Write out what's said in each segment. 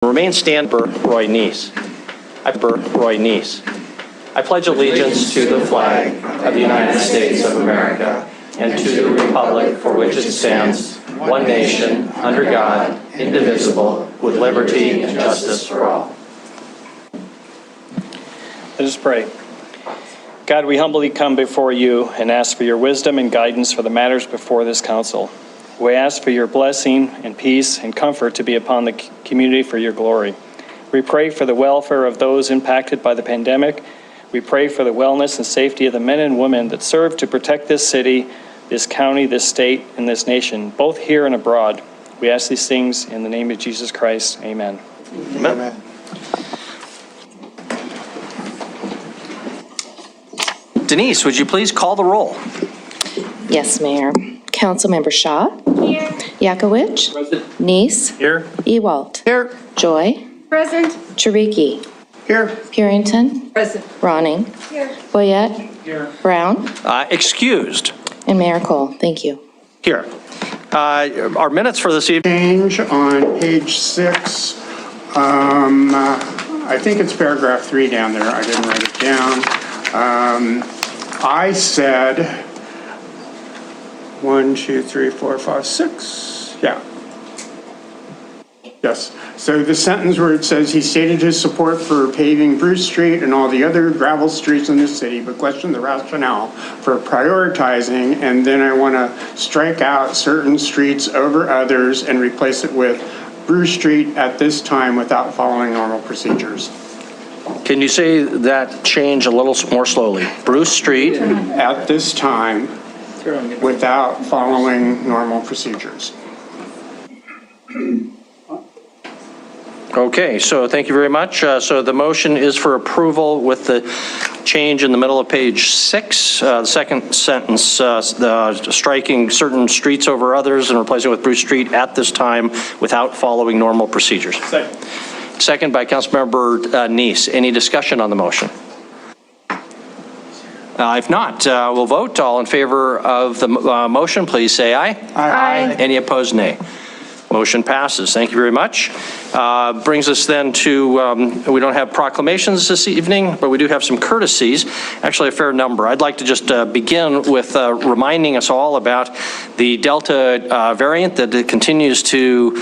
Remain stand Roy Neese. Roy Neese. I pledge allegiance to the flag of the United States of America and to the republic for which it stands, one nation, under God, indivisible, with liberty and justice for all. Let us pray. God, we humbly come before you and ask for your wisdom and guidance for the matters before this council. We ask for your blessing and peace and comfort to be upon the community for your glory. We pray for the welfare of those impacted by the pandemic. We pray for the wellness and safety of the men and women that serve to protect this city, this county, this state, and this nation, both here and abroad. We ask these things in the name of Jesus Christ. Amen. Amen. Denise, would you please call the roll? Yes, Mayor. Councilmember Shaw. Here. Yakowicz. Present. Neese. Here. Ewalt. Here. Joy. Present. Chiriki. Here. Purington. Present. Ronning. Here. Boyette. Here. Brown. Excused. And Mayor Cole. Thank you. Here. Our minutes for this evening. Change on page 6. I think it's paragraph 3 down there. I didn't write it down. I said 1, 2, 3, 4, 5, 6. Yeah. Yes. So the sentence where it says he stated his support for paving Bruce Street and all the other gravel streets in the city, but questioned the rationale for prioritizing, and then I want to strike out certain streets over others and replace it with Bruce Street at this time without following normal procedures. Can you say that change a little more slowly? Bruce Street. At this time without following normal procedures. Okay, so thank you very much. So the motion is for approval with the change in the middle of page 6. The second sentence, striking certain streets over others and replacing it with Bruce Street at this time without following normal procedures. Second by Councilmember Neese. Any discussion on the motion? If not, we'll vote. All in favor of the motion, please say aye. Aye. Any opposed, nay. Motion passes. Thank you very much. Brings us then to, we don't have proclamations this evening, but we do have some courtesies, actually a fair number. I'd like to just begin with reminding us all about the Delta variant that continues to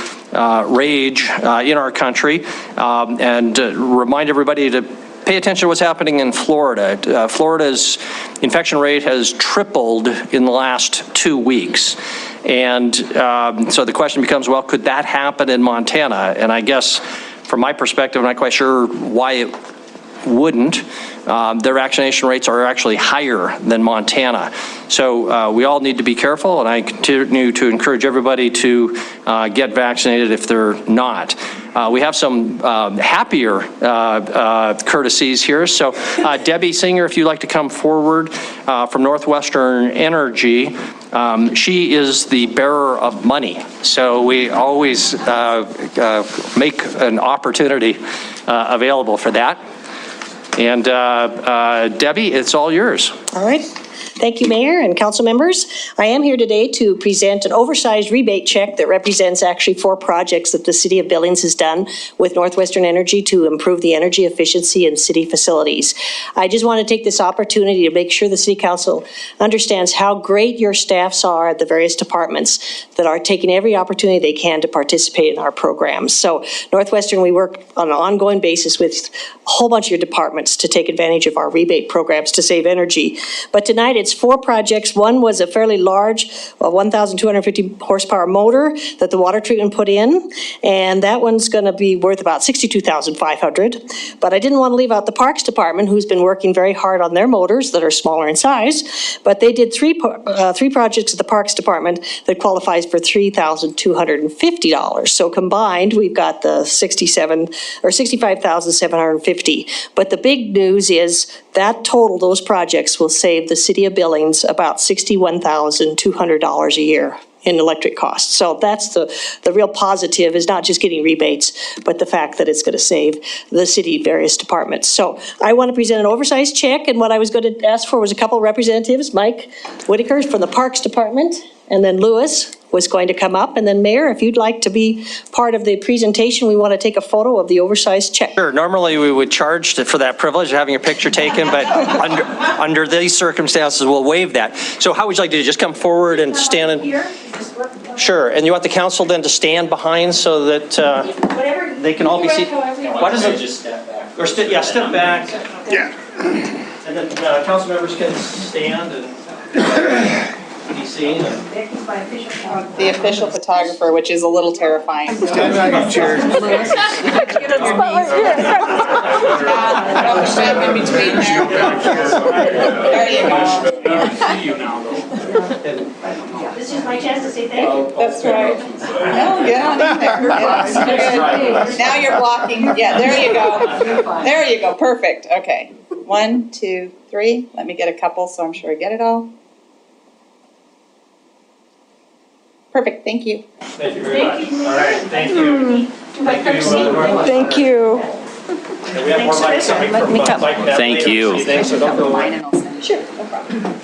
rage in our country, and remind everybody to pay attention to what's happening in Florida. Florida's infection rate has tripled in the last 2 weeks. And so the question becomes, well, could that happen in Montana? And I guess from my perspective, I'm not quite sure why it wouldn't. Their vaccination rates are actually higher than Montana. So we all need to be careful, and I continue to encourage everybody to get vaccinated if they're not. We have some happier courtesies here. So Debbie Singer, if you'd like to come forward from Northwestern Energy. She is the bearer of money. So we always make an opportunity available for that. And Debbie, it's all yours. All right. Thank you, Mayor and council members. I am here today to present an oversized rebate check that represents actually 4 projects that the City of Billings has done with Northwestern Energy to improve the energy efficiency in city facilities. I just want to take this opportunity to make sure the City Council understands how great your staffs are at the various departments that are taking every opportunity they can to participate in our programs. So Northwestern, we work on an ongoing basis with a whole bunch of your departments to take advantage of our rebate programs to save energy. But tonight it's 4 projects. One was a fairly large 1,250 horsepower motor that the water treatment put in, and that one's going to be worth about $62,500. But I didn't want to leave out the Parks Department, who's been working very hard on their motors that are smaller in size. But they did three projects at the Parks Department that qualifies for $3,250. So combined, we've got the $65,750. But the big news is that total, those projects will save the City of Billings about $61,200 a year in electric costs. So that's the real positive, is not just getting rebates, but the fact that it's going to save the city various departments. So I want to present an oversized check, and what I was going to ask for was a couple of representatives. Mike Whitaker from the Parks Department. and then Louis was going to come up, and then Mayor, if you'd like to be part of the presentation, we want to take a photo of the oversized check. Sure, normally we would charge for that privilege of having your picture taken, but under these circumstances, we'll waive that. So how would you like to do? Just come forward and stand and... Sure, and you want the council then to stand behind so that they can all be seated? Why does it just step back? Or step back. Yeah. And then council members can stand and be seen. The official photographer, which is a little terrifying. Stand back in chair. Step in between there. There you go. See you now, though. This is my chance to say thank you. That's right. No, get on in there. Yes. Now you're blocking. Yeah, there you go. There you go. Perfect. Okay. 1, 2, 3. Let me get a couple so I'm sure I get it all. Perfect. Thank you. Thank you very much. All right, thank you. Thank you. And we have more mics coming from Mike Natalie Thank you. this evening, so don't go away. Mine and I'll send it. Sure. No problem.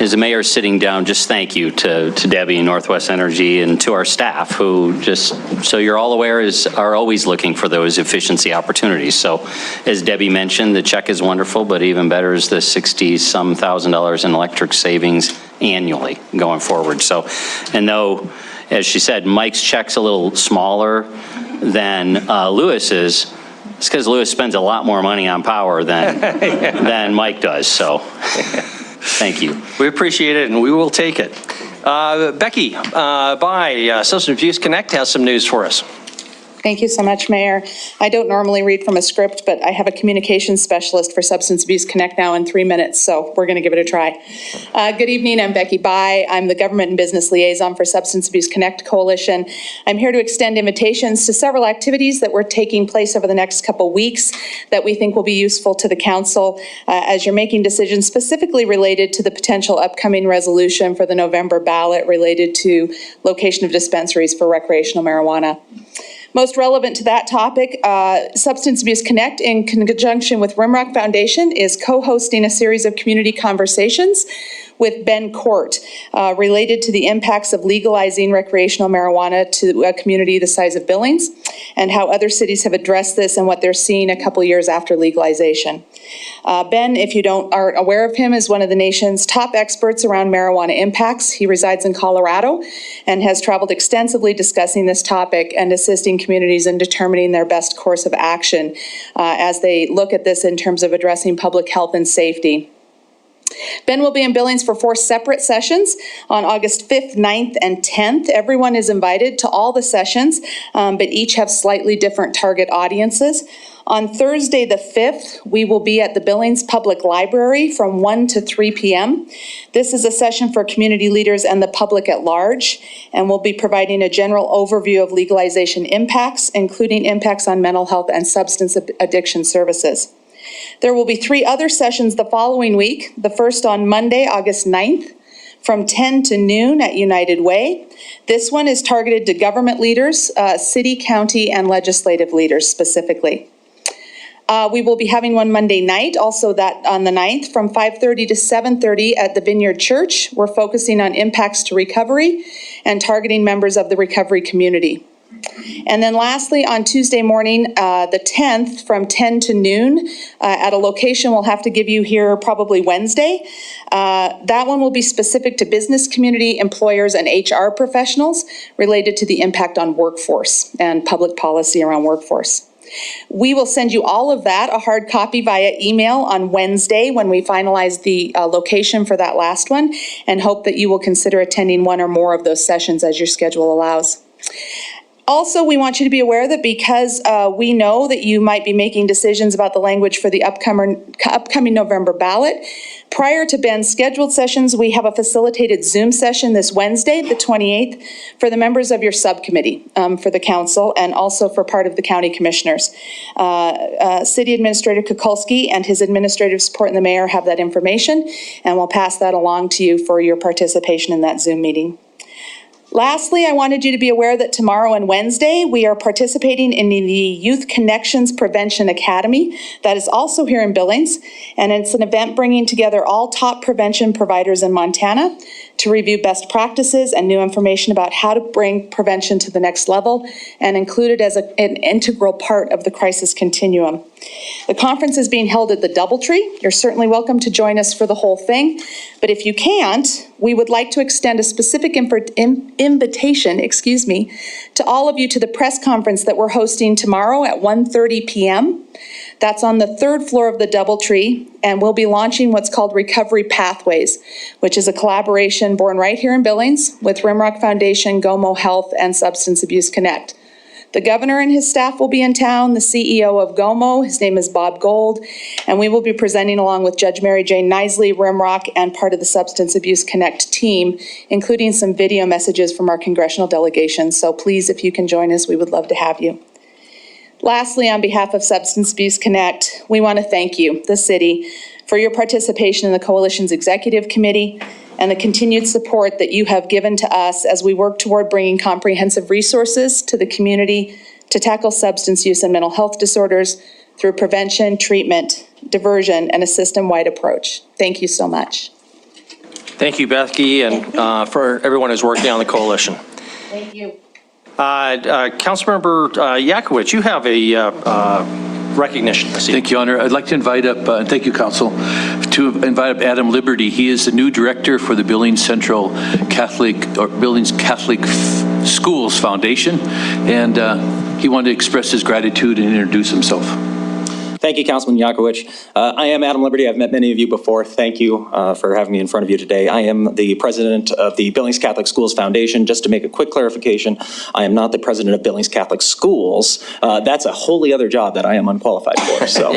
As the mayor is sitting down, just thank you to Debbie, Northwest Energy, and to our staff who just, so you're all aware, are always looking for those efficiency opportunities. So as Debbie mentioned, the check is wonderful, but even better is the $60-some thousand in electric savings annually going forward. So, and though, as she said, Mike's check's a little smaller than Lewis's, it's because Lewis spends a lot more money on power than Mike does, so. Thank you. We appreciate it, and we will take it. Becky, Substance Abuse Connect has some news for us. Thank you so much, Mayor. I don't normally read from a script, but I have a communications specialist for Substance Abuse Connect now in 3 minutes, so we're going to give it a try. Good evening, I'm Becky Bai. I'm the Government and Business Liaison for Substance Abuse Connect Coalition. I'm here to extend invitations to several activities that were taking place over the next couple weeks that we think will be useful to the council as you're making decisions specifically related to the potential upcoming resolution for the November ballot related to location of dispensaries for recreational marijuana. Most relevant to that topic, Substance Abuse Connect, in conjunction with Rimrock Foundation, is co-hosting a series of community conversations with Ben Court related to the impacts of legalizing recreational marijuana to a community the size of Billings and how other cities have addressed this and what they're seeing a couple years after legalization. Ben, if you aren't aware of him, is one of the nation's top experts around marijuana impacts. He resides in Colorado and has traveled extensively discussing this topic and assisting communities in determining their best course of action as they look at this in terms of addressing public health and safety. Ben will be in Billings for 4 separate sessions on August 5th, 9th, and 10th. Everyone is invited to all the sessions, but each have slightly different target audiences. On Thursday, the 5th, we will be at the Billings Public Library from 1 to 3 p.m. This is a session for community leaders and the public at large, and we'll be providing a general overview of legalization impacts, including impacts on mental health and substance addiction services. There will be 3 other sessions the following week, the first on Monday, August 9th, from 10 to noon at United Way. This one is targeted to government leaders, city, county, and legislative leaders specifically. We will be having one Monday night, also that on the 9th, from 5:30 to 7:30 at the Vineyard Church. We're focusing on impacts to recovery and targeting members of the recovery community. And then lastly, on Tuesday morning, the 10th, from 10 to noon, at a location we'll have to give you here probably Wednesday. That one will be specific to business community, employers, and HR professionals related to the impact on workforce and public policy around workforce. We will send you all of that, a hard copy via email on Wednesday when we finalize the location for that last one, and hope that you will consider attending one or more of those sessions as your schedule allows. Also, we want you to be aware that because we know that you might be making decisions about the language for the upcoming November ballot, prior to Ben's scheduled sessions, we have a facilitated Zoom session this Wednesday, the 28th, for the members of your subcommittee for the council and also for part of the county commissioners. City Administrator Kukulski and his administrative support and the mayor have that information, and we'll pass that along to you for your participation in that Zoom meeting. Lastly, I wanted you to be aware that tomorrow and Wednesday, we are participating in the Youth Connections Prevention Academy. That is also here in Billings, and it's an event bringing together all top prevention providers in Montana to review best practices and new information about how to bring prevention to the next level and include it as an integral part of the crisis continuum. The conference is being held at the Doubletree. You're certainly welcome to join us for the whole thing, but if you can't, we would like to extend a specific invitation, to all of you to the press conference that we're hosting tomorrow at 1:30 p.m. That's on the third floor of the Doubletree, and we'll be launching what's called Recovery Pathways, which is a collaboration born right here in Billings with Rimrock Foundation, GOMO Health, and Substance Abuse Connect. The governor and his staff will be in town, the CEO of GOMO, his name is Bob Gold, and we will be presenting along with Judge Mary Jane Nisley, Rimrock, and part of the Substance Abuse Connect team, including some video messages from our congressional delegation. So please, if you can join us, we would love to have you. Lastly, on behalf of Substance Abuse Connect, we want to thank you, the city, for your participation in the Coalition's Executive Committee and the continued support that you have given to us as we work toward bringing comprehensive resources to the community to tackle substance use and mental health disorders through prevention, treatment, diversion, and a system-wide approach. Thank you so much. Thank you, Becky, and for everyone who's working on the coalition. Thank you. Councilmember Yakowicz, you have a recognition this evening. Thank you, Honor. I'd like to invite up, and thank you, Council, to invite up Adam Liberty. He is the new director for the Billings Central Catholic, or Billings Catholic Schools Foundation, and he wanted to express his gratitude and introduce himself. Thank you, Councilman Yakowicz. I am Adam Liberty. I've met many of you before. Thank you for having me in front of you today. I am the president of the Billings Catholic Schools Foundation. Just to make a quick clarification, I am not the president of Billings Catholic Schools. That's a wholly other job that I am unqualified for. So.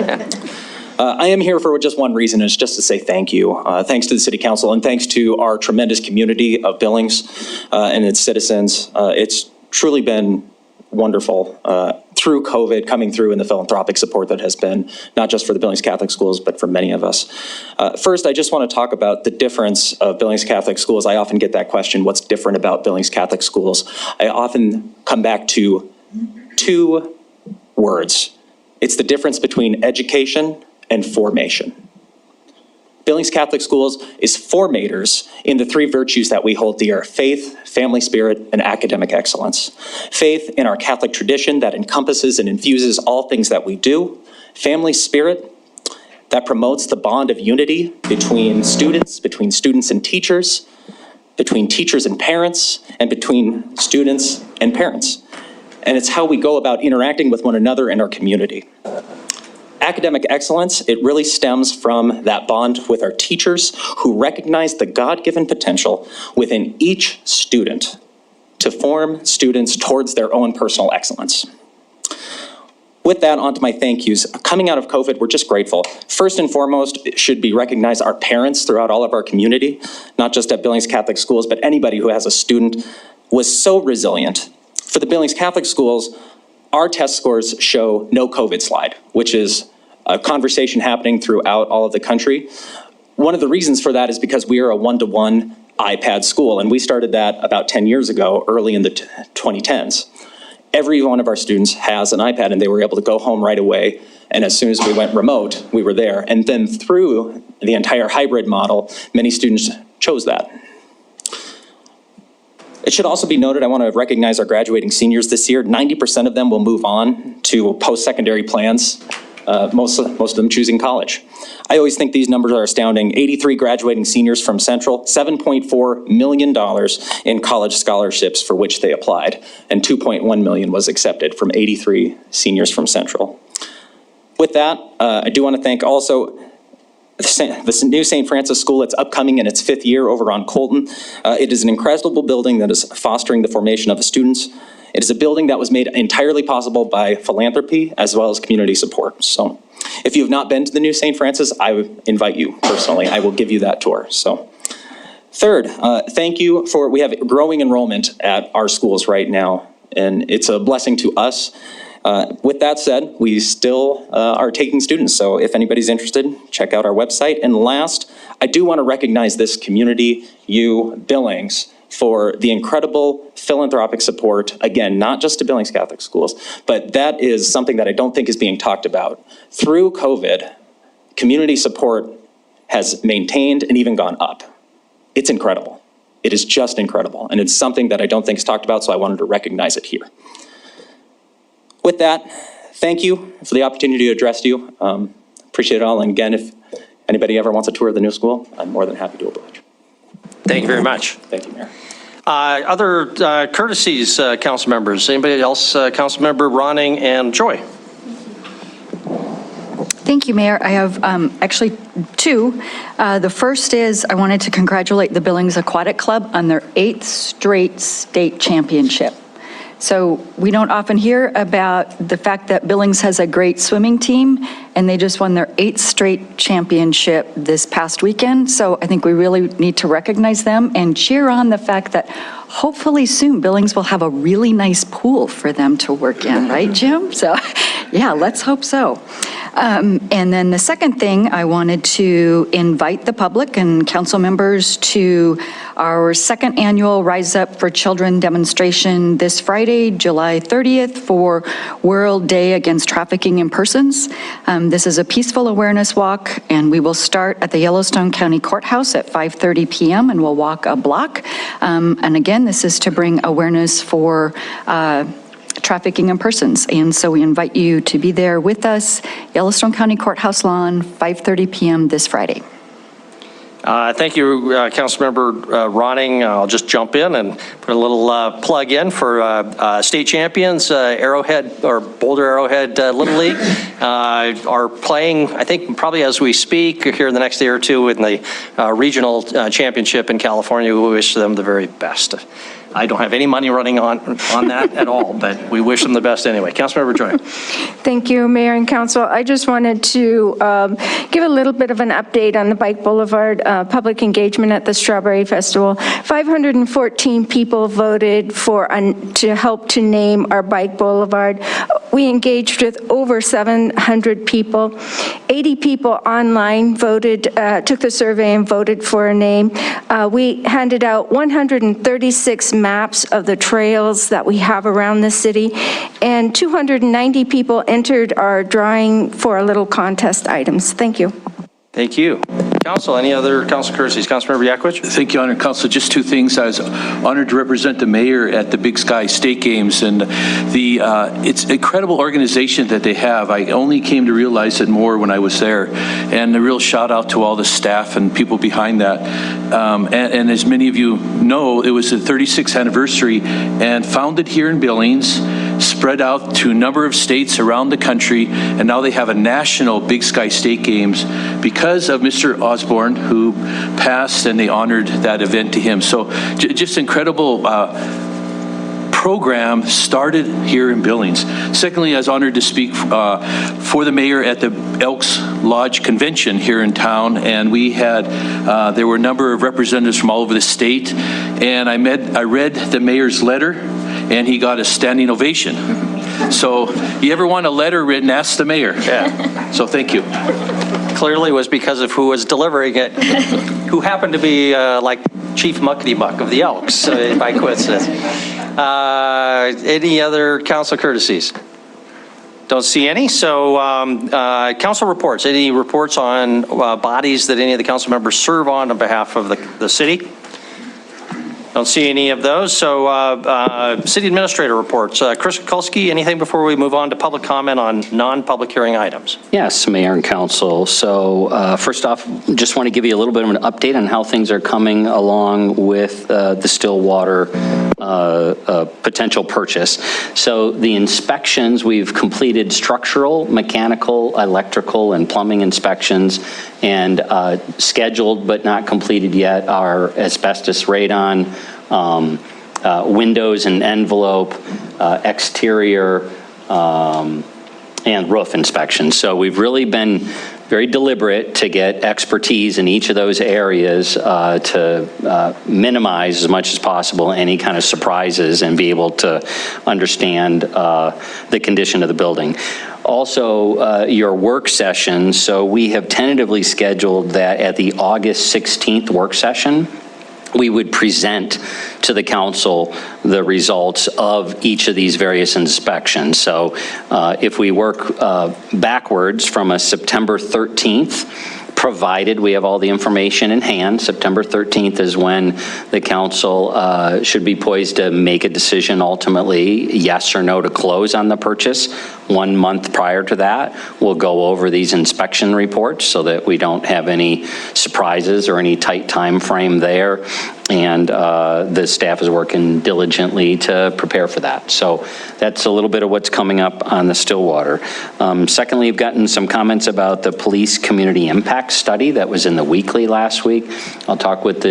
I am here for just one reason, and it's just to say thank you. Thanks to the City Council, and thanks to our tremendous community of Billings and its citizens. It's truly been wonderful through COVID, coming through, and the philanthropic support that has been, not just for the Billings Catholic Schools, but for many of us. First, I just want to talk about the difference of Billings Catholic Schools. I often get that question, what's different about Billings Catholic Schools? I often come back to two words. It's the difference between education and formation. Billings Catholic Schools is formators in the three virtues that we hold dear: faith, family spirit, and academic excellence. Faith in our Catholic tradition that encompasses and infuses all things that we do. Family spirit that promotes the bond of unity between students and teachers, between teachers and parents, and between students and parents. And it's how we go about interacting with one another in our community. Academic excellence, it really stems from that bond with our teachers who recognize the God-given potential within each student to form students towards their own personal excellence. With that, on to my thank yous. Coming out of COVID, we're just grateful. First and foremost, it should be recognize our parents throughout all of our community, not just at Billings Catholic Schools, but anybody who has a student was so resilient. For the Billings Catholic Schools, our test scores show no COVID slide, which is a conversation happening throughout all of the country. One of the reasons for that is because we are a one-to-one iPad school, and we started that about 10 years ago, early in the 2010s. Every one of our students has an iPad, and they were able to go home right away, and as soon as we went remote, we were there. And then through the entire hybrid model, many students chose that. It should also be noted, I want to recognize our graduating seniors this year. 90% of them will move on to post-secondary plans, most of them choosing college. I always think these numbers are astounding. 83 graduating seniors from Central, $7.4 million in college scholarships for which they applied, and $2.1 million was accepted from 83 seniors from Central. With that, I do want to thank also the new St. Francis School. It's upcoming in its 5th year over on Colton. It is an incredible building that is fostering the formation of the students. It is a building that was made entirely possible by philanthropy as well as community support. So if you have not been to the new St. Francis, I would invite you personally. I will give you that tour. So third, thank you for, we have growing enrollment at our schools right now, and it's a blessing to us. With that said, we still are taking students, so if anybody's interested, check out our website. And last, I do want to recognize this community, you, Billings, for the incredible philanthropic support, again, not just to Billings Catholic Schools, but that is something that I don't think is being talked about. Through COVID, community support has maintained and even gone up. It's incredible. It is just incredible. And it's something that I don't think is talked about, so I wanted to recognize it here. With that, thank you for the opportunity to address you. Appreciate it all. And again, if anybody ever wants a tour of the new school, I'm more than happy to oblige. Thank you very much. Thank you, Mayor. Other courtesies, council members. Anybody else? Council member Ronning and Joy. Thank you, Mayor. I have actually two. The first is I wanted to congratulate the Billings Aquatic Club on their 8th straight state championship. So we don't often hear about the fact that Billings has a great swimming team, and they just won their 8th straight championship this past weekend. So I think we really need to recognize them and cheer on the fact that hopefully soon Billings will have a really nice pool for them to work in, right, Jim? So yeah, let's hope so. And then the second thing, I wanted to invite the public and council members to our second annual Rise Up for Children demonstration this Friday, July 30th, for World Day Against Trafficking in Persons. This is a peaceful awareness walk, and we will start at the Yellowstone County Courthouse at 5:30 p.m. and we'll walk a block. And again, this is to bring awareness for trafficking in persons. And so we invite you to be there with us, Yellowstone County Courthouse lawn, 5:30 p.m. this Friday. Thank you, Councilmember Ronning. I'll just jump in and put a little plug in for state champions, Arrowhead or Boulder Arrowhead Little League are playing, I think probably as we speak, here in the next day or two in the regional championship in California. We wish them the very best. I don't have any money running on that at all, but we wish them the best anyway. Councilmember Joy. Thank you, Mayor and Council. I just wanted to give a little bit of an update on the Bike Boulevard public engagement at the Strawberry Festival. 514 people voted to help to name our Bike Boulevard. We engaged with over 700 people. 80 people online voted, took the survey and voted for a name. We handed out 136 maps of the trails that we have around the city, and 290 people entered our drawing for a little contest items. Thank you. Thank you. Council, any other council courtesies? Councilmember Yakovich? Thank you, Honored Council. Just two things. I was honored to represent the mayor at the Big Sky State Games, and it's an incredible organization that they have. I only came to realize it more when I was there, and a real shout out to all the staff and people behind that. And as many of you know, it was the 36th anniversary and founded here in Billings, spread out to a number of states around the country, and now they have a national Big Sky State Games because of Mr. Osborne, who passed, and they honored that event to him. So just incredible program started here in Billings. Secondly, I was honored to speak for the mayor at the Elks Lodge Convention here in town, and we had there were a number of representatives from all over the state, and I read the mayor's letter, and he got a standing ovation. So you ever want a letter written, ask the mayor. Yeah. So thank you. Clearly was because of who was delivering it, who happened to be like Chief Muckety Muck of the Elks by coincidence. Any other council courtesies? Don't see any. So council reports. Any reports on bodies that any of the council members serve on behalf of the city? Don't see any of those. So city administrator reports. Chris Kulski, anything before we move on to public comment on non-public hearing items? Yes, Mayor and Council. So first off, just want to give you a little bit of an update on how things are coming along with the Stillwater potential purchase. So the inspections, we've completed structural, mechanical, electrical, and plumbing inspections, and scheduled but not completed yet are asbestos radon, windows and envelope, exterior, and roof inspections. So we've really been very deliberate to get expertise in each of those areas to minimize as much as possible any kind of surprises and be able to understand the condition of the building. Also, your work session. So we have tentatively scheduled that at the August 16th work session. we would present to the council the results of each of these various inspections. So if we work backwards from a September 13th, provided we have all the information in hand, September 13th is when the council should be poised to make a decision ultimately, yes or no to close on the purchase. 1 month prior to that, we'll go over these inspection reports so that we don't have any surprises or any tight time frame there. And the staff is working diligently to prepare for that. So that's a little bit of what's coming up on the Stillwater. Secondly, we've gotten some comments about the police community impact study that was in the weekly last week. I'll talk with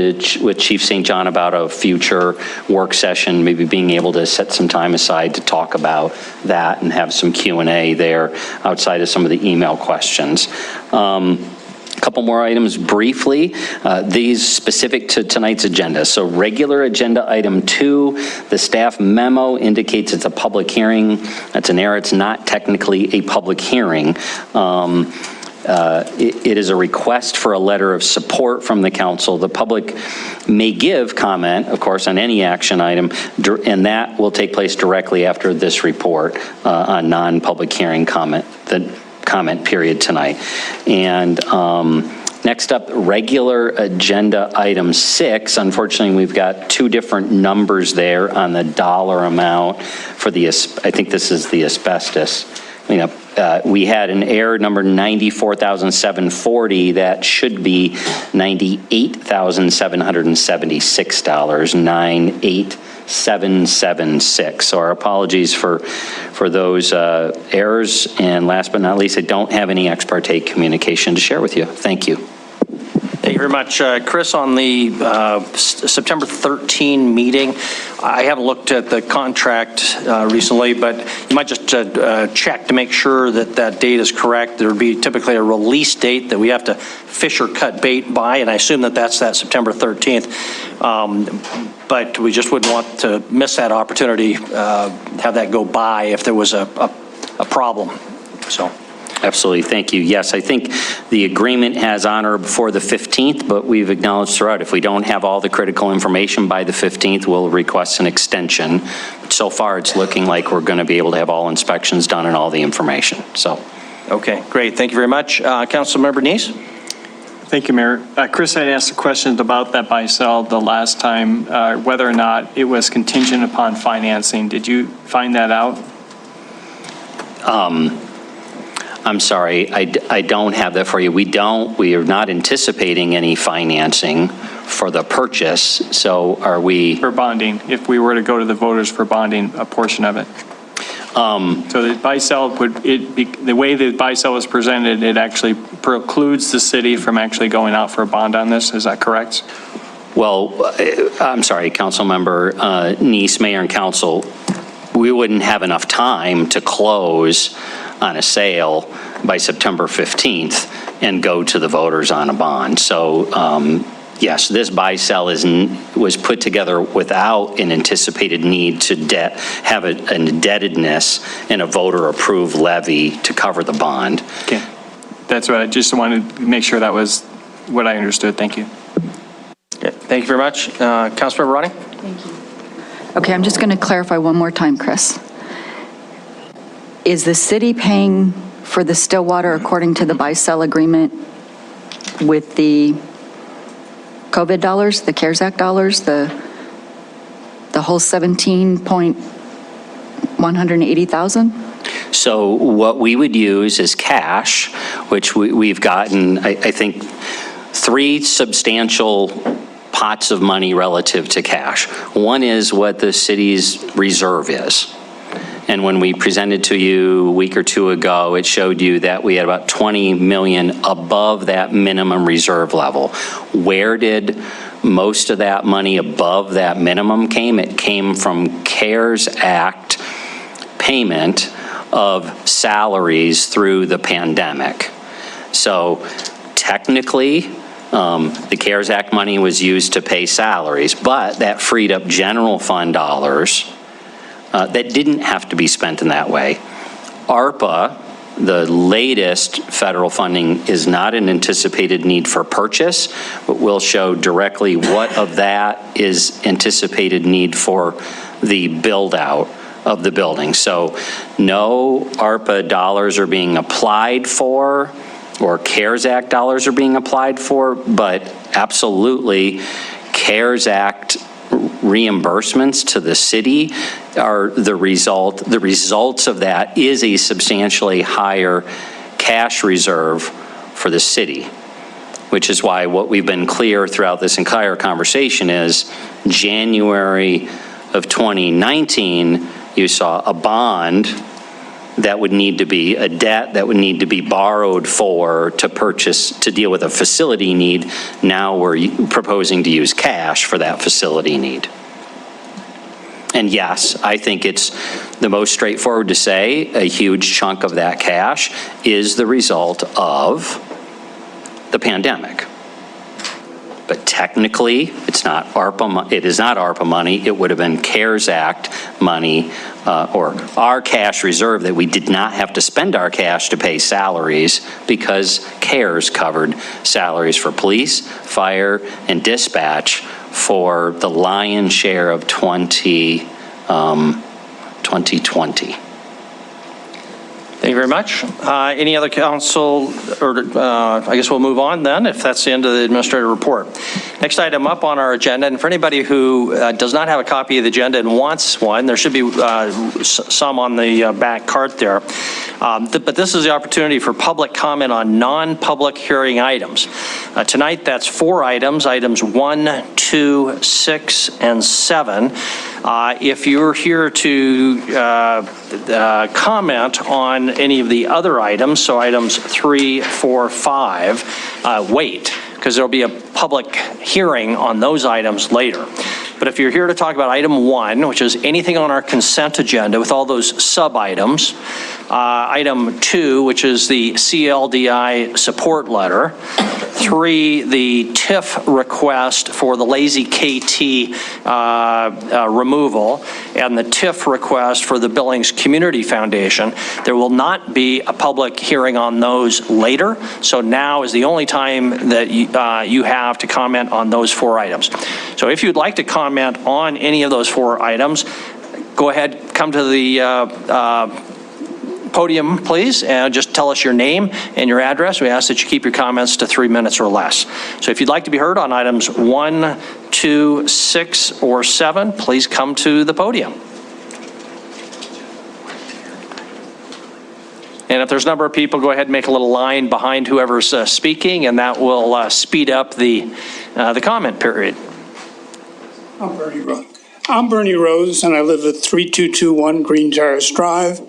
Chief St. John about a future work session, maybe being able to set some time aside to talk about that and have some Q&A there outside of some of the email questions. Couple more items briefly, these specific to tonight's agenda. So regular agenda item 2, the staff memo indicates it's a public hearing. That's an error. It's not technically a public hearing. It is a request for a letter of support from the council. The public may give comment, of course, on any action item, and that will take place directly after this report on non-public hearing comment. The comment period tonight. And next up, regular agenda item 6. Unfortunately, we've got 2 different numbers there on the dollar amount for the, I think this is the asbestos. You know, we had an error number 94,740 that should be $98,776, 98776. So our apologies for those errors. And last but not least, I don't have any ex parte communication to share with you. Thank you. Thank you very much. Chris, on the September 13 meeting, I haven't looked at the contract recently, but you might just check to make sure that that date is correct. There would be typically a release date that we have to fish or cut bait by, and I assume that that's that September 13th. But we just wouldn't want to miss that opportunity, have that go by if there was a problem. So. Absolutely, thank you. Yes, I think the agreement has on or before the 15th, but we've acknowledged throughout, if we don't have all the critical information by the 15th, we'll request an extension. But so far, it's looking like we're going to be able to have all inspections done and all the information, so. Okay, great, thank you very much. Councilmember Neese? Thank you, Mayor. Chris had asked a question about that buy-sell the last time, whether or not it was contingent upon financing. Did you find that out? I'm sorry, I don't have that for you. We are not anticipating any financing for the purchase, so are we? For bonding, if we were to go to the voters for bonding a portion of it. So the buy-sell the way the buy-sell was presented, it actually precludes the city from actually going out for a bond on this, is that correct? Well, I'm sorry, Councilmember Neese, Mayor and Council, we wouldn't have enough time to close on a sale by September 15th and go to the voters on a bond. So yes, this buy-sell was put together without an anticipated need to have an indebtedness and a voter-approved levy to cover the bond. Okay, that's what I just wanted to make sure that was what I understood. Thank you. Okay, thank you very much. Councilmember Ronnie? Thank you. Okay, I'm just going to clarify one more time, Chris. Is the city paying for the Stillwater according to the buy-sell agreement with the COVID dollars, the CARES Act dollars, the whole 17,180,000? So what we would use is cash, which we've gotten, I think, 3 substantial pots of money relative to cash. One is what the city's reserve is. And when we presented to you a week or 2 ago, it showed you that we had about 20 million above that minimum reserve level. Where did most of that money above that minimum came? It came from CARES Act payment of salaries through the pandemic. So technically, the CARES Act money was used to pay salaries, but that freed up general fund dollars that didn't have to be spent in that way. ARPA The latest federal funding is not an anticipated need for purchase, but will show directly what of that is anticipated need for the build-out of the building. So no ARPA dollars are being applied for, or CARES Act dollars are being applied for, but absolutely CARES Act reimbursements to the city are the result. The results of that is a substantially higher cash reserve for the city, which is why what we've been clear throughout this entire conversation is January of 2019, you saw a bond that would need to be, a debt that would need to be borrowed for to purchase, to deal with a facility need. Now we're proposing to use cash for that facility need. And yes, I think it's the most straightforward to say a huge chunk of that cash is the result of the pandemic. But technically, it's not ARPA. It is not ARPA money. It would have been CARES Act money, or our cash reserve that we did not have to spend our cash to pay salaries because CARES covered salaries for police, fire, and dispatch for the lion's share of 2020. Thank you very much. Any other council, or I guess we'll move on then, if that's the end of the administrative report. Next item up on our agenda, and for anybody who does not have a copy of the agenda and wants one, there should be some on the back cart there. But this is the opportunity for public comment on non-public hearing items. Tonight, that's 4 items, items 1, 2, 6, and 7. If you're here to comment on any of the other items, so items 3, 4, 5, wait, because there'll be a public hearing on those items later. But if you're here to talk about item 1, which is anything on our consent agenda with all those sub-items, item 2, which is the CLDI support letter, 3, the TIF request for the lazy KT removal, and the TIF request for the Billings Community Foundation. There will not be a public hearing on those later, so now is the only time that you have to comment on those 4 items. So if you'd like to comment on any of those 4 items, go ahead, come to the podium, please, and just tell us your name and your address. We ask that you keep your comments to 3 minutes or less. So if you'd like to be heard on items 1, 2, 6, or 7, please come to the podium. And if there's a number of people, go ahead and make a little line behind whoever's speaking, and that will speed up the comment period. I'm Bernie Rose, and I live at 3221 Green Terrace Drive,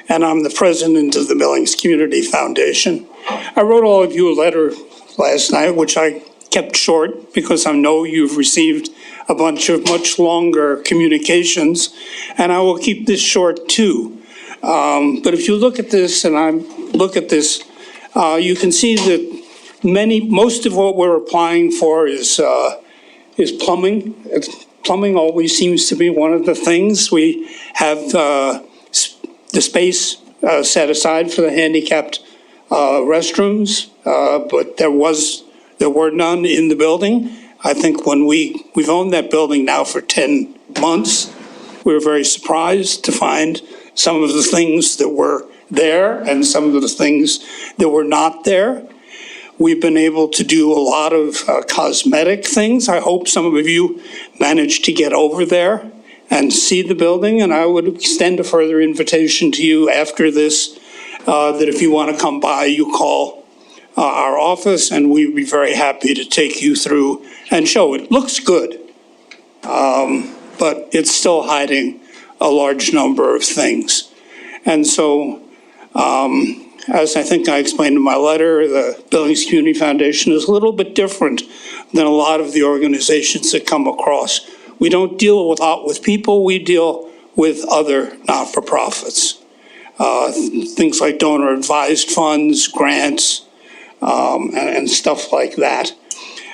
and I'm the president of the Billings Community Foundation. I wrote all of you a letter last night, which I kept short because I know you've received a bunch of much longer communications, and I will keep this short too. But if you look at this, and I look at this, you can see that most of what we're applying for is plumbing. Plumbing always seems to be one of the things. We have the space set aside for the handicapped restrooms, but there were none in the building. I think when we've owned that building now for 10 months, we were very surprised to find some of the things that were there and some of the things that were not there. We've been able to do a lot of cosmetic things. I hope some of you managed to get over there and see the building, and I would extend a further invitation to you after this, that if you want to come by, you call our office, and we'd be very happy to take you through and show it. Looks good, but it's still hiding a large number of things. And so, as I think I explained in my letter, the Billings Community Foundation is a little bit different than a lot of the organizations that come across. We don't deal with people, we deal with other not-for-profits. Things like donor-advised funds, grants, and stuff like that.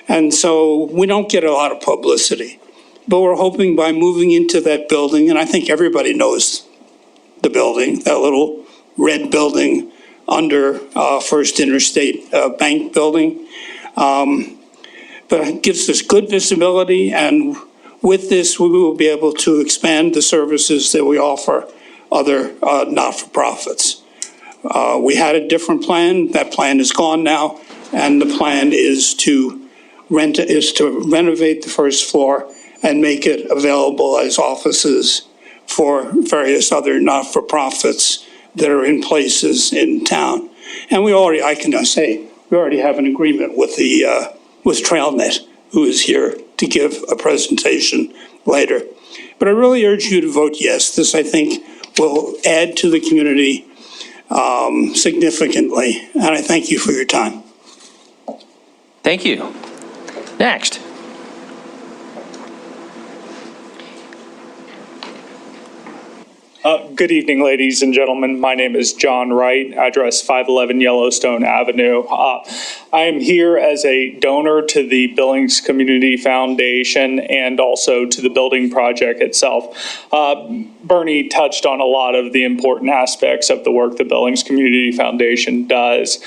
And so we don't get a lot of publicity. But we're hoping by moving into that building, and I think everybody knows the building, that little red building under First Interstate Bank Building. But it gives us good visibility, and with this, we will be able to expand the services that we offer other not-for-profits. We had a different plan. That plan is gone now, and the plan is to renovate the first floor and make it available as offices for various other not-for-profits that are in places in town. And we already have an agreement with with TrailNet, who is here to give a presentation later. But I really urge you to vote yes. This, I think, will add to the community significantly, and I thank you for your time. Thank you. Next. Good evening, ladies and gentlemen. My name is John Wright, address 511 Yellowstone Avenue. I am here as a donor to the Billings Community Foundation and also to the building project itself. Bernie touched on a lot of the important aspects of the work the Billings Community Foundation does.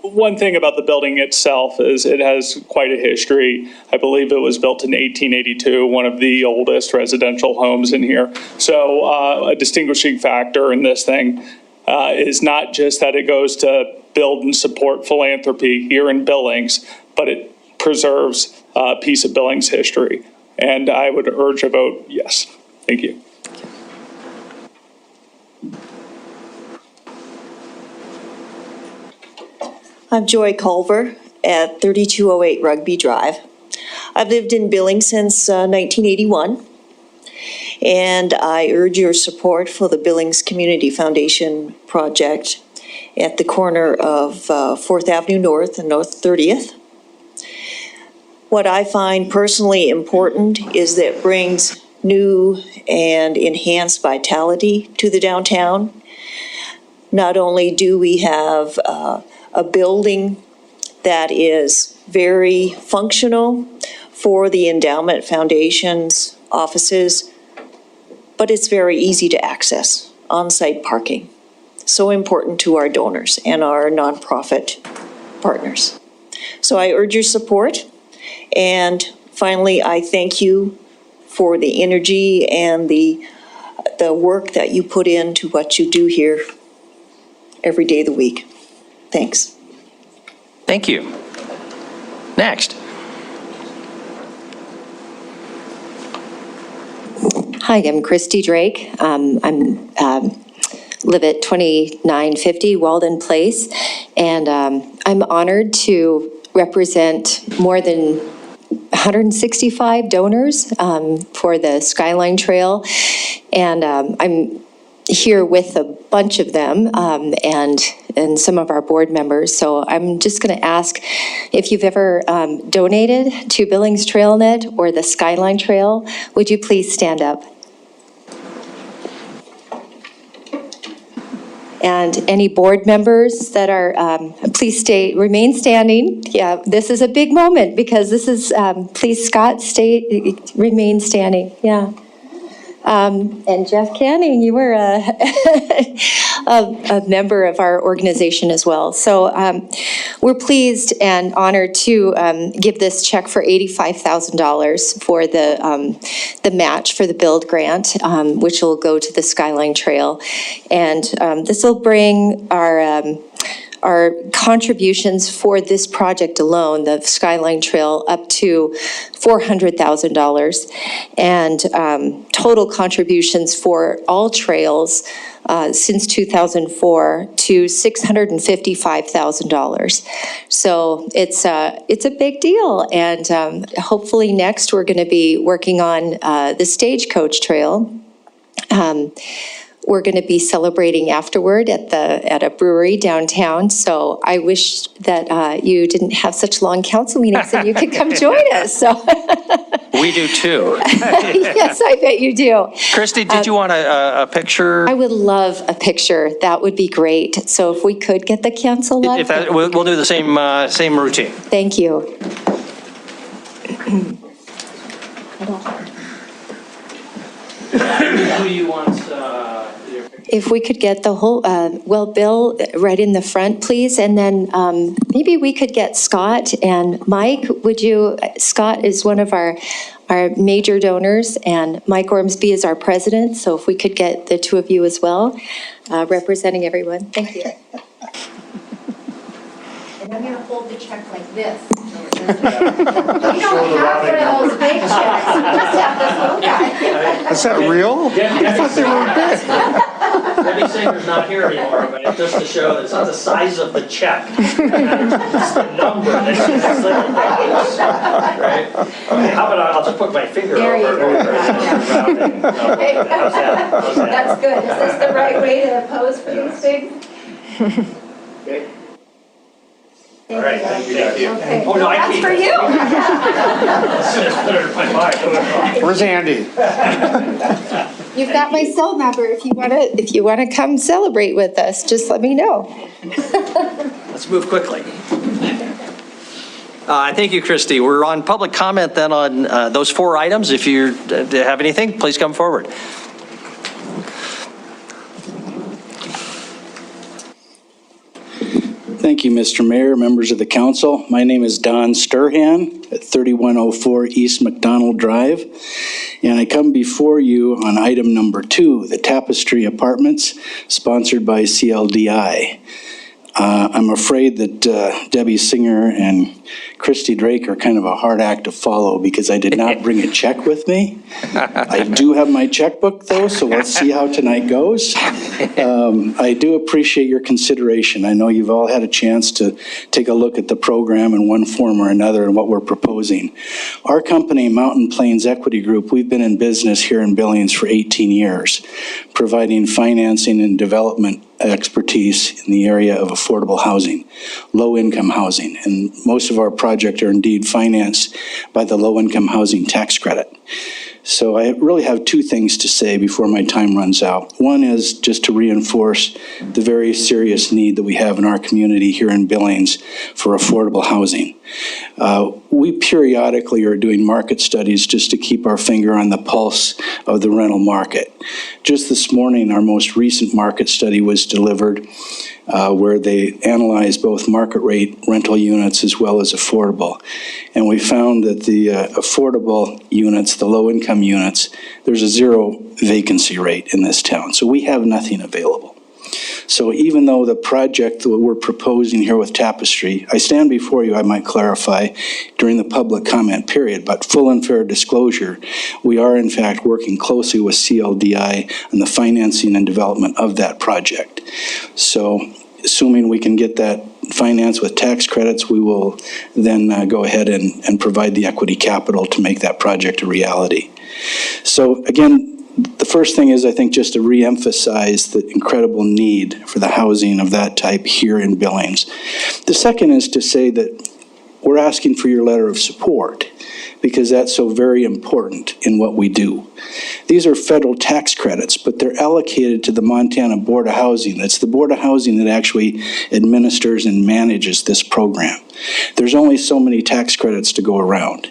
One thing about the building itself is it has quite a history. I believe it was built in 1882, one of the oldest residential homes in here. So a distinguishing factor in this thing is not just that it goes to build and support philanthropy here in Billings, but it preserves a piece of Billings history. And I would urge a vote yes. Thank you. I'm Joy Culver at 3208 Rugby Drive. I've lived in Billings since 1981, and I urge your support for the Billings Community Foundation project at the corner of 4th Avenue North and North 30th. What I find personally important is that it brings new and enhanced vitality to the downtown. Not only do we have a building that is very functional for the Endowment Foundation's offices, but it's very easy to access, on-site parking. So important to our donors and our nonprofit partners. So I urge your support. And finally, I thank you for the energy and the work that you put into what you do here every day of the week. Thanks. Thank you. Next. Hi, I'm Christy Drake. Live at 2950 Walden Place, and I'm honored to represent more than 165 donors for the Skyline Trail, and I'm here with a bunch of them and some of our board members. So I'm just going to ask if you've ever donated to Billings TrailNet or the Skyline Trail, would you please stand up? And any board members that are, please remain standing. Yeah, this is a big moment because this is, please Scott, remain standing, yeah. And Jeff Canning, you were a member of our organization as well. So we're pleased and honored to give this check for $85,000 for the match for the build grant, which will go to the Skyline Trail. And this will bring our contributions for this project alone, the Skyline Trail, up to $400,000, and total contributions for all trails since 2004 to $655,000. So it's a big deal, and hopefully next we're going to be working on the Stagecoach Trail. We're going to be celebrating afterward at a brewery downtown. So I wish that you didn't have such long council meetings and you could come join us. So We do too. yes, I bet you do. Christy, did you want a picture? I would love a picture. That would be great. So if we could get the council up. We'll do the same routine. Thank you. Who do you want your picture? if we could get the whole, Bill, right in the front, please, and then maybe we could get Scott and Mike. Scott is one of our major donors, and Mike Ormsby is our president, so if we could get the two of you as well, representing everyone. Thank you. And I'm going to hold the check like this. You don't have one of those big checks. You must have this little guy. Is that real? I thought they were big. Debbie Singer's not here anymore, but it's just to show that it's not the size of the check. It's the number that's in this little box, right? How about I'll just put my finger There you over go. it. Rounding. Okay, how's that? How's that? That's good. Is this the right way to pose for these things? Okay. All right, thank you. Okay. Oh, no, I That's keep for it. you. As soon as I put it in my mind. Where's Andy? You've got my cell number. If you want to come celebrate with us, just let me know. Let's move quickly. Thank you, Christy. We're on public comment then on those 4 items. If you have anything, please come forward. Thank you, Mr. Mayor, members of the council. My name is Don Sturhan at 3104 East McDonald Drive, and I come before you on item number 2, the Tapestry Apartments, sponsored by CLDI. I'm afraid that Debbie Singer and Christy Drake are kind of a hard act to follow because I did not bring a check with me. I do have my checkbook though, so let's see how tonight goes. I do appreciate your consideration. I know you've all had a chance to take a look at the program in one form or another and what we're proposing. Our company, Mountain Plains Equity Group, we've been in business here in Billings for 18 years, providing financing and development expertise in the area of affordable housing, low-income housing, and most of our projects are indeed financed by the low-income housing tax credit. So I really have 2 things to say before my time runs out. One is just to reinforce the very serious need that we have in our community here in Billings for affordable housing. We periodically are doing market studies just to keep our finger on the pulse of the rental market. Just this morning, our most recent market study was delivered where they analyzed both market rate rental units as well as affordable. And we found that the affordable units, the low income units, there's a 0 vacancy rate in this town. So we have nothing available. So even though the project that we're proposing here with Tapestry, I stand before you, I might clarify, during the public comment period, but full and fair disclosure, we are in fact working closely with CLDI on the financing and development of that project. So assuming we can get that financed with tax credits, we will then go ahead and provide the equity capital to make that project a reality. So again, the first thing is, I think, just to reemphasize the incredible need for the housing of that type here in Billings. The second is to say that we're asking for your letter of support because that's so very important in what we do. These are federal tax credits, but they're allocated to the Montana Board of Housing. That's the Board of Housing that actually administers and manages this program. There's only so many tax credits to go around.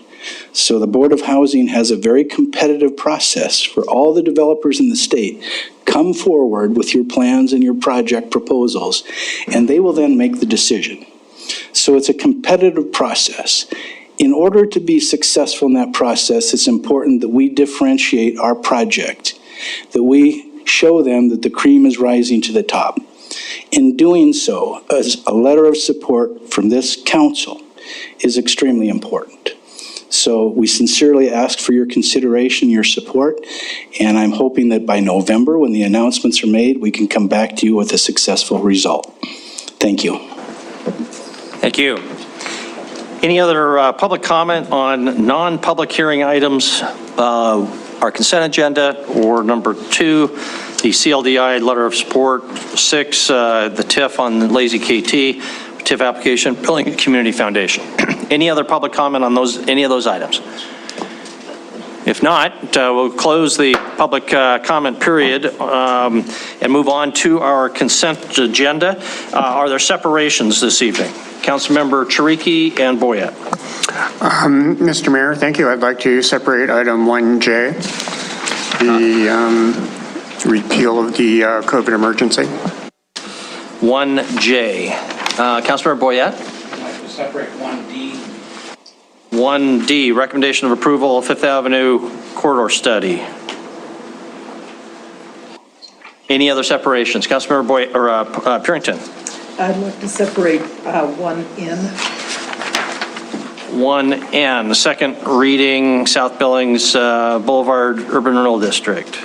So the Board of Housing has a very competitive process for all the developers in the state. Come forward with your plans and your project proposals, and they will then make the decision. So it's a competitive process. In order to be successful in that process, it's important that we differentiate our project, that we show them that the cream is rising to the top. In doing so, as a letter of support from this council is extremely important. So we sincerely ask for your consideration, your support, and I'm hoping that by November, when the announcements are made, we can come back to you with a successful result. Thank you. Thank you. Any other public comment on non-public hearing items, our consent agenda, or number 2, the CLDI letter of support, 6, the TIF on the Lazy KT, TIF application, Billings Community Foundation. Any other public comment on any of those items? If not, we'll close the public comment period and move on to our consent agenda. Are there separations this evening? Councilmember Chiriky and Boyette. Mr. Mayor, thank you. I'd like to separate item 1J, the repeal of the COVID emergency. 1J. Councilmember Boyette? I'd like to separate 1D. 1D, recommendation of approval of Fifth Avenue corridor study. Any other separations? Councilmember Purington? I'd like to separate 1N. 1N, second reading, South Billings Boulevard Urban Renewal District.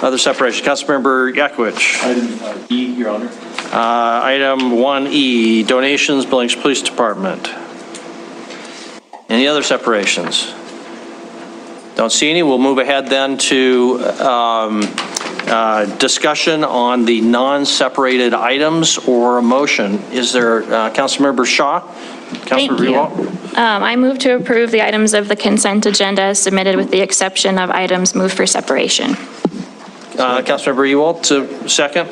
Other separation, Councilmember Yakowicz. Item E, Your Honor. Item 1E, donations, Billings Police Department. Any other separations? Don't see any. We'll move ahead then to discussion on the non-separated items or a motion. Is there, Councilmember Shaw? Thank you. I move to approve the items of the consent agenda as submitted with the exception of items moved for separation. Councilmember Ewald, second.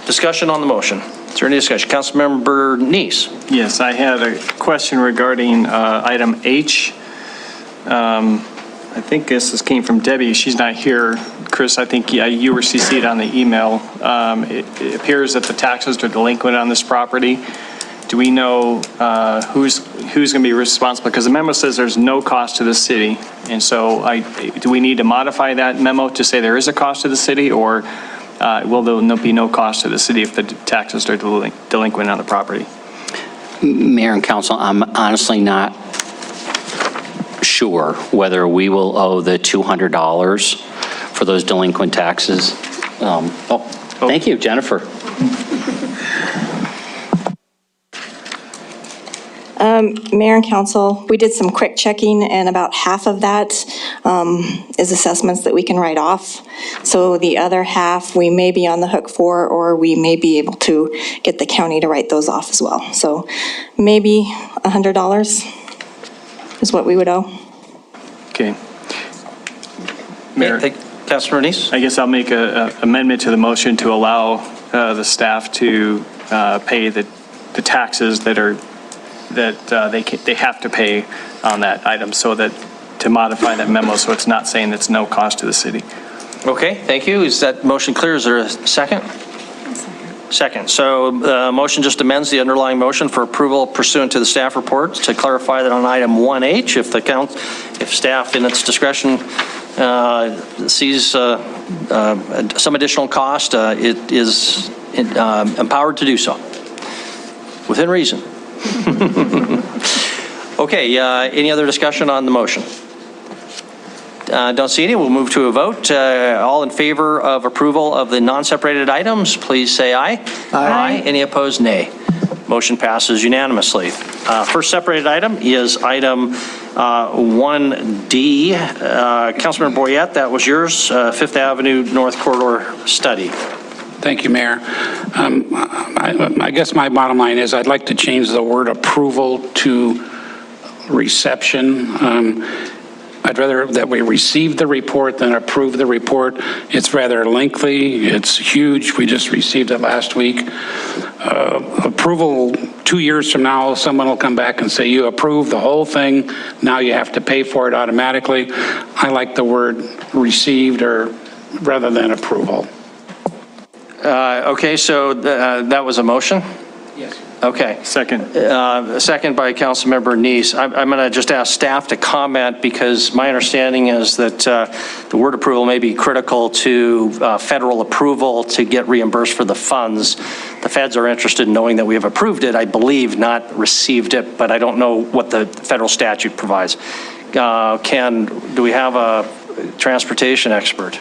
Discussion on the motion. Is there any discussion? Councilmember Neese. Yes, I had a question regarding item H. I think this came from Debbie. She's not here. Chris, I think you were CC'd on the email. It appears that the taxes are delinquent on this property. Do we know who's going to be responsible? Because the memo says there's no cost to the city. And so do we need to modify that memo to say there is a cost to the city, or will there be no cost to the city if the taxes are delinquent on the property? Mayor and council, I'm honestly not sure whether we will owe the $200 for those delinquent taxes. Thank you, Jennifer. Mayor and council, we did some quick checking, and about half of that is assessments that we can write off. So the other half we may be on the hook for, or we may be able to get the county to write those off as well. So maybe $100 is what we would owe. Okay. Mayor, Councilor Neese? I guess I'll make an amendment to the motion to allow the staff to pay the taxes that they have to pay on that item, so that to modify that memo so it's not saying it's no cost to the city. Okay, thank you. Is that motion clear? Is there a second? Second. So the motion just amends the underlying motion for approval pursuant to the staff report to clarify that on item 1H, if staff in its discretion sees some additional cost, it is empowered to do so within reason. Okay, any other discussion on the motion? Don't see any. We'll move to a vote. All in favor of approval of the non-separated items, please say aye. Aye. Any opposed, nay. Motion passes unanimously. First separated item is item 1D. Councilmember Boyette, that was yours, Fifth Avenue North Corridor Study. Thank you, Mayor. I guess my bottom line is I'd like to change the word approval to reception. I'd rather that we receive the report than approve the report. It's rather lengthy. It's huge. We just received it last week. Approval 2 years from now, someone will come back and say, you approved the whole thing. Now you have to pay for it automatically. I like the word received rather than approval. Okay, so that was a motion? Yes. Okay. Second. Second by Councilmember Neese. I'm going to just ask staff to comment, because my understanding is that the word approval may be critical to federal approval to get reimbursed for the funds. The feds are interested in knowing that we have approved it, I believe, not received it, but I don't know what the federal statute provides. Do we have a transportation expert?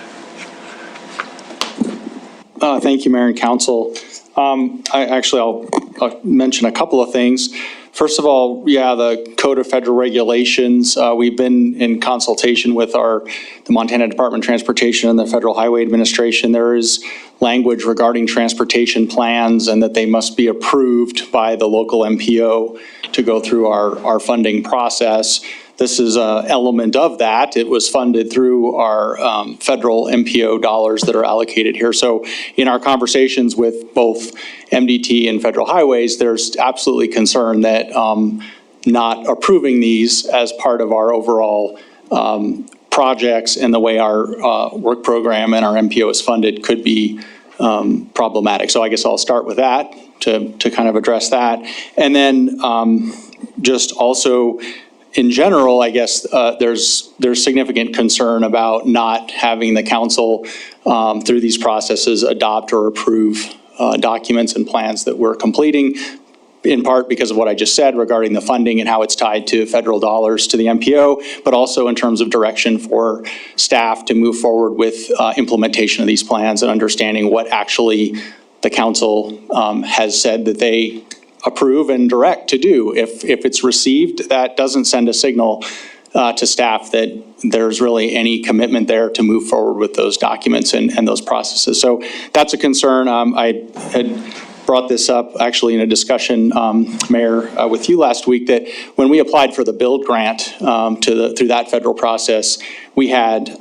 Thank you, Mayor and Council. I'll mention a couple of things. First of all, the Code of Federal Regulations. We've been in consultation with the Montana Department of Transportation and the Federal Highway Administration. There is language regarding transportation plans and that they must be approved by the local MPO to go through our funding process. This is an element of that. It was funded through our federal MPO dollars that are allocated here. So in our conversations with both MDT and Federal Highways, there's absolutely concern that not approving these as part of our overall projects and the way our work program and our MPO is funded could be problematic. So I guess I'll start with that to kind of address that. And then just also in general, I guess there's significant concern about not having the council through these processes adopt or approve documents and plans that we're completing, in part because of what I just said regarding the funding and how it's tied to federal dollars to the MPO, but also in terms of direction for staff to move forward with implementation of these plans and understanding what actually the council has said that they approve and direct to do. If it's received, that doesn't send a signal to staff that there's really any commitment there to move forward with those documents and those processes. So that's a concern. I had brought this up actually in a discussion, Mayor, with you last week, that when we applied for the build grant through that federal process, we had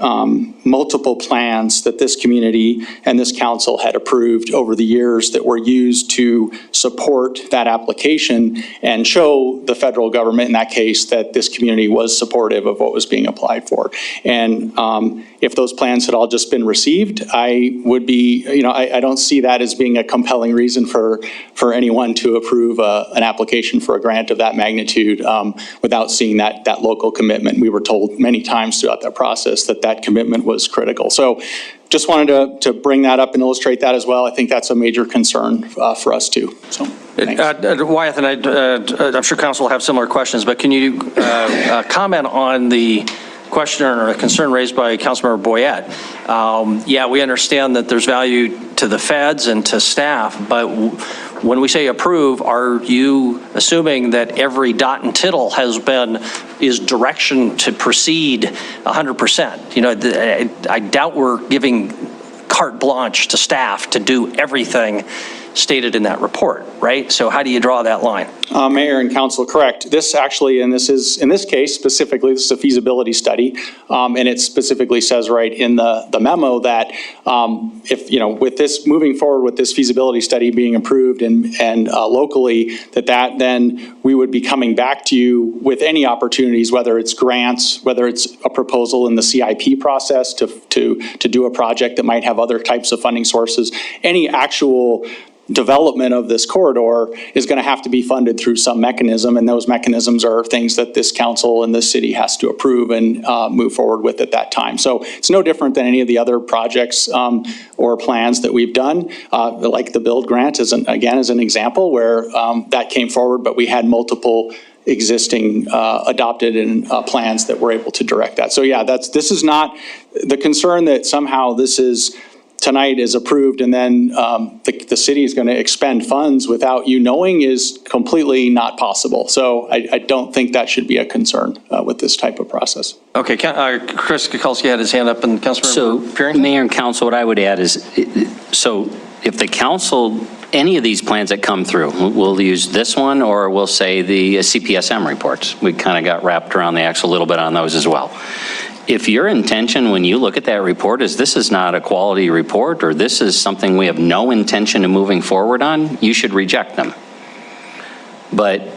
multiple plans that this community and this council had approved over the years that were used to support that application and show the federal government in that case that this community was supportive of what was being applied for. And if those plans had all just been received, I would be, I don't see that as being a compelling reason for anyone to approve an application for a grant of that magnitude without seeing that local commitment. We were told many times throughout that process that commitment was critical. So just wanted to bring that up and illustrate that as well. I think that's a major concern for us too. So Wyeth, and I'm sure council will have similar questions, but can you comment on the question or a concern raised by Councilmember Boyette? Yeah, we understand that there's value to the feds and to staff, but when we say approve, are you assuming that every dot and tittle is direction to proceed 100%? I doubt we're giving carte blanche to staff to do everything stated in that report, right? So how do you draw that line? Mayor and council, correct. This actually, and this is, in this case specifically, this is a feasibility study, and it specifically says right in the memo that if, with this, moving forward with this feasibility study being approved and locally, that then we would be coming back to you with any opportunities, whether it's grants, whether it's a proposal in the CIP process to do a project that might have other types of funding sources, any actual development of this corridor is going to have to be funded through some mechanism, and those mechanisms are things that this council and this city has to approve and move forward with at that time. So it's no different than any of the other projects or plans that we've done, like the build grant is an example where that came forward, but we had multiple existing adopted and plans that were able to direct that. So yeah, this is not the concern that somehow this is tonight is approved and then the city is going to expend funds without you knowing is completely not possible. So I don't think that should be a concern with this type of process. Okay, Chris Kukulski had his hand up, and Councilmember Pearing. Mayor and council, what I would add is, so if the council, any of these plans that come through, we'll use this one or we'll say the CPSM reports. We kind of got wrapped around the axle a little bit on those as well. If your intention when you look at that report is this is not a quality report or this is something we have no intention of moving forward on, you should reject them. But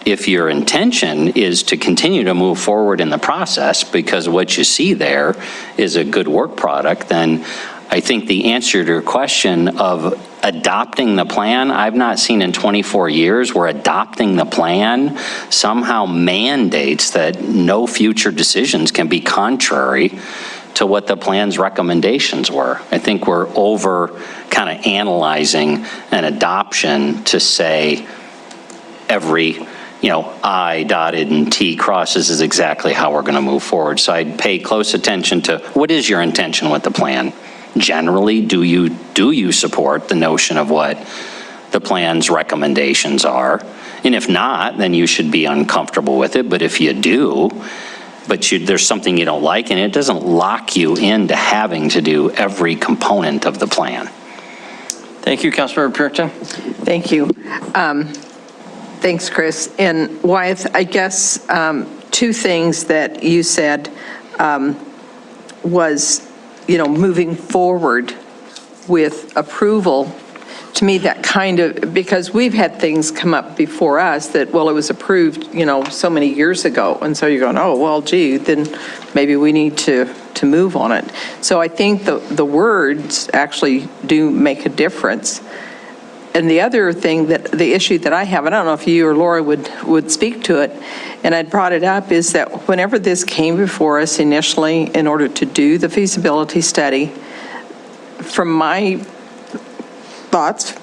if your intention is to continue to move forward in the process because what you see there is a good work product, then I think the answer to your question of adopting the plan, I've not seen in 24 years where adopting the plan somehow mandates that no future decisions can be contrary to what the plan's recommendations were. I think we're over kind of analyzing an adoption to say every I dotted and T crosses is exactly how we're going to move forward. So I'd pay close attention to what is your intention with the plan. Generally, do you support the notion of what the plan's recommendations are? And if not, then you should be uncomfortable with it. But if you do, but there's something you don't like, and it doesn't lock you into having to do every component of the plan. Thank you, Councilmember Purinton. Thank you. Thanks, Chris. And Wyeth, I guess two things that you said was, moving forward with approval to me, that kind of, because we've had things come up before us that, well, it was approved, so many years ago. And so you're going, oh, well, gee, then maybe we need to move on it. So I think the words actually do make a difference. And the other thing the issue that I have, and I don't know if you or Laura would speak to it, and I'd brought it up, is that whenever this came before us initially in order to do the feasibility study, from my thoughts,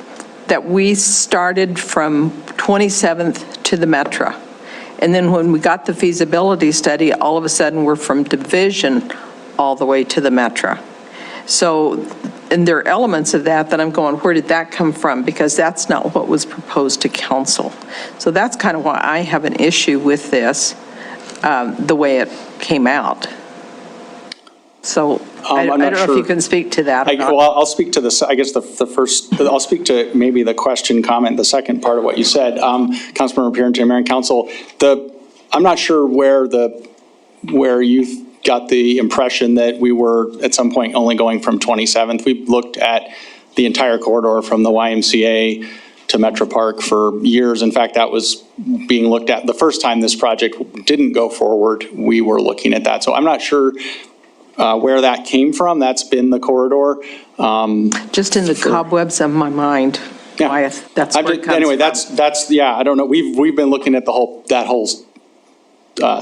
that we started from 27th to the Metro. And then when we got the feasibility study, all of a sudden we're from Division all the way to the Metro. So, and there are elements of that I'm going, where did that come from? Because that's not what was proposed to council. So that's kind of why I have an issue with this, the way it came out. So I don't know if you can speak to that or not. Well, I'll speak to this, I guess I'll speak to maybe the question, comment, the second part of what you said. Councilmember Purinton, Mayor and Council, I'm not sure where you got the impression that we were at some point only going from 27th. We looked at the entire corridor from the YMCA to Metro Park for years. In fact, that was being looked at the first time this project didn't go forward. We were looking at that. So I'm not sure where that came from. That's been the corridor. Just in the cobwebs of my mind. Yeah. That's where it comes anyway, from. that's yeah. I don't know. We've been looking at that whole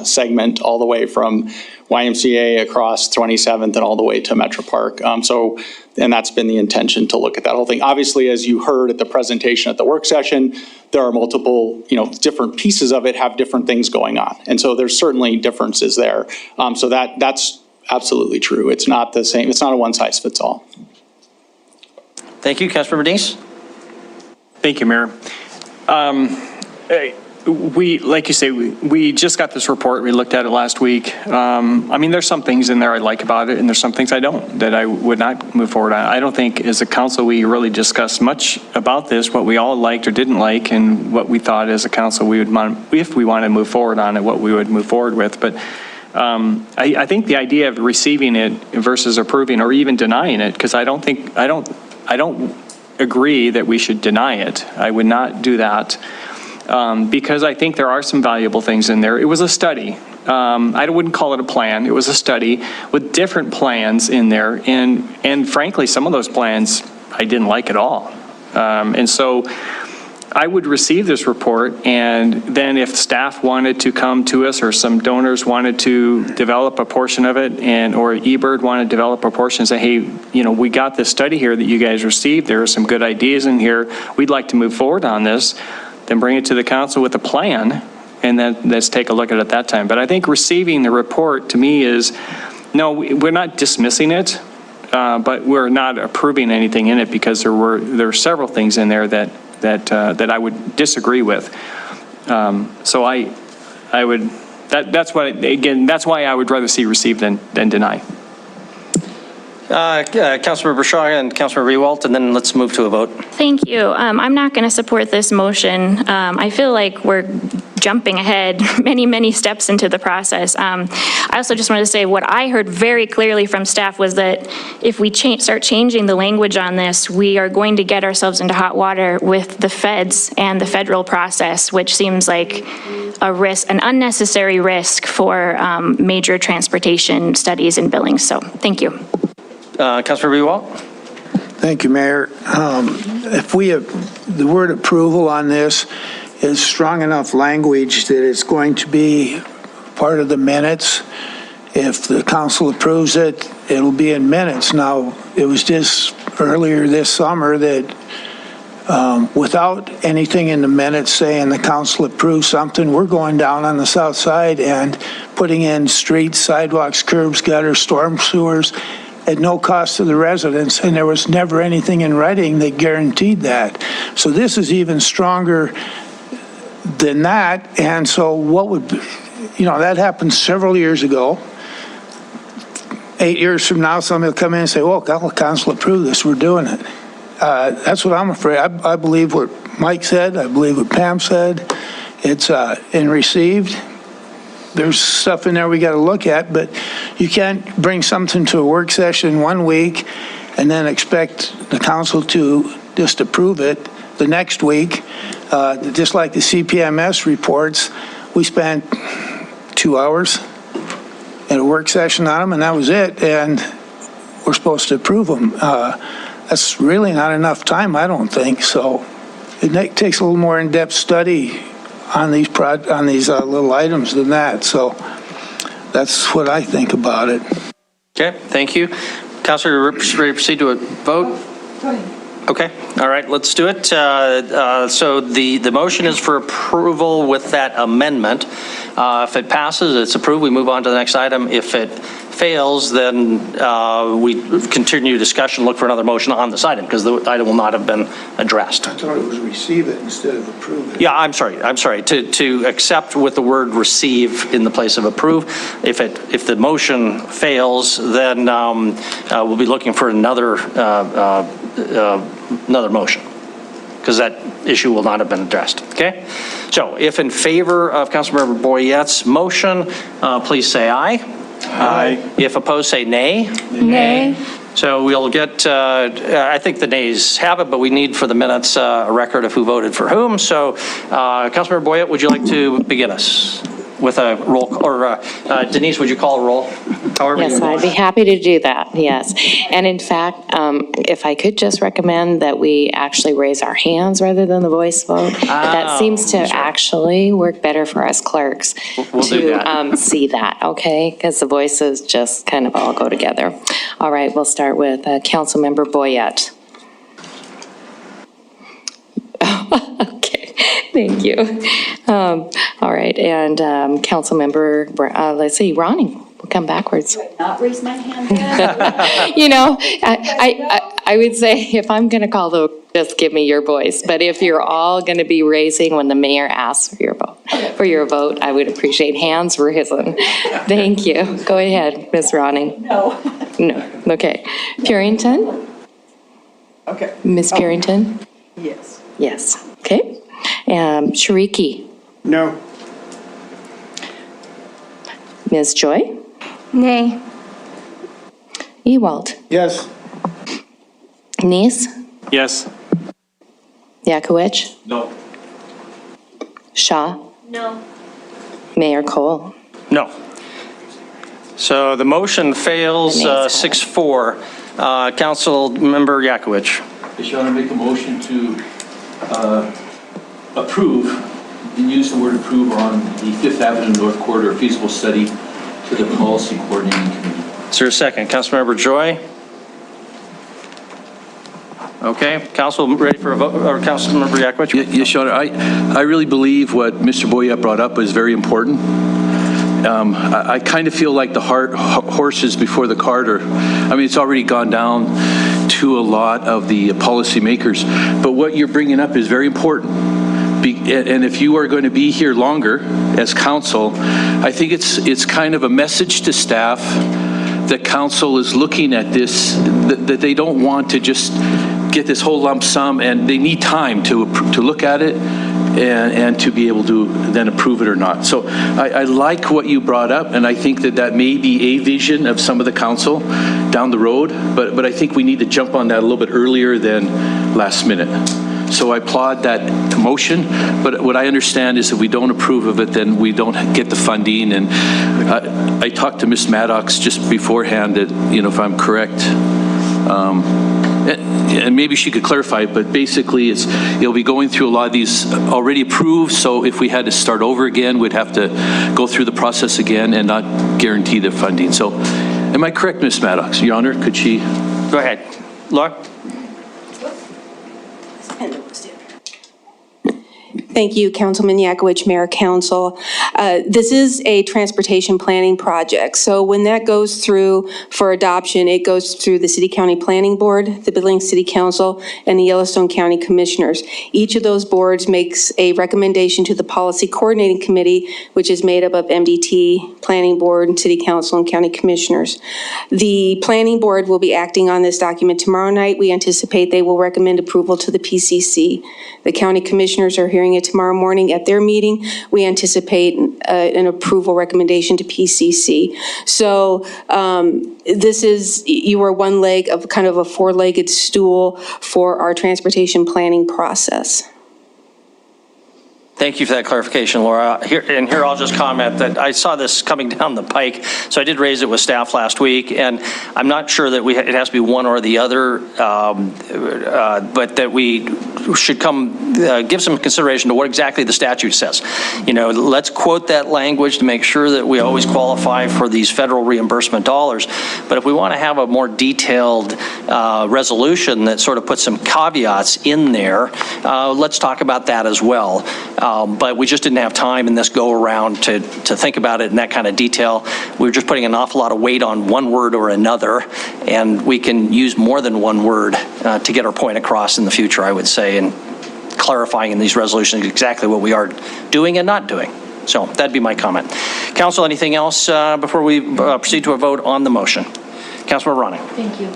segment all the way from YMCA across 27th and all the way to Metro Park. And that's been the intention to look at that whole thing. Obviously, as you heard at the presentation at the work session, there are multiple, different pieces of it have different things going on. And so there's certainly differences there. So that's absolutely true. It's not the same. It's not a one size fits all. Thank you. Councilmember Dees? Thank you, Mayor. Like you say, we just got this report. We looked at it last week. There's some things in there I like about it, and there's some things I don't, that I would not move forward on. I don't think as a council we really discussed much about this, what we all liked or didn't like, and what we thought as a council we would want, if we wanted to move forward on it, what we would move forward with. But I think the idea of receiving it versus approving or even denying it, because I don't agree that we should deny it. I would not do that. Because I think there are some valuable things in there. It was a study. I wouldn't call it a plan. It was a study with different plans in there. And frankly, some of those plans I didn't like at all. And so I would receive this report, and then if staff wanted to come to us or some donors wanted to develop a portion of it, or eBird wanted to develop a portion and say, hey, we got this study here that you guys received. There are some good ideas in here. We'd like to move forward on this. Then bring it to the council with a plan, and then let's take a look at it at that time. But I think receiving the report to me is, no, we're not dismissing it, but we're not approving anything in it, because there are several things in there that I would disagree with. So I would, that's why I would rather see receive than deny. Councilmember Shaw and Councilmember Rewalt, and then let's move to a vote. Thank you. I'm not going to support this motion. I feel like we're jumping ahead many steps into the process. I also just wanted to say what I heard very clearly from staff was that if we start changing the language on this, we are going to get ourselves into hot water with the feds and the federal process, which seems like a risk, an unnecessary risk for major transportation studies in Billings. So thank you. Councilor Rewalt? Thank you, Mayor. If we have the word approval on this is strong enough language that it's going to be part of the minutes. If the council approves it, it'll be in minutes. Now, it was just earlier this summer that without anything in the minutes saying the council approves something, we're going down on the south side and putting in streets, sidewalks, curbs, gutters, storm sewers, at no cost to the residents, and there was never anything in writing that guaranteed that. So this is even stronger than that, and so what would, that happened several years ago. 8 years from now, somebody will come in and say, well, council approved this, we're doing it. That's what I'm afraid. I believe what Mike said, I believe what Pam said. It's in received. There's stuff in there we got to look at, but you can't bring something to a work session 1 week and then expect the council to just approve it the next week. Just like the CPMS reports, we spent 2 hours in a work session on them, and that was it, and we're supposed to approve them. That's really not enough time, I don't think, so it takes a little more in-depth study on these little items than that, so that's what I think about it. Okay, thank you. Councilor, ready to proceed to a vote? Okay, all right, let's do it. So the motion is for approval with that amendment. If it passes, it's approved, we move on to the next item. If it fails, then we continue discussion, look for another motion on this item, because the item will not have been addressed. I thought it was receive it instead of approve it. Yeah, I'm sorry. To accept with the word receive in the place of approve. If the motion fails, then we'll be looking for another motion, because that issue will not have been addressed. Okay? So if in favor of Councilmember Boyette's motion, please say aye. Aye. If opposed, say nay. Nay. So we'll get, I think the nays have it, but we need for the minutes a record of who voted for whom. So Councilmember Boyette, would you like to begin us with a roll, or Denise, would you call a roll? However Yes, I'd be happy to do that, yes. And in fact, if I could just recommend that we actually raise our hands rather than the voice vote. That seems to actually work better for us clerks We'll do that. to see that, okay? Because the voices just kind of all go together. All right, we'll start with Councilmember Boyette. Okay, thank you. All right, and Councilmember, let's see, Ronnie. We'll come backwards. Not raise my hand. You know, I would say if I'm going to call the, just give me your voice. But if you're all going to be raising when the mayor asks for your vote, I would appreciate hands risen. Thank you. Go ahead, Ms. Ronning. No. No. Okay. Purington? Okay. Ms. Purington? Yes. Yes. Okay. Shariki? No. Ms. Joy? Nay. Ewald? Yes. Neese? Yes. Yakowicz? No. Shaw? No. Mayor Cole? No. So the motion fails 6-4. Councilmember Yakowicz. Your Honor, make a motion to approve, and use the word approve on the Fifth Avenue North Corridor feasible study to the Policy Coordinating Committee. Is there a second? Councilmember Joy? Okay, Council ready for a vote, or Councilmember Yakowicz? Yes, Your Honor, I really believe what Mr. Boyette brought up is very important. I kind of feel like the horses before the cart, or, I mean, it's already gone down to a lot of the policymakers, but what you're bringing up is very important. And if you are going to be here longer as council, I think it's kind of a message to staff that council is looking at this, that they don't want to just get this whole lump sum, and they need time to look at it and to be able to then approve it or not. So I like what you brought up, and I think that may be a vision of some of the council down the road, but I think we need to jump on that a little bit earlier than last minute. So I applaud that motion, but what I understand is if we don't approve of it, then we don't get the funding. And I talked to Ms. Maddox just beforehand that, you know, if I'm correct, and maybe she could clarify, but basically it'll be going through a lot of these already approved, so if we had to start over again, we'd have to go through the process again and not guarantee the funding. So am I correct, Ms. Maddox? Your Honor, could she? Go ahead. Laura? Thank you, Councilman Yakowicz, Mayor Council. This is a transportation planning project. So when that goes through for adoption, it goes through the City County Planning Board, the Billings City Council, and the Yellowstone County Commissioners. Each of those boards makes a recommendation to the Policy Coordinating Committee, which is made up of MDT, Planning Board, City Council, and County Commissioners. The Planning Board will be acting on this document tomorrow night. We anticipate they will recommend approval to the PCC. The County Commissioners are hearing it tomorrow morning at their meeting. We anticipate an approval recommendation to PCC. So you are one leg of kind of a four-legged stool for our transportation planning process. Thank you for that clarification, Laura. Here I'll just comment that I saw this coming down the pike, so I did raise it with staff last week, and I'm not sure that it has to be one or the other, but that we should give some consideration to what exactly the statute says. You know, let's quote that language to make sure that we always qualify for these federal reimbursement dollars. But if we want to have a more detailed resolution that sort of puts some caveats in there, let's talk about that as well. But we just didn't have time in this go around to think about it in that kind of detail. We were just putting an awful lot of weight on one word or another, and we can use more than one word to get our point across in the future, I would say, and clarifying in these resolutions exactly what we are doing and not doing. So that'd be my comment. Council, anything else before we proceed to a vote on the motion? Councilmember Ronning. Thank you.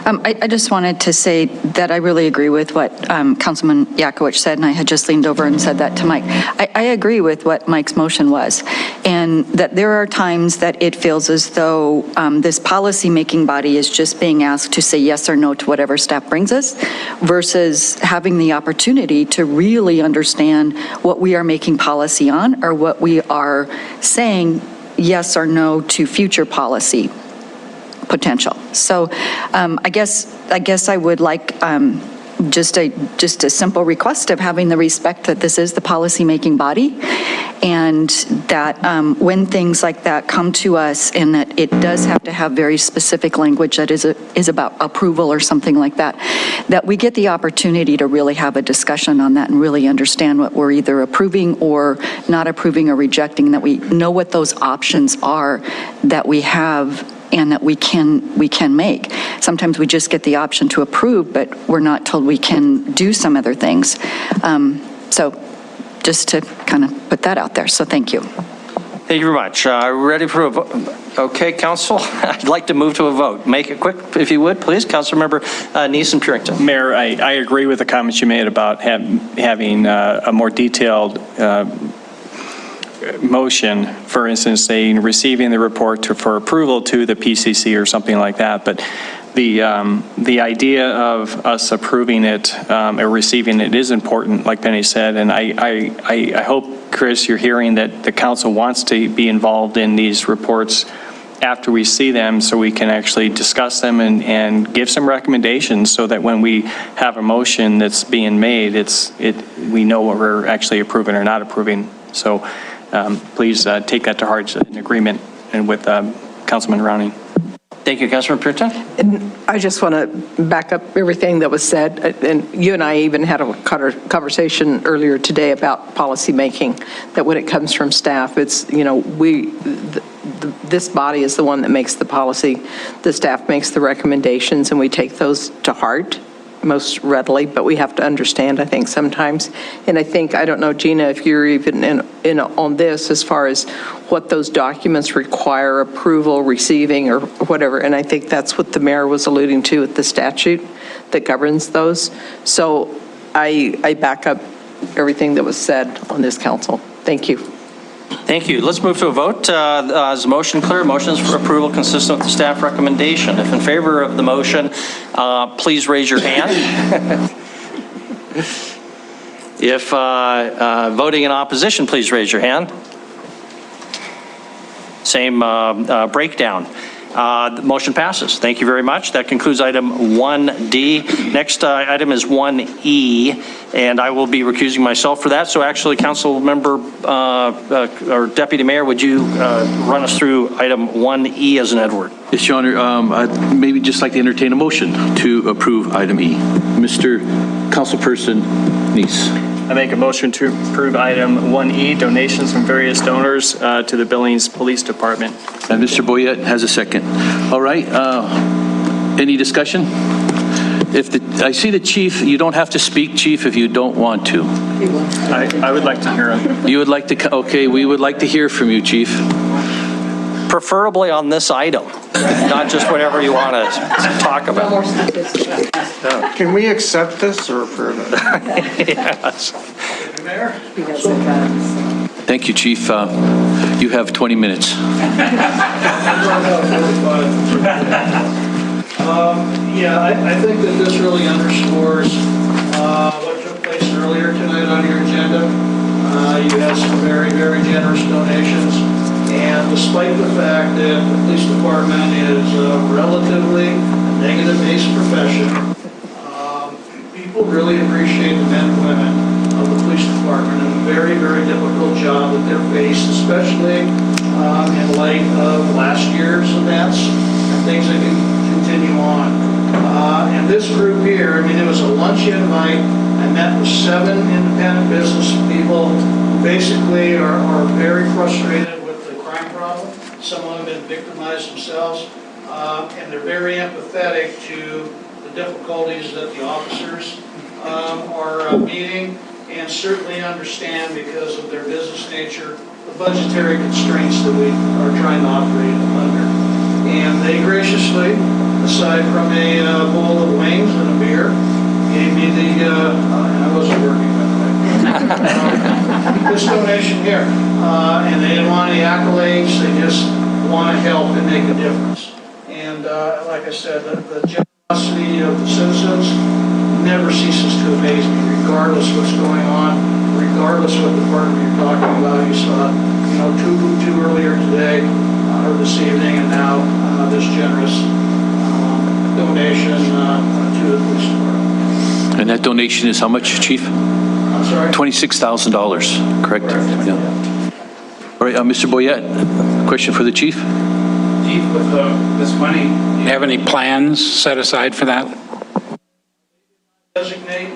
I just wanted to say that I really agree with what Councilman Yakowicz said, and I had just leaned over and said that to Mike. I agree with what Mike's motion was, and that there are times that it feels as though this policy-making body is just being asked to say yes or no to whatever staff brings us, versus having the opportunity to really understand what we are making policy on, or what we are saying yes or no to future policy potential. So I guess I would like just a simple request of having the respect that this is the policy-making body, and that when things like that come to us, and that it does have to have very specific language that is about approval or something like that, that we get the opportunity to really have a discussion on that and really understand what we're either approving or not approving or rejecting, that we know what those options are that we have and that we can make. Sometimes we just get the option to approve, but we're not told we can do some other things. So just to kind of put that out there. So thank you. Thank you very much. Ready for a vote? Okay, Council, I'd like to move to a vote. Make it quick, if you would, please. Councilmember Neeson-Purington. Mayor, I agree with the comments you made about having a more detailed motion, for instance, saying receiving the report for approval to the PCC or something like that. But the idea of us approving it or receiving it is important, like Penny said. And I hope, Chris, you're hearing that the council wants to be involved in these reports after we see them, so we can actually discuss them and give some recommendations, so that when we have a motion that's being made, we know what we're actually approving or not approving. So please take that to heart in agreement and with Councilman Ronning. Thank you, Councilman Purington. And I just want to back up everything that was said. And you and I even had a conversation earlier today about policy making, that when it comes from staff, it's, you know, this body is the one that makes the policy. The staff makes the recommendations, and we take those to heart most readily, but we have to understand, I think, sometimes. And I think, I don't know, Gina, if you're even in on this as far as what those documents require approval, receiving, or whatever. And I think that's what the mayor was alluding to with the statute that governs those. So I back up everything that was said on this council. Thank you. Thank you. Let's move to a vote. Is the motion clear? Motion is for approval consistent with the staff recommendation. If in favor of the motion, please raise your hand. If voting in opposition, please raise your hand. Same breakdown. The motion passes. Thank you very much. That concludes item 1D. Next item is 1E, and I will be recusing myself for that. So actually, Council Member or Deputy Mayor, would you run us through item 1E as an Edward? Yes, Your Honor. I'd maybe just like to entertain a motion to approve item E. Mr. Councilperson Neese. I make a motion to approve item 1E, donations from various donors to the Billings Police Department. And Mr. Boyette has a second. All right. Any discussion? I see the chief, you don't have to speak, chief, if you don't want to. I would like to hear him. You would like to, okay, we would like to hear from you, chief. Preferably on this item, not just whatever you want to talk about. Can we accept this or approve it? Yes. Thank you, Chief. You have 20 minutes. Yeah, I think that this really underscores what took place earlier tonight on your agenda. You had some very, very generous donations, and despite the fact that the police department is relatively a negative-based profession, people really appreciate the men and women of the police department and the very, very difficult job that they're faced, especially in light of last year's events and things that can continue on. And this group here, I mean, it was a luncheon night. I met with 7 independent business people who basically are very frustrated with the crime problem. Some of them have been victimized themselves, and they're very empathetic to the difficulties that the officers are meeting, and certainly understand, because of their business nature, the budgetary constraints that we are trying to operate under. And they graciously, aside from a bowl of wings and a beer, gave me the, and I wasn't working, by the way, this donation here. And they didn't want any accolades, they just want to help and make a difference. And like I said, the generosity of the citizens never ceases to amaze me, regardless what's going on, regardless what department you're talking about. You saw, two earlier today, or this evening, and now this generous donation to the police department. And that donation is how much, Chief? I'm sorry? $26,000, correct? Yeah. All right, Mr. Boyette, question for the Chief? Chief, with this money, do you have any plans set aside for that? Designate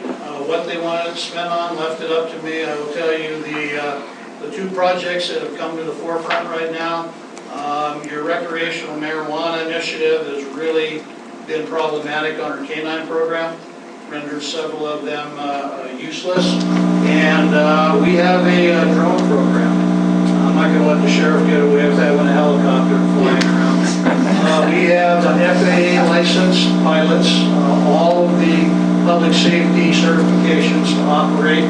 what they wanted to spend on, left it up to me. I will tell you the 2 projects that have come to the forefront right now, your recreational marijuana initiative has really been problematic on our K-9 program, rendered several of them useless. And we have a drone program. I'm not going to let the sheriff get away with having a helicopter flying around. We have FAA licensed pilots, all of the public safety certifications to operate.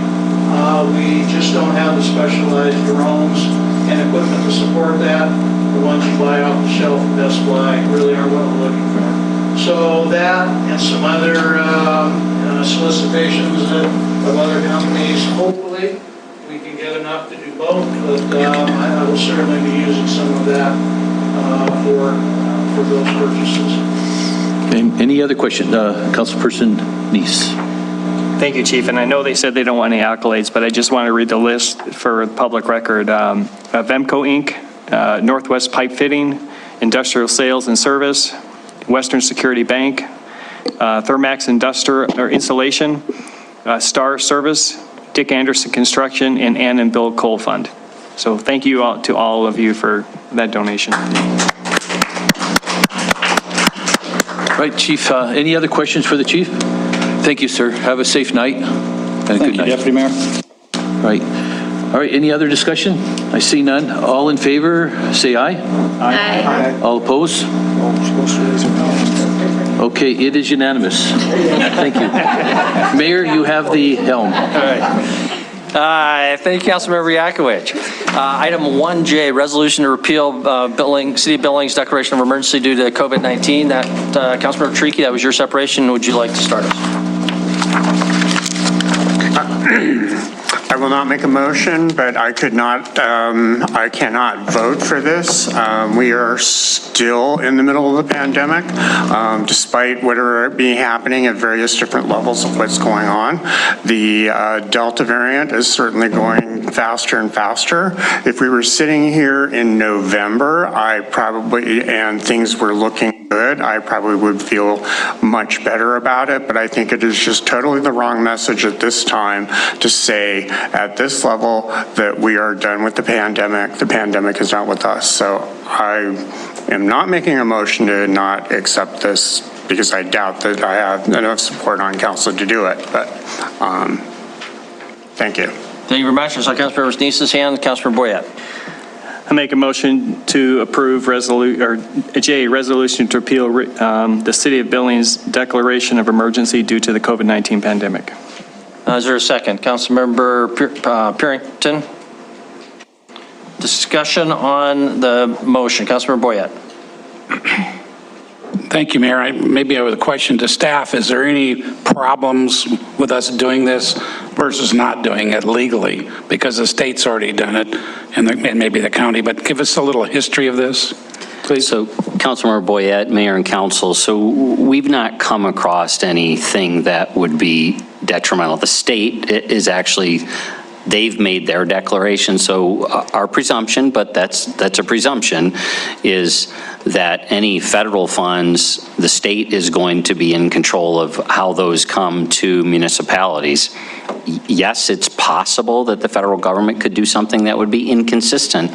We just don't have the specialized drones and equipment to support that. The ones you buy off the shelf at Best Buy really aren't what we're looking for. So that and some other solicitations of other companies, hopefully we can get enough to do both, but I will certainly be using some of that for those purchases. Any other question? Councilperson Neese. Thank you, Chief. And I know they said they don't want any accolades, but I just want to read the list for public record. Vemco Inc., Northwest Pipe Fitting, Industrial Sales and Service, Western Security Bank, Thermax Installation, Star Service, Dick Anderson Construction, and Ann and Bill Coal Fund. So thank you all, to all of you for that donation. Right, Chief, any other questions for the Chief? Thank you, sir. Have a safe night and a good night. Deputy Mayor. Right. All right, any other discussion? I see none. All in favor, say aye. Aye. All opposed? Okay, it is unanimous. Thank you. Mayor, you have the helm. All right. Thank you, Councilmember Yakowicz. Item 1J, resolution to repeal City of Billings declaration of emergency due to COVID-19. That Councilmember Tricky, that was your separation. Would you like to start us? I will not make a motion, but I cannot vote for this. We are still in the middle of the pandemic, despite whatever be happening at various different levels of what's going on. The Delta variant is certainly going faster and faster. If we were sitting here in November, and things were looking good, I probably would feel much better about it, but I think it is just totally the wrong message at this time to say at this level that we are done with the pandemic. The pandemic is not with us. So I am not making a motion to not accept this because I doubt that I have enough support on council to do it, but thank you. Thank you very much. I saw Councilmember Neese's hand. Councilmember Boyette. I make a motion to approve resolution to repeal the City of Billings declaration of emergency due to the COVID-19 pandemic. Is there a second? Councilmember Purington? Discussion on the motion. Councilmember Boyette. Thank you, Mayor. Maybe I have a question to staff. Is there any problems with us doing this versus not doing it legally? Because the state's already done it, and maybe the county, but give us a little history of this, please. So, Councilmember Boyette, Mayor and Council, so we've not come across anything that would be detrimental. The state is actually, they've made their declaration, so our presumption, but that's a presumption, is that any federal funds, the state is going to be in control of how those come to municipalities. Yes, it's possible that the federal government could do something that would be inconsistent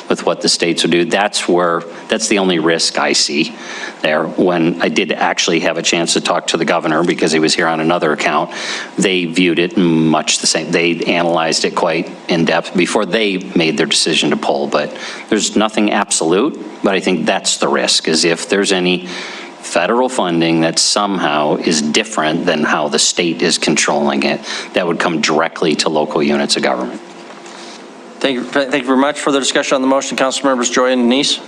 with what the states would do. That's the only risk I see there. When I did actually have a chance to talk to the governor, because he was here on another account, they viewed it much the same. They analyzed it quite in depth before they made their decision to pull, but there's nothing absolute, but I think that's the risk, is if there's any federal funding that somehow is different than how the state is controlling it, that would come directly to local units of government. Thank you very much. Further discussion on the motion. Council members Joy and Denise.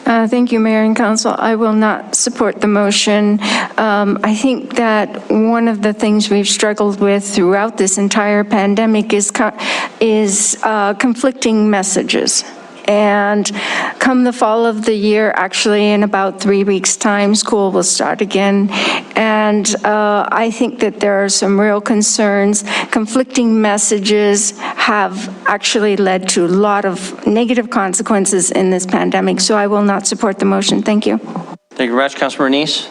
Thank you, Mayor and Council. I will not support the motion. I think that one of the things we've struggled with throughout this entire pandemic is conflicting messages. And come the fall of the year, actually in about 3 weeks' time, school will start again. And I think that there are some real concerns. Conflicting messages have actually led to a lot of negative consequences in this pandemic. So I will not support the motion. Thank you. Thank you very much. Councilmember Denise.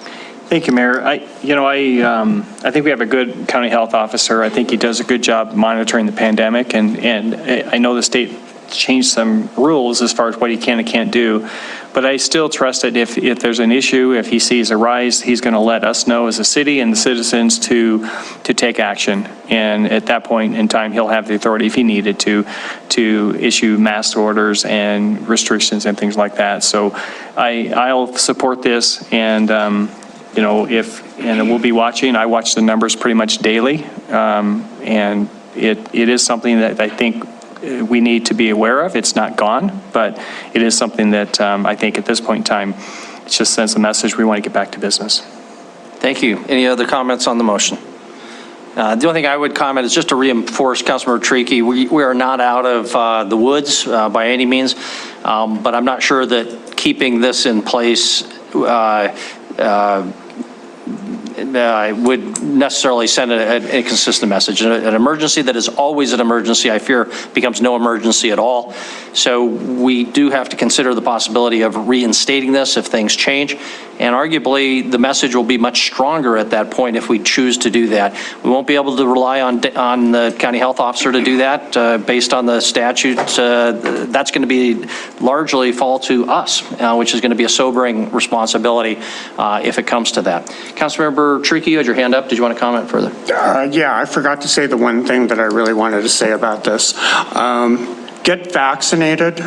Thank you, Mayor. I think we have a good county health officer. I think he does a good job monitoring the pandemic, and I know the state changed some rules as far as what he can and can't do, but I still trust that if there's an issue, if he sees a rise, he's going to let us know as a city and the citizens to take action. And at that point in time, he'll have the authority, if he needed to issue mask orders and restrictions and things like that. So I'll support this, and and we'll be watching. I watch the numbers pretty much daily, and it is something that I think we need to be aware of. It's not gone, but it is something that I think at this point in time, it just sends a message we want to get back to business. Thank you. Any other comments on the motion? The only thing I would comment is just to reinforce Councilmember Tricky, we are not out of the woods by any means, but I'm not sure that keeping this in place would necessarily send a consistent message. An emergency that is always an emergency, I fear, becomes no emergency at all. So we do have to consider the possibility of reinstating this if things change. And arguably, the message will be much stronger at that point if we choose to do that. We won't be able to rely on the county health officer to do that based on the statute. That's going to be largely fall to us, which is going to be a sobering responsibility if it comes to that. Councilmember Tricky, you had your hand up. Did you want to comment further? Yeah, I forgot to say the one thing that I really wanted to say about this. Get vaccinated.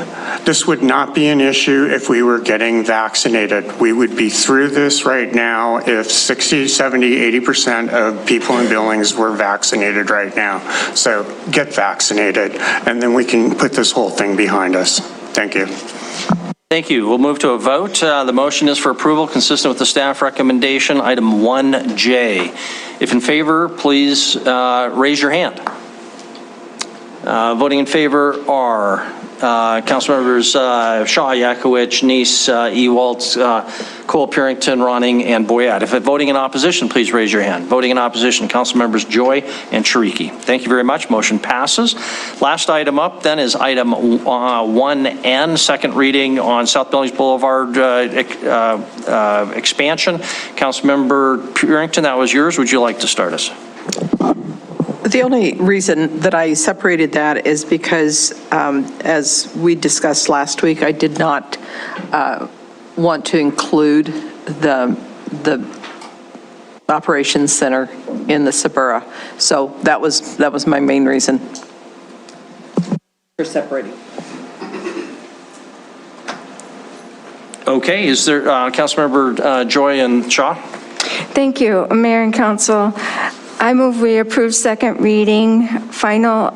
This would not be an issue if we were getting vaccinated. We would be through this right now if 60, 70, 80% of people in Billings were vaccinated right now. So get vaccinated, and then we can put this whole thing behind us. Thank you. Thank you. We'll move to a vote. The motion is for approval consistent with the staff recommendation, item 1J. If in favor, please raise your hand. Voting in favor are Councilmembers Shaw, Yakowicz, Neese, Ewalt, Cole, Purington, Ronning, and Boyette. If voting in opposition, please raise your hand. Voting in opposition, Councilmembers Joy and Chiriki. Thank you very much. Motion passes. Last item up then is item 1N, second reading on South Billings Boulevard expansion. Councilmember Purington, that was yours. Would you like to start us? The only reason that I separated that is because, as we discussed last week, I did not want to include the operations center in the Sabura. So that was my main reason for separating. Okay, is there Councilmember Joy and Shaw? Thank you, Mayor and Council. I move we approve second reading, final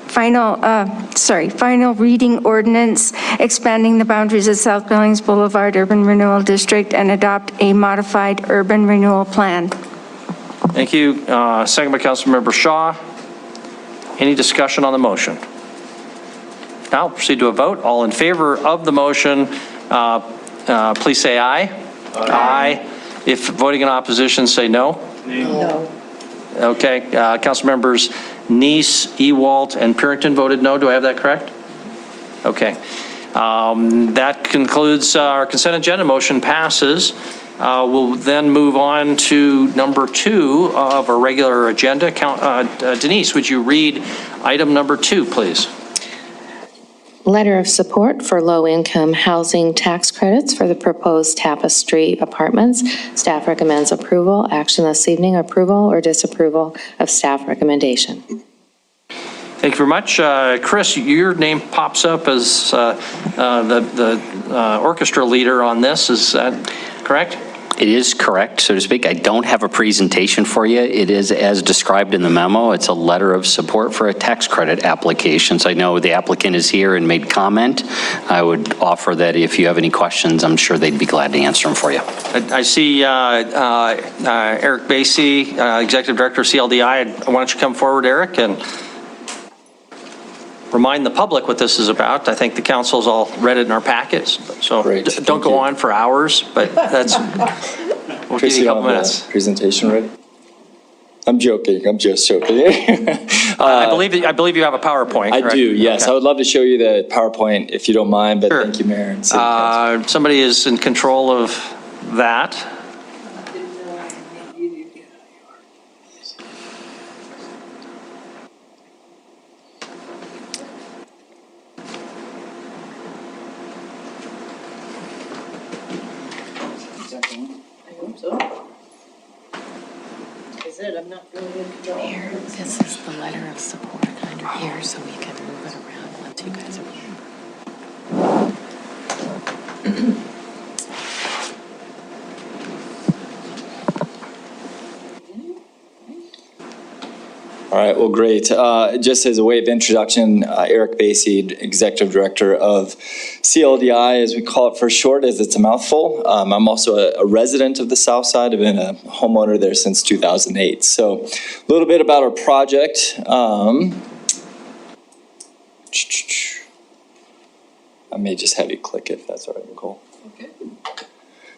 final reading ordinance expanding the boundaries of South Billings Boulevard Urban Renewal District and adopt a modified urban renewal plan. Thank you. Second by Councilmember Shaw. Any discussion on the motion? Now proceed to a vote. All in favor of the motion, please say aye. Aye. If voting in opposition, say no. No. Okay. Councilmembers Neese, Ewalt, and Purinton voted no. Do I have that correct? Okay. That concludes our consent agenda. Motion passes. We'll then move on to number 2 of our regular agenda. Denise, would you read item number 2, please? Letter of support for low-income housing tax credits for the proposed Tapestry apartments. Staff recommends approval. Action this evening, approval or disapproval of staff recommendation. Thank you very much. Chris, your name pops up as the orchestra leader on this. Is that correct? It is correct, so to speak. I don't have a presentation for you. It is as described in the memo. It's a letter of support for a tax credit application. So I know the applicant is here and made comment. I would offer that if you have any questions, I'm sure they'd be glad to answer them for you. I see Eric Basie, Executive Director of CLDI. Why don't you come forward, Eric, and remind the public what this is about. I think the council's all read it in our packets, so don't go on for hours, but that's, we'll give you a couple minutes. Presentation ready? I'm joking, I'm just joking. I believe you have a PowerPoint, correct? I do, yes. Okay. I would love to show you the PowerPoint if you don't mind, but thank you, Mayor and City Council. Somebody is in control of that. I'm not really in control. Here, this is the letter of support under here, so we can move it around once you guys are here. All right, well, great. Just as a way of introduction, Eric Basie, Executive Director of CLDI, as we call it for short, as it's a mouthful. I'm also a resident of the South Side. I've been a homeowner there since 2008. So a little bit about our project. I may just have you click if that's all right, Nicole. Okay.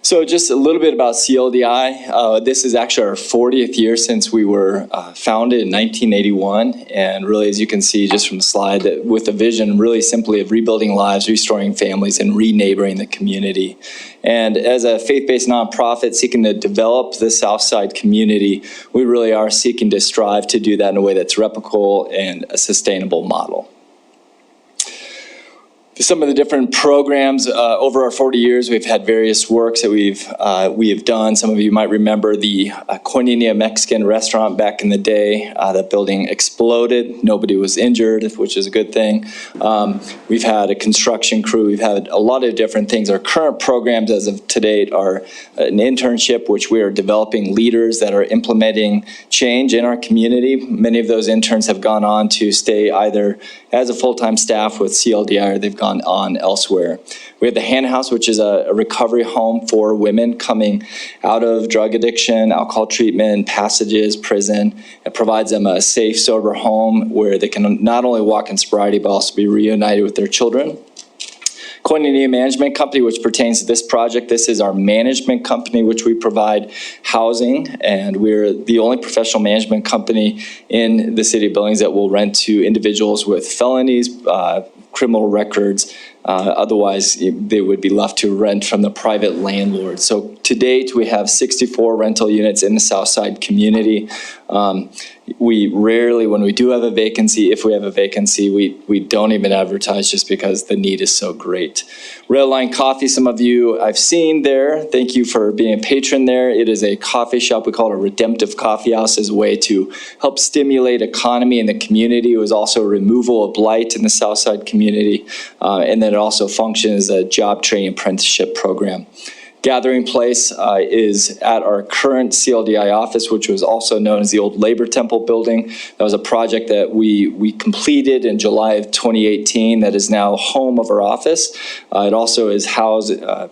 So just a little bit about CLDI. This is actually our 40th year since we were founded in 1981. And really, as you can see just from the slide, that with a vision really simply of rebuilding lives, restoring families, and re-neighboring the community. And as a faith-based nonprofit seeking to develop the Southside community, we really are seeking to strive to do that in a way that's replicable and a sustainable model. Some of the different programs over our 40 years, we've had various works that we have done. Some of you might remember the Koinonia Mexican restaurant back in the day. That building exploded. Nobody was injured, which is a good thing. We've had a construction crew. We've had a lot of different things. Our current programs as of to date are an internship, which we are developing leaders that are implementing change in our community. Many of those interns have gone on to stay either as a full-time staff with CLDI or they've gone on elsewhere. We have the Hand House, which is a recovery home for women coming out of drug addiction, alcohol treatment, passages, prison. It provides them a safe, sober home where they can not only walk in sobriety, but also be reunited with their children. Koinonia Management Company, which pertains to this project. This is our management company, which we provide housing, and we're the only professional management company in the city of Billings that will rent to individuals with felonies, criminal records. Otherwise, they would be left to rent from the private landlord. So to date, we have 64 rental units in the Southside community. We rarely, when we do have a vacancy, if we have a vacancy, we don't even advertise just because the need is so great. Red Line Coffee, some of you I've seen there. Thank you for being a patron there. It is a coffee shop. We call it a redemptive coffee house as a way to help stimulate economy in the community. It was also a removal of blight in the Southside community. And then it also functions as a job training apprenticeship program. gathering place is at our current CLDI office, which was also known as the old Labor Temple building. That was a project that we completed in July of 2018 that is now home of our office. It also is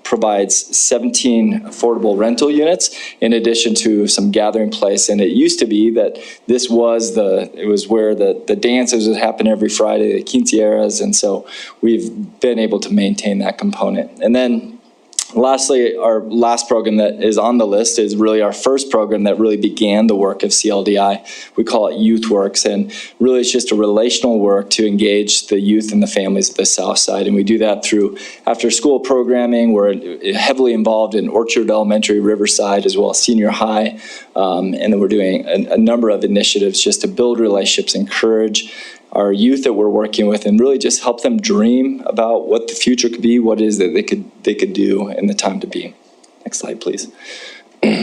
provides 17 affordable rental units in addition to some gathering place. And it used to be that this was where the dances would happen every Friday, the quinceañeras, and so we've been able to maintain that component. And then lastly, our last program that is on the list is really our first program that really began the work of CLDI. We call it Youth Works, and really it's just a relational work to engage the youth and the families of the South Side. And we do that through after-school programming. We're heavily involved in Orchard Elementary, Riverside, as well as Senior High. And then we're doing a number of initiatives just to build relationships, encourage our youth that we're working with, and really just help them dream about what the future could be, what it is that they could do in the time to be. Next slide, please.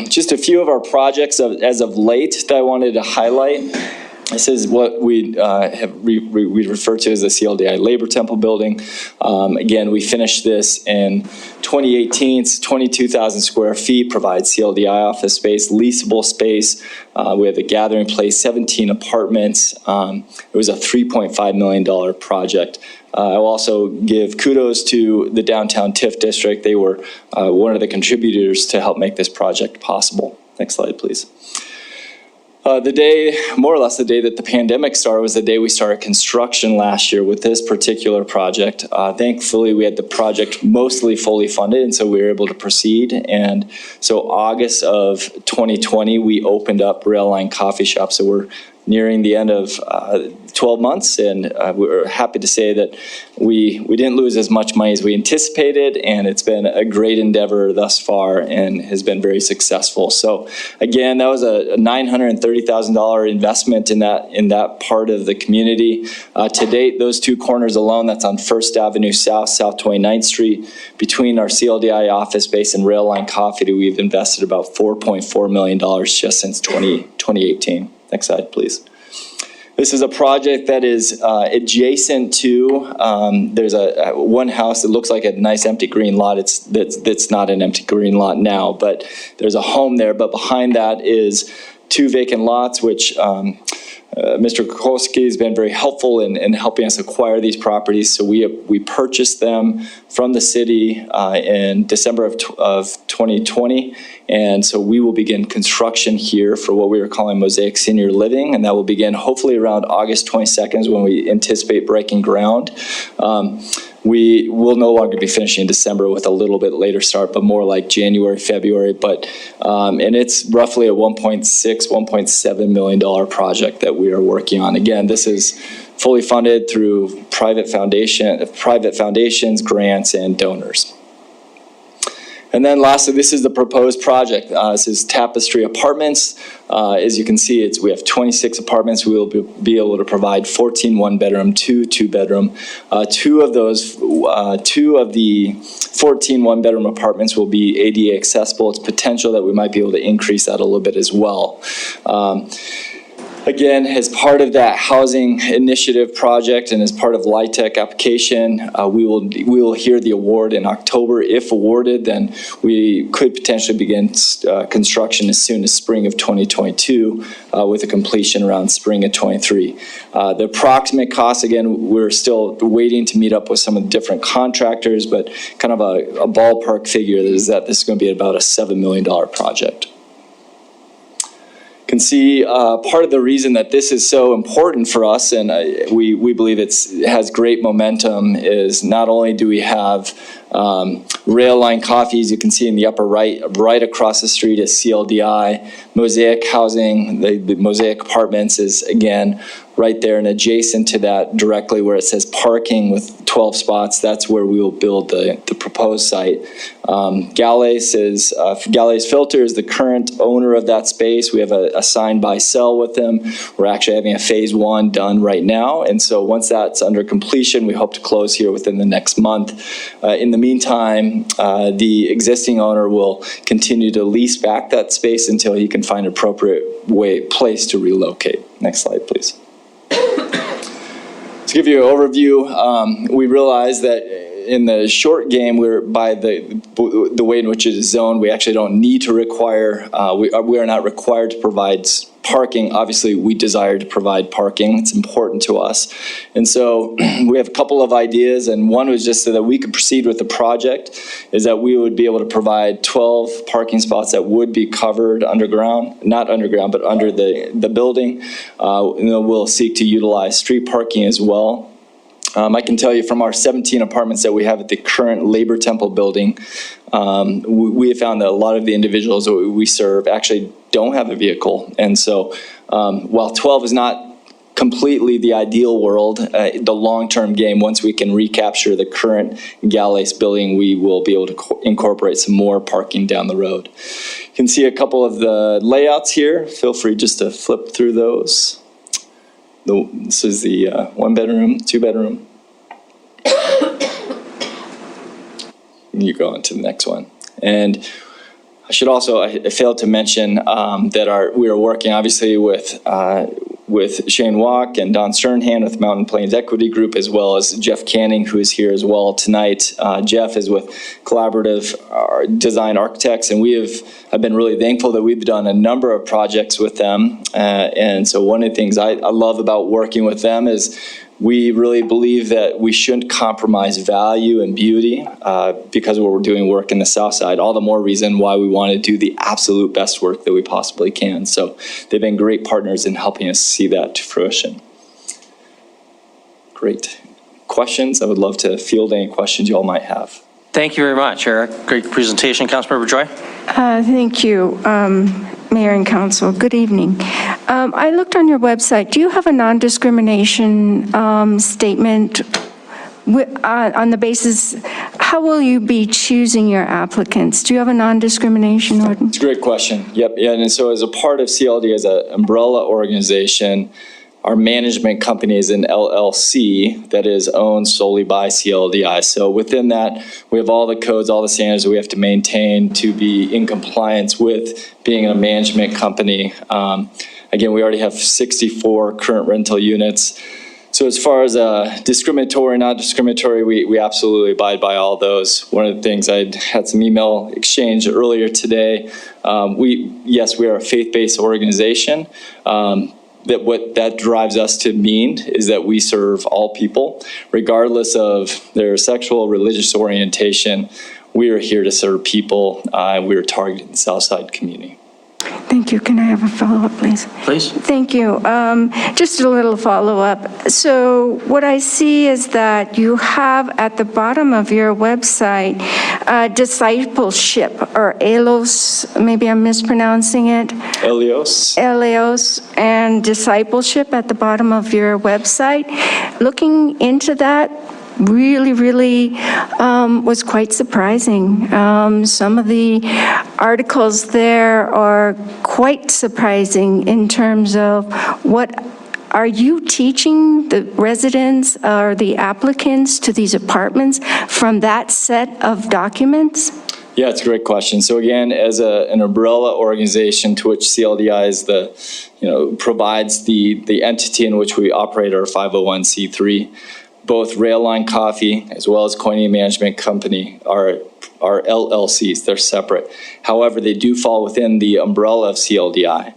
Just a few of our projects as of late that I wanted to highlight. This is what we refer to as the CLDI Labor Temple building. Again, we finished this in 2018. It's 22,000 square feet, provides CLDI office space, leasable space. We have a gathering place, 17 apartments. It was a $3.5 million project. I will also give kudos to the downtown TIF district. They were one of the contributors to help make this project possible. Next slide, please. More or less the day that the pandemic started was the day we started construction last year with this particular project. Thankfully, we had the project mostly fully funded, and so we were able to proceed. And so August of 2020, we opened up Rail Line Coffee Shop. So we're nearing the end of 12 months, and we're happy to say that we didn't lose as much money as we anticipated, and it's been a great endeavor thus far and has been very successful. So again, that was a $930,000 investment in that part of the community. To date, those two corners alone, that's on 1st Avenue South, South 29th Street, between our CLDI office space and Rail Line Coffee, we've invested about $4.4 million just since 2018. Next slide, please. This is a project that is adjacent to, there's one house that looks like a nice empty green lot. That's not an empty green lot now, but there's a home there. But behind that is 2 vacant lots, which Mr. Kukolski has been very helpful in helping us acquire these properties. So we purchased them from the city in December of 2020. And so we will begin construction here for what we are calling Mosaic Senior Living, and that will begin hopefully around August 22nd when we anticipate breaking ground. We will no longer be finishing in December with a little bit later start, but more like January, February. But and it's roughly a $1.7 million project that we are working on. Again, this is fully funded through private foundations, grants, and donors. And then lastly, this is the proposed project. This is Tapestry Apartments. As you can see, we have 26 apartments. We will be able to provide 14 one-bedroom, 2 two-bedroom. Two of the 14 one-bedroom apartments will be ADA accessible. It's potential that we might be able to increase that a little bit as well. Again, as part of that housing initiative project and as part of LIHTC application, we will hear the award in October. If awarded, then we could potentially begin construction as soon as spring of 2022 with a completion around spring of 23. The approximate cost, again, we're still waiting to meet up with some of the different contractors, but kind of a ballpark figure is that this is going to be about a $7 million project. Can see part of the reason that this is so important for us, and we believe it has great momentum, is not only do we have Rail Line Coffee, as you can see in the upper right across the street is CLDI. Mosaic Housing, the Mosaic Apartments is, again, right there and adjacent to that directly where it says parking with 12 spots. That's where we will build the proposed site. Galley's Filter is the current owner of that space. We have a signed buy sell with them. We're actually having a phase 1 done right now. And so once that's under completion, we hope to close here within the next month. In the meantime, the existing owner will continue to lease back that space until he can find an appropriate place to relocate. Next slide, please. To give you an overview, we realize that in the short game, we're by the way in which it is zoned, we actually don't need to require, we are not required to provide parking. Obviously, we desire to provide parking. It's important to us. And so we have a couple of ideas, and one was just so that we could proceed with the project, is that we would be able to provide 12 parking spots that would be covered underground, not underground, but under the building. And then we'll seek to utilize street parking as well. I can tell you from our 17 apartments that we have at the current Labor Temple building, we have found that a lot of the individuals that we serve actually don't have a vehicle. And so while 12 is not completely the ideal world, the long-term game, once we can recapture the current Galley's building, we will be able to incorporate some more parking down the road. You can see a couple of the layouts here. Feel free just to flip through those. This is the 1-bedroom, 2-bedroom. You go on to the next one. And I should also, I failed to mention that we are working obviously with Shane Walk and Don Sternhan with Mountain Plains Equity Group, as well as Jeff Canning, who is here as well tonight. Jeff is with Collaborative Design Architects, and I've been really thankful that we've done a number of projects with them. And so one of the things I love about working with them is we really believe that we shouldn't compromise value and beauty because we're doing work in the South Side. All the more reason why we want to do the absolute best work that we possibly can. So they've been great partners in helping us see that to fruition. Great. Questions? I would love to field any questions you all might have. Thank you very much, Eric. Great presentation. Councilmember Joy? Thank you, Mayor and Council. Good evening. I looked on your website. Do you have a non-discrimination statement on the basis, how will you be choosing your applicants? Do you have a non-discrimination ordinance? It's a great question. Yep. Yeah. And so as a part of CLD, as an umbrella organization, our management company is an LLC that is owned solely by CLDI. So within that, we have all the codes, all the standards that we have to maintain to be in compliance with being a management company. Again, we already have 64 current rental units. So as far as discriminatory, not discriminatory, we absolutely abide by all those. One of the things, I had some email exchange earlier today. Yes, we are a faith-based organization. That what that drives us to mean is that we serve all people, regardless of their sexual, religious orientation. We are here to serve people. We are targeting the Southside community. Thank you. Can I have a follow-up, please? Please. Thank you. Just a little follow-up. So what I see is that you have at the bottom of your website, discipleship, or ELOS, maybe I'm mispronouncing it. Elios. Elios and discipleship at the bottom of your website. Looking into that, really was quite surprising. Some of the articles there are quite surprising in terms of what are you teaching the residents or the applicants to these apartments from that set of documents? Yeah, it's a great question. So again, as an umbrella organization to which CLDI is provides the entity in which we operate our 501c3, both Rail Line Coffee as well as Koinonia Management Company are LLCs. They're separate. However, they do fall within the umbrella of CLDI.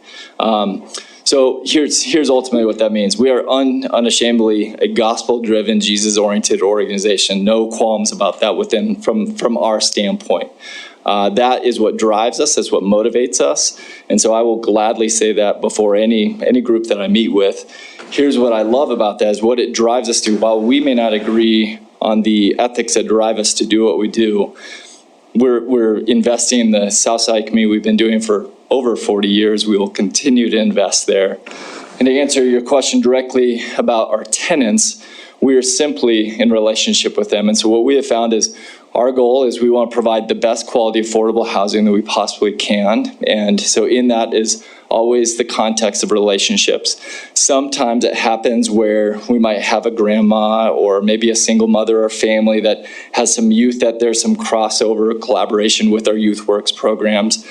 So here's ultimately what that means. We are unashamedly a gospel-driven, Jesus-oriented organization. No qualms about that from our standpoint. That is what drives us. That's what motivates us. And so I will gladly say that before any group that I meet with. Here's what I love about that is what it drives us to. While we may not agree on the ethics that drive us to do what we do, we're investing in the Southside community. We've been doing for over 40 years. We will continue to invest there. And to answer your question directly about our tenants, we are simply in relationship with them. And so what we have found is our goal is we want to provide the best quality, affordable housing that we possibly can. And so in that is always the context of relationships. Sometimes it happens where we might have a grandma or maybe a single mother or family that has some youth, that there's some crossover collaboration with our Youth Works programs.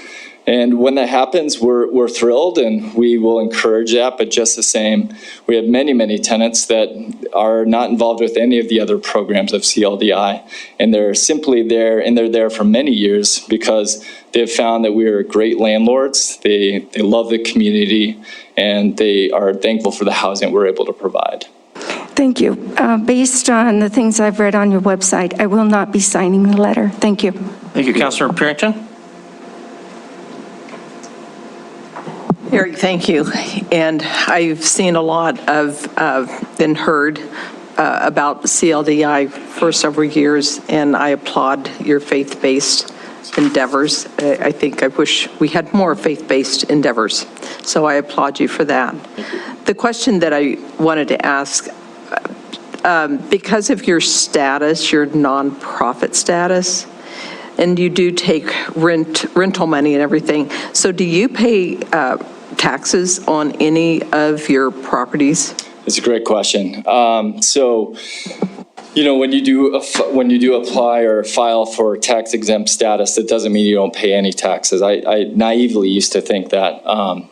And when that happens, we're thrilled and we will encourage that, but just the same, we have many, many tenants that are not involved with any of the other programs of CLDI, and they're simply there, and they're there for many years because they've found that we are great landlords, they love the community, and they are thankful for the housing we're able to provide. Thank you. Based on the things I've read on your website, I will not be signing the letter. Thank you. Thank you, Councilor Purington. Eric, thank you. And I've seen a lot of, and heard about CLDI for several years, and I applaud your faith-based endeavors. I wish we had more faith-based endeavors, so I applaud you for that. The question that I wanted to ask, because of your status, your nonprofit status, and you do take rental money and everything, so do you pay taxes on any of your properties? It's a great question. So, you know, when you do apply or file for tax exempt status, that doesn't mean you don't pay any taxes. I naively used to think that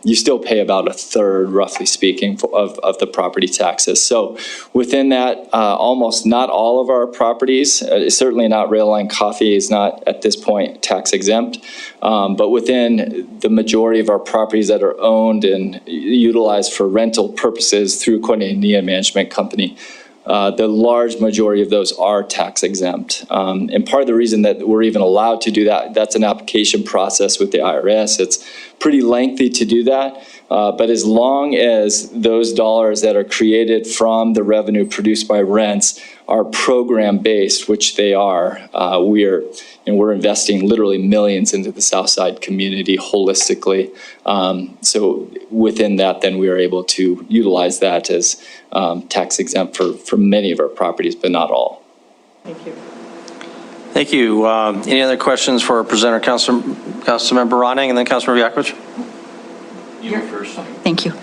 you still pay about a third, roughly speaking, of the property taxes. So within that, almost not all of our properties, certainly not Rail Line Coffee is not at this point tax exempt, but within the majority of our properties that are owned and utilized for rental purposes through Koinonia Management Company, the large majority of those are tax exempt. And part of the reason that we're even allowed to do that, that's an application process with the IRS. It's pretty lengthy to do that. But as long as those dollars that are created from the revenue produced by rents are program-based, which they are, we're investing literally millions into the Southside community holistically. So within that, then we are able to utilize that as tax exempt for many of our properties, but not all. Thank you. Thank you. Any other questions for our presenter, Councilmember Ronning, and then Councilmember Yakovich? You go first. Thank you.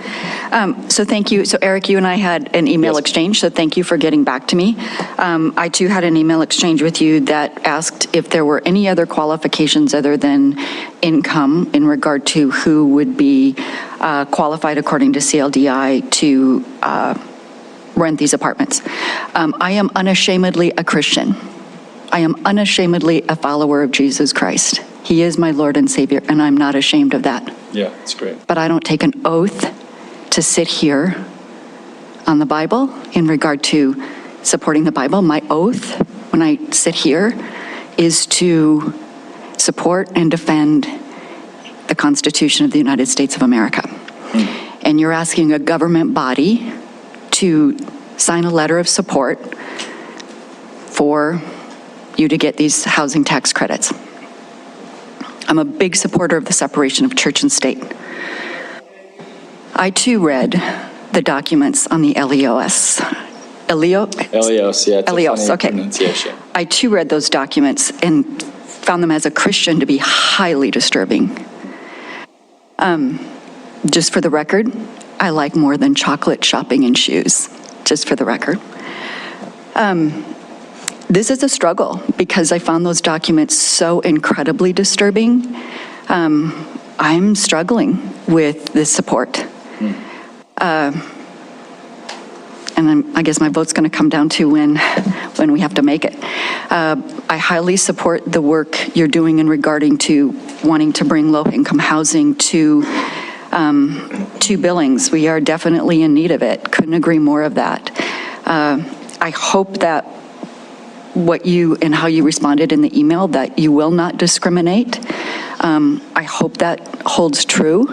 So thank you. So Eric, you and I had an email exchange, so thank you for getting back to me. I too had an email exchange with you that asked if there were any other qualifications other than income in regard to who would be qualified according to CLDI to rent these apartments. I am unashamedly a Christian. I am unashamedly a follower of Jesus Christ. He is my Lord and Savior, and I'm not ashamed of that. Yeah, that's great. But I don't take an oath to sit here on the Bible in regard to supporting the Bible. My oath when I sit here is to support and defend the Constitution of the United States of America. And you're asking a government body to sign a letter of support for you to get these housing tax credits. I'm a big supporter of the separation of church and state. I too read the documents on the LEOS. Elios, yeah, it's Elios, a funny okay. pronunciation. I too read those documents and found them as a Christian to be highly disturbing. Just for the record, I like more than chocolate, shopping, and shoes, just for the record. This is a struggle because I found those documents so incredibly disturbing. I'm struggling with this support. And I guess my vote's going to come down to when we have to make it. I highly support the work you're doing in regarding to wanting to bring low-income housing to Billings. We are definitely in need of it. Couldn't agree more of that. I hope that what you and how you responded in the email, that you will not discriminate. I hope that holds true.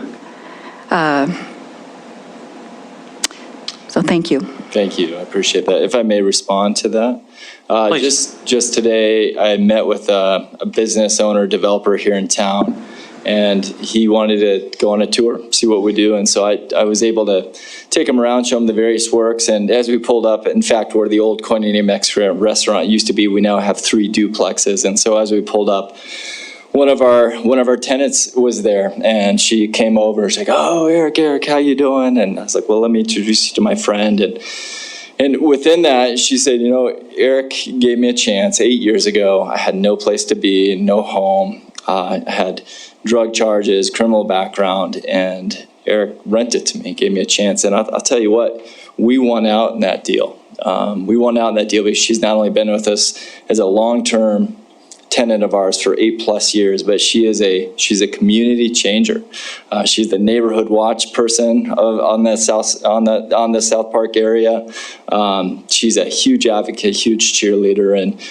So thank you. Thank you. I appreciate that. If I may respond to that. Just today, I met with a business owner, developer here in town, and he wanted to go on a tour, see what we do. And so I was able to take him around, show him the various works. And as we pulled up, in fact, where the old Koinonia Mexican restaurant used to be, we now have 3 duplexes. And so as we pulled up, one of our tenants was there, and she came over. She's like, "Oh, Eric, how you doing?" And I was like, "Well, let me introduce you to my friend." And within that, she said, "You know, Eric gave me a chance 8 years ago. I had no place to be, no home. I had drug charges, criminal background, and Eric rented to me, gave me a chance. And I'll tell you what, we won out in that deal. We won out in that deal because she's not only been with us as a long-term tenant of ours for 8+ years, but she's a community changer. She's the neighborhood watch person on the South Park area. She's a huge advocate, huge cheerleader, and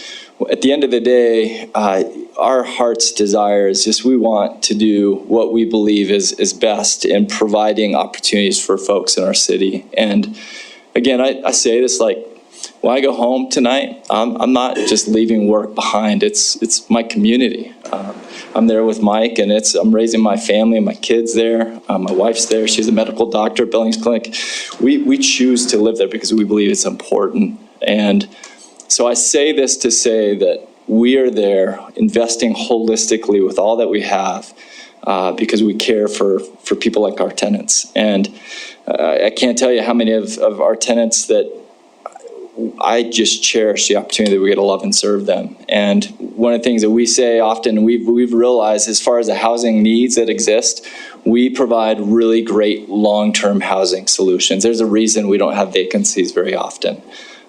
at the end of the day, our heart's desire is just we want to do what we believe is best in providing opportunities for folks in our city. And again, I say this like, when I go home tonight, I'm not just leaving work behind. It's my community. I'm there with Mike, and I'm raising my family and my kids there. My wife's there. She's a medical doctor at Billings Clinic. We choose to live there because we believe it's important. And so I say this to say that we are there investing holistically with all that we have because we care for people like our tenants. And I can't tell you how many of our tenants that I just cherish the opportunity that we get to love and serve them. And one of the things that we say often, we've realized as far as the housing needs that exist, we provide really great long-term housing solutions. There's a reason we don't have vacancies very often.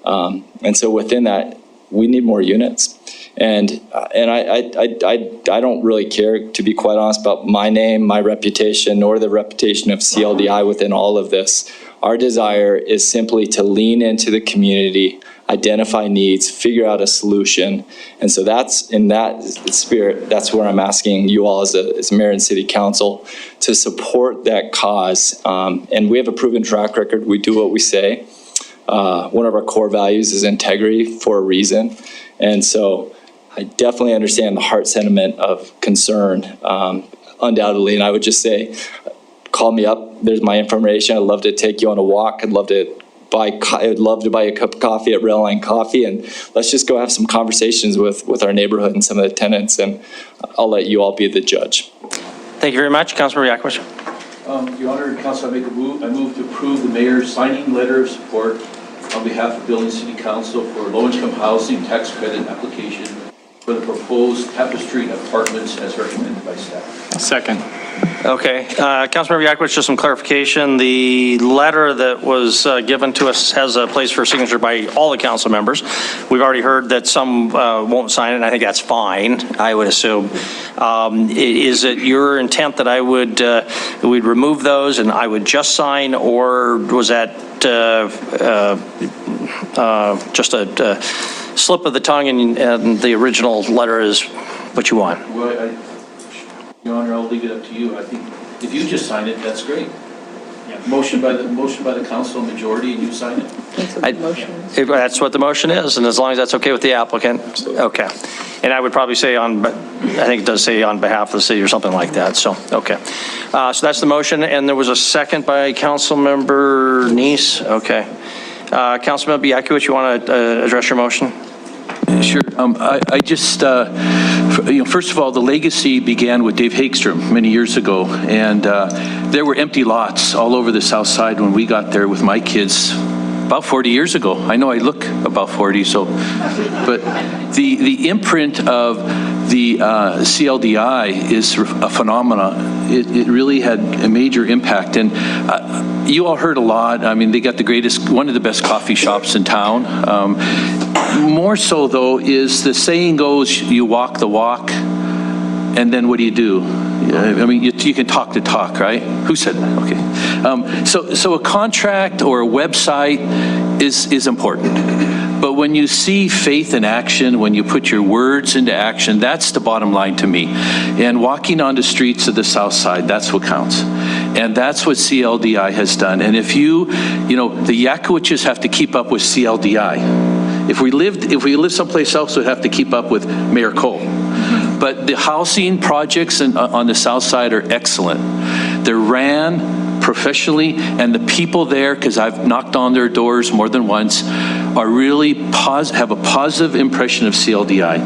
And so within that, we need more units. And I don't really care, to be quite honest, about my name, my reputation, nor the reputation of CLDI within all of this. Our desire is simply to lean into the community, identify needs, figure out a solution. And so that's in that spirit, that's where I'm asking you all as mayor and city council to support that cause. And we have a proven track record. We do what we say. One of our core values is integrity for a reason. And so I definitely understand the heart sentiment of concern, undoubtedly. And I would just say, call me up. There's my information. I'd love to take you on a walk. I'd love to buy a cup of coffee at Rail Line Coffee, and let's just go have some conversations with our neighborhood and some of the tenants, and I'll let you all be the judge. Thank you very much. Councilmember Yakovich. Your Honor and Council, I move to approve the mayor's signing letter of support on behalf of Billings City Council for low-income housing tax credit application for the proposed Tapestry apartments as recommended by staff. Second. Okay, Councilmember Yakovich, just some clarification. The letter that was given to us has a place for signature by all the council members. We've already heard that some won't sign it, and I think that's fine, I would assume. Is it your intent that we'd remove those and I would just sign, or was that just a slip of the tongue and the original letter is what you want? Well, Your Honor, I'll leave it up to you. I think if you just sign it, that's great. Yeah. Motion by the council majority, and you sign it. That's what the motion is, and as long as that's okay with the applicant, okay. And I would probably say I think it does say on behalf of the city or something like that, so, okay. So that's the motion, and there was a second by Councilmember Neese, okay. Councilmember Yakovich, you want to address your motion? Sure. I just, first of all, the legacy began with Dave Hagstrom many years ago, and there were empty lots all over the south side when we got there with my kids about 40 years ago. I know I look about 40, so, but the imprint of the CLDI is a phenomena. It really had a major impact, and you all heard a lot. I mean, they got one of the best coffee shops in town. More so, though, is the saying goes, you walk the walk, and then what do you do? I mean, you can talk the talk, right? Who said that? Okay. So a contract or a website is important. But when you see faith in action, when you put your words into action, that's the bottom line to me. And walking on the streets of the south side, that's what counts. And that's what CLDI has done. And if the Yakowiches have to keep up with CLDI. If we lived someplace else, we'd have to keep up with Mayor Cole. But the housing projects on the south side are excellent. They're ran professionally, and the people there, because I've knocked on their doors more than once, are really have a positive impression of CLDI.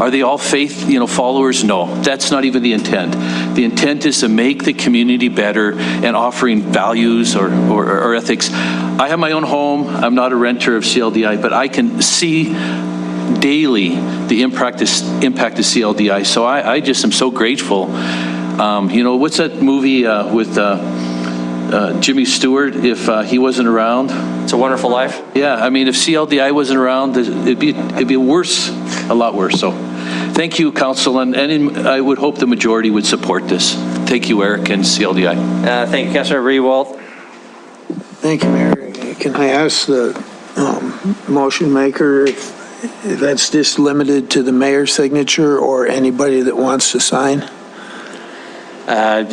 Are they all faith followers? No, that's not even the intent. The intent is to make the community better and offering values or ethics. I have my own home. I'm not a renter of CLDI, but I can see daily the impact of CLDI. So I just am so grateful. You know, what's that movie with Jimmy Stewart, if he wasn't around? It's a Wonderful Life? Yeah, I mean, if CLDI wasn't around, it'd be worse, a lot worse. So thank you, Council, and I would hope the majority would support this. Thank you, Eric and CLDI. Thank you, Councilor Rewalt. Thank you, Mayor. Can I ask the motion maker if that's just limited to the mayor's signature or anybody that wants to sign?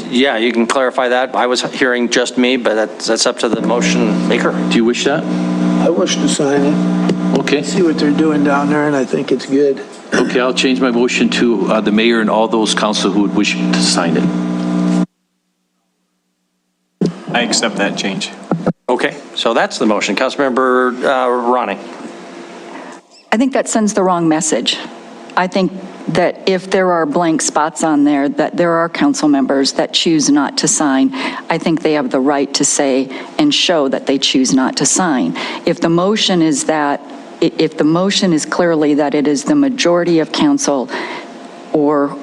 Yeah, you can clarify that. I was hearing just me, but that's up to the motion maker. Do you wish that? I wish to sign it. Okay. See what they're doing down there, and I think it's good. Okay, I'll change my motion to the mayor and all those council who would wish to sign it. I accept that change. Okay, so that's the motion. Councilmember Ronning. I think that sends the wrong message. I think that if there are blank spots on there, that there are council members that choose not to sign, I think they have the right to say and show that they choose not to sign. If the motion is clearly that it is the majority of council, or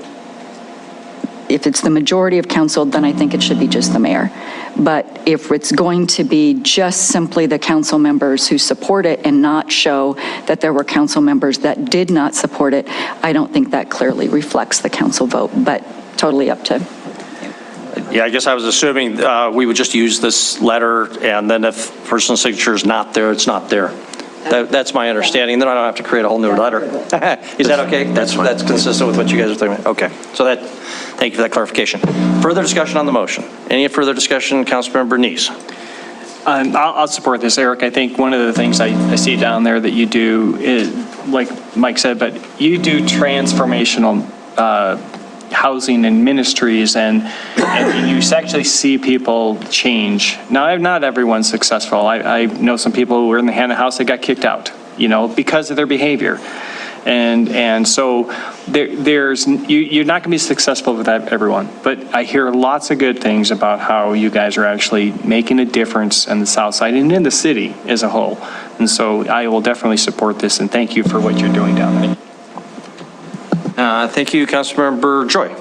if it's the majority of council, then I think it should be just the mayor. But if it's going to be just simply the council members who support it and not show that there were council members that did not support it, I don't think that clearly reflects the council vote, but totally up to. Yeah, I guess I was assuming we would just use this letter, and then if personal signature is not there, it's not there. That's my understanding. Then I don't have to create a whole new letter. Is that okay? That's consistent with what you guys are thinking. Okay. So thank you for that clarification. Further discussion on the motion. Any further discussion, Councilmember Neese? I'll support this, Eric. I think one of the things I see down there that you do is, like Mike said, but you do transformational housing and ministries, and you actually see people change. Now, not everyone's successful. I know some people who were in the Hannah House that got kicked out, because of their behavior. And so you're not going to be successful with that, everyone. But I hear lots of good things about how you guys are actually making a difference in the South Side and in the city as a whole. And so I will definitely support this, and thank you for what you're doing down there. Thank you, Councilmember Joy.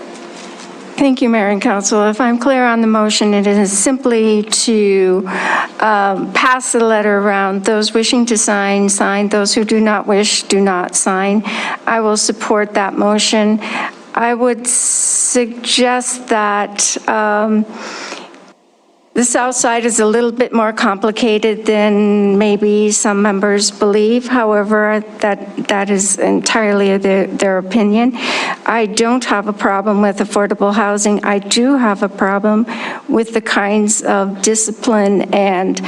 Thank you, Mayor and Council. If I'm clear on the motion, it is simply to pass the letter around. Those wishing to sign, sign. Those who do not wish, do not sign. I will support that motion. I would suggest that the South Side is a little bit more complicated than maybe some members believe. However, that is entirely their opinion. I don't have a problem with affordable housing. I do have a problem with the kinds of discipline and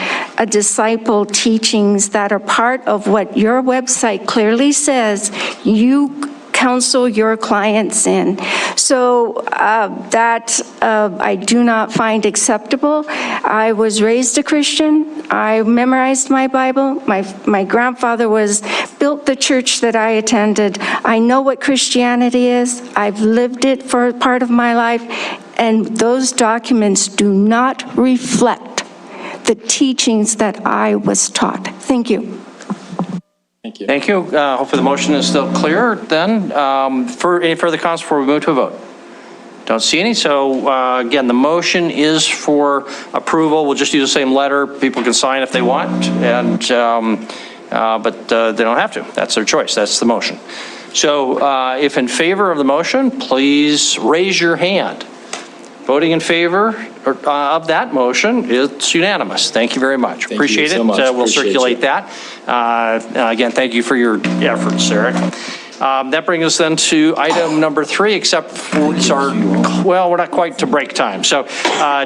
disciple teachings that are part of what your website clearly says you counsel your clients in. So that I do not find acceptable. I was raised a Christian. I memorized my Bible. My grandfather built the church that I attended. I know what Christianity is. I've lived it for part of my life, and those documents do not reflect the teachings that I was taught. Thank you. Thank you. Thank you. Hopefully the motion is still clear then. For any further comments before we move to a vote? Don't see any. So again, the motion is for approval. We'll just use the same letter. People can sign if they want, and but they don't have to. That's their choice. That's the motion. So if in favor of the motion, please raise your hand. Voting in favor of that motion, it's unanimous. Thank you very much. Appreciate it. We'll circulate that. Again, thank you for your efforts, Eric. That brings us then to item number 3, except for we're not quite to break time. So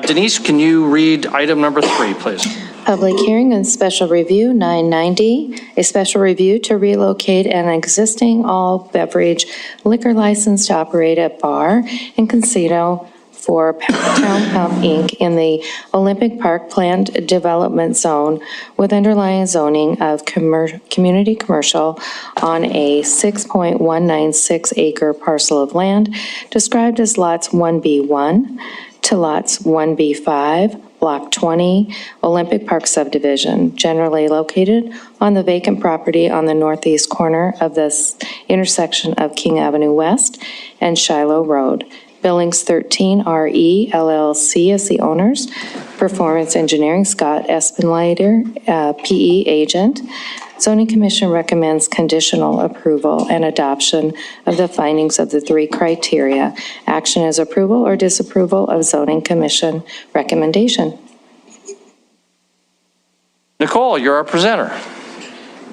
Denise, can you read item number 3, please? Public hearing and special review 990, a special review to relocate an existing all beverage liquor license to operate a bar and casino for Town Pump Inc. in the Olympic Park Planned Development Zone with underlying zoning of community commercial on a 6.196 acre parcel of land described as lots 1B1 to lots 1B5, Block 20, Olympic Park subdivision, generally located on the vacant property on the northeast corner of this intersection of King Avenue West and Shiloh Road. Billings 13 RE LLC as the owners. Performance Engineering, Scott Espenlater, PE agent. Zoning Commission recommends conditional approval and adoption of the findings of the 3 criteria. Action is approval or disapproval of Zoning Commission recommendation. Nicole, you're our presenter.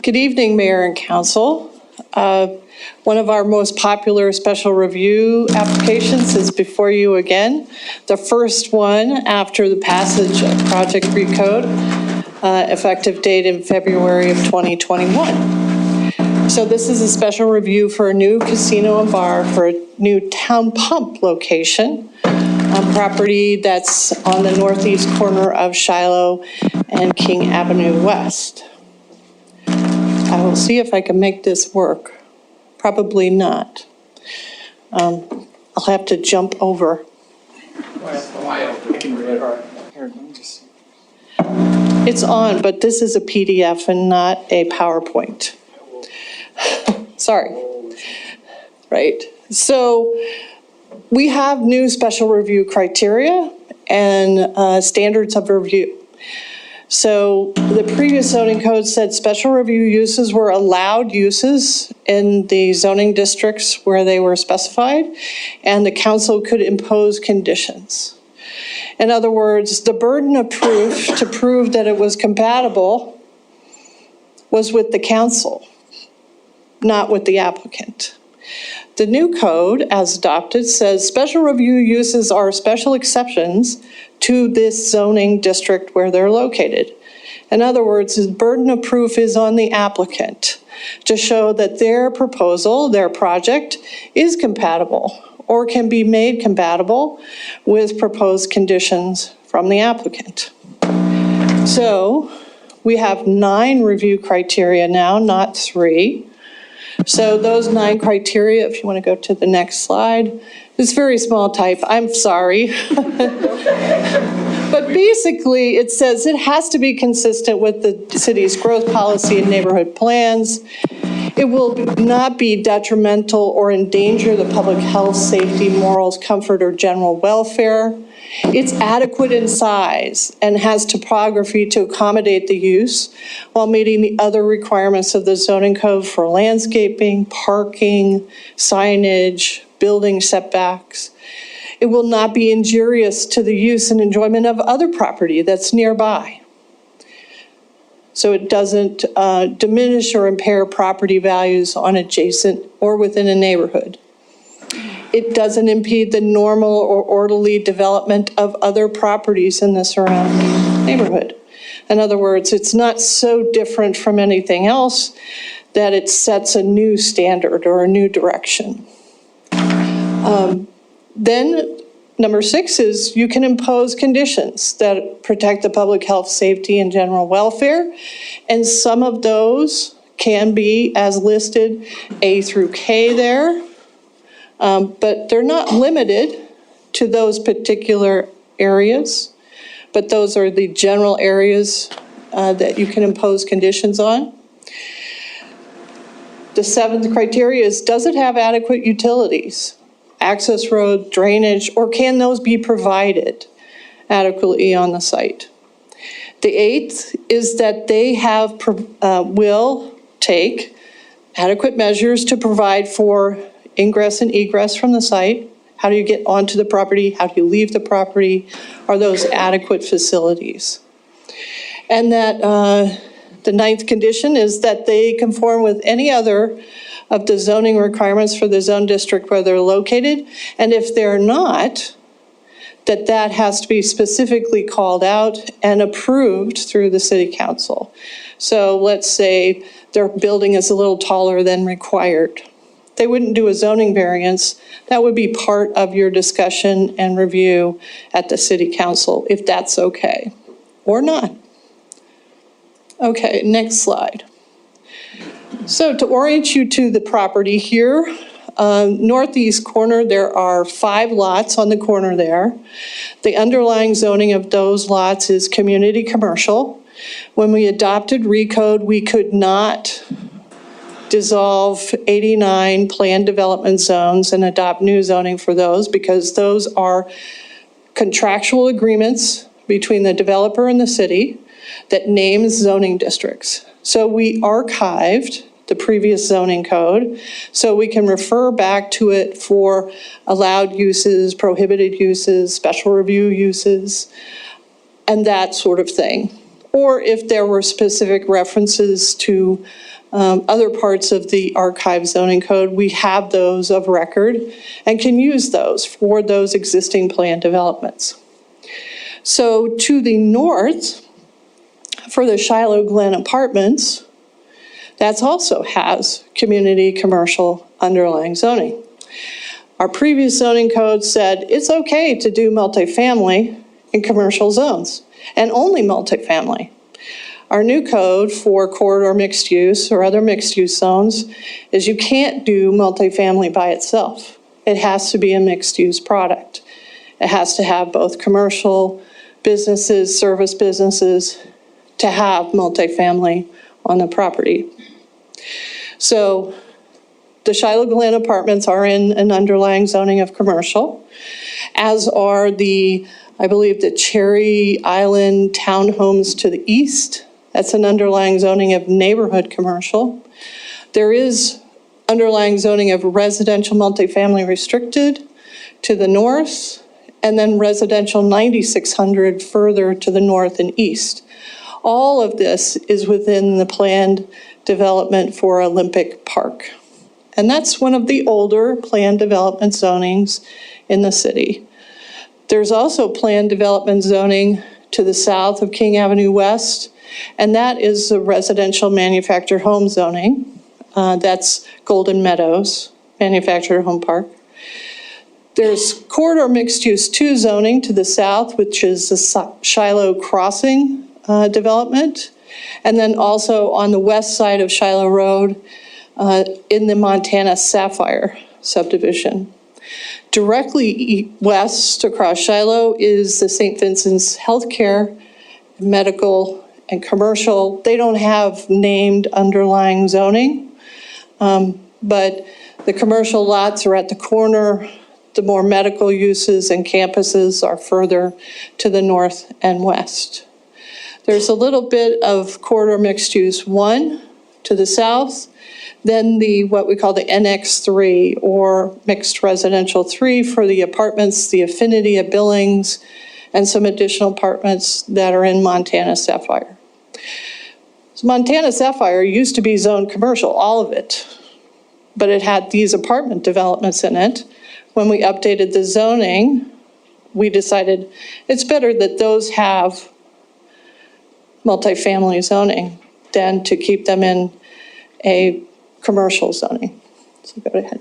Good evening, Mayor and Council. One of our most popular special review applications is before you again. The first one after the passage of Project Recode, effective date in February of 2021. So this is a special review for a new casino and bar for a new town pump location on property that's on the northeast corner of Shiloh and King Avenue West. I will see if I can make this work. Probably not. I'll have to jump over. It's on, but this is a PDF and not a PowerPoint. Sorry. Right. So we have new special review criteria and standards of review. So the previous zoning code said special review uses were allowed uses in the zoning districts where they were specified, and the council could impose conditions. In other words, the burden of proof to prove that it was compatible was with the council, not with the applicant. The new code, as adopted, says special review uses are special exceptions to this zoning district where they're located. In other words, the burden of proof is on the applicant to show that their proposal, their project, is compatible or can be made compatible with proposed conditions from the applicant. So we have 9 review criteria now, not 3. So those 9 criteria, if you want to go to the next slide, it's very small type, I'm sorry. But basically, it says it has to be consistent with the city's growth policy and neighborhood plans. It will not be detrimental or endanger the public health, safety, morals, comfort, or general welfare. It's adequate in size and has topography to accommodate the use while meeting the other requirements of the zoning code for landscaping, parking, signage, building setbacks. It will not be injurious to the use and enjoyment of other property that's nearby. So it doesn't diminish or impair property values on adjacent or within a neighborhood. It doesn't impede the normal or orderly development of other properties in the surrounding neighborhood. In other words, it's not so different from anything else that it sets a new standard or a new direction. Then number 6 is you can impose conditions that protect the public health, safety, and general welfare. And some of those can be, as listed, A through K there. But they're not limited to those particular areas. But those are the general areas that you can impose conditions on. The 7th criteria is, does it have adequate utilities? Access road, drainage, or can those be provided adequately on the site? The 8th is that they will take adequate measures to provide for ingress and egress from the site. How do you get onto the property? How do you leave the property? Are those adequate facilities? And that the 9th condition is that they conform with any other of the zoning requirements for the zone district where they're located. And if they're not, that has to be specifically called out and approved through the city council. So let's say their building is a little taller than required. They wouldn't do a zoning variance. That would be part of your discussion and review at the city council, if that's okay, or not. Okay, next slide. So to orient you to the property here, northeast corner, there are 5 lots on the corner there. The underlying zoning of those lots is community commercial. When we adopted Recode, we could not dissolve 89 planned development zones and adopt new zoning for those, because those are contractual agreements between the developer and the city that names zoning districts. So we archived the previous zoning code so we can refer back to it for allowed uses, prohibited uses, special review uses, and that sort of thing. Or if there were specific references to other parts of the archived zoning code, we have those of record and can use those for those existing planned developments. So to the north, for the Shiloh Glen Apartments, that also has community commercial underlying zoning. Our previous zoning code said it's okay to do multifamily in commercial zones, and only multifamily. Our new code for corridor mixed use or other mixed use zones is you can't do multifamily by itself. It has to be a mixed use product. It has to have both commercial businesses, service businesses, to have multifamily on the property. So the Shiloh Glen Apartments are in an underlying zoning of commercial, as are I believe the Cherry Island townhomes to the east. That's an underlying zoning of neighborhood commercial. There is underlying zoning of residential multifamily restricted to the north, and then residential 9600 further to the north and east. All of this is within the planned development for Olympic Park. And that's one of the older planned development zonings in the city. There's also planned development zoning to the south of King Avenue West, and that is the residential manufactured home zoning. That's Golden Meadows Manufactured Home Park. There's corridor mixed use 2 zoning to the south, which is the Shiloh Crossing development. And then also on the west side of Shiloh Road in the Montana Sapphire subdivision. Directly west across Shiloh is the St. Vincent's Healthcare, Medical, and Commercial. They don't have named underlying zoning, but the commercial lots are at the corner. The more medical uses and campuses are further to the north and west. There's a little bit of corridor mixed use 1 to the south, then what we call the NX3 or mixed residential 3 for the apartments, the Affinity at Billings, and some additional apartments that are in Montana Sapphire. So Montana Sapphire used to be zoned commercial, all of it, but it had these apartment developments in it. When we updated the zoning, we decided it's better that those have multifamily zoning than to keep them in a commercial zoning. So go ahead.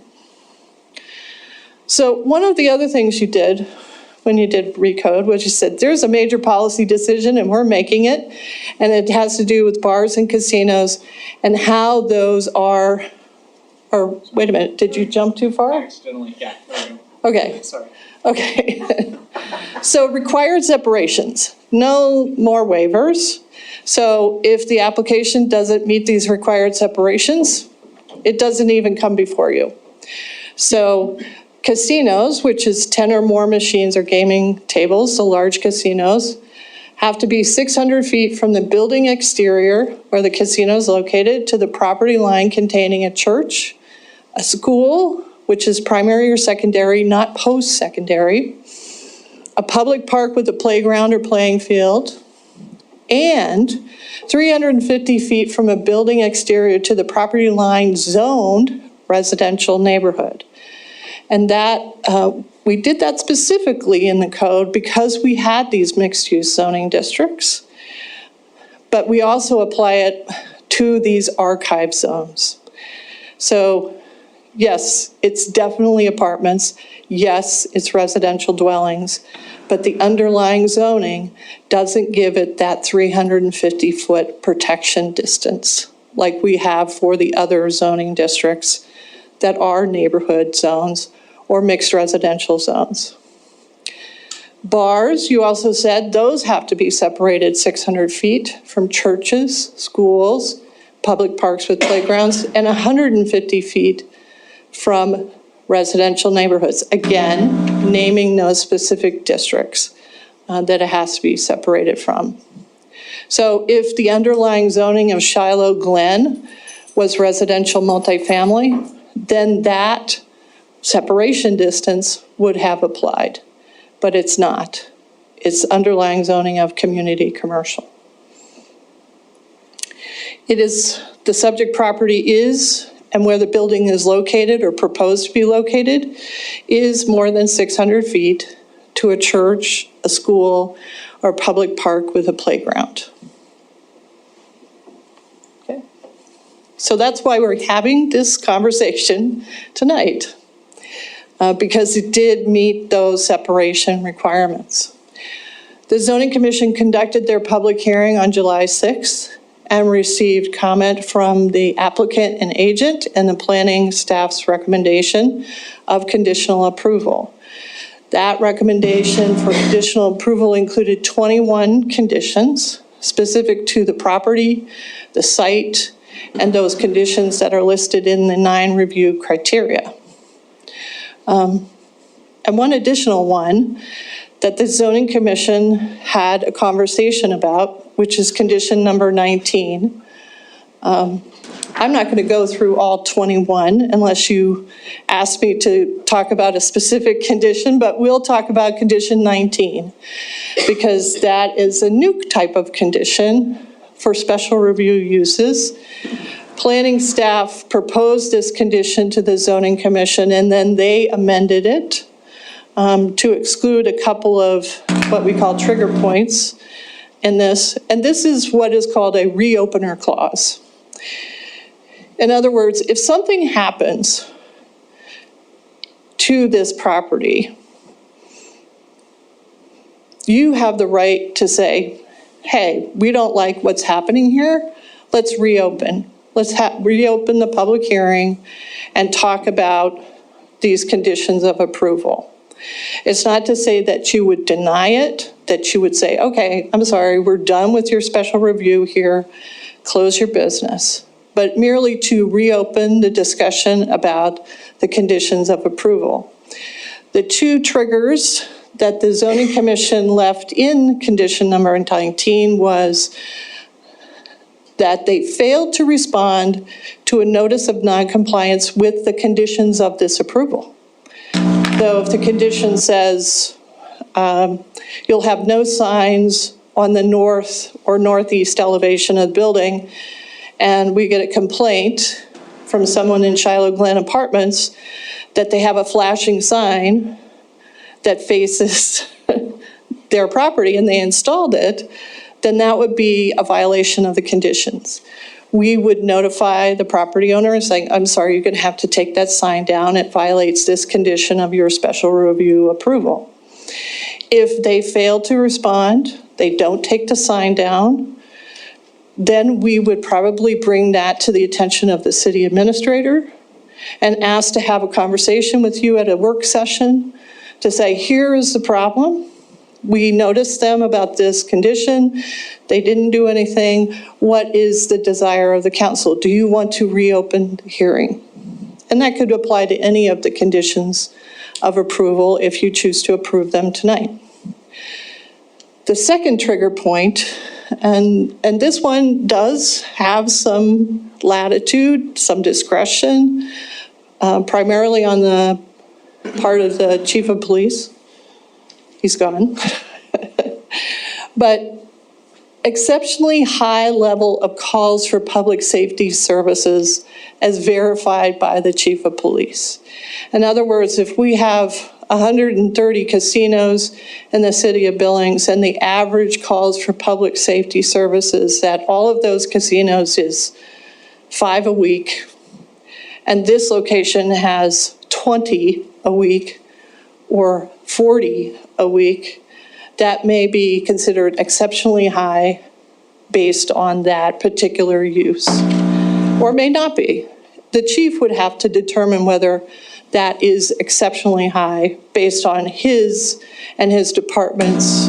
So one of the other things you did when you did recode was you said there's a major policy decision and we're making it, and it has to do with bars and casinos and how those are, or wait a minute, did you jump too far? Accidentally, yeah. Okay. Sorry. Okay. So required separations, no more waivers. So if the application doesn't meet these required separations, it doesn't even come before you. So casinos, which is 10 or more machines or gaming tables, the large casinos, have to be 600 feet from the building exterior where the casino is located to the property line containing a church, a school, which is primary or secondary, not post-secondary, a public park with a playground or playing field, and 350 feet from a building exterior to the property line zoned residential neighborhood. And that, we did that specifically in the code because we had these mixed-use zoning districts, but we also apply it to these archive zones. So yes, it's definitely apartments. Yes, it's residential dwellings, but the underlying zoning doesn't give it that 350-foot protection distance like we have for the other zoning districts that are neighborhood zones or mixed residential zones. Bars, you also said, those have to be separated 600 feet from churches, schools, public parks with playgrounds, and 150 feet from residential neighborhoods. Again, naming those specific districts that it has to be separated from. So if the underlying zoning of Shiloh Glen was residential multifamily, then that separation distance would have applied, but it's not. It's underlying zoning of community commercial. It is, the subject property is, and where the building is located or proposed to be located, is more than 600 feet to a church, a school, or a public park with a playground. Okay. So that's why we're having this conversation tonight, because it did meet those separation requirements. The Zoning Commission conducted their public hearing on July 6th and received comment from the applicant and agent and the planning staff's recommendation of conditional approval. That recommendation for conditional approval included 21 conditions specific to the property, the site, and those conditions that are listed in the 9 review criteria. And one additional one that the Zoning Commission had a conversation about, which is condition number 19. I'm not going to go through all 21 unless you ask me to talk about a specific condition, but we'll talk about condition 19 because that is a new type of condition for special review uses. Planning staff proposed this condition to the Zoning Commission and then they amended it to exclude a couple of what we call trigger points in this. And this is what is called a reopener clause. In other words, if something happens to this property, you have the right to say, hey, we don't like what's happening here. Let's reopen. Let's reopen the public hearing and talk about these conditions of approval. It's not to say that you would deny it, that you would say, okay, I'm sorry, we're done with your special review here, close your business, but merely to reopen the discussion about the conditions of approval. The 2 triggers that the Zoning Commission left in condition number 19 was that they failed to respond to a notice of noncompliance with the conditions of this approval. So if the condition says you'll have no signs on the north or northeast elevation of the building, and we get a complaint from someone in Shiloh Glen Apartments that they have a flashing sign that faces their property and they installed it, then that would be a violation of the conditions. We would notify the property owner saying, I'm sorry, you're going to have to take that sign down. It violates this condition of your special review approval. If they fail to respond, they don't take the sign down, then we would probably bring that to the attention of the city administrator and ask to have a conversation with you at a work session to say, here is the problem. We noticed them about this condition. They didn't do anything. What is the desire of the council? Do you want to reopen the hearing? And that could apply to any of the conditions of approval if you choose to approve them tonight. The second trigger point, and this one does have some latitude, some discretion, primarily on the part of the chief of police. He's gone. But exceptionally high level of calls for public safety services as verified by the chief of police. In other words, if we have 130 casinos in the city of Billings and the average calls for public safety services at all of those casinos is 5 a week, and this location has 20 a week or 40 a week, that may be considered exceptionally high based on that particular use, or may not be. The chief would have to determine whether that is exceptionally high based on his and his department's,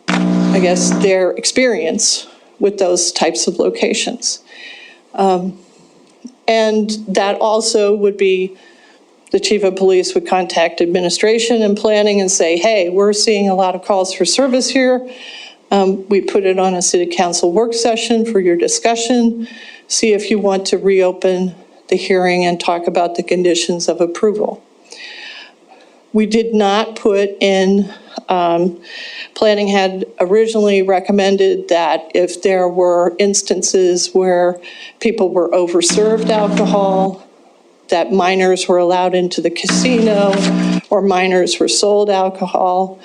I guess, their experience with those types of locations. And that also would be, the chief of police would contact administration and planning and say, hey, we're seeing a lot of calls for service here. We put it on a city council work session for your discussion. See if you want to reopen the hearing and talk about the conditions of approval. We did not put in, planning had originally recommended that if there were instances where people were overserved alcohol, that minors were allowed into the casino or minors were sold alcohol,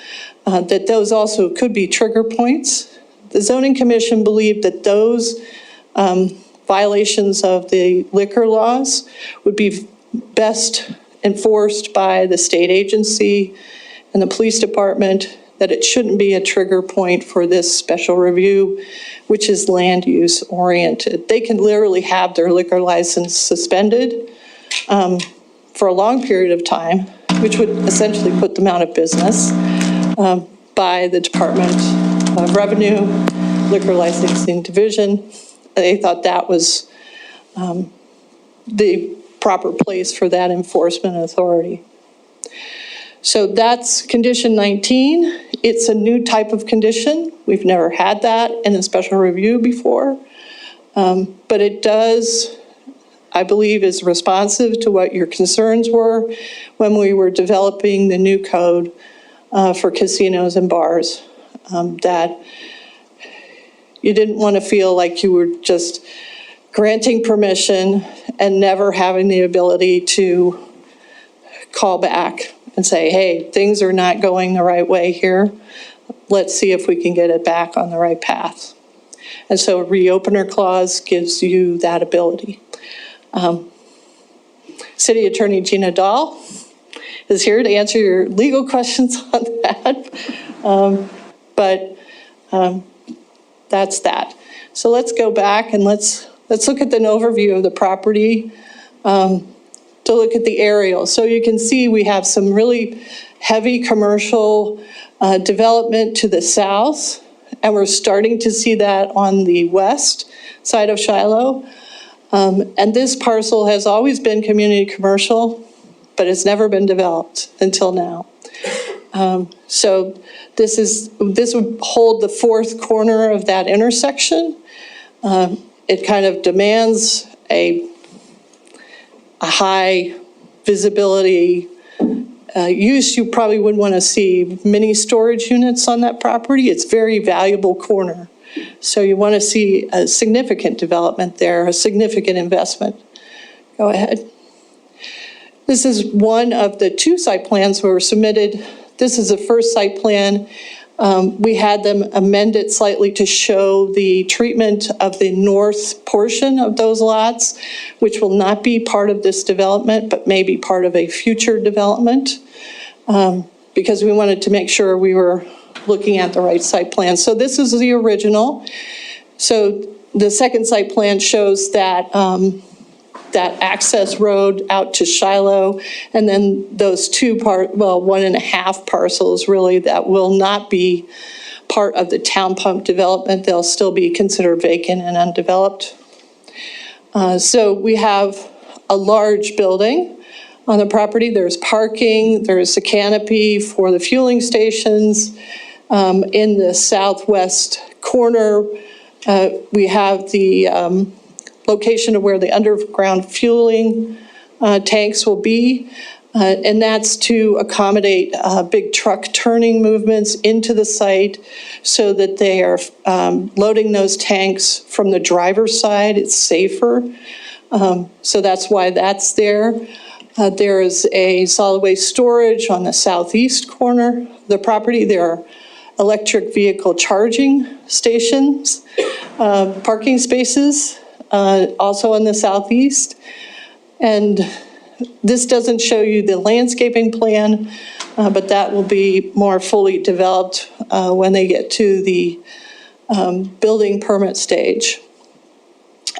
that those also could be trigger points. The zoning commission believed that those violations of the liquor laws would be best enforced by the state agency and the police department, that it shouldn't be a trigger point for this special review, which is land use oriented. They can literally have their liquor license suspended for a long period of time, which would essentially put them out of business by the Department of Revenue, Liquor Licensing Division. They thought that was the proper place for that enforcement authority. So that's condition 19. It's a new type of condition. We've never had that in a special review before, but it does, I believe, is responsive to what your concerns were when we were developing the new code for casinos and bars, that you didn't want to feel like you were just granting permission and never having the ability to call back and say, hey, things are not going the right way here. Let's see if we can get it back on the right path. And so a reopener clause gives you that ability. City Attorney Gina Dahl is here to answer your legal questions on that. But that's that. So let's go back and let's look at an overview of the property to look at the aerial. So you can see we have some really heavy commercial development to the south, and we're starting to see that on the west side of Shiloh. And this parcel has always been community commercial, but it's never been developed until now. So this would hold the fourth corner of that intersection. It kind of demands a high visibility use. You probably wouldn't want to see many storage units on that property. It's a very valuable corner. So you want to see a significant development there, a significant investment. Go ahead. This is one of the two site plans that were submitted. This is the first site plan. We had them amend it slightly to show the treatment of the north portion of those lots, which will not be part of this development, but may be part of a future development, because we wanted to make sure we were looking at the right site plan. So this is the original. So the second site plan shows that that access road out to Shiloh, and then those 1.5 parcels really that will not be part of the town pump development. They'll still be considered vacant and undeveloped. So we have a large building on the property. There's parking, there's a canopy for the fueling stations. In the southwest corner, we have the location of where the underground fueling tanks will be, and that's to accommodate big truck turning movements into the site so that they are loading those tanks from the driver's side. It's safer, so that's why that's there. There is a solid waste storage on the southeast corner of the property. There are electric vehicle charging stations, parking spaces, also in the southeast. And this doesn't show you the landscaping plan, but that will be more fully developed when they get to the building permit stage.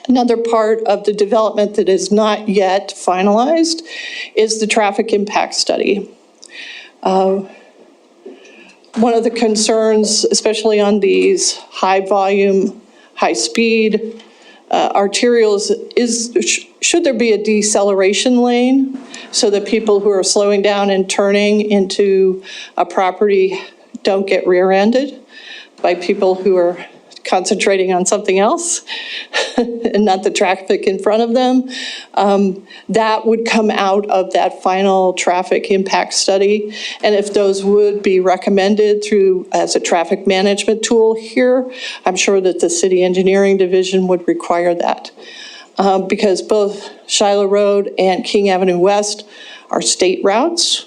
Another part of the development that is not yet finalized is the traffic impact study. One of the concerns, especially on these high volume, high-speed arterials, should there be a deceleration lane so that people who are slowing down and turning into a property don't get rear-ended by people who are concentrating on something else and not the traffic in front of them. That would come out of that final traffic impact study. And if those would be recommended through as a traffic management tool here, I'm sure that the city engineering division would require that. Because both Shiloh Road and King Avenue West are state routes.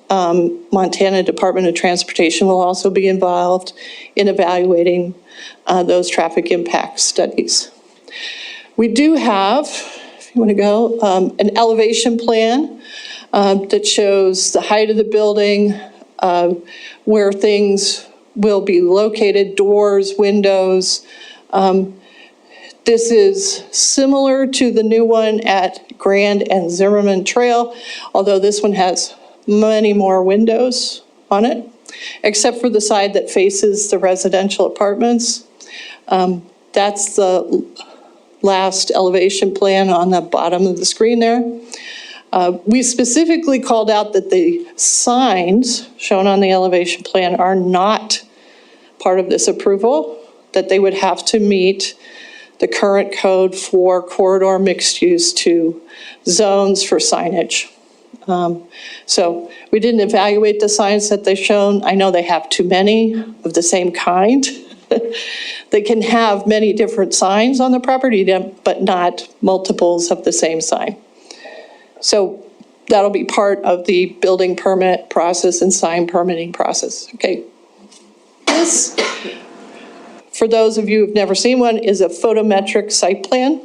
Montana Department of Transportation will also be involved in evaluating those traffic impact studies. We do have, if you want to go, an elevation plan that shows the height of the building, where things will be located, doors, windows. This is similar to the new one at Grand and Zimmerman Trail, although this one has many more windows on it, except for the side that faces the residential apartments. That's the last elevation plan on the bottom of the screen there. We specifically called out that the signs shown on the elevation plan are not part of this approval, that they would have to meet the current code for corridor mixed use to zones for signage. So we didn't evaluate the signs that they've shown. I know they have too many of the same kind. They can have many different signs on the property, but not multiples of the same sign. So that'll be part of the building permit process and sign permitting process. Okay. This, for those of you who've never seen one, is a photometric site plan.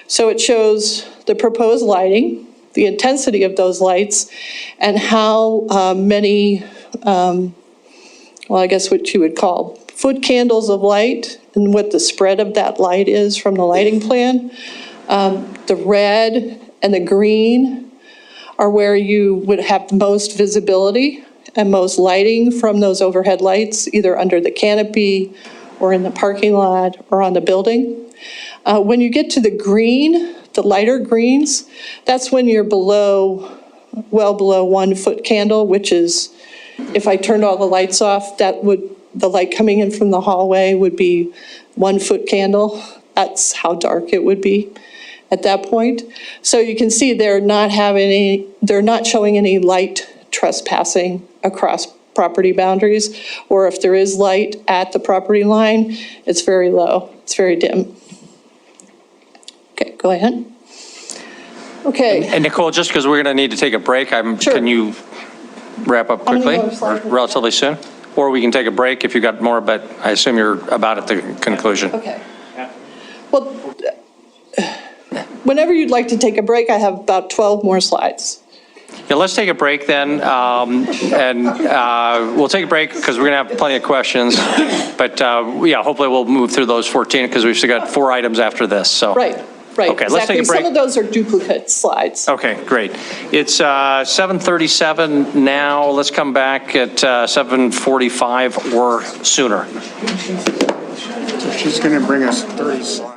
So it shows the proposed lighting, the intensity of those lights, and how many, well, I guess what you would call foot candles of light, and what the spread of that light is from the lighting plan. The red and the green are where you would have the most visibility and most lighting from those overhead lights, either under the canopy or in the parking lot or on the building. When you get to the green, the lighter greens, that's when you're below, well below 1 foot candle, which is, if I turned all the lights off, that would, the light coming in from the hallway would be 1 foot candle. That's how dark it would be at that point. So you can see they're not showing any light trespassing across property boundaries, or if there is light at the property line, it's very low, it's very dim. Okay, go ahead. Okay. And Nicole, just because we're going to need to take a break, Sure. Can you wrap up quickly, or relatively soon? Or we can take a break if you got more, but I assume you're about at the conclusion. Okay. Well, whenever you'd like to take a break, I have about 12 more slides. Yeah, let's take a break then, and we'll take a break because we're going to have plenty of questions. But yeah, hopefully we'll move through those 14 because we've still got 4 items after this. So Right. Okay, Exactly. let's take a break. Some of those are duplicate slides. Okay, great. It's 7:37 now. Let's come back at 7:45 or sooner. She's going to bring us 30 slides.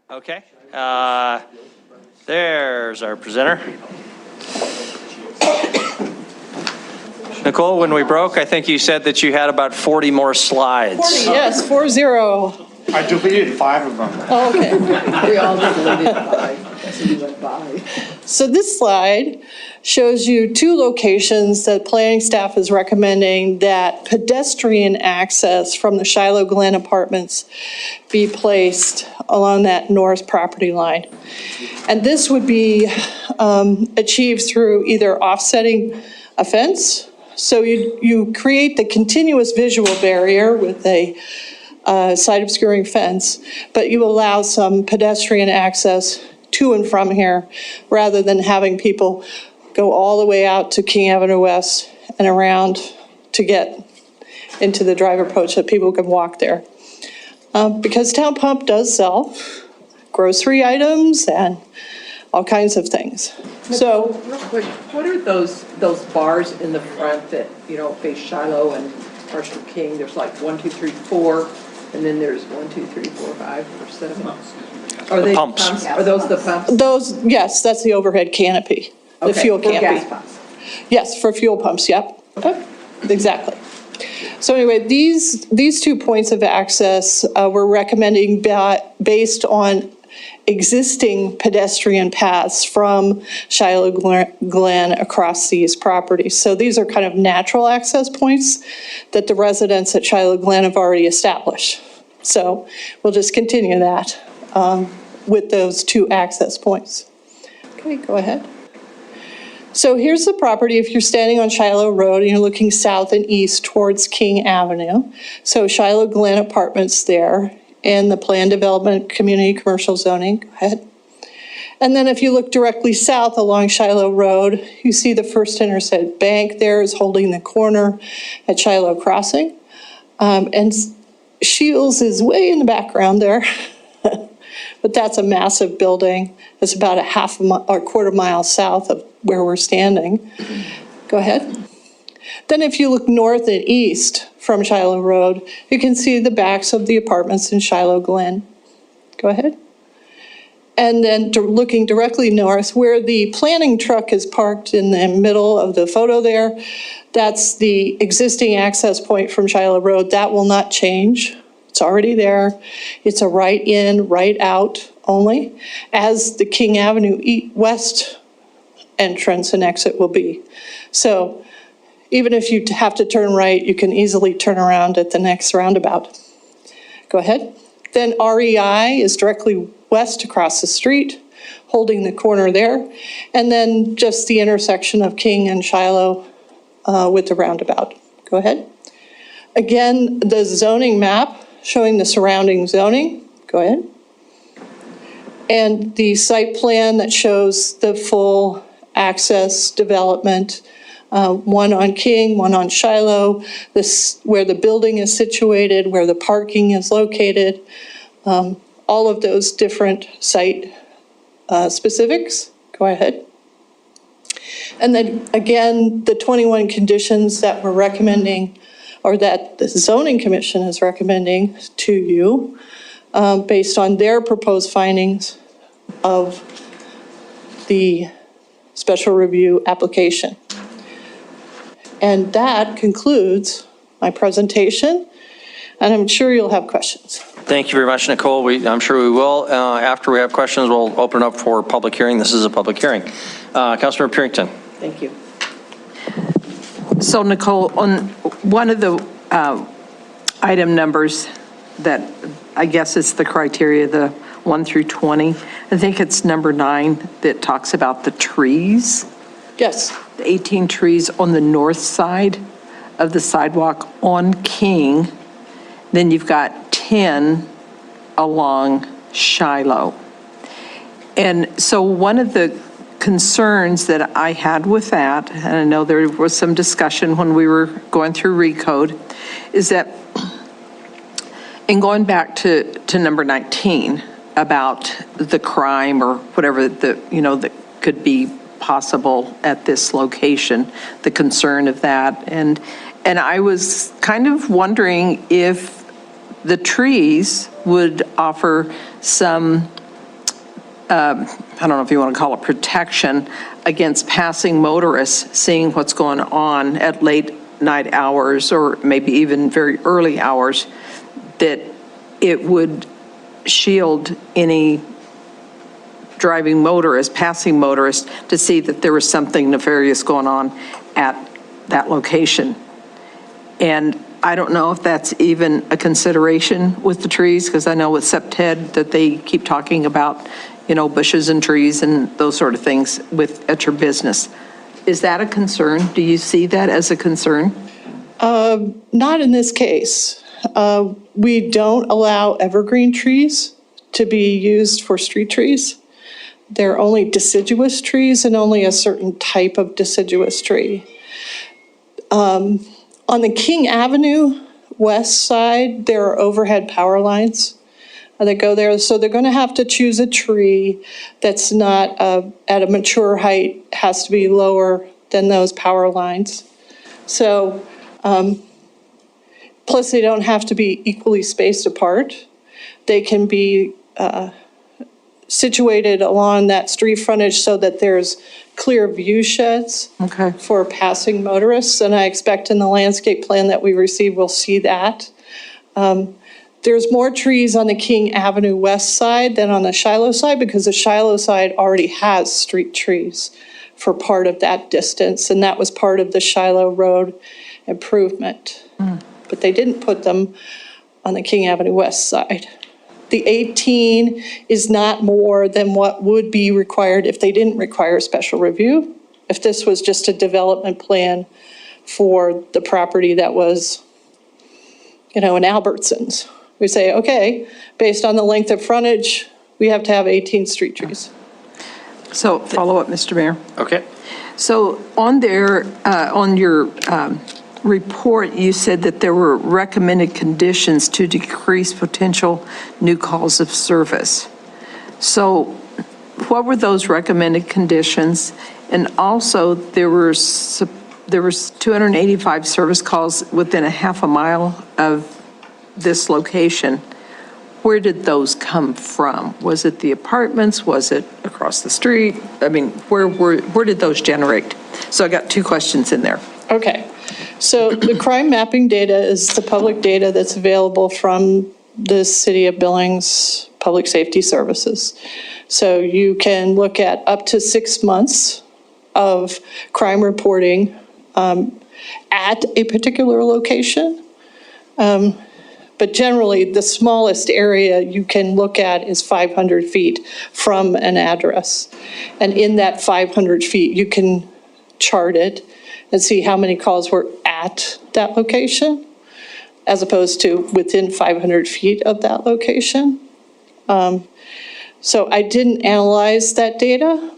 Okay. There's our presenter. Nicole, when we broke, I think you said that you had about 40 more slides. 40, yes, 40. I deleted 5 of them. Oh, okay. We all deleted 5 as we went by. So this slide shows you 2 locations that planning staff is recommending that pedestrian access from the Shiloh Glen Apartments be placed along that north property line. And this would be achieved through either offsetting a fence. So you create the continuous visual barrier with a side obscuring fence, but you allow some pedestrian access to and from here, rather than having people go all the way out to King Avenue West and around to get into the drive approach that people can walk there. Because Town Pump does sell grocery items and all kinds of things. So, real quick, what are those bars in the front that, face Shiloh and Marshall King? There's like 1, 2, 3, 4, and then there's 1, 2, 3, 4, 5 or 7. Are they pumps? Are those the pumps? those, yes, that's the overhead canopy, the Okay, fuel for canopy. gas pumps. Yes, for fuel pumps, yep. Exactly. So anyway, these 2 points of access we're recommending based on existing pedestrian paths from Shiloh Glen across these properties. So these are kind of natural access points that the residents at Shiloh Glen have already established. So we'll just continue that with those 2 access points. Okay, go ahead. So here's the property if you're standing on Shiloh Road and you're looking south and east towards King Avenue. So Shiloh Glen Apartments there in the Planned Development Community Commercial Zoning. Go ahead. And then if you look directly south along Shiloh Road, you see the First Interstate Bank there is holding the corner at Shiloh Crossing. And Shields is way in the background there. But that's a massive building. It's about a quarter mile south of where we're standing. Go ahead. Then if you look north and east from Shiloh Road, you can see the backs of the apartments in Shiloh Glen. Go ahead. And then looking directly north, where the planning truck is parked in the middle of the photo there, that's the existing access point from Shiloh Road. That will not change. It's already there. It's a right in, right out only, as the King Avenue West entrance and exit will be. So even if you have to turn right, you can easily turn around at the next roundabout. Go ahead. Then REI is directly west across the street, holding the corner there. And then just the intersection of King and Shiloh with the roundabout. Go ahead. Again, the zoning map showing the surrounding zoning. Go ahead. And the site plan that shows the full access development, one on King, one on Shiloh, this where the building is situated, where the parking is located, all of those different site specifics. Go ahead. And then again, the 21 conditions that we're recommending, or that the zoning commission is recommending to you based on their proposed findings of the special review application. And that concludes my presentation, and I'm sure you'll have questions. Thank you very much, Nicole. I'm sure we will. After we have questions, we'll open up for public hearing. This is a public hearing. Councilmember Purington. Thank you. So Nicole, on one of the item numbers that I guess is the criteria, the 1 through 20, I think it's number 9 that talks about the trees. Yes. The 18 trees on the north side of the sidewalk on King. Then you've got 10 along Shiloh. And so one of the concerns that I had with that, and I know there was some discussion when we were going through recode, is that in going back to number 19 about the crime or whatever that could be possible at this location, the concern of that, and I was kind of wondering if the trees would offer some I don't know if you want to call it protection, against passing motorists, seeing what's going on at late night hours or maybe even very early hours, that it would shield any driving motorist, passing motorist, to see that there was something nefarious going on at that location. And I don't know if that's even a consideration with the trees, because I know with SEPTED that they keep talking about, you know, bushes and trees and those sort of things at your business. Is that a concern? Do you see that as a concern? Not in this case. We don't allow evergreen trees to be used for street trees. They're only deciduous trees and only a certain type of deciduous tree. On the King Avenue west side, there are overhead power lines that go there. So they're going to have to choose a tree that's not at a mature height, has to be lower than those power lines. So, plus they don't have to be equally spaced apart. They can be situated along that street frontage so that there's clear view sheds for passing motorists. And I expect in the landscape plan that we receive, we'll see that. There's more trees on the King Avenue west side than on the Shiloh side, because the Shiloh side already has street trees for part of that distance, and that was part of the Shiloh Road improvement. But they didn't put them on the King Avenue west side. The 18 is not more than what would be required if they didn't require a special review. If this was just a development plan for the property that was, you know, in Albertsons, we say, okay, based on the length of frontage, we have to have 18 street trees. So follow up, Mr. Mayor. Okay. So on there, on your report, you said that there were recommended conditions to decrease potential new calls of service. So what were those recommended conditions? And also there was 285 service calls within a half a mile of this location. Where did those come from? Was it the apartments? Was it across the street? I mean, where did those generate? So I got two questions in there. Okay. So the crime mapping data is the public data that's available from the City of Billings Public Safety Services. So you can look at up to 6 months of crime reporting at a particular location. But generally, the smallest area you can look at is 500 feet from an address. And in that 500 feet, you can chart it and see how many calls were at that location, as opposed to within 500 feet of that location. So I didn't analyze that data.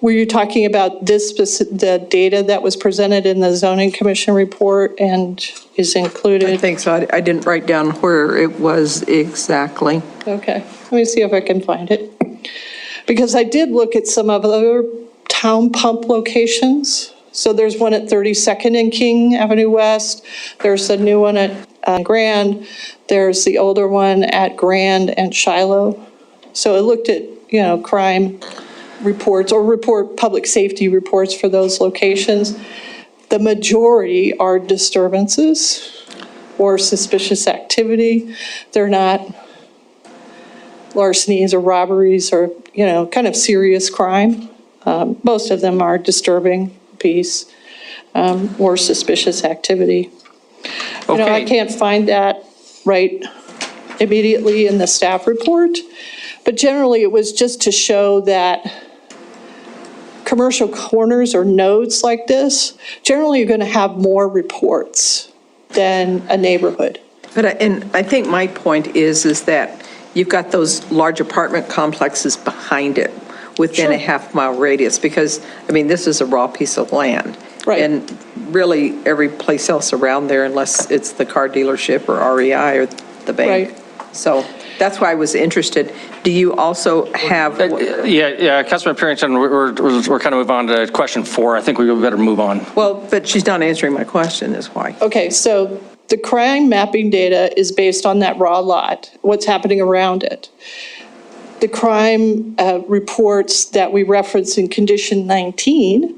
Were you talking about the data that was presented in the Zoning Commission report and is included? I think so. I didn't write down where it was exactly. Okay, let me see if I can find it. Because I did look at some of the other town pump locations. So there's one at 32nd and King Avenue West. There's a new one at Grand. There's the older one at Grand and Shiloh. So I looked at, you know, crime reports or public safety reports for those locations. The majority are disturbances or suspicious activity. They're not larcenies or robberies or, you know, kind of serious crime. Most of them are disturbing peace or suspicious activity. You know, I can't find that right immediately in the staff report, but generally it was just to show that commercial corners or nodes like this, generally you're going to have more reports than a neighborhood. And I think my point is that you've got those large apartment complexes behind it within a half-mile radius, because, I mean, this is a raw piece of land. Right. And really, every place else around there, unless it's the car dealership or REI or the bank. Right. So that's why I was interested. Do you also have? Yeah, Councilman Parrington, we're kind of move on to question 4. I think we better move on. Well, but she's not answering my question, is why. Okay, so the crime mapping data is based on that raw lot, what's happening around it. the crime reports that we reference in condition 19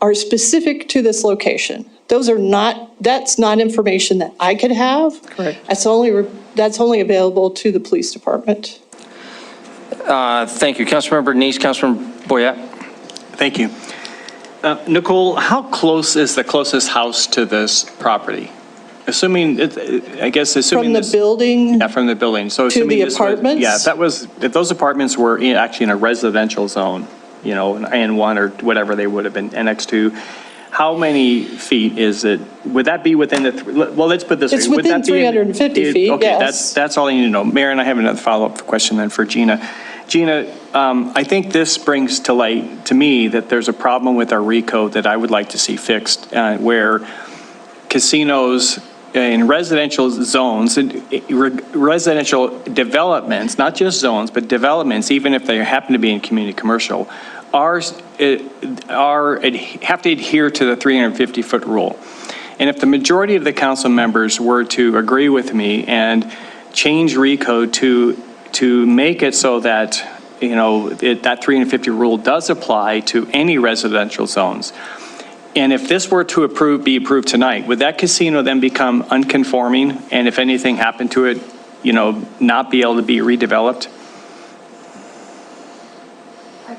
are specific to this location. That's not information that I could have. Correct. That's only available to the police department. Thank you. Councilmember Neese, Councilmember Boyette. Thank you. Nicole, how close is the closest house to this property? Assuming From the this- building? Yeah, from the building. So To assuming the this was- apartments? Yeah, if those apartments were actually in a residential zone, you know, an N1 or whatever they would have been annexed to, how many feet is it? Would that be within well, let's put this way. It's Would within that be 350 feet, Okay, yes. that's all I need to know. Mayor, and I have another follow-up question then for Gina. Gina, I think this brings to light to me that there's a problem with our recode that I would like to see fixed, where casinos in residential zones, residential developments, not just zones, but developments, even if they happen to be in community commercial, have to adhere to the 350-foot rule. And if the majority of the council members were to agree with me and change recode to make it so that, you know, that 350 rule does apply to any residential zones, and if this were to be approved tonight, would that casino then become unconforming? And if anything happened to it, you know, not be able to be redeveloped? I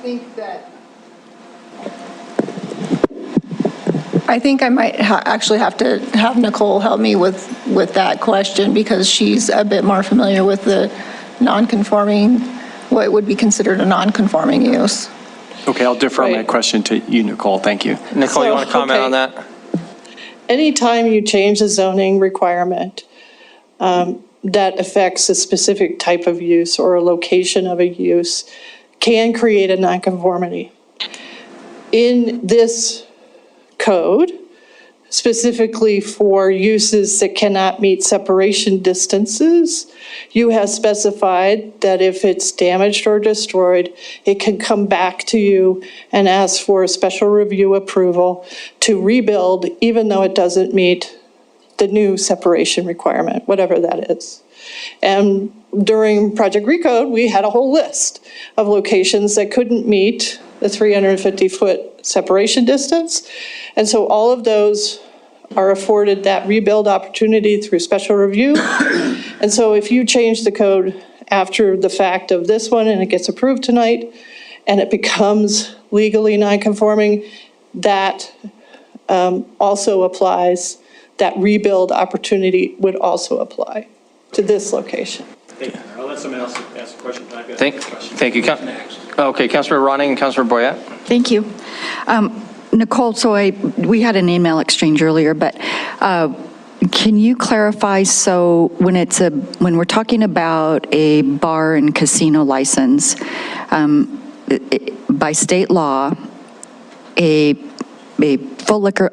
think I might actually have to have Nicole help me with that question, because she's a bit more familiar with the non-conforming, what would be considered a non-conforming use. Okay, I'll defer my question to you, Nicole. Thank you. Nicole, you want to comment on that? Anytime you change a zoning requirement that affects a specific type of use or a location of a use can create a nonconformity. In this code, specifically for uses that cannot meet separation distances, you have specified that if it's damaged or destroyed, it can come back to you and ask for a special review approval to rebuild, even though it doesn't meet the new separation requirement, whatever that is. And during Project Recode, we had a whole list of locations that couldn't meet the 350-foot separation distance. And so all of those are afforded that rebuild opportunity through special review. And so if you change the code after the fact of this one and it gets approved tonight and it becomes legally non-conforming, that also applies, that rebuild opportunity would also apply to this location. Thank you. I'll let someone else ask a question. Thank you. Okay, Councilmember Ronning and Councilmember Boyette. Thank you. Nicole, so we had an email exchange earlier, but can you clarify, so when we're talking about a bar and casino license, by state law, a full liquor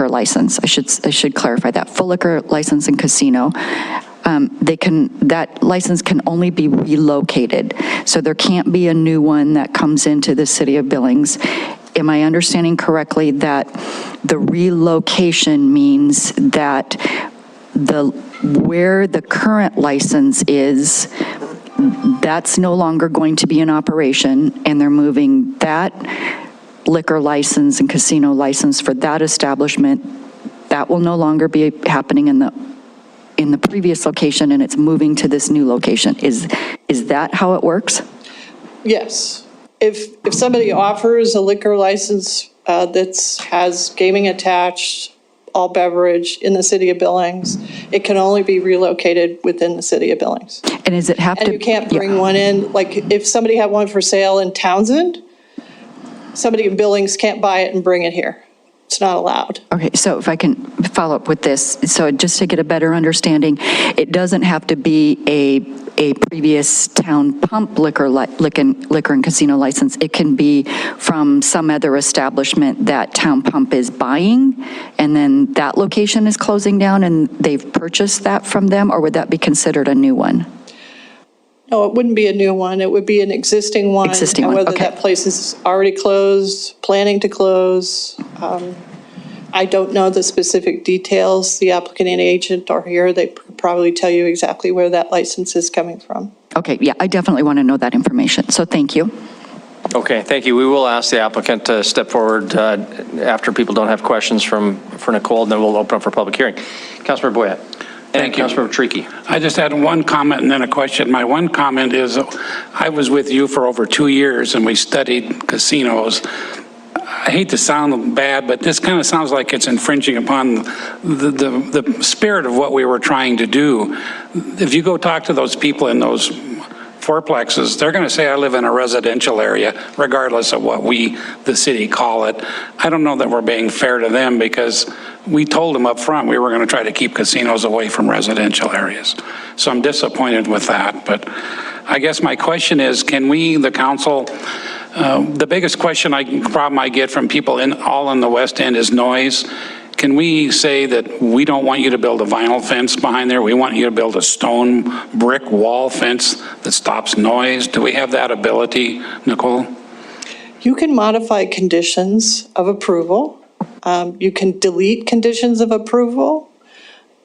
license, I should clarify that, full liquor license and casino, that license can only be relocated. So there can't be a new one that comes into the city of Billings. Am I understanding correctly that the relocation means that where the current license is, that's no longer going to be in operation, and they're moving that liquor license and casino license for that establishment, that will no longer be happening in the previous location, and it's moving to this new location? Is that how it works? Yes. If somebody offers a liquor license that has gaming attached, all beverage in the city of Billings, it can only be relocated within the city of Billings. And does it have to? And you can't bring one in, like if somebody had one for sale in Townsend, somebody in Billings can't buy it and bring it here. It's not allowed. Okay, so if I can follow up with this, so just to get a better understanding, it doesn't have to be a previous town pump liquor and casino license. It can be from some other establishment that town pump is buying, and then that location is closing down and they've purchased that from them, or would that be considered a new one? No, it wouldn't be a new one. It would be an existing one. Existing and one, whether okay. that place is already closed, planning to close. I don't know the specific details. The applicant and agent are here. They could probably tell you exactly where that license is coming from. Okay, yeah, I definitely want to know that information, so thank you. Okay, thank you. We will ask the applicant to step forward after people don't have questions for Nicole, and then we'll open up for public hearing. Councilmember Boyette. Thank you. Councilmember Tricky. I just had one comment and then a question. My one comment is, I was with you for over 2 years and we studied casinos. I hate to sound bad, but this kind of sounds like it's infringing upon the spirit of what we were trying to do. If you go talk to those people in those fourplexes, they're going to say, I live in a residential area, regardless of what we, the city, call it. I don't know that we're being fair to them because we told them up front we were going to try to keep casinos away from residential areas. So I'm disappointed with that. But I guess my question is, can we, the council, the biggest problem I get from people all in the West End is noise. Can we say that we don't want you to build a vinyl fence behind there? We want you to build a stone brick wall fence that stops noise. Do we have that ability, Nicole? You can modify conditions of approval. You can delete conditions of approval.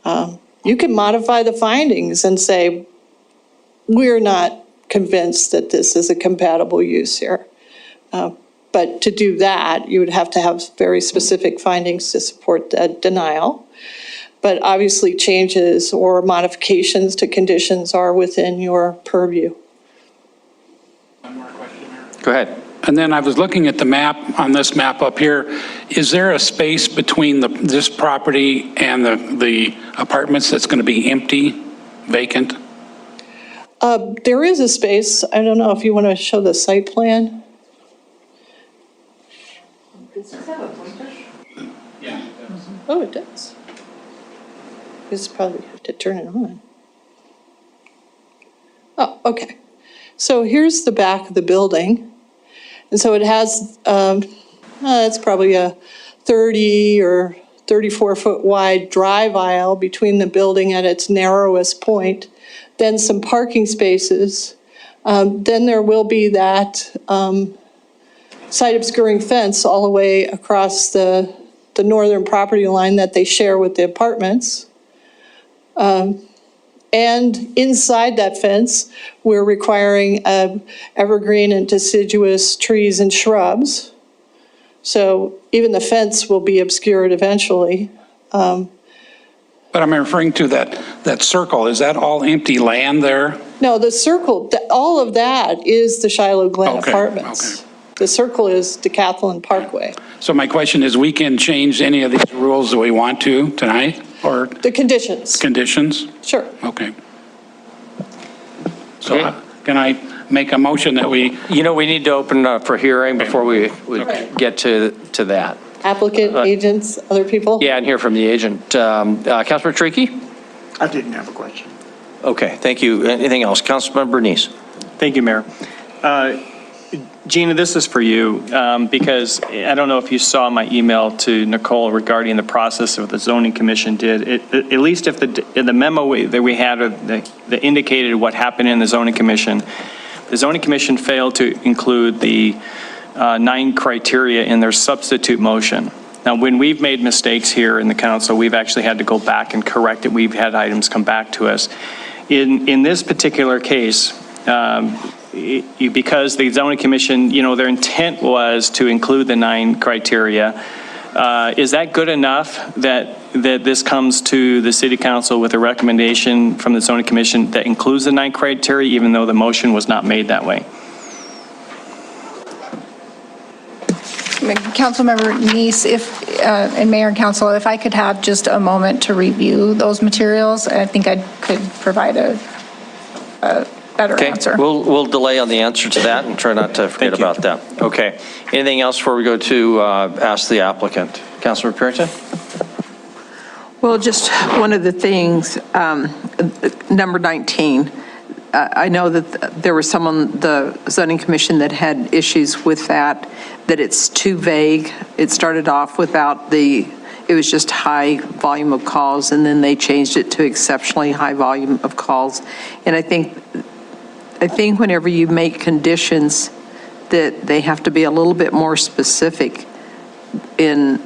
You can modify the findings and say, we're not convinced that this is a compatible use here. But to do that, you would have to have very specific findings to support that denial. But obviously changes or modifications to conditions are within your purview. One more question, Mayor. Go ahead. And then I was looking at the map, on this map up here. Is there a space between this property and the apartments that's going to be empty, vacant? There is a space. I don't know if you want to show the site plan. Does this have a pointer? Yeah, it does. Oh, it does. You just probably have to turn it on. Oh, okay. So here's the back of the building. And so it has, it's probably a 30 or 34-foot wide drive aisle between the building at its narrowest point, then some parking spaces. Then there will be that side obscuring fence all the way across the northern property line that they share with the apartments. And inside that fence, we're requiring evergreen and deciduous trees and shrubs. So even the fence will be obscured eventually. But I'm referring to that circle. Is that all empty land there? No, the circle, all of that is the Shiloh Glen Okay, Apartments. okay. The circle is Decathlon Parkway. So my question is, we can change any of these rules that we want to tonight, or The conditions, conditions? sure. Okay. So can I make a motion that we, You know, we need to open up for hearing before we get to that. Applicant, agents, other people? Yeah, and hear from the agent. Councilmember Tricky? I didn't have a question. Okay, thank you. Anything else? Councilmember Bernice? Thank you, Mayor. Gina, this is for you, because I don't know if you saw my email to Nicole regarding the process of the zoning commission did. At least if the memo that we had that indicated what happened in the zoning commission failed to include the 9 criteria in their substitute motion. Now, when we've made mistakes here in the council, we've actually had to go back and correct it. We've had items come back to us. In this particular case, because the zoning commission, their intent was to include the 9 criteria, is that good enough that this comes to the city council with a recommendation from the zoning commission that includes the 9 criteria, even though the motion was not made that way? Councilmember Neese, and Mayor and Council, if I could have just a moment to review those materials, I think I could provide a better answer. We'll delay on the answer to that and try not to forget about that. Okay. Anything else before we go to ask the applicant? Councilor Perrington? Well, just one of the things, number 19, I know that there was some on the zoning commission that had issues with that it's too vague. It started off without it was just high volume of calls, and then they changed it to exceptionally high volume of calls. And I think whenever you make conditions that they have to be a little bit more specific in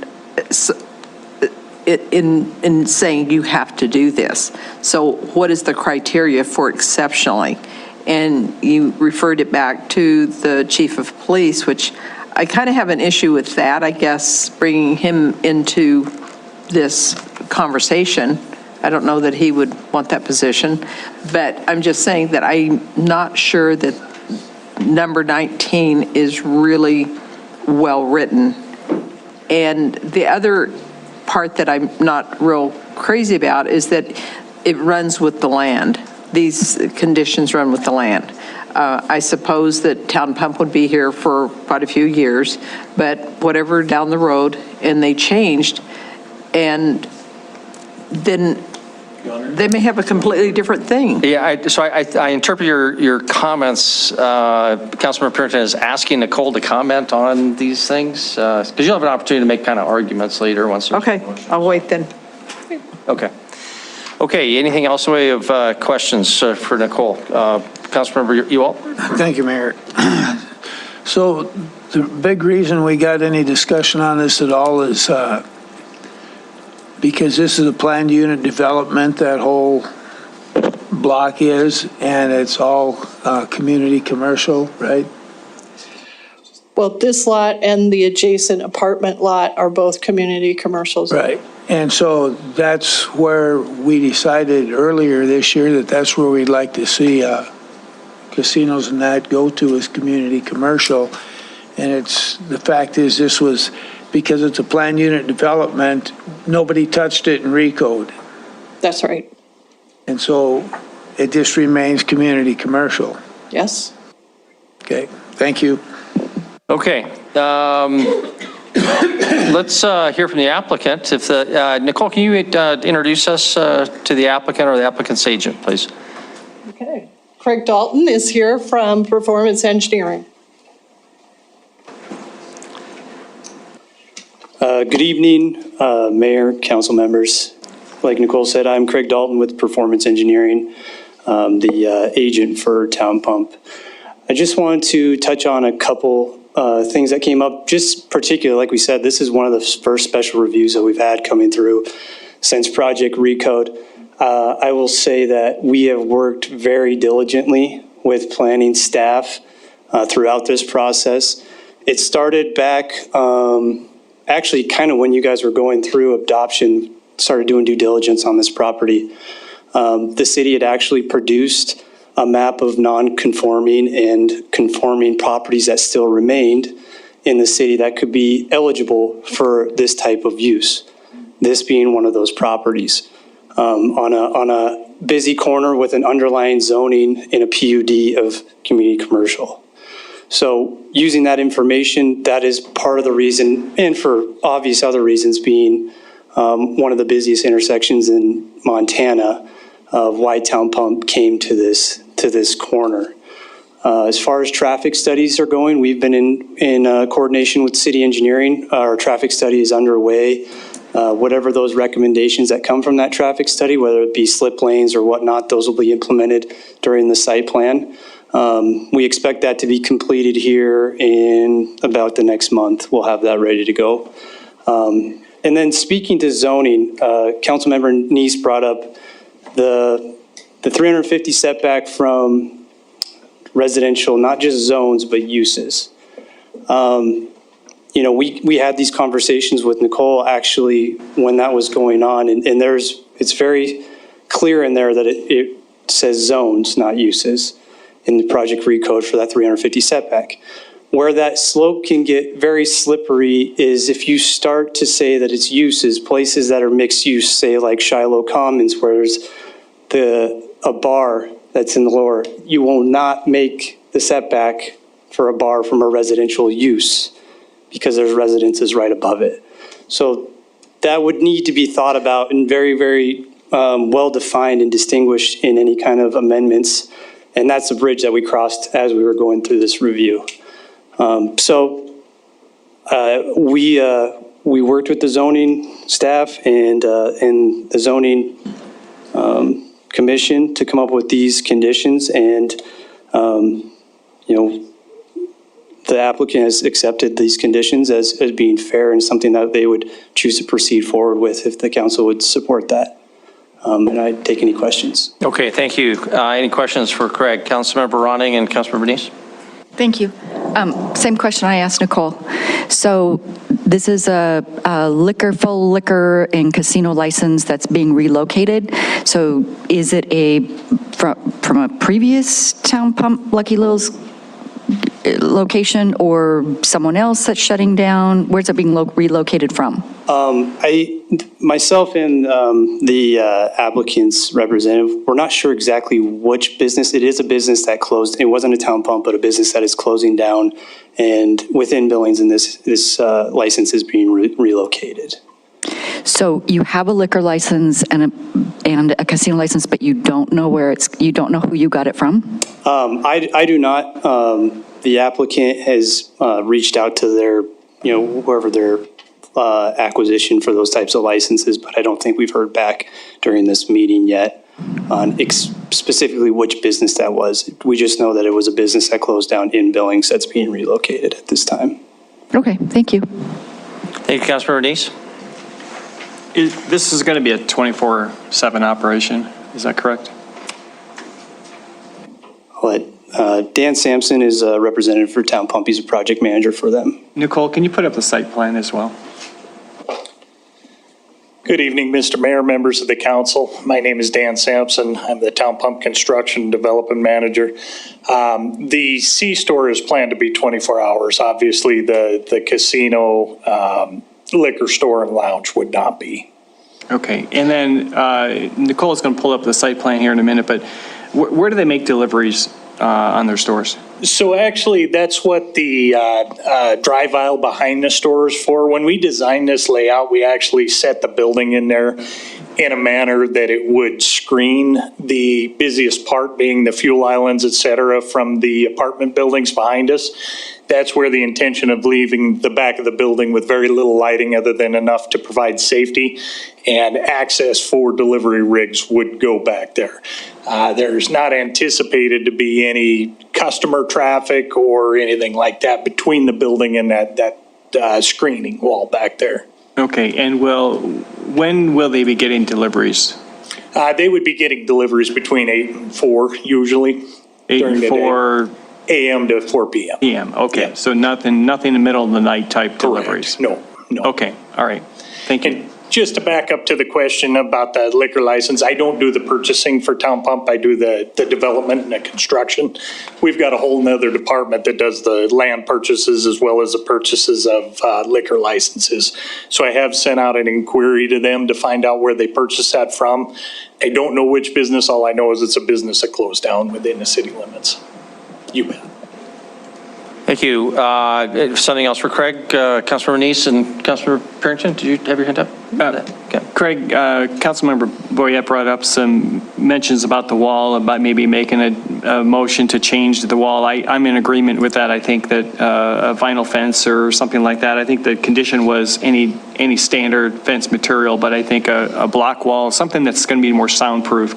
saying you have to do this. So what is the criteria for exceptionally? and you referred it back to the chief of police, which I kind of have an issue with that, I guess, bringing him into this conversation. I don't know that he would want that position, but I'm just saying that I'm not sure that number 19 is really well-written. And the other part that I'm not real crazy about is that it runs with the land. These conditions run with the land. I suppose that Town Pump would be here for quite a few years, but whatever down the road, and they changed, and then they may have a completely different thing. Yeah, I interpret your comments, Councilmember Purinton, as asking Nicole to comment on these things, because you'll have an opportunity to make kind of arguments later once. Okay, I'll wait then. Okay. Okay, anything else in the way of questions for Nicole? Councilmember Ewald? Thank you, Mayor. So the big reason we got any discussion on this at all is because this is a planned unit development, that whole block is, and it's all community commercial, right? Well, this lot and the adjacent apartment lot are both community commercials. Right. And so that's where we decided earlier this year that that's where we'd like to see casinos and that go to is community commercial. And the fact is this was, because it's a planned unit development, nobody touched it in recode. That's right. And so it just remains community commercial. Yes. Okay, thank you. Okay. Let's hear from the applicant. If Nicole, can you introduce us to the applicant or the applicant's agent, please? Okay. Craig Dalton is here from Performance Engineering. Good evening, Mayor, council members. Like Nicole said, I'm Craig Dalton with Performance Engineering, the agent for Town Pump. I just wanted to touch on a couple things that came up, just particularly, like we said, this is one of the first special reviews that we've had coming through since Project Recode. I will say that we have worked very diligently with planning staff throughout this process. It started back, actually kind of when you guys were going through adoption, started doing due diligence on this property. The city had actually produced a map of non-conforming and conforming properties that still remained in the city that could be eligible for this type of use. This being one of those properties on a busy corner with an underlying zoning in a PUD of community commercial. So using that information, that is part of the reason, and for obvious other reasons, being one of the busiest intersections in Montana, of why Town Pump came to this corner. As far as traffic studies are going, we've been in coordination with city engineering. Our traffic study is underway. Whatever those recommendations that come from that traffic study, whether it be slip lanes or whatnot, those will be implemented during the site plan. We expect that to be completed here in about the next month. We'll have that ready to go. And then speaking to zoning, Councilmember Neese brought up the 350 setback from residential, not just zones, but uses. You know, we had these conversations with Nicole actually when that was going on, and it's very clear in there that it says zones, not uses, in the Project Recode for that 350 setback. Where that slope can get very slippery is if you start to say that it's uses, places that are mixed use, say like Shiloh Commons, where there's a bar that's in the lower, you will not make the setback for a bar from a residential use because there's residences right above it. So that would need to be thought about and very, very well defined and distinguished in any kind of amendments. And that's the bridge that we crossed as we were going through this review. We worked with the zoning staff and the zoning commission to come up with these conditions, and you know, the applicant has accepted these conditions as being fair and something that they would choose to proceed forward with if the council would support that. and I'd take any questions. Okay, thank you. Any questions for Craig? Councilmember Ronning and Councilmember Denise? Thank you. Same question I asked Nicole. So this is a full liquor and casino license that's being relocated. So is it from a previous Town Pump Lucky Lil's location or someone else that's shutting down? Where's it being relocated from? Myself and the applicant's representative, we're not sure exactly which business. It is a business that closed. It wasn't a Town Pump, but a business that is closing down, and within Billings, and this license is being relocated. So you have a liquor license and a casino license, but you don't know you don't know who you got it from? I do not. The applicant has reached out to their, whoever their acquisition for those types of licenses, but I don't think we've heard back during this meeting yet on specifically which business that was. We just know that it was a business that closed down in Billings that's being relocated at this time. Okay, thank you. Thank you, Councilmember Denise. This is going to be a 24/7 operation, is that correct? Dan Sampson is a representative for Town Pump. He's a project manager for them. Nicole, can you put up the site plan as well? Good evening, Mr. Mayor, members of the council. My name is Dan Sampson. I'm the Town Pump Construction Development Manager. The C-store is planned to be 24 hours. Obviously, the casino, liquor store and lounge would not be. Okay, and then Nicole is going to pull up the site plan here in a minute, but where do they make deliveries on their stores? So actually, that's what the drive aisle behind the store is for. When we designed this layout, we actually set the building in there in a manner that it would screen the busiest part, being the fuel islands, et cetera, from the apartment buildings behind us. That's where the intention of leaving the back of the building with very little lighting other than enough to provide safety and access for delivery rigs would go back there. There's not anticipated to be any customer traffic or anything like that between the building and that screening wall back there. Okay, and when will they be getting deliveries? They would be getting deliveries between 8 and 4 usually. 8 and 4 a.m. to 4 p.m. p.m. Okay, yeah. So nothing in the middle of the night type deliveries. No. Okay, all right. Thank you. And just to back up to the question about the liquor license, I don't do the purchasing for Town Pump. I do the development and the construction. We've got a whole nother department that does the land purchases as well as the purchases of liquor licenses. So I have sent out an inquiry to them to find out where they purchased that from. I don't know which business. All I know is it's a business that closed down within the city limits. You bet. Thank you. Something else for Craig, Councilmember Denise and Councilmember Parrington? Did you have your hand up? Okay. Craig, Councilmember Boyette brought up some mentions about the wall, about maybe making a motion to change the wall. I'm in agreement with that. I think that a vinyl fence or something like that. I think the condition was any standard fence material, but I think a block wall, something that's going to be more soundproof.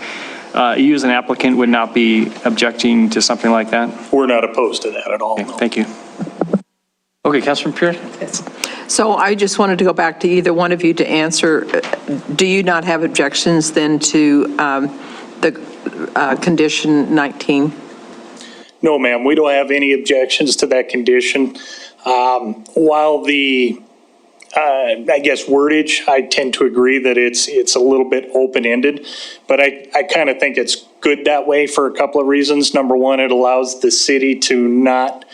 You as an applicant would not be objecting to something like that? We're not opposed to that at all. Okay, thank you. Okay, Councilman Pierce? So I just wanted to go back to either one of you to answer. Do you not have objections then to the condition 19? No, ma'am, we don't have any objections to that condition. While the I guess wordage, I tend to agree that it's a little bit open-ended, but I kind of think it's good that way for a couple of reasons. Number one, it allows the city to not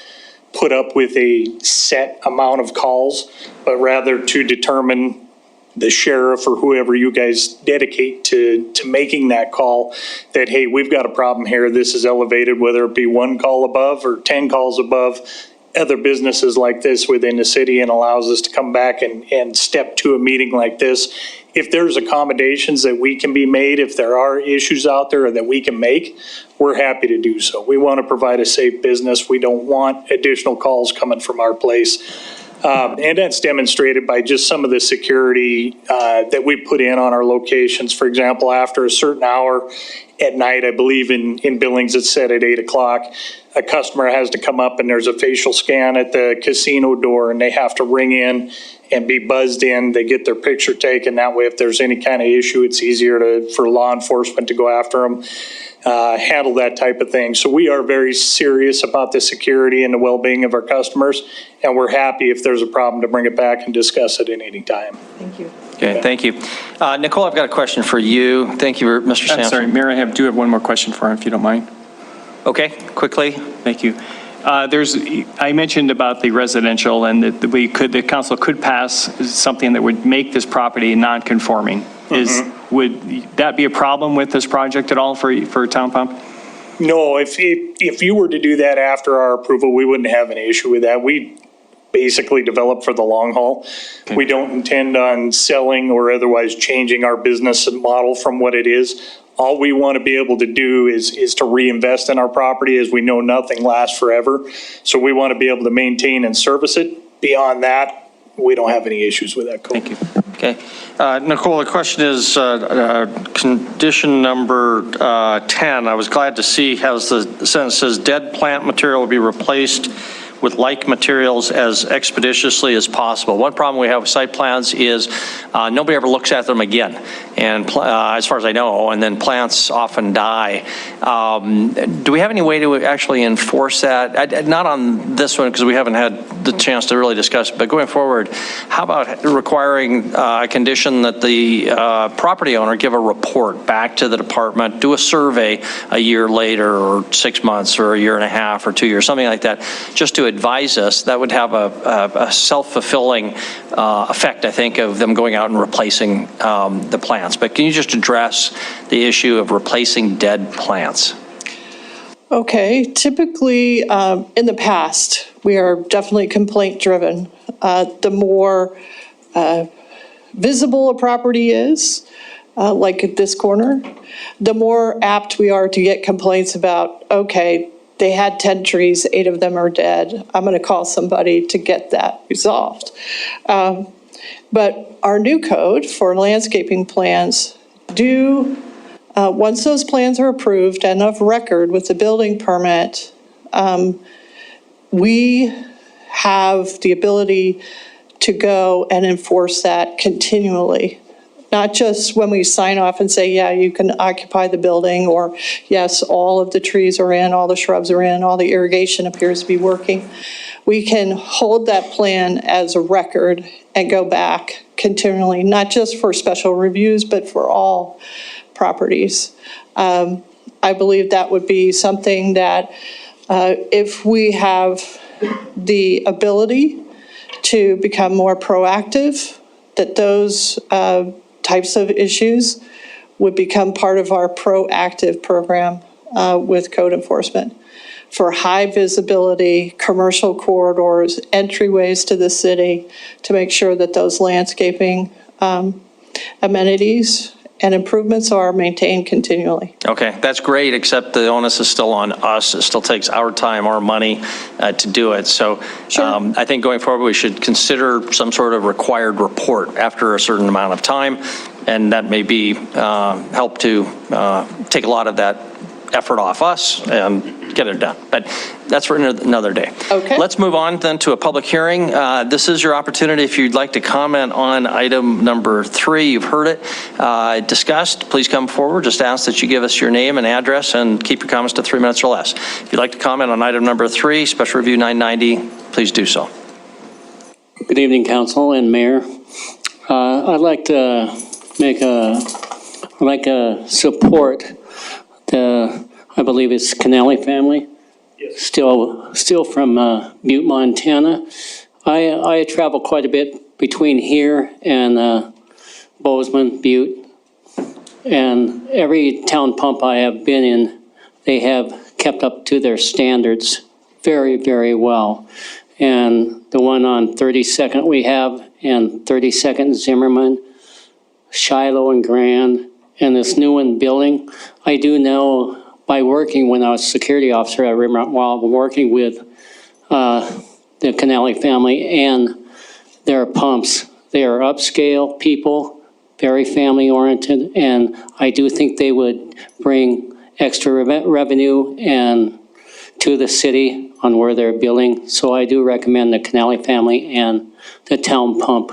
put up with a set amount of calls, but rather to determine the sheriff or whoever you guys dedicate to making that call that, hey, we've got a problem here. This is elevated, whether it be 1 call above or 10 calls above other businesses like this within the city, and allows us to come back and step to a meeting like this. If there's accommodations that we can be made, if there are issues out there that we can make, we're happy to do so. We want to provide a safe business. We don't want additional calls coming from our place. And that's demonstrated by just some of the security that we put in on our locations. For example, after a certain hour at night, I believe in Billings, it's set at 8 o'clock, a customer has to come up and there's a facial scan at the casino door and they have to ring in and be buzzed in. They get their picture taken. That way, if there's any kind of issue, it's easier for law enforcement to go after them, handle that type of thing. So we are very serious about the security and the well-being of our customers, and we're happy if there's a problem to bring it back and discuss it at any time. Thank you. Okay, thank you. Nicole, I've got a question for you. Thank you, Mr. Sampson. I'm sorry, Mayor, I do have one more question for her, if you don't mind. Okay, quickly. Thank you. I mentioned about the residential and that the council could pass something that would make this property non-conforming. Would that be a problem with this project at all for Town Pump? No, if you were to do that after our approval, we wouldn't have any issue with that. We basically develop for the long haul. Okay. We don't intend on selling or otherwise changing our business model from what it is. All we want to be able to do is to reinvest in our property, as we know nothing lasts forever. So we want to be able to maintain and service it. Beyond that, we don't have any issues with that code. Thank you. Okay. Nicole, the question is condition number 10. I was glad to see how the sentence says dead plant material will be replaced with like materials as expeditiously as possible. One problem we have with site plans is nobody ever looks at them again, and as far as I know, and then plants often die. Do we have any way to actually enforce that? Not on this one, because we haven't had the chance to really discuss it, but going forward, how about requiring a condition that the property owner give a report back to the department, do a survey a year later, or 6 months, or a year and a half, or 2 years, something like that, just to advise us? That would have a self-fulfilling effect, I think, of them going out and replacing the plants. But can you just address the issue of replacing dead plants? Okay, typically in the past, we are definitely complaint driven. The more visible a property is, like at this corner, the more apt we are to get complaints about, okay, they had 10 trees, 8 of them are dead. I'm going to call somebody to get that resolved. But our new code for landscaping plans do, once those plans are approved and of record with the building permit, we have the ability to go and enforce that continually. Not just when we sign off and say, yeah, you can occupy the building, or yes, all of the trees are in, all the shrubs are in, all the irrigation appears to be working. We can hold that plan as a record and go back continually, not just for special reviews, but for all properties. I believe that would be something that if we have the ability to become more proactive, that those types of issues would become part of our proactive program with code enforcement for high visibility commercial corridors, entryways to the city, to make sure that those landscaping amenities and improvements are maintained continually. Okay, that's great, except the onus is still on us. It still takes our time, our money to do it. So I think going forward, we should consider some sort of required report after a certain amount of time, and that may be help to take a lot of that effort off us and get it done. But that's for another day. Okay. Let's move on then to a public hearing. This is your opportunity if you'd like to comment on item number 3. You've heard it discussed. Please come forward. Just ask that you give us your name and address and keep your comments to 3 minutes or less. If you'd like to comment on item number 3, Special Review 990, please do so. Good evening, Council and Mayor. I'd like to support the, I believe it's Canale family. Yes. Still from Butte, Montana. I travel quite a bit between here and Bozeman, Butte, and every town pump I have been in, they have kept up to their standards very, very well. And the one on 32nd we have, and 32nd Zimmerman, Shiloh and Grand, and this new one, Billings. I do know by working when I was security officer, I remember while working with the Canale family and their pumps. They are upscale people, very family oriented, and I do think they would bring extra revenue and to the city on where they're building. So I do recommend the Canale family and the town pump.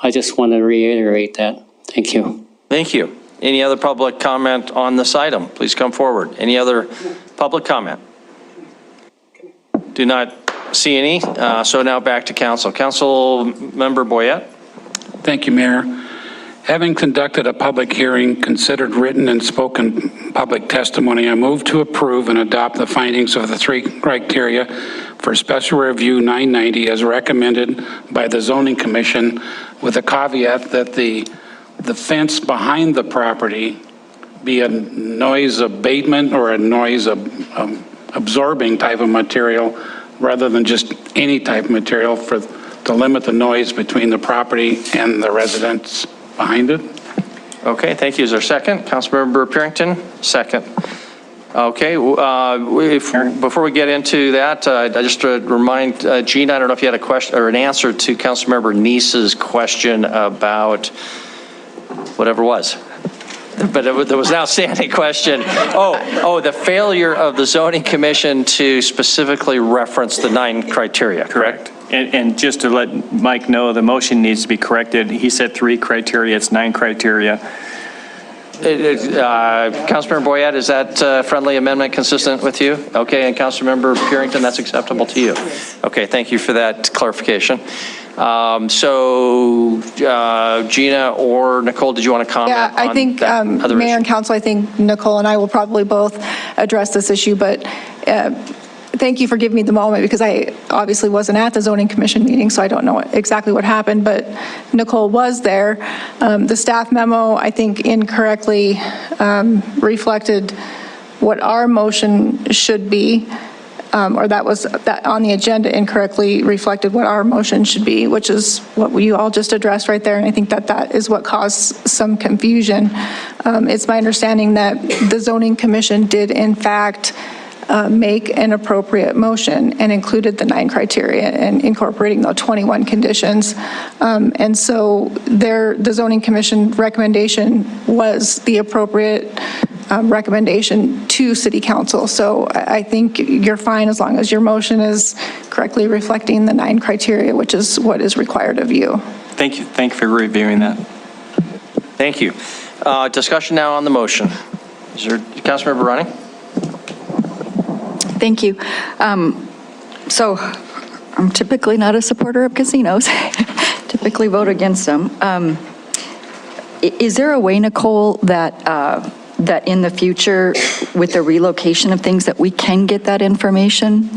I just want to reiterate that. Thank you. Thank you. Any other public comment on this item? Please come forward. Any other public comment? Do not see any. So now back to council. Council Member Boyette. Thank you, Mayor. Having conducted a public hearing, considered written and spoken public testimony, I move to approve and adopt the findings of the 3 criteria for Special Review 990 as recommended by the Zoning Commission, with a caveat that the fence behind the property be a noise abatement or a noise absorbing type of material rather than just any type of material to limit the noise between the property and the residents behind it. Okay, thank you. Is there a second? Councilmember Purington, second. Okay, before we get into that, I just remind Gina, I don't know if you had a question or an answer to Councilmember Neese's question about whatever it was. But there was an outstanding question. The failure of the Zoning Commission to specifically reference the 9 criteria, correct? And just to let Mike know, the motion needs to be corrected. He said 3 criteria, it's 9 criteria. Councilmember Boyette, is that friendly amendment consistent with you? Okay, and Councilmember Purington, that's acceptable to you? Okay, thank you for that clarification. Gina or Nicole, did you want to comment? Yeah, I think, other Mayor and issue? Council, I think Nicole and I will probably both address this issue, but thank you for giving me the moment, because I obviously wasn't at the Zoning Commission meeting, so I don't know exactly what happened, but Nicole was there. The staff memo, I think, incorrectly reflected what our motion should be, or that on the agenda incorrectly reflected what our motion should be, which is what you all just addressed right there, and I think that is what caused some confusion. It's my understanding that the Zoning Commission did, in fact, make an appropriate motion and included the 9 criteria and incorporating the 21 conditions. And so the Zoning Commission recommendation was the appropriate recommendation to City Council. So I think you're fine as long as your motion is correctly reflecting the 9 criteria, which is what is required of you. Thank you for reviewing that. Thank you. Discussion now on the motion. Is there, Councilmember Running? Thank you. So I'm typically not a supporter of casinos, typically vote against them. Is there a way, Nicole, that in the future, with the relocation of things, that we can get that information?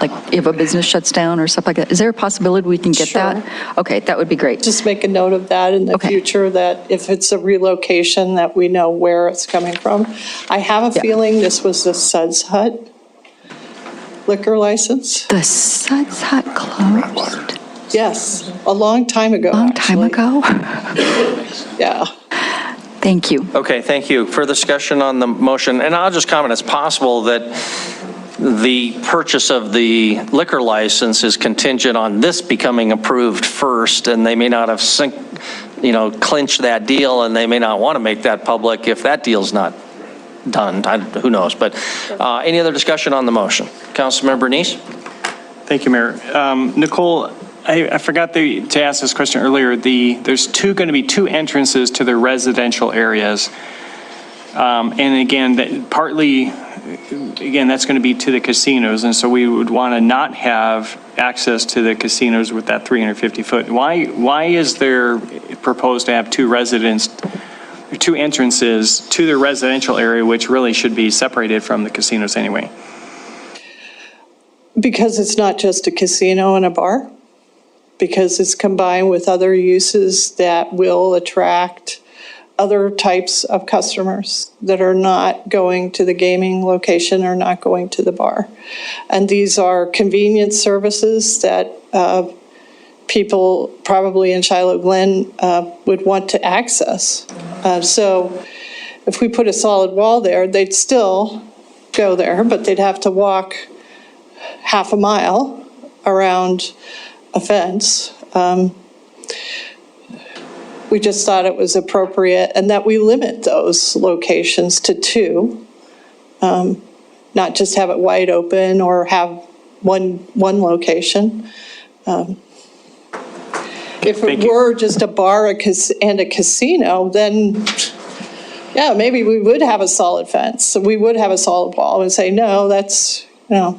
Like if a business shuts down or stuff like that? Is there a possibility we can get that? Okay, that would be great. Just make a note of that in the future, that if it's a relocation, that we know where it's coming from. I have a feeling this was the Suds Hut liquor license. The Suds Hut closed? Yes, a long time ago, Yeah. Thank you. Okay, thank you. Further discussion on the motion, and I'll just comment, it's possible that the purchase of the liquor license is contingent on this becoming approved first, and they may not have clinched that deal, and they may not want to make that public if that deal's not done. Who knows? But any other discussion on the motion? Councilmember Neese? Thank you, Mayor. Nicole, I forgot to ask this question earlier. There's going to be 2 entrances to the residential areas. And again, that's going to be to the casinos. And so we would want to not have access to the casinos with that 350 foot. Why is there proposed to have 2 entrances to the residential area, which really should be separated from the casinos anyway? Because it's not just a casino and a bar. Because it's combined with other uses that will attract other types of customers that are not going to the gaming location or not going to the bar. And these are convenience services that people probably in Shiloh Glen would want to access. So if we put a solid wall there, they'd still go there, but they'd have to walk half a mile around a fence. We just thought it was appropriate and that we limit those locations to 2. not just have it wide open or have one location. If it were just a bar and a casino, then yeah, maybe we would have a solid fence. We would have a solid wall and say, no, that's, that's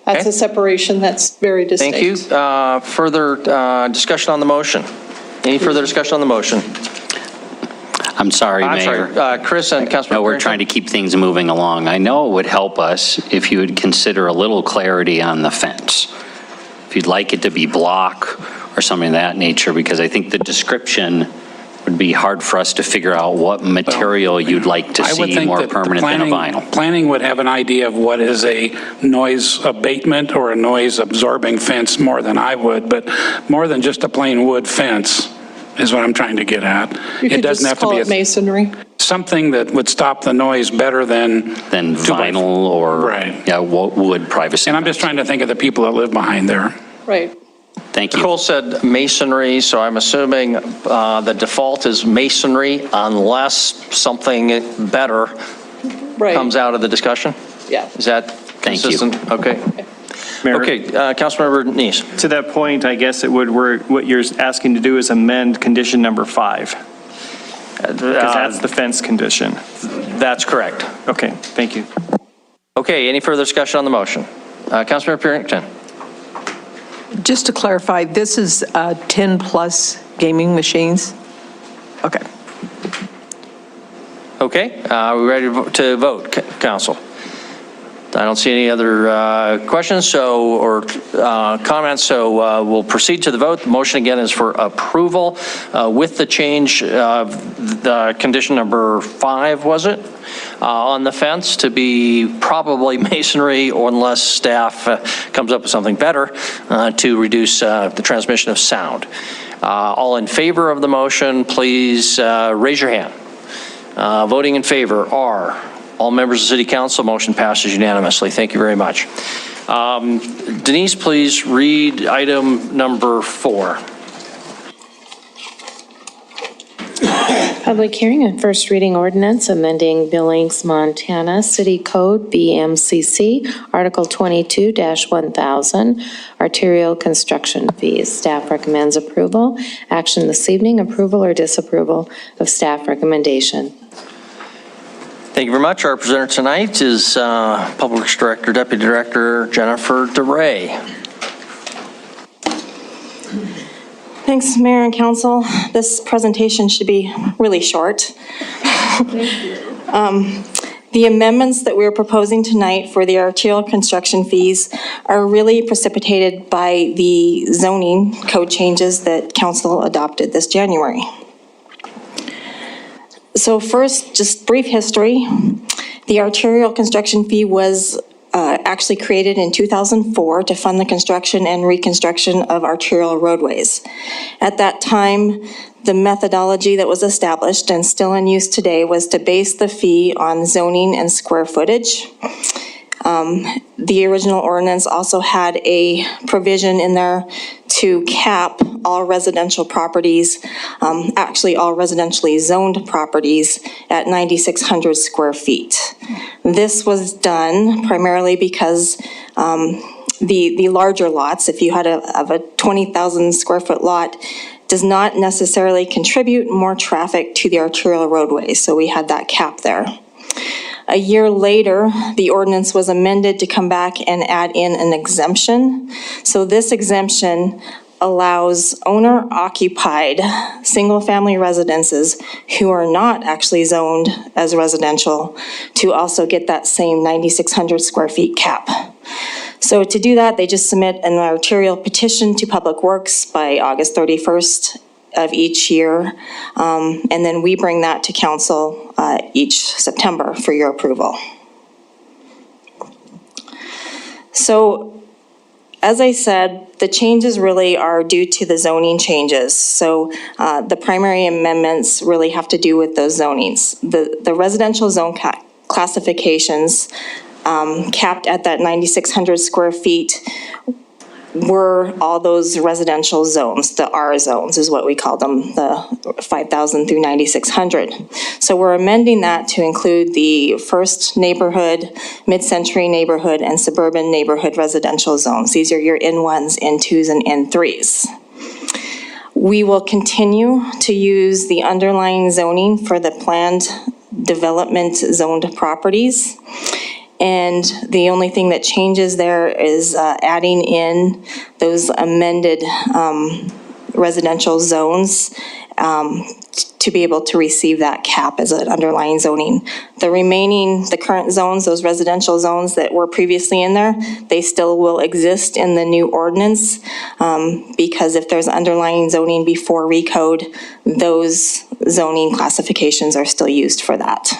Okay. a separation that's very distinct. Thank you. Further discussion on the motion? Any further discussion on the motion? I'm sorry, Mayor. Chris and Councilmember. No, we're trying to keep things moving along. I know it would help us if you would consider a little clarity on the fence. If you'd like it to be block or something of that nature, because I think the description would be hard for us to figure out what material you'd like to I would see think more that permanent than a vinyl. Planning would have an idea of what is a noise abatement or a noise absorbing fence more than I would, but more than just a plain wood fence is what I'm trying to get at. You could just call it masonry. Something that would stop the noise better than vinyl or wood privacy. And I'm just trying to think of the people that live behind there. Right. Thank you. Nicole said masonry, so I'm assuming the default is masonry unless something better comes out of the discussion? Yeah. Is that consistent? Okay. Mayor, Okay, Councilmember Neese. To that point, I guess it would, what you're asking to do is amend condition number 5. Because that's the fence condition. That's correct. Okay, thank you. Okay, any further discussion on the motion? Councilmember Purington. Just to clarify, this is 10-plus gaming machines? Okay. Okay, are we ready to vote, Council? I don't see any other questions or comments, so we'll proceed to the vote. The motion again is for approval with the change of the condition number 5, was it? On the fence to be probably masonry, or unless staff comes up with something better to reduce the transmission of sound. All in favor of the motion, please raise your hand. Voting in favor are all members of City Council. Motion passes unanimously. Thank you very much. Denise, please read item number 4. Public hearing and first reading ordinance amending Billings, Montana City Code BMCC Article 22-1000 arterial construction fees. Staff recommends approval. Action this evening, approval or disapproval of staff recommendation. Thank you very much. Our presenter tonight is Public Works Director, Deputy Director Jennifer DeRay. Thanks, Mayor and Council. This presentation should be really short. The amendments that we're proposing tonight for the arterial construction fees are really precipitated by the zoning code changes that Council adopted this January. So first, just brief history. The arterial construction fee was actually created in 2004 to fund the construction and reconstruction of arterial roadways. At that time, the methodology that was established and still in use today was to base the fee on zoning and square footage. The original ordinance also had a provision in there to cap all residential properties, actually all residentially zoned properties at 9,600 square feet. This was done primarily because the larger lots, if you had a 20,000 square foot lot, does not necessarily contribute more traffic to the arterial roadways. So we had that cap there. A year later, the ordinance was amended to come back and add in an exemption. So this exemption allows owner-occupied single-family residences who are not actually zoned as residential to also get that same 9,600 square feet cap. So to do that, they just submit an arterial petition to Public Works by August 31st of each year, and then we bring that to council each September for your approval. So, as I said, the changes really are due to the zoning changes. So the primary amendments really have to do with those zonings. The residential zone classifications capped at that 9,600 square feet were all those residential zones, the R zones is what we call them, the 5,000 through 9,600. So we're amending that to include the first neighborhood, mid-century neighborhood, and suburban neighborhood residential zones. These are your N1s, N2s, and N3s. We will continue to use the underlying zoning for the planned development zoned properties. And the only thing that changes there is adding in those amended residential zones to be able to receive that cap as an underlying zoning. The current zones, those residential zones that were previously in there, they still will exist in the new ordinance because if there's underlying zoning before recode, those zoning classifications are still used for that.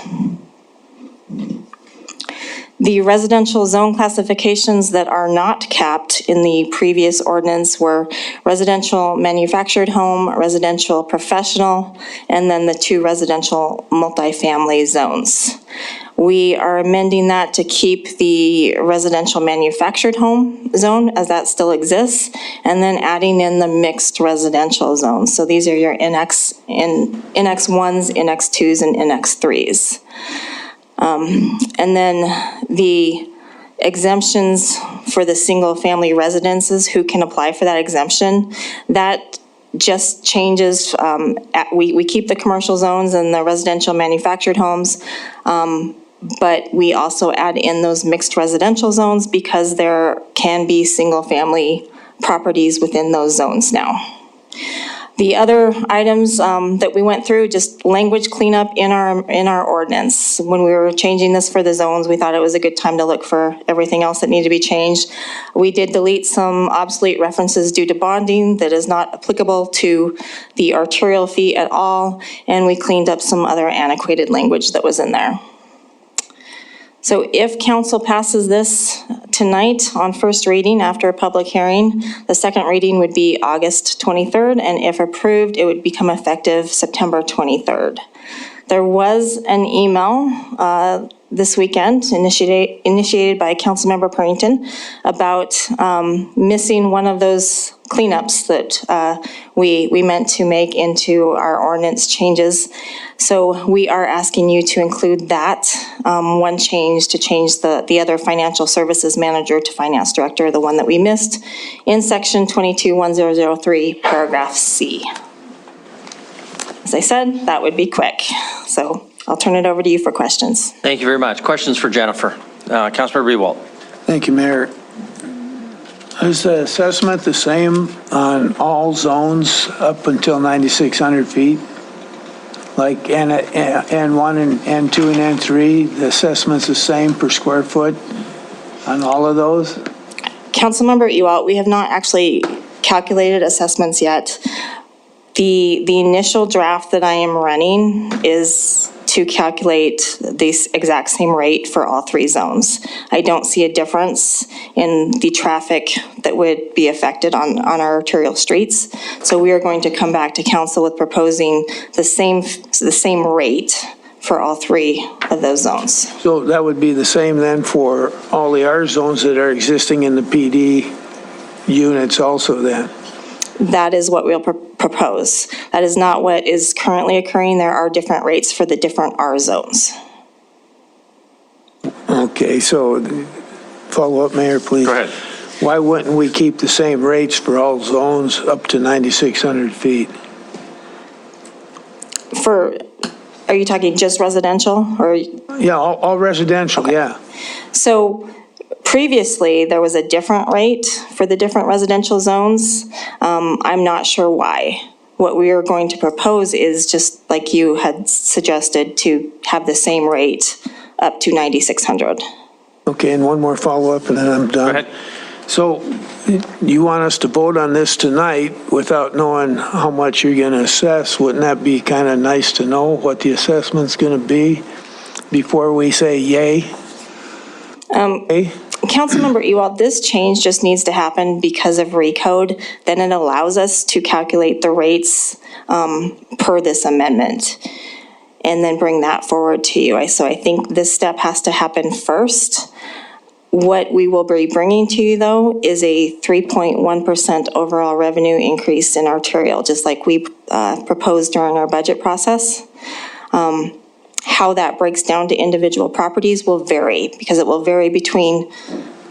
The residential zone classifications that are not capped in the previous ordinance were residential manufactured home, residential professional, and then the 2 residential multifamily zones. We are amending that to keep the residential manufactured home zone as that still exists, and then adding in the mixed residential zones. So these are your NX1s, NX2s, and NX3s. And then the exemptions for the single-family residences, who can apply for that exemption, that just changes. We keep the commercial zones and the residential manufactured homes, but we also add in those mixed residential zones because there can be single-family properties within those zones now. The other items that we went through, just language cleanup in our ordinance. When we were changing this for the zones, we thought it was a good time to look for everything else that needed to be changed. We did delete some obsolete references due to bonding that is not applicable to the arterial fee at all, and we cleaned up some other antiquated language that was in there. So if council passes this tonight on first reading after a public hearing, the second reading would be August 23rd, and if approved, it would become effective September 23rd. There was an email this weekend initiated by Councilmember Parrington about missing one of those cleanups that we meant to make into our ordinance changes. So we are asking you to include that one change, to change the other financial services manager to finance director, the one that we missed in section 221003, paragraph C. As I said, that would be quick. So I'll turn it over to you for questions. Thank you very much. Questions for Jennifer? Councilmember Rewalt. Thank you, Mayor. Is the assessment the same on all zones up until 9,600 feet? Like N1 and N2 and N3, the assessment's the same per square foot on all of those? Councilmember Ewalt, we have not actually calculated assessments yet. The initial draft that I am running is to calculate the exact same rate for all 3 zones. I don't see a difference in the traffic that would be affected on our arterial streets. So we are going to come back to council with proposing the same rate for all 3 of those zones. So that would be the same then for all the R zones that are existing in the PD units also then? That is what we'll propose. That is not what is currently occurring. There are different rates for the different R zones. Okay, so follow up, Mayor, please. Go ahead. Why wouldn't we keep the same rates for all zones up to 9,600 feet? Are you talking just residential or? Yeah, all residential, okay. Yeah. So previously, there was a different rate for the different residential zones. I'm not sure why. What we are going to propose is just like you had suggested, to have the same rate up to 9,600. Okay, and one more follow-up and then I'm done. Go ahead. So you want us to vote on this tonight without knowing how much you're going to assess? Wouldn't that be kind of nice to know what the assessment's going to be before we say yay? Councilmember Ewald, this change just needs to happen because of recode. Then it allows us to calculate the rates per this amendment and then bring that forward to you. So I think this step has to happen first. What we will be bringing to you, though, is a 3.1% overall revenue increase in arterial, just like we proposed during our budget process. How that breaks down to individual properties will vary, because it will vary between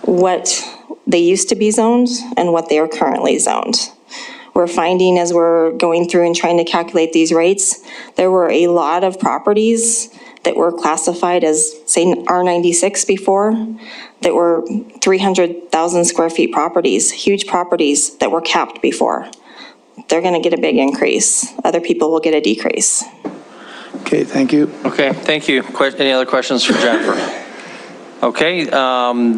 what they used to be zoned and what they are currently zoned. We're finding, as we're going through and trying to calculate these rates, there were a lot of properties that were classified as, say, R96 before, that were 300,000 square feet properties, huge properties that were capped before. They're going to get a big increase. Other people will get a decrease. Okay, thank you. Okay, thank you. Any other questions for Jennifer? Okay,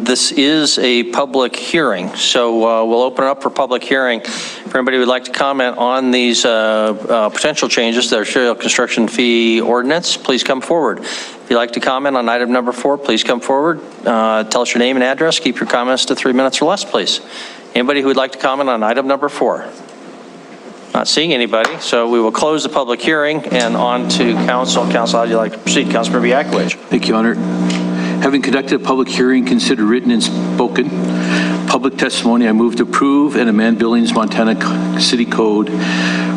this is a public hearing, so we'll open it up for public hearing. If anybody would like to comment on these potential changes to the arterial construction fee ordinance, please come forward. If you'd like to comment on item number 4, please come forward. Tell us your name and address. Keep your comments to 3 minutes or less, please. Anybody who would like to comment on item number 4? Not seeing anybody, so we will close the public hearing and on to council. Council, how would you like to proceed? Councilmember Yakovich. Thank you, Honor. Having conducted a public hearing, considered written and spoken public testimony, I move to approve and amend Billings, Montana City Code,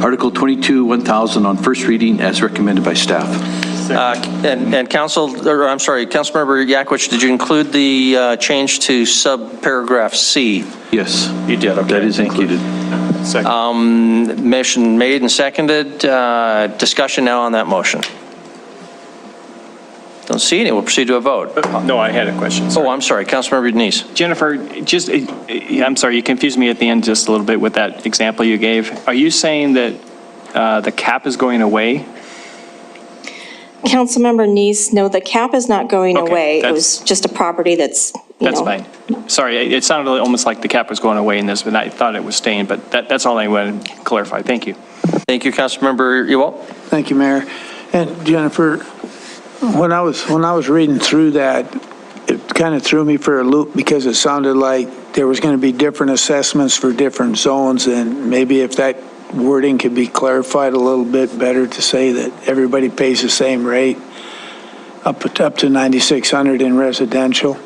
Article 22-1000 on first reading as recommended by staff. And Councilmember Yakovich, did you include the change to subparagraph C? Yes. You did, okay. That is included. Motion made and seconded. Discussion now on that motion. Don't see any. We'll proceed to a vote. No, I had a question. Oh, I'm sorry. Councilmember Denise. Jennifer, I'm sorry, you confused me at the end just a little bit with that example you gave. Are you saying that the cap is going away? Councilmember Neese, no, the cap is not going away. It was just a property that's, That's fine. Sorry, it sounded almost like the cap was going away in this, but I thought it was staying, but that's all I wanted to clarify. Thank you. Thank you, Councilmember Ewald. Thank you, Mayor. And Jennifer, when I was reading through that, it kind of threw me for a loop because it sounded like there was going to be different assessments for different zones, and maybe if that wording could be clarified a little bit better to say that everybody pays the same rate up to 9,600 in residential.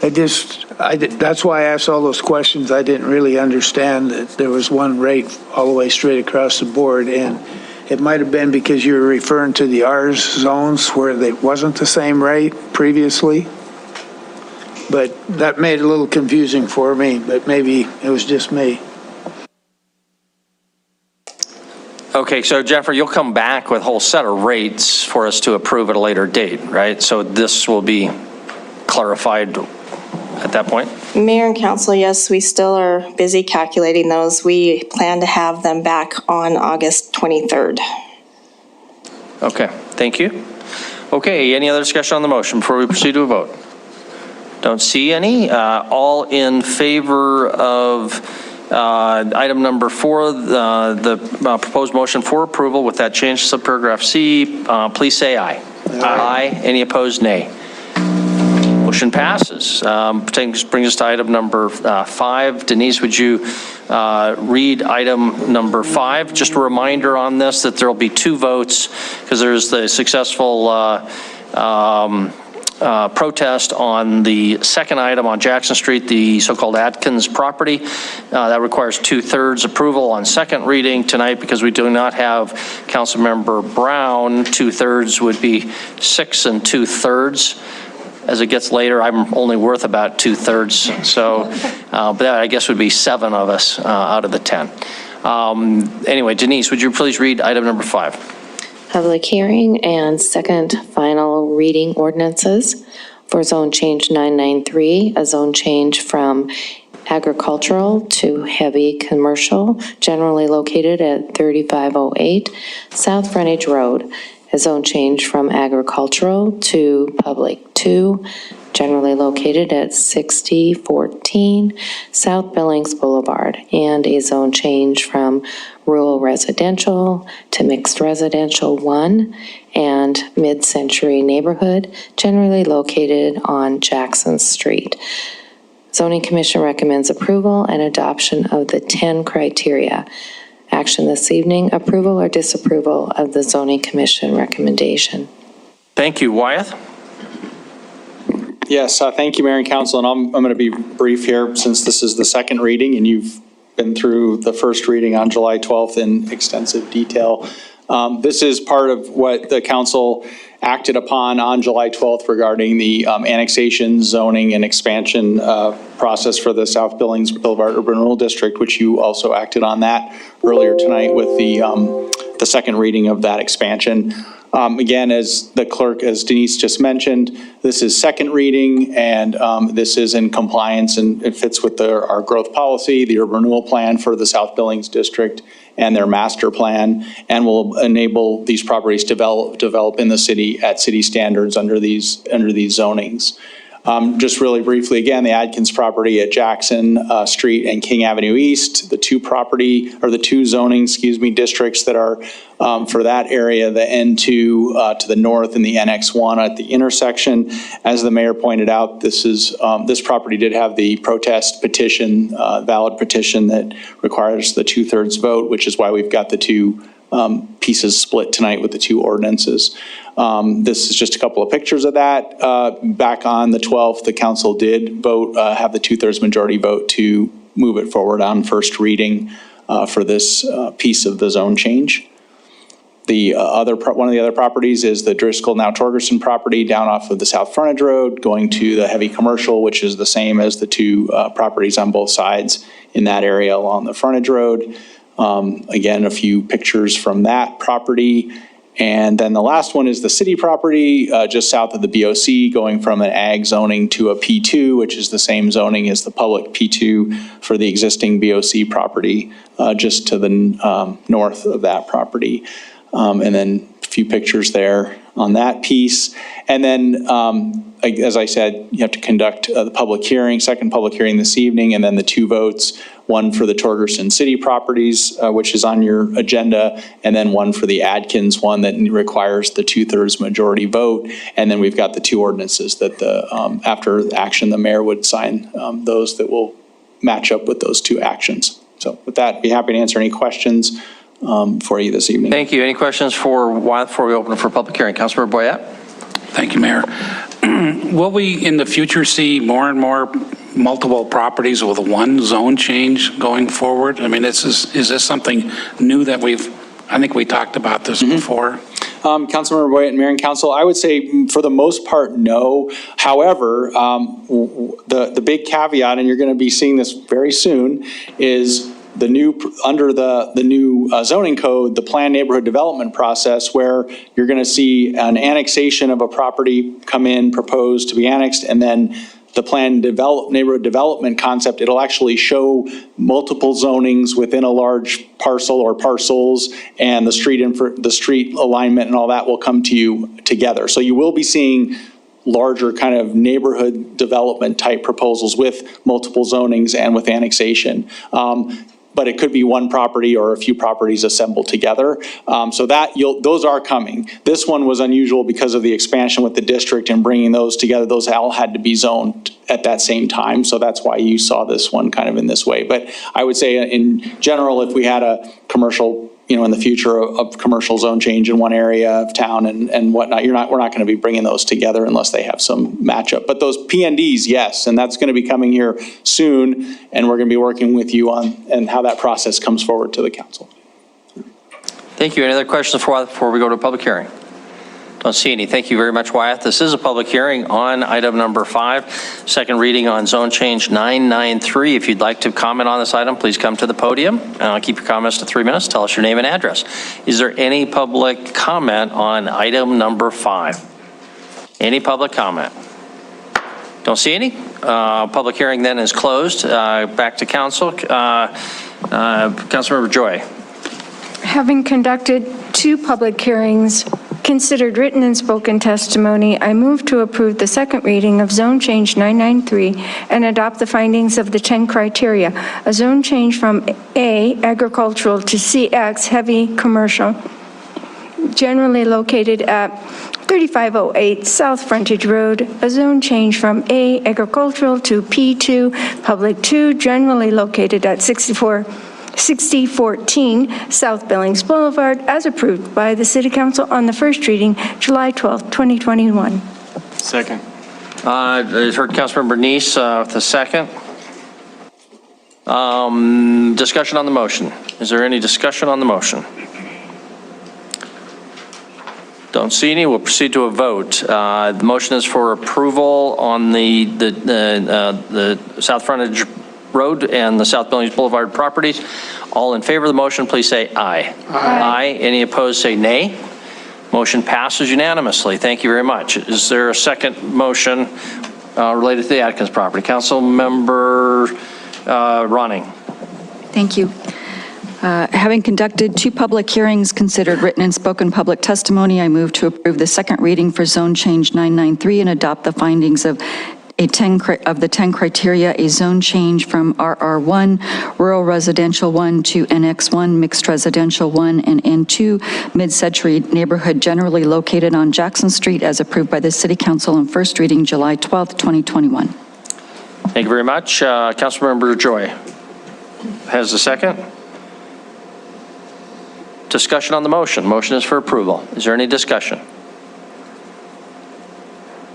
That's why I asked all those questions. I didn't really understand that there was one rate all the way straight across the board, and it might have been because you were referring to the R zones where it wasn't the same rate previously. But that made it a little confusing for me, but maybe it was just me. Okay, so Jennifer, you'll come back with a whole set of rates for us to approve at a later date, right? So this will be clarified at that point? Mayor and council, yes, we still are busy calculating those. We plan to have them back on August 23rd. Okay, thank you. Okay, any other discussion on the motion before we proceed to a vote? Don't see any. All in favor of item number 4, the proposed motion for approval with that change to subparagraph C, please say aye. Aye. Any opposed, nay. Motion passes. Brings us to item number 5. Denise, would you read item number 5? Just a reminder on this that there will be 2 votes because there's the successful protest on the second item on Jackson Street, the so-called Atkins property. That requires 2/3 approval on second reading tonight because we do not have Councilmember Brown. 2/3 would be 6 2/3. As it gets later, I'm only worth about 2/3. So, but that I guess would be 7 of us out of the 10. Anyway, Denise, would you please read item number 5? Public hearing and second final reading ordinances for zone change 993, a zone change from agricultural to heavy commercial, generally located at 3508 South Frontage Road. A zone change from agricultural to public 2, generally located at 6014 South Billings Boulevard, and a zone change from rural residential to mixed residential 1 and mid-century neighborhood, generally located on Jackson Street. Zoning Commission recommends approval and adoption of the 10 criteria. Action this evening, approval or disapproval of the Zoning Commission recommendation. Thank you. Wyeth? Yes, thank you, Mayor and Council, and I'm going to be brief here since this is the second reading and you've been through the first reading on July 12th in extensive detail. This is part of what the council acted upon on July 12th regarding the annexation, zoning, and expansion process for the South Billings Boulevard Urban Renewal District, which you also acted on that earlier tonight with the second reading of that expansion. Again, as the clerk, as Denise just mentioned, this is second reading, and this is in compliance, and it fits with our growth policy, the urban renewal plan for the South Billings District, and their master plan, and will enable these properties to develop in the city at city standards under these zonings. Just really briefly, again, the Adkins property at Jackson Street and King Avenue East, the two zoning, districts that are for that area, the N2 to the north and the NX1 at the intersection. As the mayor pointed out, this property did have the protest petition, valid petition that requires the 2/3 vote, which is why we've got the two pieces split tonight with the two ordinances. This is just a couple of pictures of that. Back on the 12th, the council did vote, have the 2/3 majority vote to move it forward on first reading for this piece of the zone change. One of the other properties is the Driscoll, now Torgerson property down off of the South Frontage Road, going to the heavy commercial, which is the same as the two properties on both sides in that area along the frontage road. Again, a few pictures from that property. And then the last one is the city property just south of the BOC, going from an ag zoning to a P2, which is the same zoning as the public P2 for the existing BOC property just to the north of that property. And then a few pictures there on that piece. And then, as I said, you have to conduct the public hearing, second public hearing this evening, and then the two votes, one for the Torgerson City properties, which is on your agenda, and then one for the Adkins one that requires the 2/3 majority vote. And then we've got the two ordinances that after action, the mayor would sign those that will match up with those two actions. So with that, I'd be happy to answer any questions for you this evening. Thank you. Any questions before we open it for public hearing? Councilmember Boyette? Thank you, Mayor. Will we in the future see more and more multiple properties with one zone change going forward? I mean, is this something new that I think we talked about this before? Councilmember Boyette and Mayor and Council, I would say for the most part, no. However, the big caveat, and you're going to be seeing this very soon, is under the new zoning code, the planned neighborhood development process, where you're going to see an annexation of a property come in, proposed to be annexed, and then the planned neighborhood development concept, it'll actually show multiple zonings within a large parcel or parcels, and the street alignment and all that will come to you together. So you will be seeing larger kind of neighborhood development type proposals with multiple zonings and with annexation. But it could be one property or a few properties assembled together. So those are coming. This one was unusual because of the expansion with the district and bringing those together. Those all had to be zoned at that same time. So that's why you saw this one kind of in this way. But I would say in general, if we had a commercial, in the future of commercial zone change in one area of town and whatnot, we're not going to be bringing those together unless they have some matchup. But those PNDs, yes, and that's going to be coming here soon, and we're going to be working with you on and how that process comes forward to the council. Thank you. Any other questions before we go to a public hearing? Don't see any. Thank you very much, Wyatt. This is a public hearing on item number 5, second reading on zone change 993. If you'd like to comment on this item, please come to the podium. Keep your comments to 3 minutes. Tell us your name and address. Is there any public comment on item number 5? Any public comment? Don't see any. Public hearing then is closed. Back to council. Councilmember Joy. Having conducted 2 public hearings, considered written and spoken testimony, I move to approve the second reading of Zone Change 993 and adopt the findings of the 10 criteria. A zone change from A, agricultural, to CX, heavy commercial, generally located at 3508 South Frontage Road. A zone change from A, agricultural, to P2, public 2, generally located at 6014 South Billings Boulevard, as approved by the City Council on the first reading, July 12, 2021. Second. I heard Councilmember Neese with the second. Discussion on the motion. Is there any discussion on the motion? Don't see any. We'll proceed to a vote. The motion is for approval on the South Frontage Road and the South Billings Boulevard properties. All in favor of the motion, please say aye. Aye. Any opposed, say nay. Motion passes unanimously. Thank you very much. Is there a second motion related to the Atkins property? Councilmember Ronning. Thank you. Having conducted 2 public hearings, considered written and spoken public testimony, I move to approve the second reading for Zone Change 993 and adopt the findings of the 10 criteria, a zone change from RR1, Rural Residential 1 to NX1, Mixed Residential 1, and N2, Mid-Century Neighborhood generally located on Jackson Street as approved by the City Council on first reading July 12th, 2021. Thank you very much. Councilmember Joy has the second. Discussion on the motion. Motion is for approval. Is there any discussion?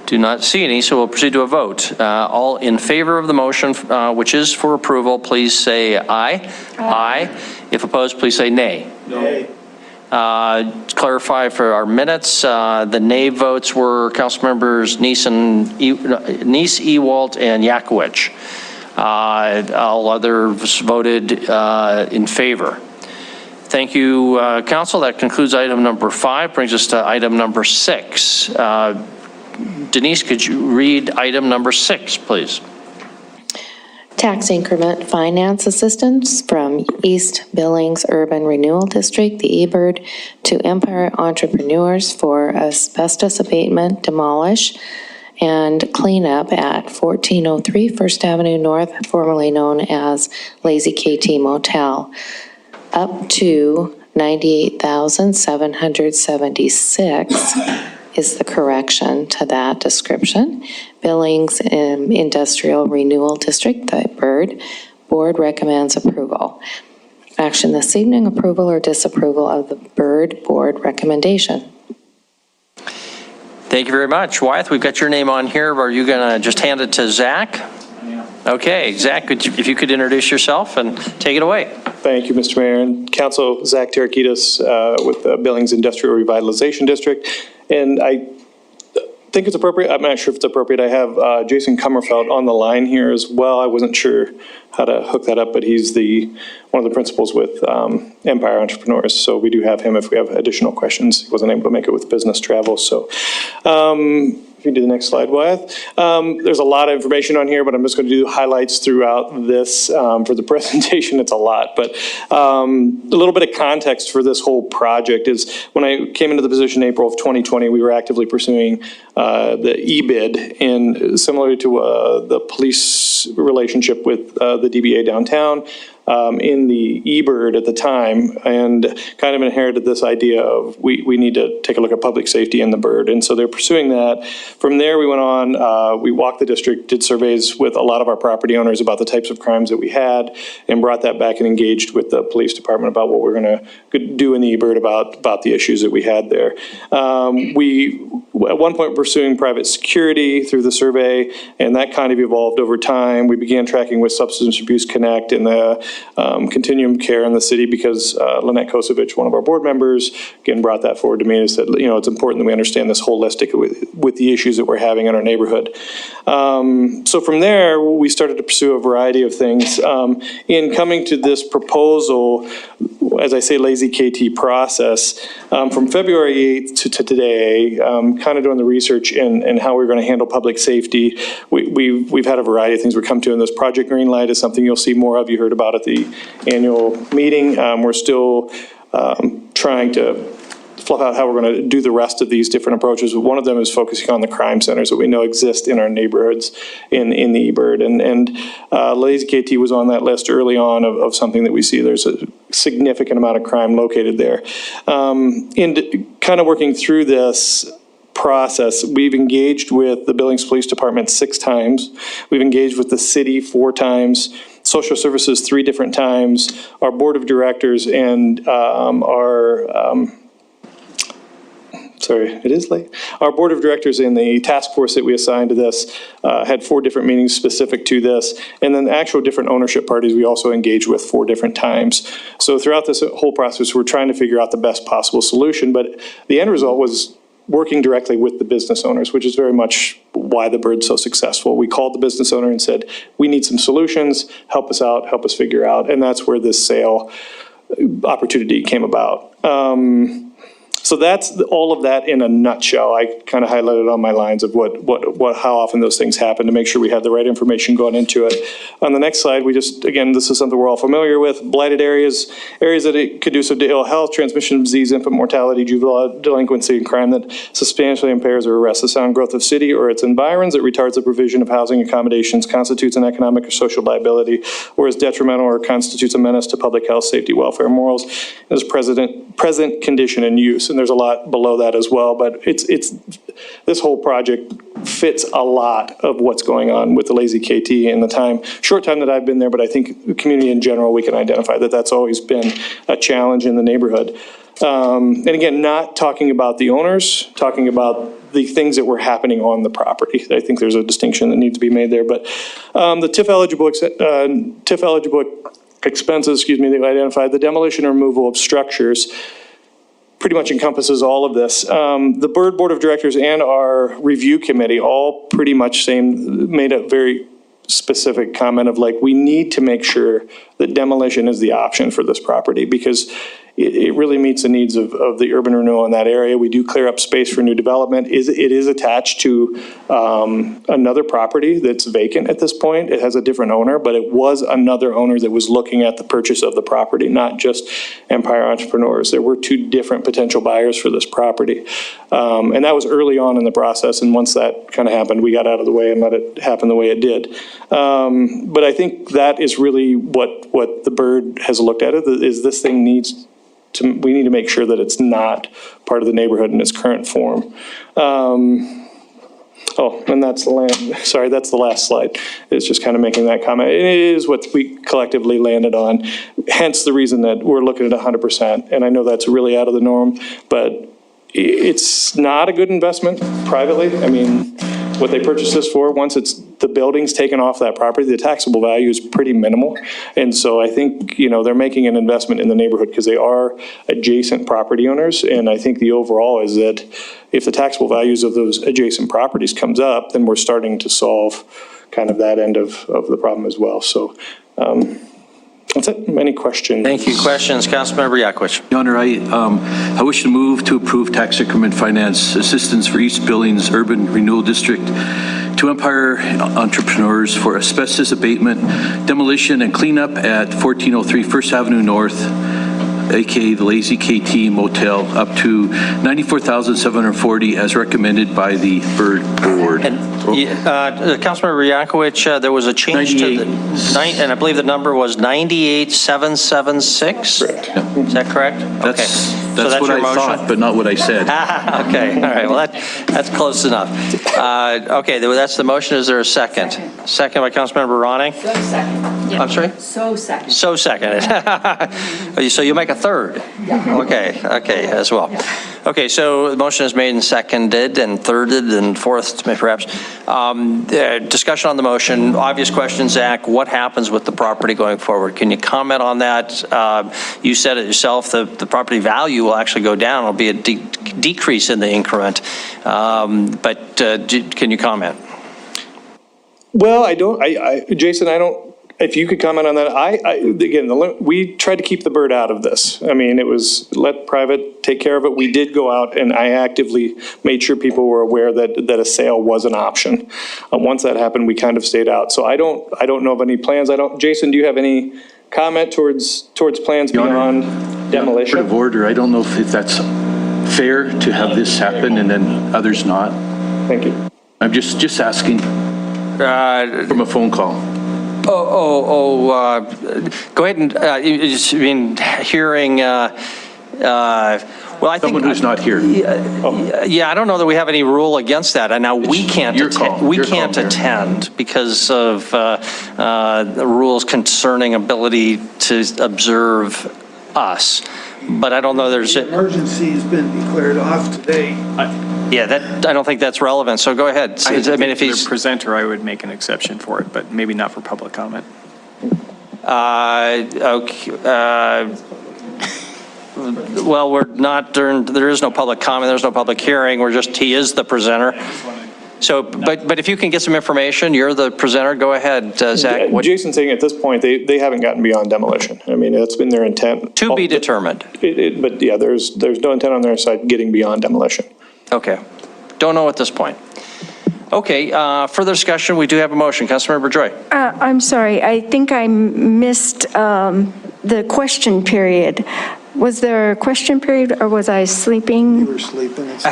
Do not see any, so we'll proceed to a vote. All in favor of the motion, which is for approval, please say aye. Aye. If opposed, please say nay. Nay. To clarify for our minutes, the nay votes were Councilmembers Neese, Ewalt, and Yakowicz. All others voted in favor. Thank you, Council. That concludes item number 5. Brings us to item number 6. Denise, could you read item number 6, please? Tax increment finance assistance from East Billings Urban Renewal District, the eBird, to Empire Entrepreneurs for asbestos abatement, demolish, and cleanup at 1403 First Avenue North, formerly known as Lazy KT Motel, up to $98,776 is the correction to that description. Billings Industrial Renewal District, the BIRD, Board recommends approval. Action this evening, approval or disapproval of the BIRD Board recommendation. Thank you very much. Wyeth, we've got your name on here. Are you going to just hand it to Zach? Okay, Zach, if you could introduce yourself and take it away. Thank you, Mr. Mayor and Council. Zach Tarakitis with the Billings Industrial Revitalization District. And I think it's appropriate. I'm not sure if it's appropriate. I have Jason Kummerfeld on the line here as well. I wasn't sure how to hook that up, but he's one of the principals with Empire Entrepreneurs. So we do have him if we have additional questions. He wasn't able to make it with business travel. So if you do the next slide, Wyeth. There's a lot of information on here, but I'm just going to do highlights throughout this for the presentation. It's a lot, but a little bit of context for this whole project is when I came into the position in April of 2020, we were actively pursuing the eBid, and similar to the police relationship with the DBA downtown, in the eBird at the time, and kind of inherited this idea of we need to take a look at public safety in the bird. And so they're pursuing that. From there, we went on, we walked the district, did surveys with a lot of our property owners about the types of crimes that we had, and brought that back and engaged with the police department about what we're going to do in the eBird about the issues that we had there. We, at one point, were pursuing private security through the survey, and that kind of evolved over time. We began tracking with Substance Abuse Connect and the continuum care in the city because Lynette Kosovich, one of our board members, again brought that forward to me and said, it's important that we understand this holistic with the issues that we're having in our neighborhood. So from there, we started to pursue a variety of things. In coming to this proposal, as I say, lazy KT process, from February 8th to today, kind of doing the research and how we're going to handle public safety, we've had a variety of things we come to, and this Project Greenlight is something you'll see more of. You heard about at the annual meeting. We're still trying to fluff out how we're going to do the rest of these different approaches. One of them is focusing on the crime centers that we know exist in our neighborhoods in the eBird. And Lazy KT was on that list early on of something that we see there's a significant amount of crime located there. In kind of working through this process, we've engaged with the Billings Police Department 6 times. We've engaged with the city 4 times. Social Services 3 different times, our board of directors, and our sorry, it is late. Our board of directors in the task force that we assigned to this had 4 different meetings specific to this, and then actual different ownership parties we also engaged with 4 different times. So throughout this whole process, we're trying to figure out the best possible solution, but the end result was working directly with the business owners, which is very much why the Bird's so successful. We called the business owner and said, we need some solutions, help us out, help us figure out, and that's where this sale opportunity came about. So that's all of that in a nutshell. I kind of highlighted on my lines of how often those things happen to make sure we had the right information going into it. On the next slide, we just, again, this is something we're all familiar with, blighted areas that are conducive to ill health, transmission of disease, infant mortality, juvenile delinquency, and crime that substantially impairs or arrests the sound growth of city or its environs, that retards the provision of housing accommodations, constitutes an economic or social liability, or is detrimental or constitutes a menace to public health, safety, welfare, and morals, and is present condition and use. And there's a lot below that as well, but this whole project fits a lot of what's going on with the Lazy KT in the short time that I've been there, but I think the community in general, we can identify that that's always been a challenge in the neighborhood. And again, not talking about the owners, talking about the things that were happening on the property. I think there's a distinction that needs to be made there, but the TIF eligible expenses, that we identified, the demolition or removal of structures pretty much encompasses all of this. The Bird Board of Directors and our review committee all pretty much made a very specific comment of like, we need to make sure that demolition is the option for this property because it really meets the needs of the urban renewal in that area. We do clear up space for new development. It is attached to another property that's vacant at this point. It has a different owner, but it was another owner that was looking at the purchase of the property, not just Empire Entrepreneurs. There were 2 different potential buyers for this property. And that was early on in the process. And once that kind of happened, we got out of the way and let it happen the way it did. But I think that is really what the Bird has looked at is this thing we need to make sure that it's not part of the neighborhood in its current form. And that's the land. Sorry, that's the last slide. It's just kind of making that comment. And it is what we collectively landed on, hence the reason that we're looking at 100%. And I know that's really out of the norm, but it's not a good investment privately. I mean, what they purchased this for, once the building's taken off that property, the taxable value is pretty minimal. And so I think, they're making an investment in the neighborhood because they are adjacent property owners. And I think the overall is that if the taxable values of those adjacent properties comes up, then we're starting to solve kind of that end of the problem as well. So that's it. Any questions? Thank you. Questions, Councilmember Yakwich. Your Honor, I wish to move to approve tax increment finance assistance for East Billings Urban Renewal District to Empire Entrepreneurs for asbestos abatement, demolition, and cleanup at 1403 First Avenue North, aka the Lazy KT Motel, up to $94,740 as recommended by the Bird Board. And Councilmember Yankowicz, there was a change to the and I believe the number was 98,776. Correct. Yeah. Is that correct? That's So that's what your I motion? thought, but not what I said. Okay, all right, well, that's close enough. Okay, that's the motion. Is there a second? Second by Councilmember Ronning? So second. I'm sorry? So second. So seconded. So you make a third? Yeah. Okay, as well. Okay, so the motion is made and seconded and thirded and fourth, perhaps. Discussion on the motion. Obvious question, Zach. What happens with the property going forward? Can you comment on that? You said it yourself, the property value will actually go down. It'll be a decrease in the increment. But can you comment? Well, Jason, if you could comment on that. Again, we tried to keep the Bird out of this. I mean, it was let private take care of it. We did go out and I actively made sure people were aware that a sale was an option. Once that happened, we kind of stayed out. So I don't know of any plans. Jason, do you have any comment towards plans beyond demolition? Point of order, I don't know if that's fair to have this happen and then others not. Thank you. I'm just asking from a phone call. Go ahead and, hearing, well, I think someone who's not here. Yeah, I don't know that we have any rule against that. And now we can't attend because of the rules concerning ability to observe us. but I don't know there's, Emergency has been declared off today. yeah, that, I don't think that's relevant, so go ahead. I mean, if he's, the presenter, I would make an exception for it, but maybe not for public comment. okay, well, we're not, there is no public comment, there's no public hearing, he is the presenter. So, but if you can get some information, you're the presenter, go ahead, Zach. Jason's saying at this point, they haven't gotten beyond demolition. I mean, that's been their intent. To be determined. But yeah, there's no intent on their side getting beyond demolition. Okay. Don't know at this point. Okay, further discussion, we do have a motion. Councilmember Joy. I'm sorry, I think I missed the question period. Was there a question period, or was I sleeping? You were sleeping. Sorry,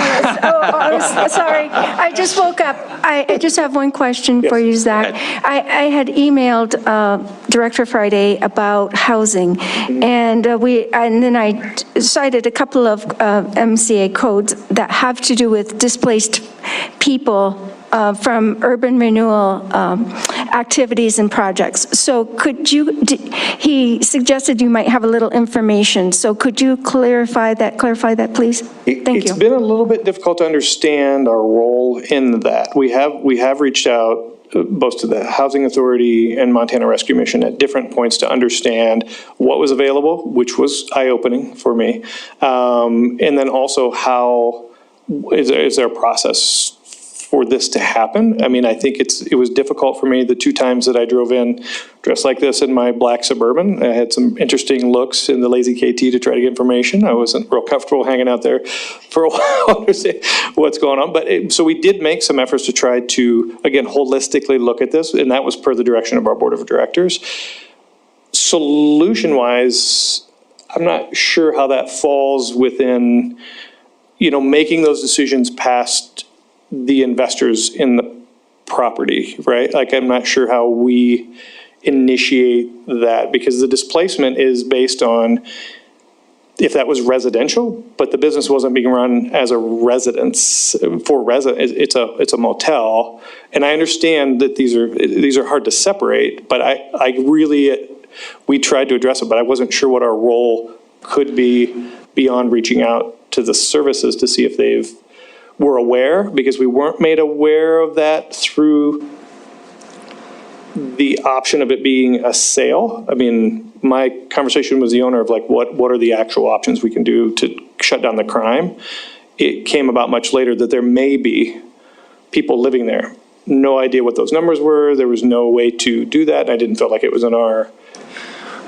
I just woke up. I just have one question for you, Zach. I had emailed Director Friday about housing, and then I cited a couple of MCA codes that have to do with displaced people from urban renewal activities and projects. So he suggested you might have a little information. So could you clarify that, please? Thank you. It's been a little bit difficult to understand our role in that. We have reached out both to the Housing Authority and Montana Rescue Mission at different points to understand what was available, which was eye-opening for me. And then also how is there a process for this to happen? I mean, I think it was difficult for me the 2 times that I drove in dressed like this in my black Suburban. I had some interesting looks in the Lazy KT to try to get information. I wasn't real comfortable hanging out there for a while to see what's going on. But so we did make some efforts to try to, again, holistically look at this, and that was per the direction of our board of directors. Solution-wise, I'm not sure how that falls within, making those decisions past the investors in the property, right? Like, I'm not sure how we initiate that, because the displacement is based on if that was residential, but the business wasn't being run as a residence for it's a motel. And I understand that these are hard to separate, but we tried to address it, but I wasn't sure what our role could be beyond reaching out to the services to see if were aware, because we weren't made aware of that through the option of it being a sale. I mean, my conversation with the owner of like, what are the actual options we can do to shut down the crime? It came about much later that there may be people living there. No idea what those numbers were. There was no way to do that. I didn't feel like it was in our...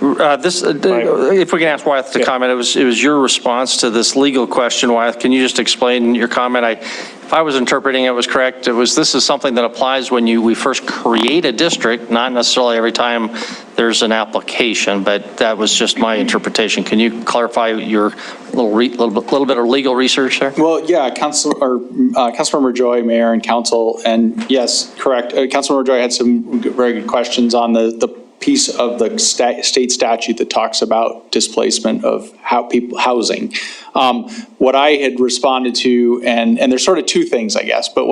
if we can ask Wyeth to comment, it was your response to this legal question, Wyeth. Can you just explain your comment? If I was interpreting it was correct, this is something that applies when we first create a district, not necessarily every time there's an application, but that was just my interpretation. Can you clarify your little bit of legal research there? Well, yeah, Councilmember Joy, Mayor, and Council, and yes, correct. Councilmember Joy had some very good questions on the piece of the state statute that talks about displacement of housing. What I had responded to, and there's sort of 2 things, I guess, but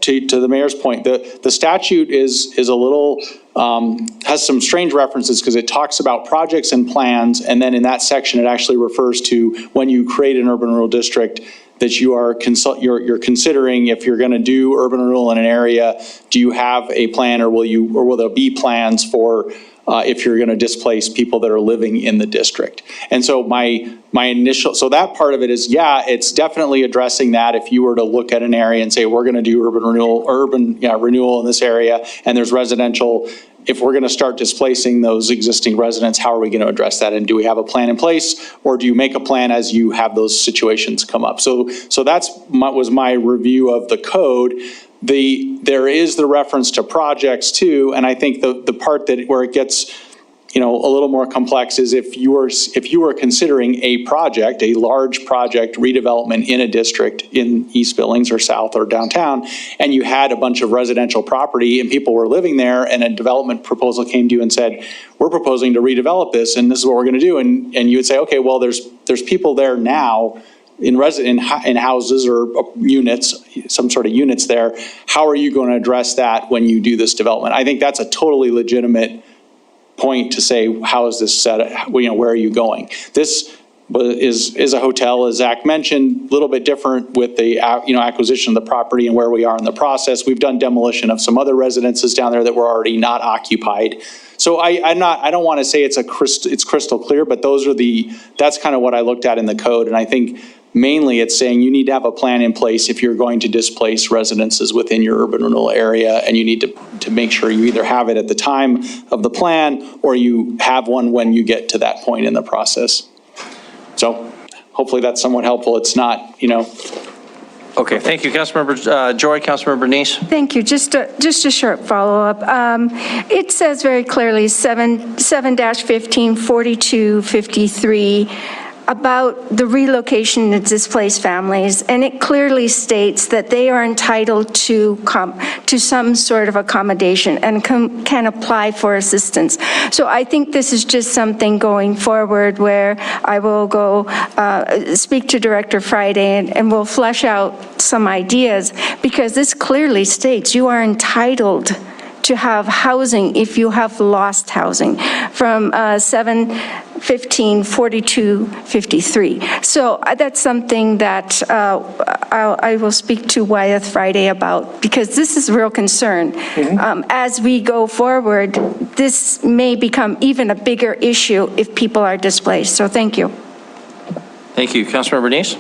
to the mayor's point, the statute is a little, has some strange references because it talks about projects and plans, and then in that section it actually refers to when you create an urban rural district that you're considering if you're going to do urban renewal in an area. Do you have a plan, or will there be plans for if you're going to displace people that are living in the district? And so my initial, so that part of it is, yeah, it's definitely addressing that. If you were to look at an area and say we're going to do urban renewal in this area, and there's residential. If we're going to start displacing those existing residents, how are we going to address that? And do we have a plan in place, or do you make a plan as you have those situations come up? So that's was my review of the code. There is the reference to projects too, and I think the part where it gets a little more complex is if you are considering a large project redevelopment in a district in East Billings or South or downtown, and you had a bunch of residential property and people were living there, and a development proposal came to you and said, we're proposing to redevelop this and this is what we're going to do, and you would say, okay, well there's people there now in houses or units, some sort of units there. How are you going to address that when you do this development? I think that's a totally legitimate point to say, how is this set? Where are you going? This is a hotel, as Zach mentioned, a little bit different with the acquisition of the property and where we are in the process. We've done demolition of some other residences down there that were already not occupied. So I don't want to say it's crystal clear, but that's kind of what I looked at in the code. And I think mainly it's saying you need to have a plan in place if you're going to displace residences within your urban renewal area, and you need to make sure you either have it at the time of the plan or you have one when you get to that point in the process. So hopefully that's somewhat helpful. It's not, Okay, thank you, Councilmember Joy. Councilmember Neese. Thank you. Just a short follow-up. It says very clearly 7-15-42-53 about the relocation of displaced families, and it clearly states that they are entitled to some sort of accommodation and can apply for assistance. So I think this is just something going forward where I will go speak to Director Friday and we'll flesh out some ideas, because this clearly states you are entitled to have housing if you have lost housing from 7-15-42-53. So that's something that I will speak to Wyeth Friday about, because this is a real concern. As we go forward, this may become even a bigger issue if people are displaced. So thank you. Thank you. Councilmember Neese.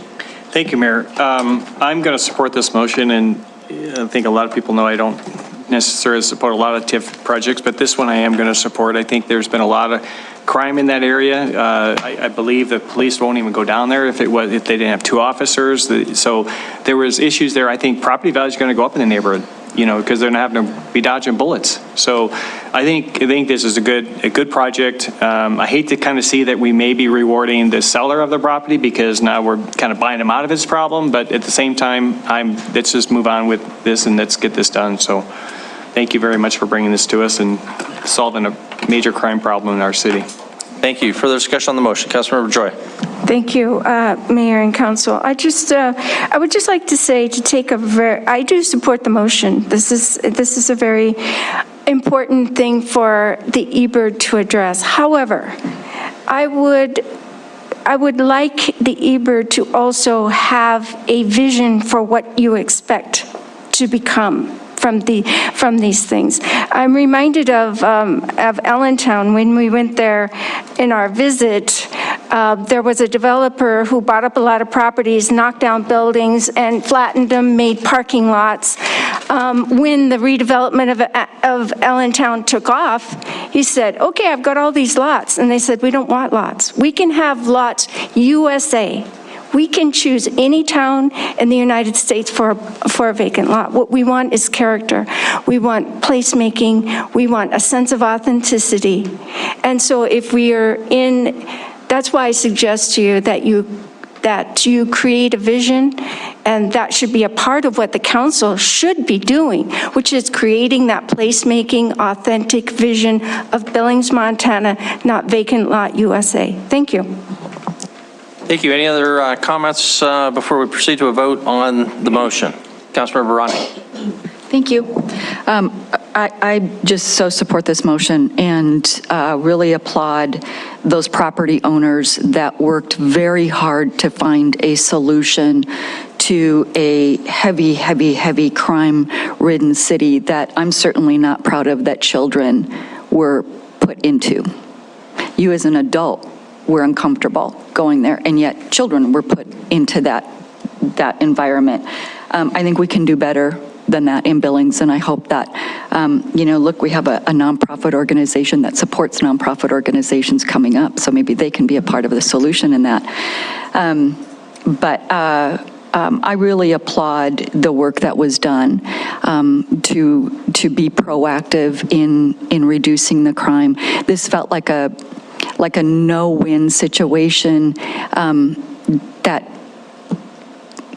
Thank you, Mayor. I'm going to support this motion, and I think a lot of people know I don't necessarily support a lot of TIF projects, but this one I am going to support. I think there's been a lot of crime in that area. I believe the police won't even go down there if they didn't have two officers. So there was issues there. I think property value is going to go up in the neighborhood, because they're not having to be dodging bullets. So I think this is a good project. I hate to kind of see that we may be rewarding the seller of the property, because now we're kind of buying him out of his problem. But at the same time, let's just move on with this and let's get this done. So thank you very much for bringing this to us and solving a major crime problem in our city. Thank you. Further discussion on the motion. Councilmember Joy. Thank you, Mayor and Council. I would just like to say I do support the motion. This is a very important thing for the eBird to address. However, I would like the eBird to also have a vision for what you expect to become from these things. I'm reminded of Allentown. When we went there in our visit, there was a developer who bought up a lot of properties, knocked down buildings, and flattened them, made parking lots. When the redevelopment of Allentown took off, he said, okay, I've got all these lots. And they said, we don't want lots. We can have lots USA. We can choose any town in the United States for a vacant lot. What we want is character. We want placemaking. We want a sense of authenticity. And so if we are that's why I suggest to you that you create a vision, and that should be a part of what the council should be doing, which is creating that placemaking, authentic vision of Billings, Montana, not vacant lot USA. Thank you. Thank you. Any other comments before we proceed to a vote on the motion? Councilmember Ronnie. Thank you. I just so support this motion and really applaud those property owners that worked very hard to find a solution to a heavy crime-ridden city that I'm certainly not proud of that children were put into. You as an adult were uncomfortable going there, and yet children were put into that environment. I think we can do better than that in Billings, and I hope that, look, we have a nonprofit organization that supports nonprofit organizations coming up, so maybe they can be a part of the solution in that. I really applaud the work that was done to be proactive in reducing the crime. This felt like a no-win situation that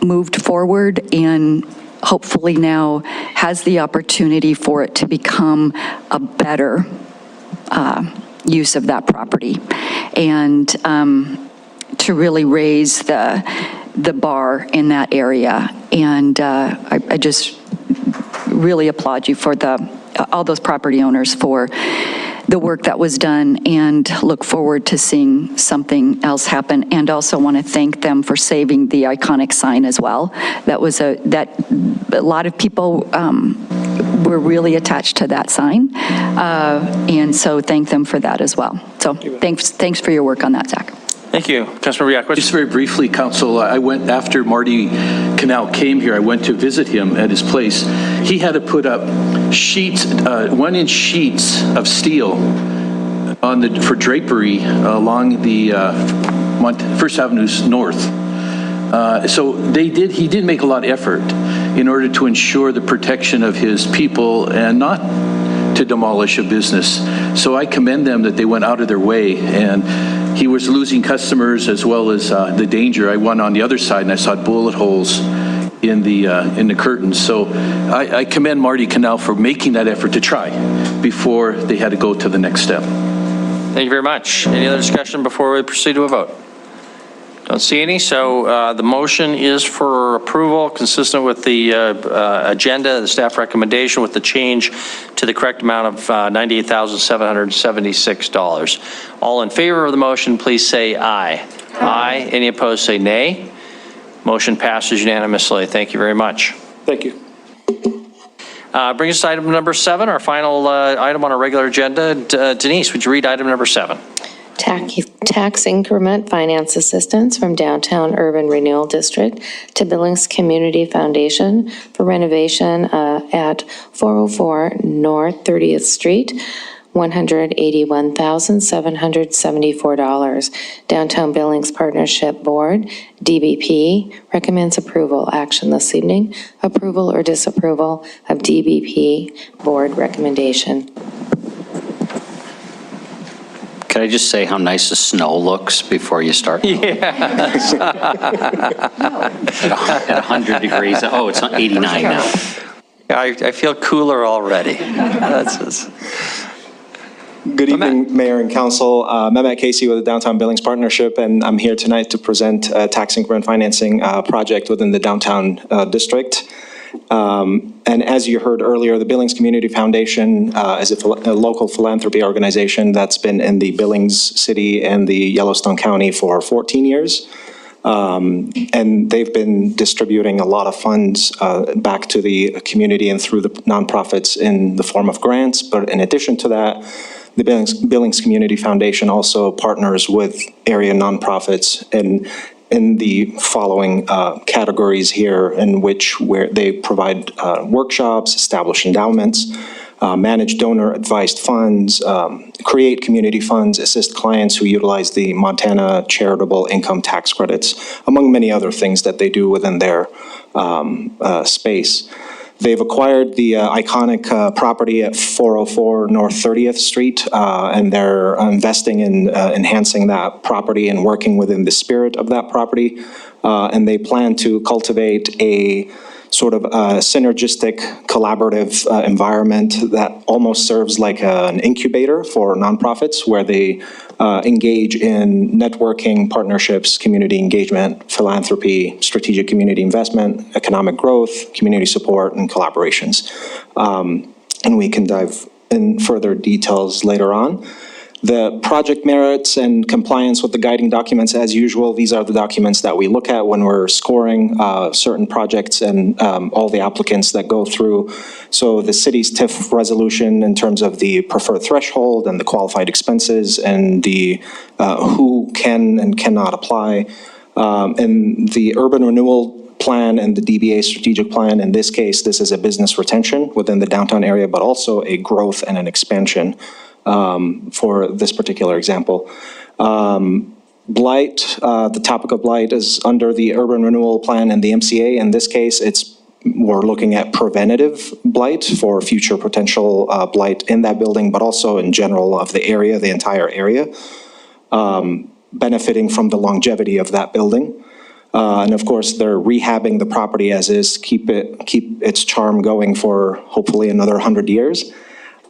moved forward and hopefully now has the opportunity for it to become a better use of that property, and to really raise the bar in that area. And I just really applaud you for all those property owners for the work that was done and look forward to seeing something else happen. And also want to thank them for saving the iconic sign as well. That was a lot of people were really attached to that sign. And so thank them for that as well. So thanks for your work on that, Zach. Thank you. Councilmember Yakowicz. Just very briefly, Council, I went, after Marty Canal came here, I went to visit him at his place. He had to put up sheets, 1-inch sheets of steel for drapery along the First Avenue's north. So he did make a lot of effort in order to ensure the protection of his people and not to demolish a business. So I commend them that they went out of their way, and he was losing customers as well as the danger. I went on the other side and I saw bullet holes in the curtains. So I commend Marty Canal for making that effort to try before they had to go to the next step. Thank you very much. Any other discussion before we proceed to a vote? Don't see any, so the motion is for approval consistent with the agenda, the staff recommendation with the change to the correct amount of $98,776. All in favor of the motion, please say aye. Aye. Any opposed, say nay. Motion passes unanimously. Thank you very much. Thank you. Brings us to item number 7, our final item on our regular agenda. Denise, would you read item number 7? Tax increment finance assistance from Downtown Urban Renewal District to Billings Community Foundation for renovation at 404 North 30th Street, $181,774. Downtown Billings Partnership Board, DBP, recommends approval. Action this evening. Approval or disapproval of DBP Board recommendation. Can I just say how nice the snow looks before you start? Yes. At 100 degrees. Oh, it's 89 now. Yeah, I feel cooler already. That's just... Good evening, Mayor and Council. Mehmet Casey with the Downtown Billings Partnership, and I'm here tonight to present a tax increment financing project within the downtown district. And as you heard earlier, the Billings Community Foundation is a local philanthropy organization that's been in the Billings City and the Yellowstone County for 14 years. And they've been distributing a lot of funds back to the community and through the nonprofits in the form of grants. But in addition to that, the Billings Community Foundation also partners with area nonprofits in the following categories here, where they provide workshops, establish endowments, manage donor-advised funds, create community funds, assist clients who utilize the Montana charitable income tax credits, among many other things that they do within their space. They've acquired the iconic property at 404 North 30th Street, and they're investing in enhancing that property and working within the spirit of that property. And they plan to cultivate a sort of a synergistic, collaborative environment that almost serves like an incubator for nonprofits, where they engage in networking, partnerships, community engagement, philanthropy, strategic community investment, economic growth, community support, and collaborations. And we can dive in further details later on. The project merits and compliance with the guiding documents, as usual, these are the documents that we look at when we're scoring certain projects and all the applicants that go through. So the city's TIF resolution in terms of the preferred threshold and the qualified expenses and the who can and cannot apply. And the urban renewal plan and the DBA strategic plan, in this case, this is a business retention within the downtown area, but also a growth and an expansion for this particular example. Blight, the topic of blight is under the urban renewal plan and the MCA. In this case, we're looking at preventative blight for future potential blight in that building, but also in general of the area, the entire area, benefiting from the longevity of that building. And of course, they're rehabbing the property as is, keep its charm going for hopefully another 100 years.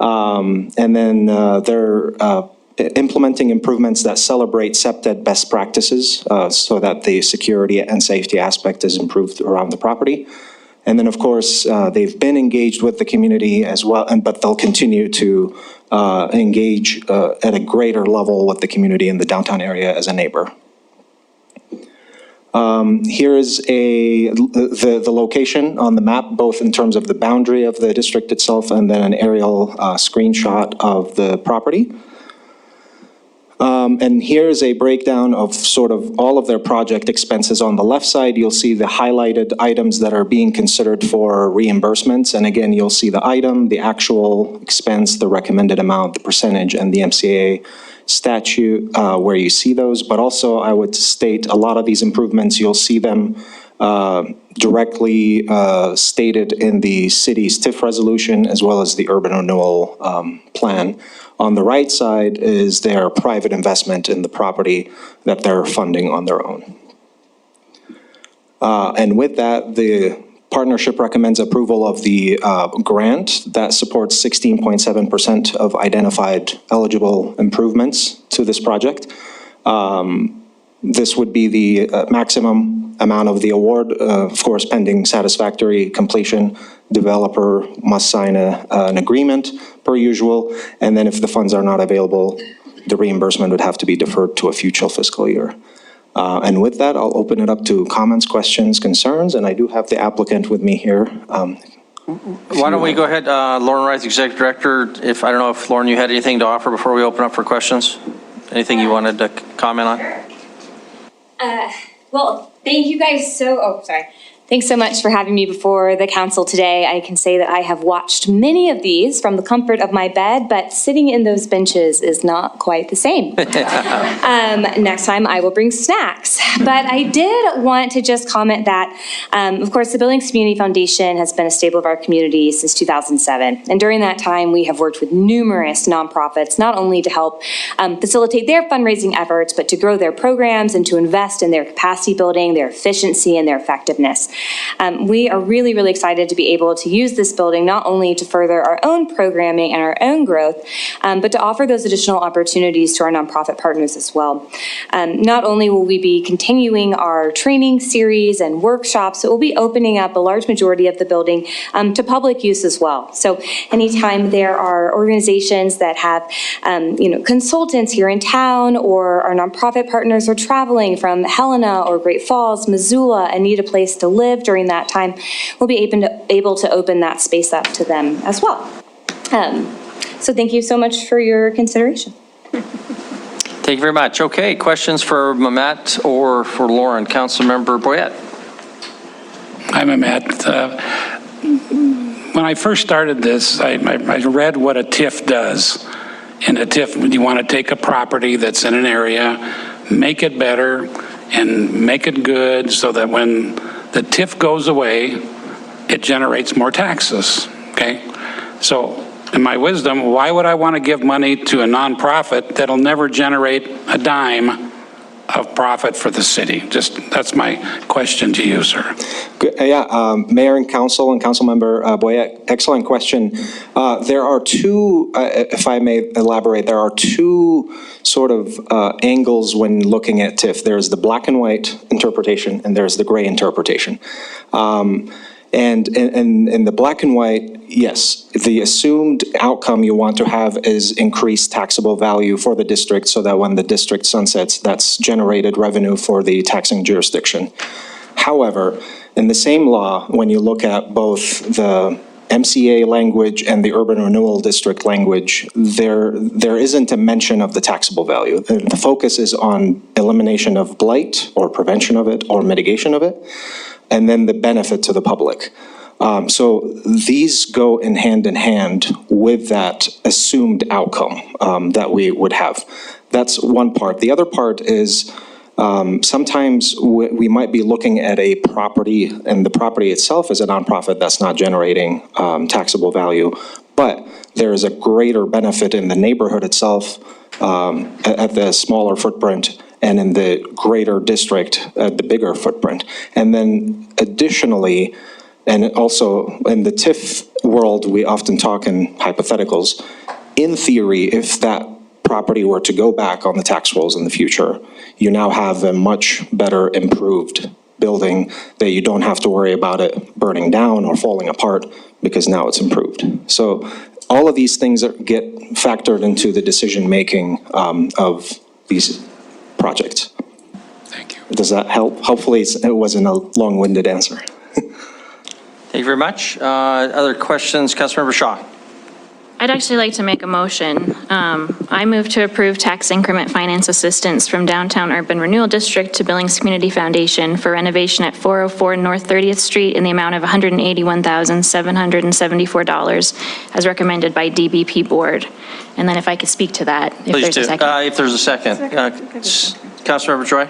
And then they're implementing improvements that celebrate SEPTED best practices so that the security and safety aspect is improved around the property. And then, of course, they've been engaged with the community as well, but they'll continue to engage at a greater level with the community in the downtown area as a neighbor. Here is the location on the map, both in terms of the boundary of the district itself and then an aerial screenshot of the property. And here's a breakdown of sort of all of their project expenses. On the left side, you'll see the highlighted items that are being considered for reimbursements. And again, you'll see the item, the actual expense, the recommended amount, the percentage, and the MCA statute where you see those. But also, I would state a lot of these improvements, you'll see them directly stated in the city's TIF resolution as well as the urban renewal plan. On the right side is their private investment in the property that they're funding on their own. And with that, the partnership recommends approval of the grant that supports 16.7% of identified eligible improvements to this project. This would be the maximum amount of the award, of course, pending satisfactory completion. Developer must sign an agreement per usual, and then if the funds are not available, the reimbursement would have to be deferred to a future fiscal year. And with that, I'll open it up to comments, questions, concerns, and I do have the applicant with me here. Why don't we go ahead, Lauren Wright, Executive Director, I don't know if, Lauren, you had anything to offer before we open up for questions? Anything you wanted to comment on? Well, thank you guys Thanks so much for having me before the council today. I can say that I have watched many of these from the comfort of my bed, but sitting in those benches is not quite the same. Next time I will bring snacks. But I did want to just comment that, of course, the Billings Community Foundation has been a staple of our community since 2007. And during that time, we have worked with numerous nonprofits, not only to help facilitate their fundraising efforts, but to grow their programs and to invest in their capacity building, their efficiency, and their effectiveness. We are really, really excited to be able to use this building not only to further our own programming and our own growth, but to offer those additional opportunities to our nonprofit partners as well. Not only will we be continuing our training series and workshops, it will be opening up a large majority of the building to public use as well. So anytime there are organizations that have consultants here in town, or our nonprofit partners are traveling from Helena or Great Falls, Missoula, and need a place to live during that time, we'll be able to open that space up to them as well. So thank you so much for your consideration. Thank you very much. Okay, questions for Mehmet or for Lauren? Councilmember Boyette. Hi, Mehmet. When I first started this, I read what a TIF does. In a TIF, you want to take a property that's in an area, make it better, and make it good so that when the TIF goes away, it generates more taxes, okay? So in my wisdom, why would I want to give money to a nonprofit that'll never generate a dime of profit for the city? That's my question to you, sir. Good. Mayor and Council and Councilmember Boyette, excellent question. There are two, if I may elaborate, there are two sort of angles when looking at TIF. There's the black and white interpretation and there's the gray interpretation. And in the black and white, yes, the assumed outcome you want to have is increased taxable value for the district so that when the district sunsets, that's generated revenue for the taxing jurisdiction. However, in the same law, when you look at both the MCA language and the urban renewal district language, there isn't a mention of the taxable value. The focus is on elimination of blight or prevention of it or mitigation of it, and then the benefit to the public. So these go in hand with that assumed outcome that we would have. That's one part. The other part is sometimes we might be looking at a property, and the property itself is a nonprofit that's not generating taxable value, but there is a greater benefit in the neighborhood itself at the smaller footprint, and in the greater district at the bigger footprint. And then additionally, and also in the TIF world, we often talk in hypotheticals. In theory, if that property were to go back on the tax rolls in the future, you now have a much better improved building that you don't have to worry about it burning down or falling apart because now it's improved. So all of these things get factored into the decision-making of these projects. Thank you. Does that help? Hopefully it wasn't a long-winded answer. Thank you very much. Other questions? Councilmember Shaw. I'd actually like to make a motion. I move to approve tax increment finance assistance from Downtown Urban Renewal District to Billings Community Foundation for renovation at 404 North 30th Street in the amount of $181,774 as recommended by DBP Board. And then if I could speak to that, if Please there's do. a second. If there's a second. Councilmember Troy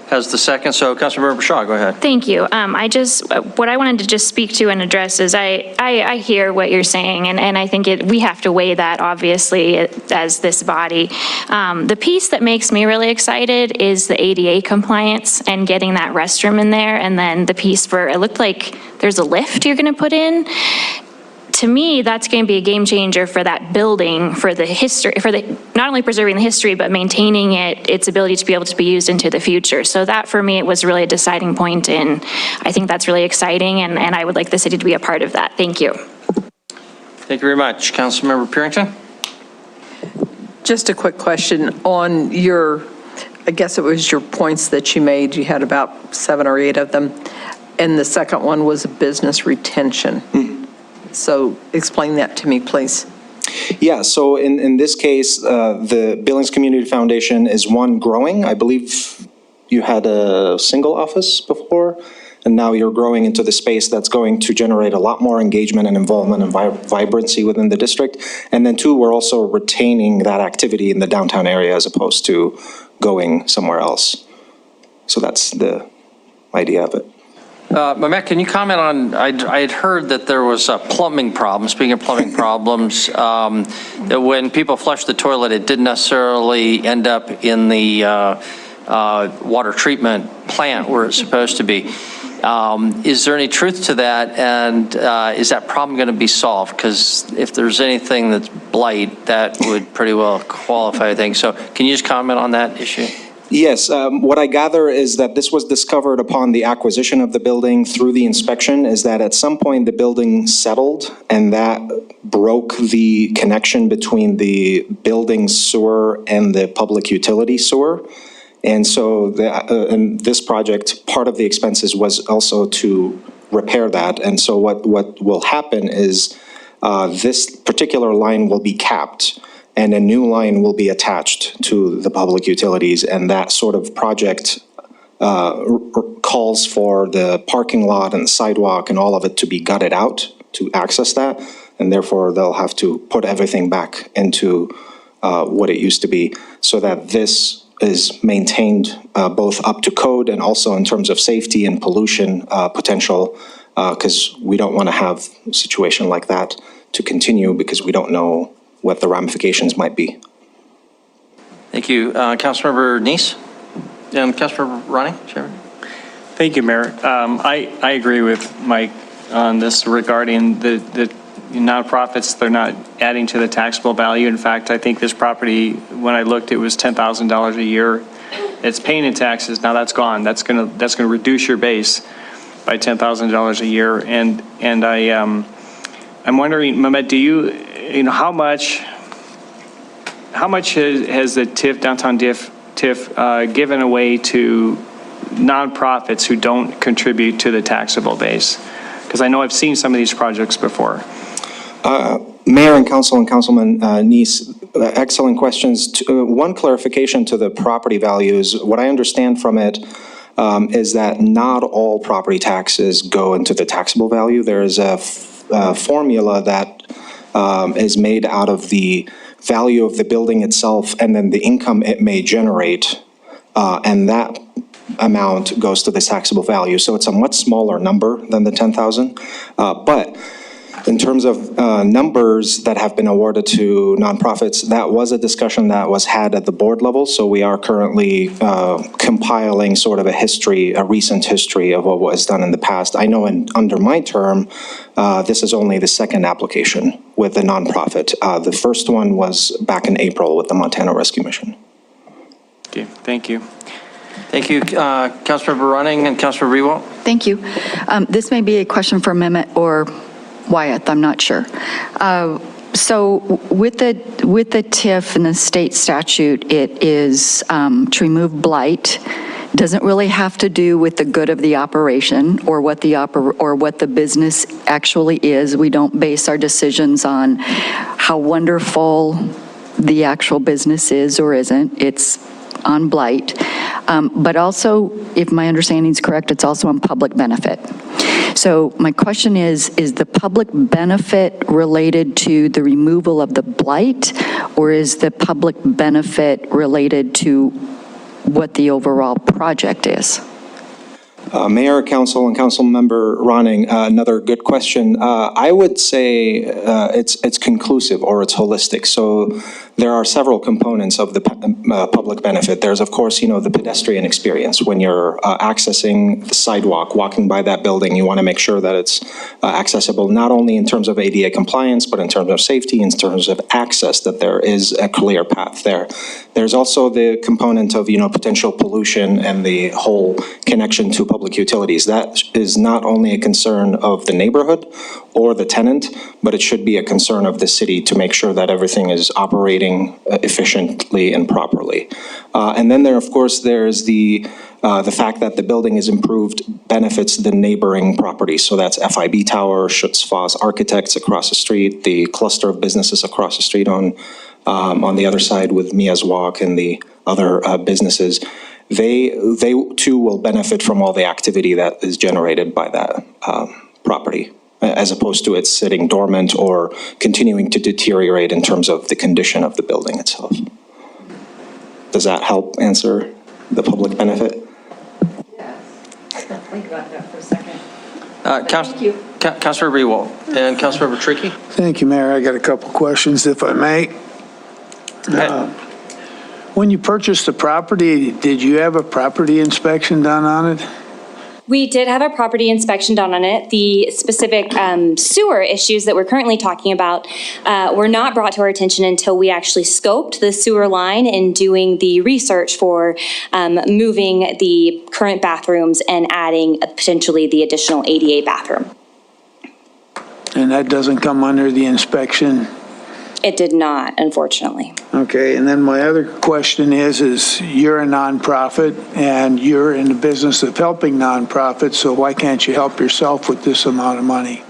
has the second, so Councilmember Shaw, go ahead. Thank you. What I wanted to just speak to and address is I hear what you're saying, and I think we have to weigh that, obviously, as this body. The piece that makes me really excited is the ADA compliance and getting that restroom in there, and then the piece for, it looked like there's a lift you're going to put in. To me, that's going to be a game changer for that building, for the history, not only preserving the history, but maintaining its ability to be able to be used into the future. So that, for me, it was really a deciding point, and I think that's really exciting, and I would like the city to be a part of that. Thank you. Thank you very much. Councilmember Purington? Just a quick question on your, I guess it was your points that you made. You had about 7 or 8 of them. And the second one was business retention. So explain that to me, please. Yeah, so in this case, the Billings Community Foundation is one growing. I believe you had a single office before, and now you're growing into the space that's going to generate a lot more engagement and involvement and vibrancy within the district. And then 2, we're also retaining that activity in the downtown area as opposed to going somewhere else. So that's the idea of it. Mehmet, can you comment on, I had heard that there was a plumbing problem, speaking of plumbing problems, that when people flushed the toilet, it didn't necessarily end up in the water treatment plant where it's supposed to be. Is there any truth to that, and is that problem going to be solved? Because if there's anything that's blight, that would pretty well qualify, I think. So can you just comment on that issue? Yes, what I gather is that this was discovered upon the acquisition of the building through the inspection, is that at some point the building settled and that broke the connection between the building sewer and the public utility sewer. And so in this project, part of the expenses was also to repair that. And so what will happen is this particular line will be capped, and a new line will be attached to the public utilities, and that sort of project calls for the parking lot and the sidewalk and all of it to be gutted out to access that, and therefore they'll have to put everything back into what it used to be, so that this is maintained both up to code and also in terms of safety and pollution potential, because we don't want to have a situation like that to continue, because we don't know what the ramifications might be. Thank you. Councilmember Neese? And Councilmember Ronnie? Chairman? Thank you, Mayor. I agree with Mike on this regarding the nonprofits. They're not adding to the taxable value. In fact, I think this property, when I looked, it was $10,000 a year. It's paying in taxes. Now that's gone. That's gonna reduce your base by $10,000 a year. And I'm wondering, Mehmet, do you know how much has the downtown TIF given away to nonprofits who don't contribute to the taxable base? Because I know I've seen some of these projects before. Mayor and Council and Councilman Neese, excellent questions. One clarification to the property values. What I understand from it is that not all property taxes go into the taxable value. There is a formula that is made out of the value of the building itself and then the income it may generate, and that amount goes to the taxable value. So it's a much smaller number than the 10,000. But in terms of numbers that have been awarded to nonprofits, that was a discussion that was had at the board level. So we are currently compiling sort of a recent history of what was done in the past. I know under my term, this is only the second application with the nonprofit. The first one was back in April with the Montana Rescue Mission. Okay, thank you. Thank you, Councilmember Running and Councilmember Rewalt. Thank you. This may be a question for Mehmet or Wyatt, I'm not sure. So with the TIF and the state statute, it is to remove blight. Doesn't really have to do with the good of the operation or what the business actually is. We don't base our decisions on how wonderful the actual business is or isn't. It's on blight. But also, if my understanding is correct, it's also on public benefit. So my question is the public benefit related to the removal of the blight, or is the public benefit related to what the overall project is? Mayor, Council, and Council Member Ronning, another good question. I would say it's conclusive or it's holistic. So there are several components of the public benefit. There's, of course, the pedestrian experience. When you're accessing the sidewalk, walking by that building, you want to make sure that it's accessible, not only in terms of ADA compliance, but in terms of safety, in terms of access, that there is a clear path there. There's also the component of, potential pollution and the whole connection to public utilities. That is not only a concern of the neighborhood or the tenant, but it should be a concern of the city to make sure that everything is operating efficiently and properly. And then of course, there's the fact that the building is improved benefits the neighboring properties. So that's FIB Tower, Schutz Foss Architects across the street, the cluster of businesses across the street on the other side with Mia's Walk and the other businesses. They too will benefit from all the activity that is generated by that property, as opposed to it sitting dormant or continuing to deteriorate in terms of the condition of the building itself. Does that help answer the public benefit? Think about that for a second. Thank you. Councilor Rewalt and Councilor Tricky. Thank you, Mayor. I got a couple questions, if I may. When you purchased the property, did you have a property inspection done on it? We did have a property inspection done on it. The specific sewer issues that we're currently talking about were not brought to our attention until we actually scoped the sewer line and doing the research for moving the current bathrooms and adding potentially the additional ADA bathroom. And that doesn't come under the inspection? It did not, unfortunately. Okay, and then my other question is you're a nonprofit and you're in the business of helping nonprofits, so why can't you help yourself with this amount of money?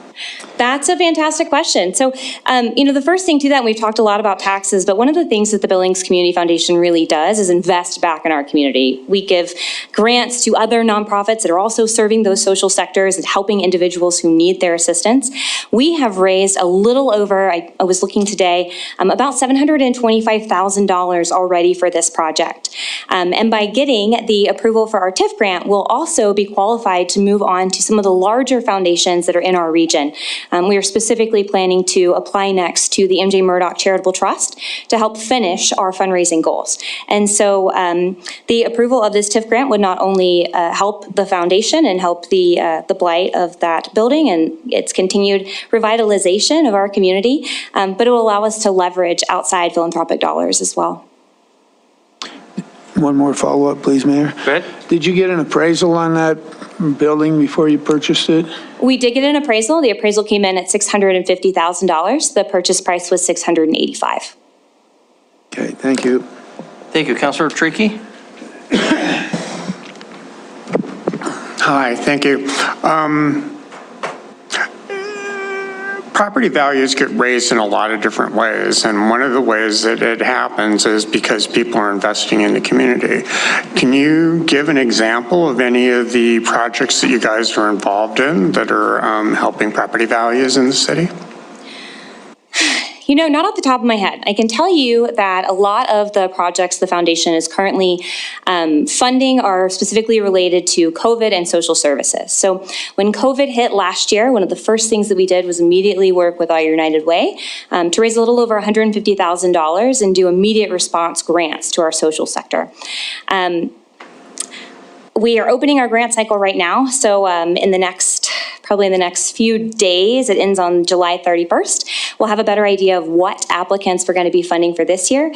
That's a fantastic question. So, the first thing to that, and we've talked a lot about taxes, but one of the things that the Billings Community Foundation really does is invest back in our community. We give grants to other nonprofits that are also serving those social sectors and helping individuals who need their assistance. We have raised a little over, I was looking today, about $725,000 already for this project. And by getting the approval for our TIF grant, we'll also be qualified to move on to some of the larger foundations that are in our region. We are specifically planning to apply next to the MJ Murdoch Charitable Trust to help finish our fundraising goals. And so the approval of this TIF grant would not only help the foundation and help the blight of that building and its continued revitalization of our community, but it will allow us to leverage outside philanthropic dollars as well. One more follow-up, please, Mayor. Go ahead. Did you get an appraisal on that building before you purchased it? We did get an appraisal. The appraisal came in at $650,000. The purchase price was $685,000. Okay, thank you. Thank you. Councilor Tricky. Hi, thank you. Property values get raised in a lot of different ways, and one of the ways that it happens is because people are investing in the community. Can you give an example of any of the projects that you guys are involved in that are helping property values in the city? Not off the top of my head. I can tell you that a lot of the projects the foundation is currently funding are specifically related to COVID and social services. So when COVID hit last year, one of the first things that we did was immediately work with Our United Way to raise a little over $150,000 and do immediate response grants to our social sector. We are opening our grant cycle right now. So in the next probably in the next few days. It ends on July 31st. We'll have a better idea of what applicants we're going to be funding for this year.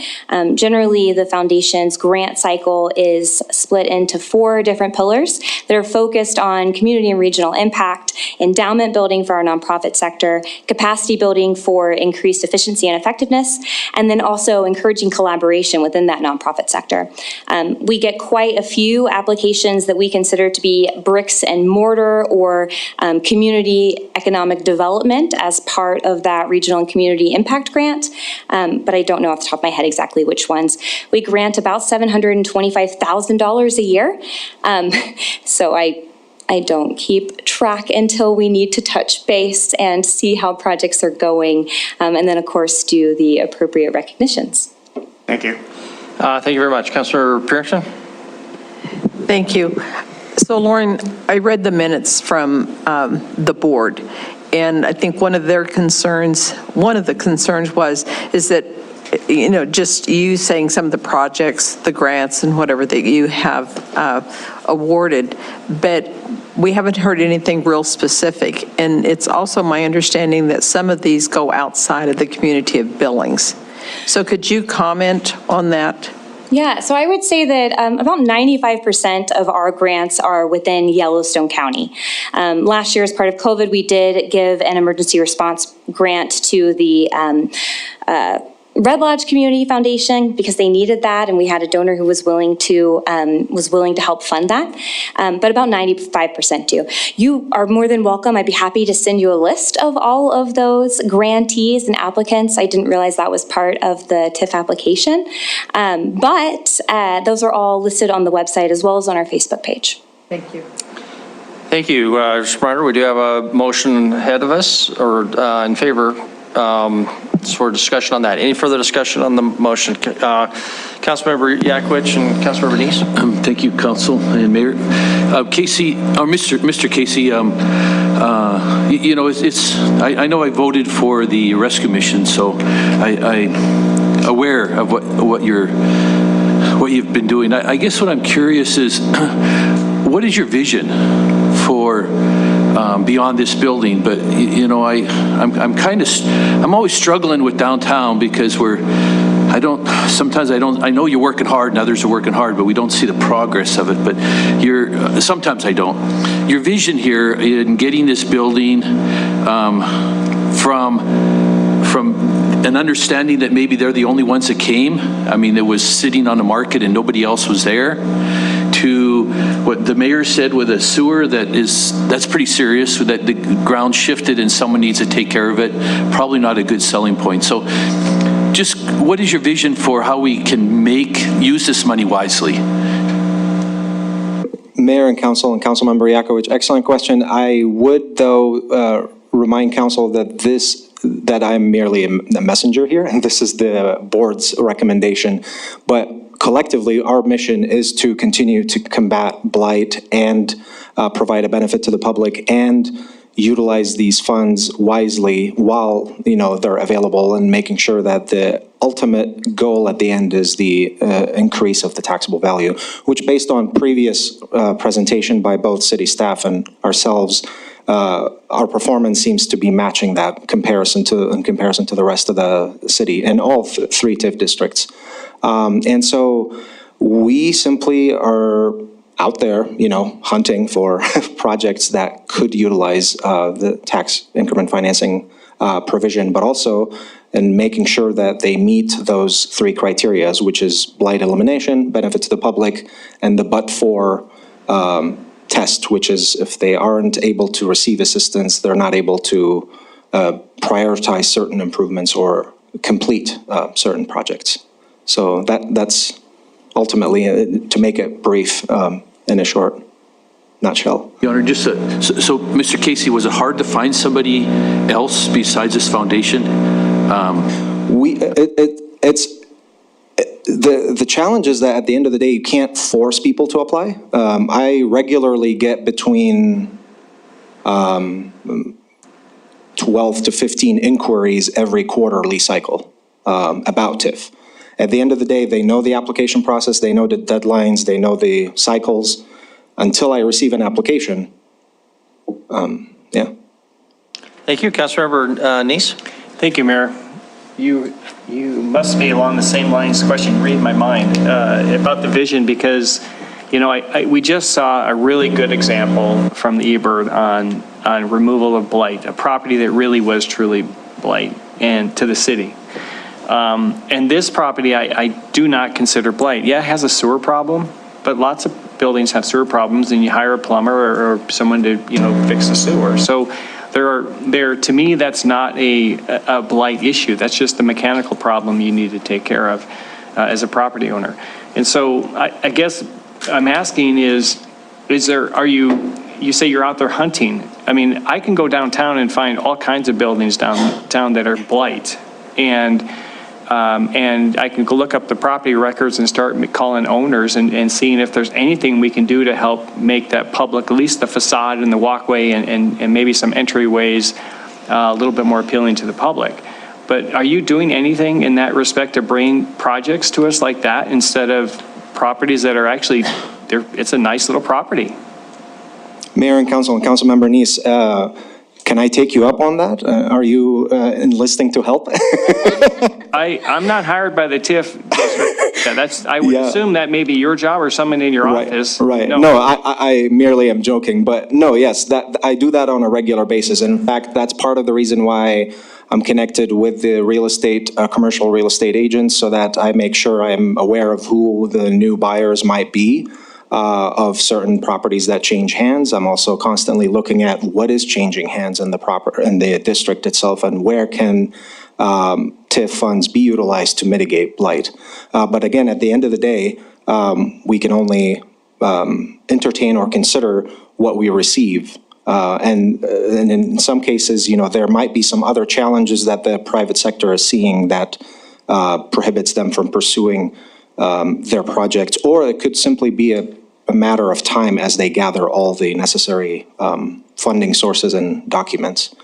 Generally, the foundation's grant cycle is split into 4 different pillars that are focused on community and regional impact, endowment building for our nonprofit sector, capacity building for increased efficiency and effectiveness, and then also encouraging collaboration within that nonprofit sector. We get quite a few applications that we consider to be bricks and mortar or community economic development as part of that regional and community impact grant, but I don't know off the top of my head exactly which ones. We grant about $725,000 a year, so I don't keep track until we need to touch base and see how projects are going, and then of course do the appropriate recognitions. Thank you. Thank you very much. Councilor Pearson? Thank you. So Lauren, I read the minutes from the board, and I think one of the concerns is that, you know, just you saying some of the projects, the grants and whatever that you have awarded, but we haven't heard anything real specific. And it's also my understanding that some of these go outside of the community of Billings. So could you comment on that? Yeah, so I would say that about 95% of our grants are within Yellowstone County. Last year, as part of COVID, we did give an emergency response grant to the Red Lodge Community Foundation because they needed that, and we had a donor who was willing to help fund that. But about 95% do. You are more than welcome. I'd be happy to send you a list of all of those grantees and applicants. I didn't realize that was part of the TIF application, but those are all listed on the website as well as on our Facebook page. Thank you. Thank you, Mr. Smarter. We do have a motion ahead of us, or in favor. For discussion on that. Any further discussion on the motion? Councilmember Yakovich and Councilmember Denise. Thank you, Council and Mayor. Casey, or Mr. Casey, you know, I know I voted for the rescue mission, so I'm aware of what you've been doing. I guess what I'm curious is, what is your vision for beyond this building? But you know, I'm always struggling with downtown because I know you're working hard and others are working hard, but we don't see the progress of it. But sometimes I don't. Your vision here in getting this building from an understanding that maybe they're the only ones that came. I mean, it was sitting on the market and nobody else was there, to what the mayor said with a sewer that's pretty serious, that the ground shifted and someone needs to take care of it. Probably not a good selling point. So just what is your vision for how we can use this money wisely? Mayor and Council and Councilmember Yakovich, excellent question. I would, though, remind Council that I'm merely a messenger here, and this is the board's recommendation. But collectively, our mission is to continue to combat blight and provide a benefit to the public and utilize these funds wisely while, you know, they're available, and making sure that the ultimate goal at the end is the increase of the taxable value, which, based on previous presentation by both city staff and ourselves, our performance seems to be matching that in comparison to the rest of the city and all 3 TIF districts. And so we simply are out there, you know, hunting for projects that could utilize the tax increment financing provision, but also in making sure that they meet those 3 criteria, which is blight elimination, benefit to the public, and the but-for test, which is if they aren't able to receive assistance, they're not able to prioritize certain improvements or complete certain projects. So that's ultimately, to make it brief, in a short nutshell. Your Honor, just so Mr. Casey, was it hard to find somebody else besides this foundation? The challenge is that at the end of the day, you can't force people to apply. I regularly get between 12 to 15 inquiries every quarterly cycle about TIF. At the end of the day, they know the application process, they know the deadlines, they know the cycles. Until I receive an application, Yeah. Thank you. Councilmember Neese? Thank you, Mayor. You must be along the same lines, question, read my mind, about the vision, because, you know, we just saw a really good example from the eBird on removal of blight, a property that really was truly blight, and to the city. And this property, I do not consider blight. Yeah, it has a sewer problem, but lots of buildings have sewer problems, and you hire a plumber or someone to, you know, fix the sewer. So to me, that's not a blight issue. That's just the mechanical problem you need to take care of as a property owner. And so I guess I'm asking you say you're out there hunting. I mean, I can go downtown and find all kinds of buildings downtown that are blight. And I can go look up the property records and start calling owners and seeing if there's anything we can do to help make that public, at least the facade and the walkway and maybe some entryways a little bit more appealing to the public. But are you doing anything in that respect to bring projects to us like that instead of properties that are actually, it's a nice little property? Mayor and Council and Councilmember Neese, can I take you up on that? Are you enlisting to help? I'm not hired by the TIF district. I would assume that may be your job or someone in your office. Right. No, I merely am joking, but no, yes, that I do that on a regular basis. In fact, that's part of the reason why I'm connected with the real estate, commercial real estate agents, so that I make sure I'm aware of who the new buyers might be. Of certain properties that change hands. I'm also constantly looking at what is changing hands in the district itself, and where can TIF funds be utilized to mitigate blight. But again, at the end of the day, we can only entertain or consider what we receive. And in some cases, you know, there might be some other challenges that the private sector is seeing that prohibits them from pursuing their projects, or it could simply be a matter of time as they gather all the necessary funding sources and documents.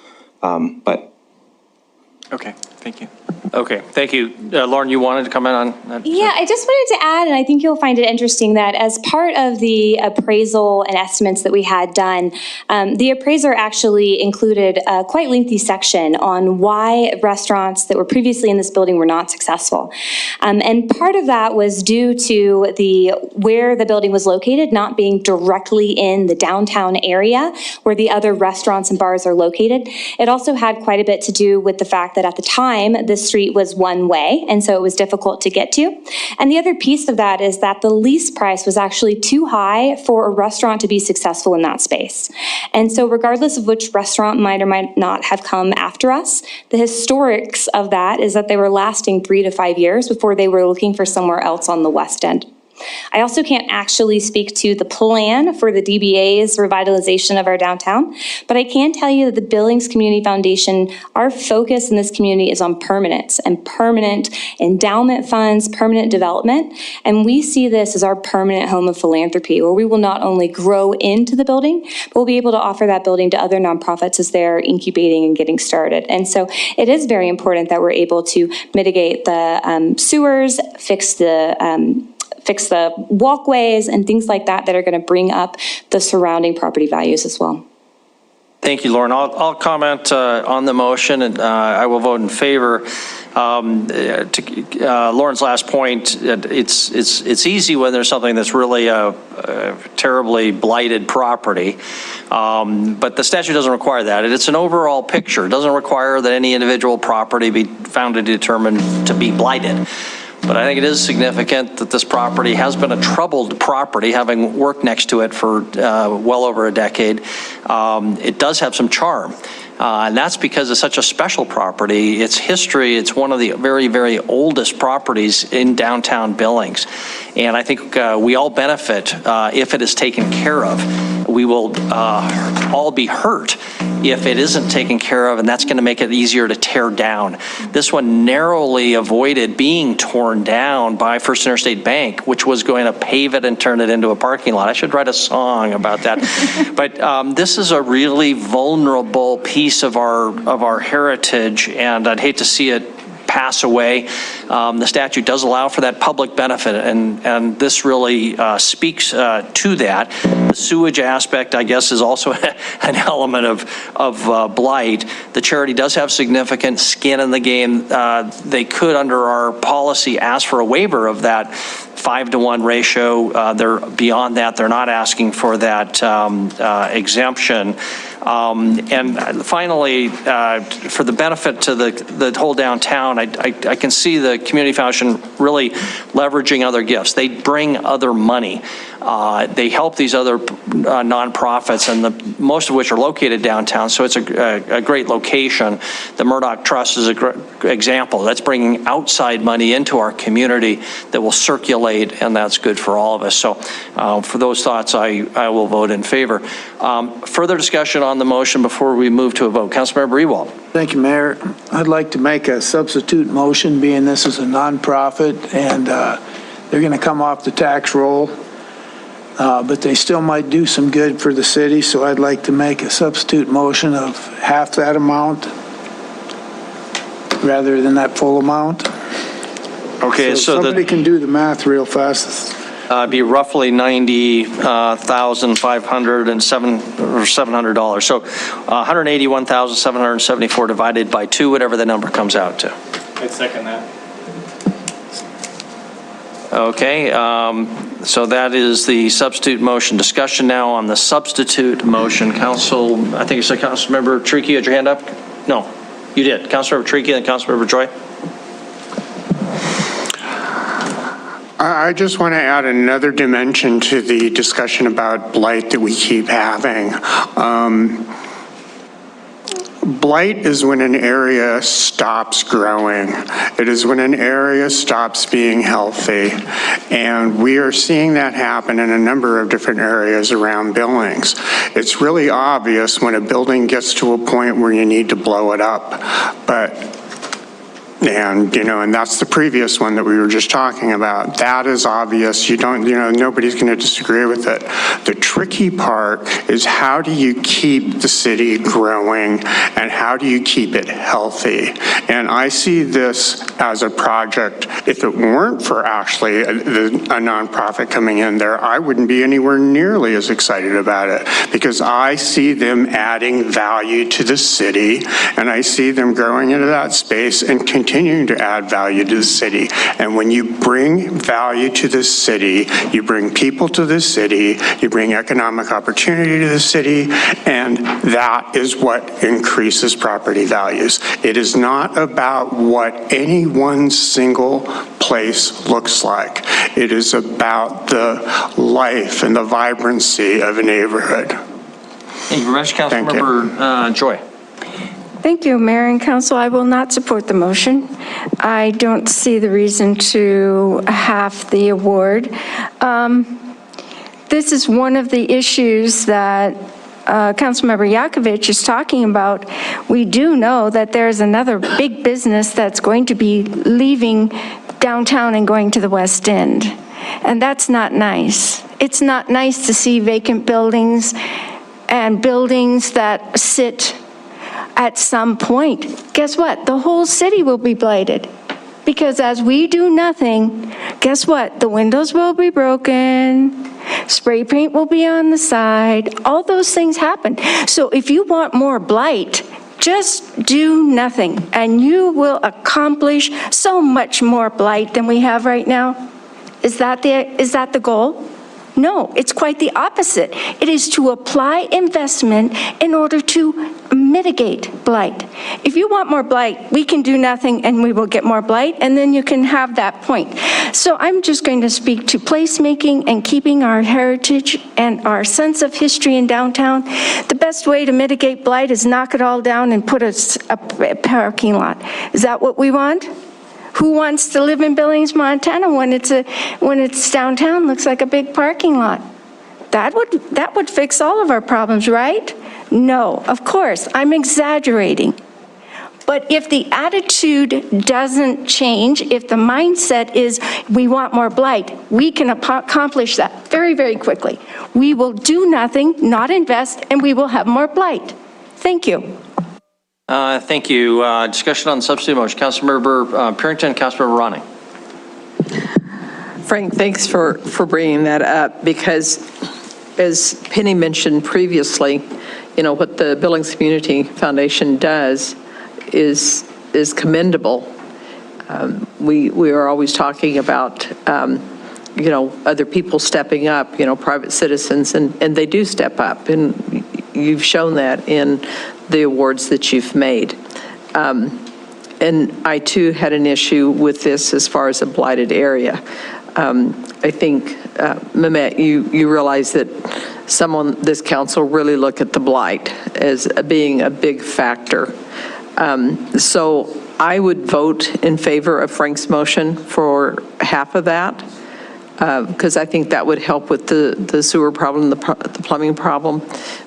Okay, thank you. Okay, thank you. Lauren, you wanted to comment on that? Yeah, I just wanted to add, and I think you'll find it interesting, that as part of the appraisal and estimates that we had done, the appraiser actually included a quite lengthy section on why restaurants that were previously in this building were not successful. And part of that was due to where the building was located, not being directly in the downtown area where the other restaurants and bars are located. It also had quite a bit to do with the fact that at the time, this street was one way, and so it was difficult to get to. And the other piece of that is that the lease price was actually too high for a restaurant to be successful in that space. And so regardless of which restaurant might or might not have come after us, the historics of that is that they were lasting 3 to 5 years before they were looking for somewhere else on the West End. I also can't actually speak to the plan for the DBA's revitalization of our downtown, but I can tell you that the Billings Community Foundation, our focus in this community is on permanence and permanent endowment funds, permanent development, and we see this as our permanent home of philanthropy, where we will not only grow into the building, but we'll be able to offer that building to other nonprofits as they're incubating and getting started. And so it is very important that we're able to mitigate the sewers, fix the walkways and things like that that are going to bring up the surrounding property values as well. Thank you, Lauren. I'll comment on the motion, and I will vote in favor. To Lauren's last point, it's easy when there's something that's really a terribly blighted property, but the statute doesn't require that. It's an overall picture. It doesn't require that any individual property be found to determine to be blighted. But I think it is significant that this property has been a troubled property, having worked next to it for well over a decade. It does have some charm. And that's because it's such a special property. Its history, it's one of the very, very oldest properties in downtown Billings. And I think we all benefit if it is taken care of. We will all be hurt if it isn't taken care of, and that's going to make it easier to tear down. This one narrowly avoided being torn down by First Interstate Bank, which was going to pave it and turn it into a parking lot. I should write a song about that. But this is a really vulnerable piece of our heritage, and I'd hate to see it pass away, the statute does allow for that public benefit, and this really speaks to that. The sewage aspect, I guess, is also an element of blight. The charity does have significant skin in the game. They could, under our policy, ask for a waiver of that 5-to-1 ratio. They're beyond that. They're not asking for that exemption. And finally, for the benefit to the whole downtown, I can see the Community Foundation really leveraging other gifts. They bring other money. They help these other nonprofits, and most of which are located downtown, so it's a great location. The Murdoch Trust is a great example. That's bringing outside money into our community that will circulate, and that's good for all of us. So for those thoughts, I will vote in favor. Further discussion on the motion before we move to a vote. Councilmember Ewald. Thank you, Mayor. I'd like to make a substitute motion, being this is a nonprofit and they're going to come off the tax roll, but they still might do some good for the city, so I'd like to make a substitute motion of half that amount rather than that full amount. Okay, so somebody can do the math real fast. Be roughly $90,507 So $181,774 divided by 2, whatever the number comes out to. I'd second that. Okay, so that is the substitute motion. Discussion now on the substitute motion. Council, I think you said Councilmember Tricky, you had your hand up? No, you did. Councilmember Tricky and Councilmember Joy. I just want to add another dimension to the discussion about blight that we keep having. Blight is when an area stops growing. It is when an area stops being healthy. And we are seeing that happen in a number of different areas around Billings. It's really obvious when a building gets to a point where you need to blow it up. And that's the previous one that we were just talking about. That is obvious. Nobody's going to disagree with it. The tricky part is, how do you keep the city growing and how do you keep it healthy? And I see this as a project. If it weren't for actually a nonprofit coming in there, I wouldn't be anywhere nearly as excited about it, because I see them adding value to the city and I see them growing into that space and continuing to add value to the city. And when you bring value to the city, you bring people to the city, you bring economic opportunity to the city, and that is what increases property values. It is not about what any one single place looks like. It is about the life and the vibrancy of a neighborhood. Thank you very much, Councilmember Joy. Thank you, Mayor and Council. I will not support the motion. I don't see the reason to half the award. This is one of the issues that Councilmember Yakovich is talking about. We do know that there's another big business that's going to be leaving downtown and going to the West End. And that's not nice. It's not nice to see vacant buildings and buildings that sit. At some point, guess what? The whole city will be blighted. Because as we do nothing, guess what? The windows will be broken, spray paint will be on the side, all those things happen. So if you want more blight, just do nothing, and you will accomplish so much more blight than we have right now. Is that the goal? No, it's quite the opposite. It is to apply investment in order to mitigate blight. If you want more blight, we can do nothing and we will get more blight, and then you can have that point. So I'm just going to speak to placemaking and keeping our heritage and our sense of history in downtown. The best way to mitigate blight is knock it all down and put a parking lot. Is that what we want? Who wants to live in Billings, Montana when it's downtown, looks like a big parking lot? That would fix all of our problems, right? No, of course, I'm exaggerating. But if the attitude doesn't change, if the mindset is we want more blight, we can accomplish that very, very quickly. We will do nothing, not invest, and we will have more blight. Thank you. Thank you. Discussion on the substitute motion. Councilmember Purington, Councilmember Ronning. Frank, thanks for bringing that up, because as Penny mentioned previously, you know, what the Billings Community Foundation does is commendable. We are always talking about, you know, other people stepping up, you know, private citizens, and they do step up, and you've shown that in the awards that you've made. And I too had an issue with this as far as a blighted area. I think, Mehmet, you realize that this council really look at the blight as being a big factor. So I would vote in favor of Frank's motion for half of that, because I think that would help with the sewer problem, the plumbing problem.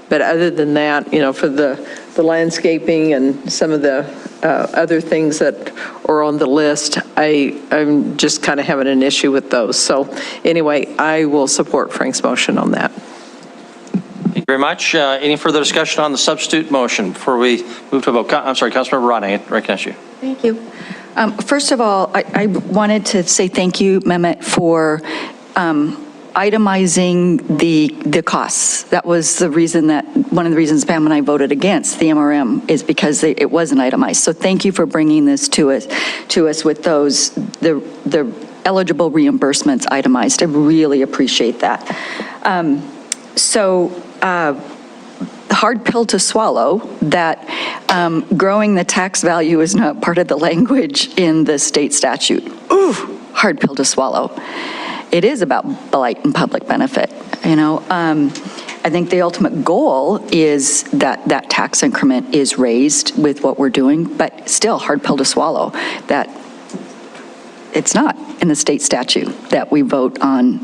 But other than that, you know, for the landscaping and some of the other things that are on the list, I'm just kind of having an issue with those. So anyway, I will support Frank's motion on that. Thank you very much. Any further discussion on the substitute motion before we move to a vote? I'm sorry, Councilmember Ronning, I recognize you. Thank you. First of all, I wanted to say thank you, Mehmet, for itemizing the costs. That was the reason one of the reasons Pam and I voted against the MRM is because it wasn't itemized. So thank you for bringing this to us with those, the eligible reimbursements itemized. I really appreciate that. Hard pill to swallow that growing the tax value is not part of the language in the state statute. Ooh, hard pill to swallow. It is about blight and public benefit, you know. I think the ultimate goal is that tax increment is raised with what we're doing, but still hard pill to swallow that it's not in the state statute that we vote on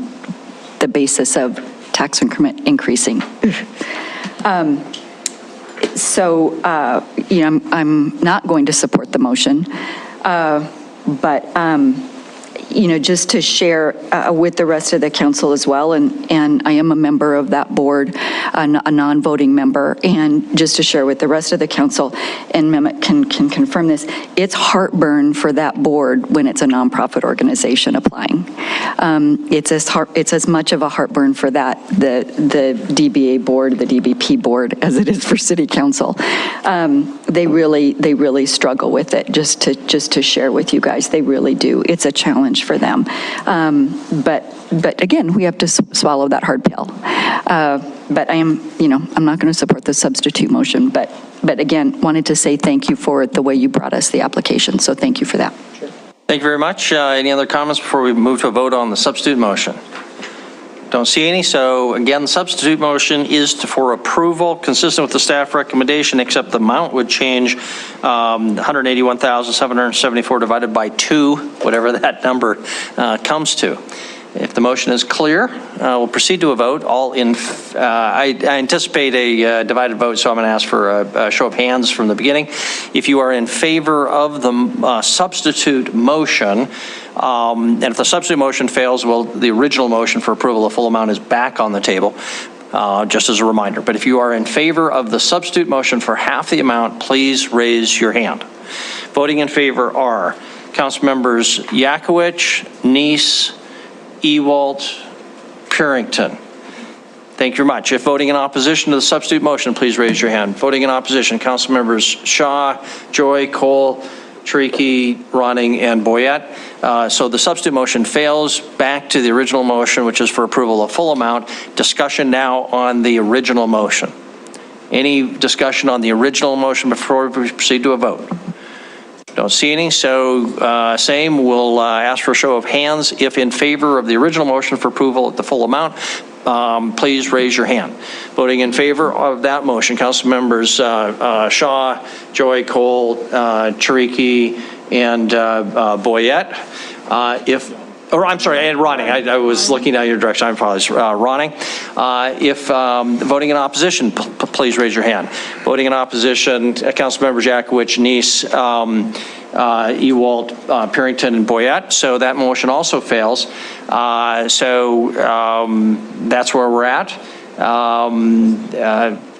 the basis of tax increment increasing. You know, I'm not going to support the motion, you know, just to share with the rest of the council as well, and I am a member of that board, a non-voting member, and just to share with the rest of the council, and Mehmet can confirm this, it's heartburn for that board when it's a nonprofit organization applying. It's as much of a heartburn for that, the DBA board, the DBP board, as it is for city council. They really struggle with it, just to share with you guys, they really do. It's a challenge for them. But again, we have to swallow that hard pill. But I'm not going to support the substitute motion, but again, wanted to say thank you for the way you brought us the application. So thank you for that. Sure. Thank you very much. Any other comments before we move to a vote on the substitute motion? Don't see any. So again, the substitute motion is for approval consistent with the staff recommendation, except the amount would change, 181,774 divided by 2, whatever that number comes to. If the motion is clear, we'll proceed to a vote. I anticipate a divided vote, so I'm going to ask for a show of hands from the beginning. If you are in favor of the substitute motion, and if the substitute motion fails, well, the original motion for approval, the full amount is back on the table, just as a reminder. But if you are in favor of the substitute motion for half the amount, please raise your hand. Voting in favor are Council members Yakowicz, Neese, Ewalt, Purington. Thank you very much. If voting in opposition to the substitute motion, please raise your hand. Voting in opposition, Council members Shaw, Joy, Cole, Chiriky, Ronning, and Boyette. So the substitute motion fails. Back to the original motion, which is for approval of full amount. Discussion now on the original motion. Any discussion on the original motion before we proceed to a vote? Don't see any, so same. We'll ask for a show of hands. If in favor of the original motion for approval at the full amount, please raise your hand. Voting in favor of that motion, Council members Shaw, Joy, Cole, Chiriky, and Boyette. I'm sorry, and Ronning. I was looking down your direction. I apologize. Ronning. If voting in opposition, please raise your hand. Voting in opposition, Council members Yakowicz, Neese, Ewalt, Purington, and Boyette. So that motion also fails. That's where we're at.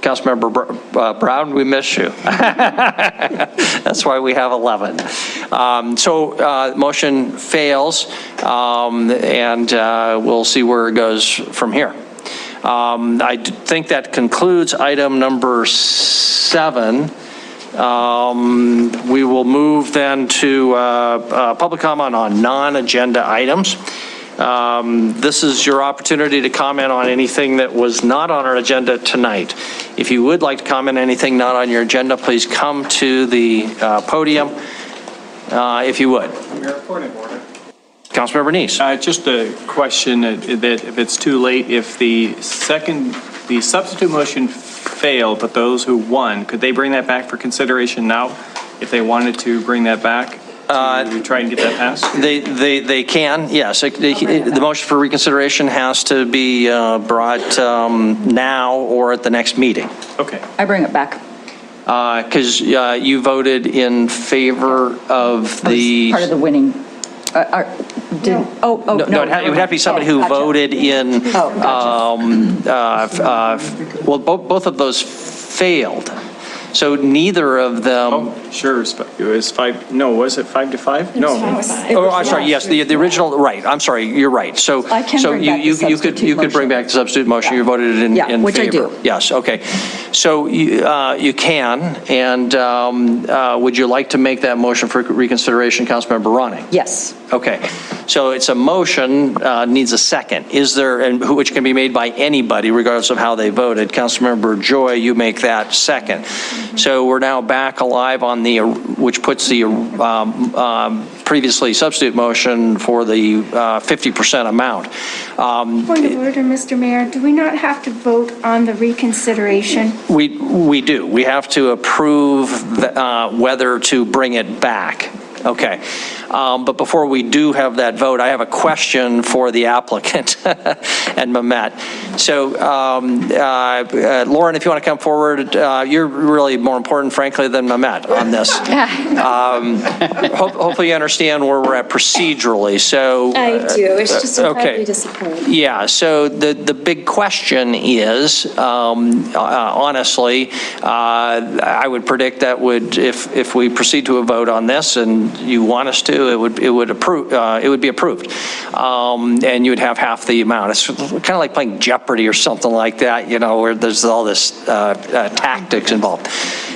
Councilmember Brown, we miss you. That's why we have 11. Motion fails, and we'll see where it goes from here. I think that concludes item number 7. We will move then to public comment on non-agenda items. This is your opportunity to comment on anything that was not on our agenda tonight. If you would like to comment on anything not on your agenda, please come to the podium, if you would. Point of order. Councilmember Neese. Just a question that if it's too late, if the substitute motion failed, but those who won, could they bring that back for consideration now if they wanted to bring that back? To try and get that passed? They can, yes. The motion for reconsideration has to be brought now or at the next meeting. Okay. I bring it back. Because you voted in favor of the... Part of the winning. No, it would have to be somebody who voted in... well, both of those failed. So neither of them... Oh, sure, it was 5, no, was it 5-5? No. Oh, I'm sorry, yes, the original, right, I'm sorry, you're right. So you could bring back the substitute motion, you voted in favor. Which I do. Yes, okay. So you can, and would you like to make that motion for reconsideration, Councilmember Ronning? Yes. Okay, so it's a motion, needs a second. Is there, and which can be made by anybody regardless of how they voted. Councilmember Joy, you make that second. So we're now back alive on the, which puts the previously substitute motion for the 50% amount. Point of order, Mr. Mayor. Do we not have to vote on the reconsideration? We do. We have to approve whether to bring it back. Okay. But before we do have that vote, I have a question for the applicant and Mehmet. So, Lauren, if you want to come forward, you're really more important, frankly, than Mehmet on this. Hopefully you understand where we're at procedurally. So I do. It's just incredibly disappointing. Yeah. So the big question is, honestly, I would predict that if we proceed to a vote on this and you want us to, it would be approved, and you would have half the amount. It's kind of like playing Jeopardy or something like that, where there's all this tactics involved.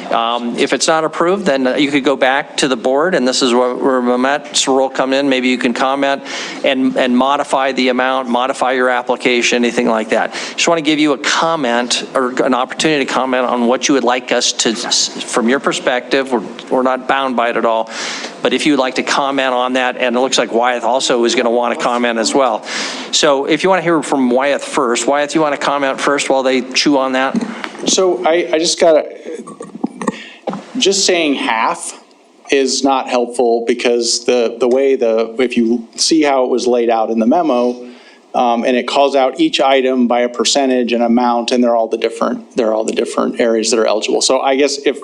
If it's not approved, then you could go back to the board, and this is where Mehmet's role come in. Maybe you can comment and modify the amount, modify your application, anything like that. Just want to give you a comment or an opportunity to comment on what you would like us to, from your perspective. We're not bound by it at all, but if you would like to comment on that, and it looks like Wyeth also is going to want to comment as well. So if you want to hear from Wyeth first, Wyeth, you want to comment first while they chew on that? So I just got to, just saying half is not helpful because the way if you see how it was laid out in the memo, and it calls out each item by a percentage and amount, and they're all the different areas that are eligible. So I guess if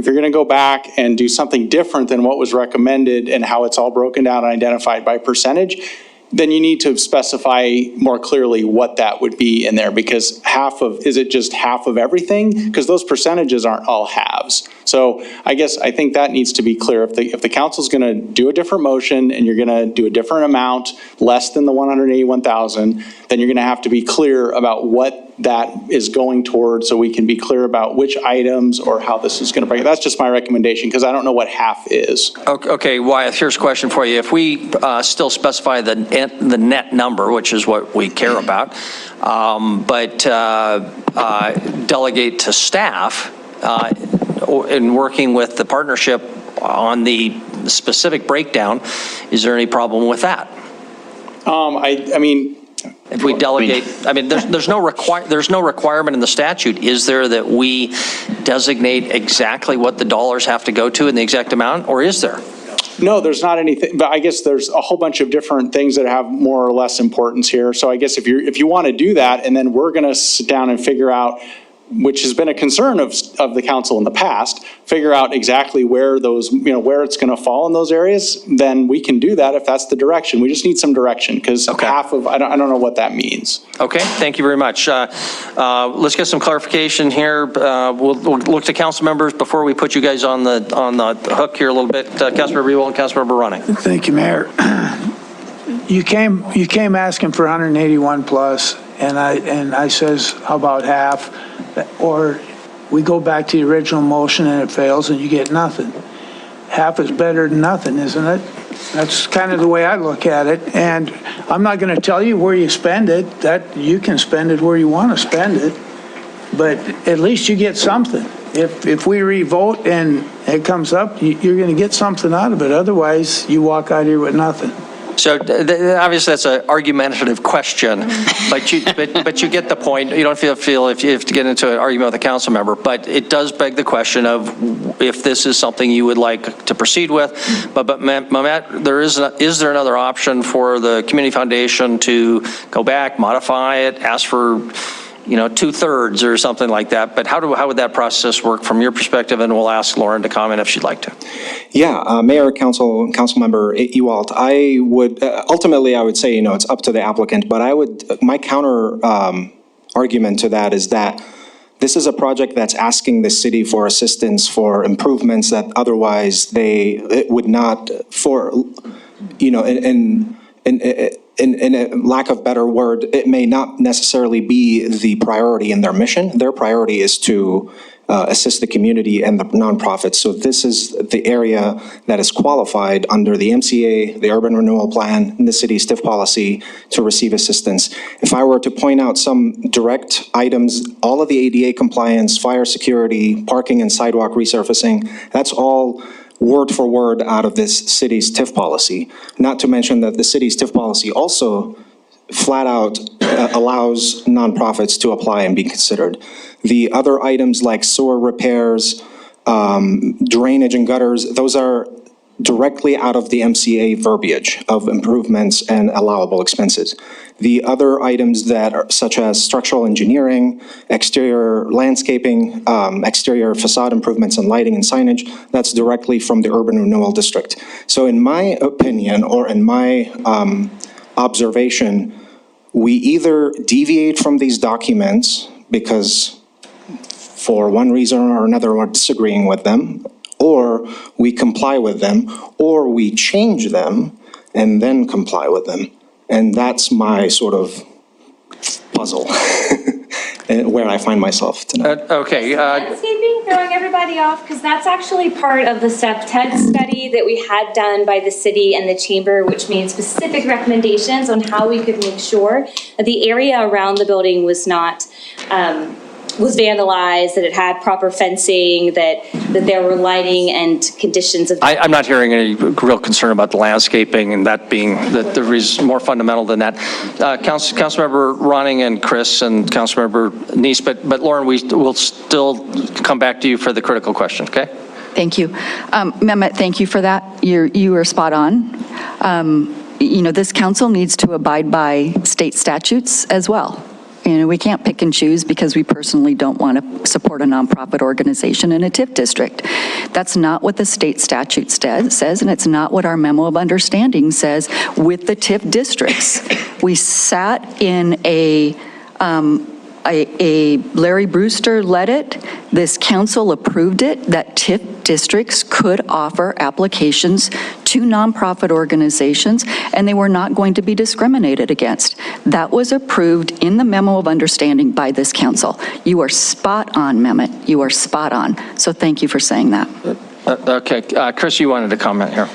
you're going to go back and do something different than what was recommended and how it's all broken down and identified by percentage, then you need to specify more clearly what that would be in there, because is it just half of everything? Because those percentages aren't all halves. So I think that needs to be clear. If the council's going to do a different motion and you're going to do a different amount, less than the 181,000, then you're going to have to be clear about what that is going towards, so we can be clear about which items or how this is going to break. That's just my recommendation, because I don't know what half is. Okay, Wyeth, here's a question for you. If we still specify the net number, which is what we care about, but delegate to staff in working with the partnership on the specific breakdown, is there any problem with that? I mean, if we delegate, there's no requirement in the statute, is there, that we designate exactly what the dollars have to go to in the exact amount, or is there? No, there's not anything, but I guess there's a whole bunch of different things that have more or less importance here. So I guess if you want to do that, and then we're going to sit down and figure out which has been a concern of the council in the past, figure out exactly where those, where it's going to fall in those areas, then we can do that if that's the direction. We just need some direction, because half of, I don't know what that means. Okay, thank you very much. Let's get some clarification here. We'll look to council members before we put you guys on the hook here a little bit. Councilmember Ewell and Councilmember Running. Thank you, Mayor. You came asking for 181 plus, and I says, how about half? Or we go back to the original motion and it fails and you get nothing. Half is better than nothing, isn't it? That's kind of the way I look at it. And I'm not going to tell you where you spend it. That you can spend it where you want to spend it, but at least you get something. If we re-vote and it comes up, you're going to get something out of it. Otherwise, you walk out here with nothing. So obviously that's an argumentative question, but you get the point. You don't feel if you have to get into an argument with a council member, but it does beg the question of if this is something you would like to proceed with. But Mehmet, is there another option for the community foundation to go back, modify it, ask for 2/3 or something like that? But how would that process work from your perspective? And we'll ask Lauren to comment if she'd like to. Yeah, Mayor, Council Member Ewald, I would ultimately I would say it's up to the applicant, but my counter argument to that is that this is a project that's asking the city for assistance for improvements that otherwise it would not in a lack of better word, it may not necessarily be the priority in their mission. Their priority is to assist the community and the nonprofits. So this is the area that is qualified under the MCA, the Urban Renewal Plan, and the city's TIF policy to receive assistance. If I were to point out some direct items, all of the ADA compliance, fire security, parking and sidewalk resurfacing, that's all word for word out of this city's TIF policy. Not to mention that the city's TIF policy also flat out allows nonprofits to apply and be considered. The other items like sewer repairs, drainage and gutters, those are directly out of the MCA verbiage of improvements and allowable expenses. The other items that are such as structural engineering, exterior landscaping, exterior facade improvements and lighting and signage, that's directly from the Urban Renewal District. So in my opinion, or in my observation, we either deviate from these documents because for one reason or another we're disagreeing with them, or we comply with them, or we change them and then comply with them. And that's my sort of puzzle where I find myself tonight. Okay. Landscaping, throwing everybody off, because that's actually part of the TED study that we had done by the city and the chamber, which made specific recommendations on how we could make sure that the area around the building was not was vandalized, that it had proper fencing, that there were lighting and conditions of. I'm not hearing any real concern about the landscaping and that being that there is more fundamental than that. Councilmember Ronning and Chris and Councilmember Neese, but Lauren, we will still come back to you for the critical question, okay? Thank you. Mehmet, thank you for that. You are spot on. This council needs to abide by state statutes as well. We can't pick and choose because we personally don't want to support a nonprofit organization in a TIF district. That's not what the state statute says, and it's not what our memo of understanding says with the TIF districts. We sat in a Larry Brewster led it. This council approved it, that TIF districts could offer applications to nonprofit organizations, and they were not going to be discriminated against. That was approved in the memo of understanding by this council. You are spot on, Mehmet. You are spot on. So thank you for saying that. Okay. Chris, you wanted to comment here.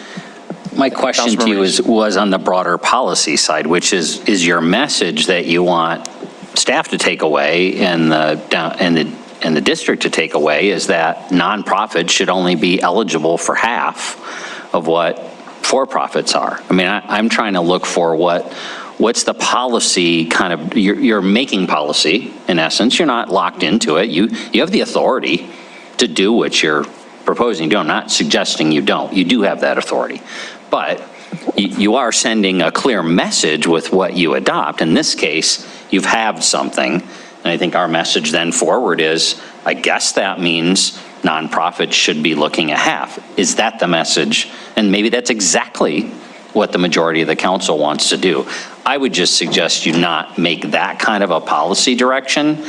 My question to you was on the broader policy side, which is your message that you want staff to take away and the district to take away is that nonprofits should only be eligible for half of what for-profits are. I mean, I'm trying to look for what's the policy kind of, you're making policy in essence. You're not locked into it. You have the authority to do what you're proposing to do. I'm not suggesting you don't. You do have that authority. But you are sending a clear message with what you adopt. In this case, you've halved something, And I think our message then forward is, I guess that means nonprofits should be looking at half. Is that the message? And maybe that's exactly what the majority of the council wants to do. I would just suggest you not make that kind of a policy direction,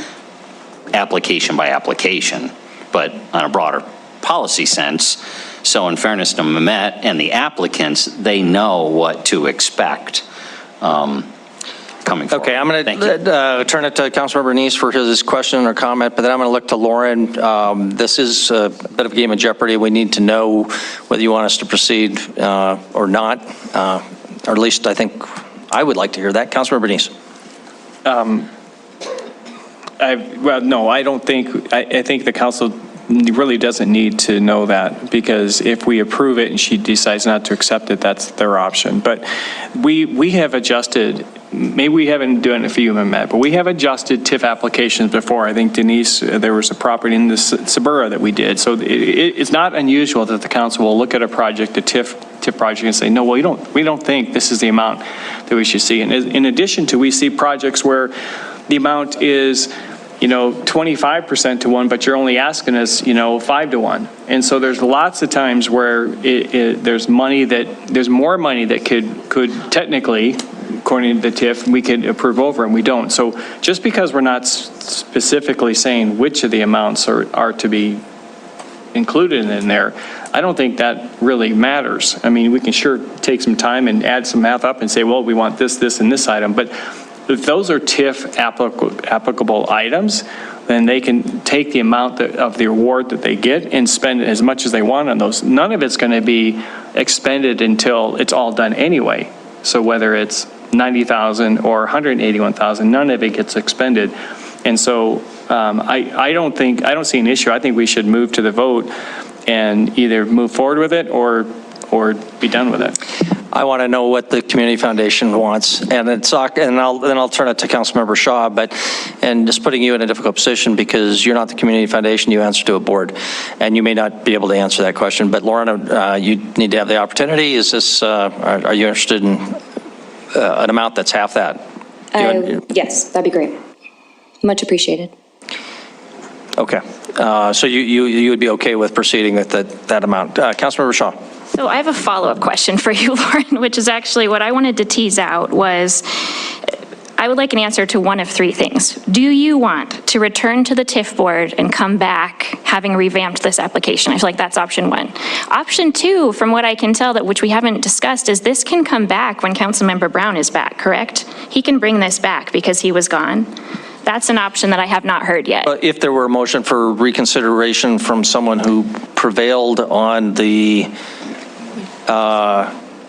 application by application, but on a broader policy sense. So in fairness to Mehmet and the applicants, they know what to expect coming forward. Okay, I'm going to turn it to Councilmember Neese for his question or comment, but then I'm going to look to Lauren. This is a bit of a game of Jeopardy. We need to know whether you want us to proceed or not, or at least I think I would like to hear that. Councilmember Neese. Well, no, I don't think, I think the council really doesn't need to know that, because if we approve it and she decides not to accept it, that's their option. But we have adjusted, maybe we haven't done it for you, Mehmet, but we have adjusted TIF applications before. I think Denise, there was a property in the Sabura that we did. So it's not unusual that the council will look at a project, a TIF project, and say, no, well, we don't think this is the amount that we should see. And in addition to, we see projects where the amount is 25% to 1, but you're only asking us, 5 to 1. And so there's lots of times where there's more money that could technically, according to the TIF, we could approve over, and we don't. So just because we're not specifically saying which of the amounts are to be included in there, I don't think that really matters. I mean, we can sure take some time and add some math up and say, well, we want this, this, and this item, but if those are TIF applicable items, then they can take the amount of the award that they get and spend as much as they want on those. None of it's going to be expended until it's all done anyway. So whether it's $90,000 or $181,000, none of it gets expended. And so I don't see an issue. I think we should move to the vote and either move forward with it or be done with it. I want to know what the Community Foundation wants, and then I'll turn it to Councilmember Shaw, and just putting you in a difficult position because you're not the Community Foundation, you answer to a board, and you may not be able to answer that question. But Lauren, you need to have the opportunity. Is this, are you interested in an amount that's half that? Yes, that'd be great. Much appreciated. Okay, so you would be okay with proceeding with that amount. Councilmember Shaw. So I have a follow-up question for you, Lauren, which is actually what I wanted to tease out was, I would like an answer to one of three things. Do you want to return to the TIF board and come back having revamped this application? I feel like that's option one. Option two, from what I can tell, which we haven't discussed, is this can come back when Councilmember Brown is back, correct? He can bring this back because he was gone. That's an option that I have not heard yet. If there were a motion for reconsideration from someone who prevailed on the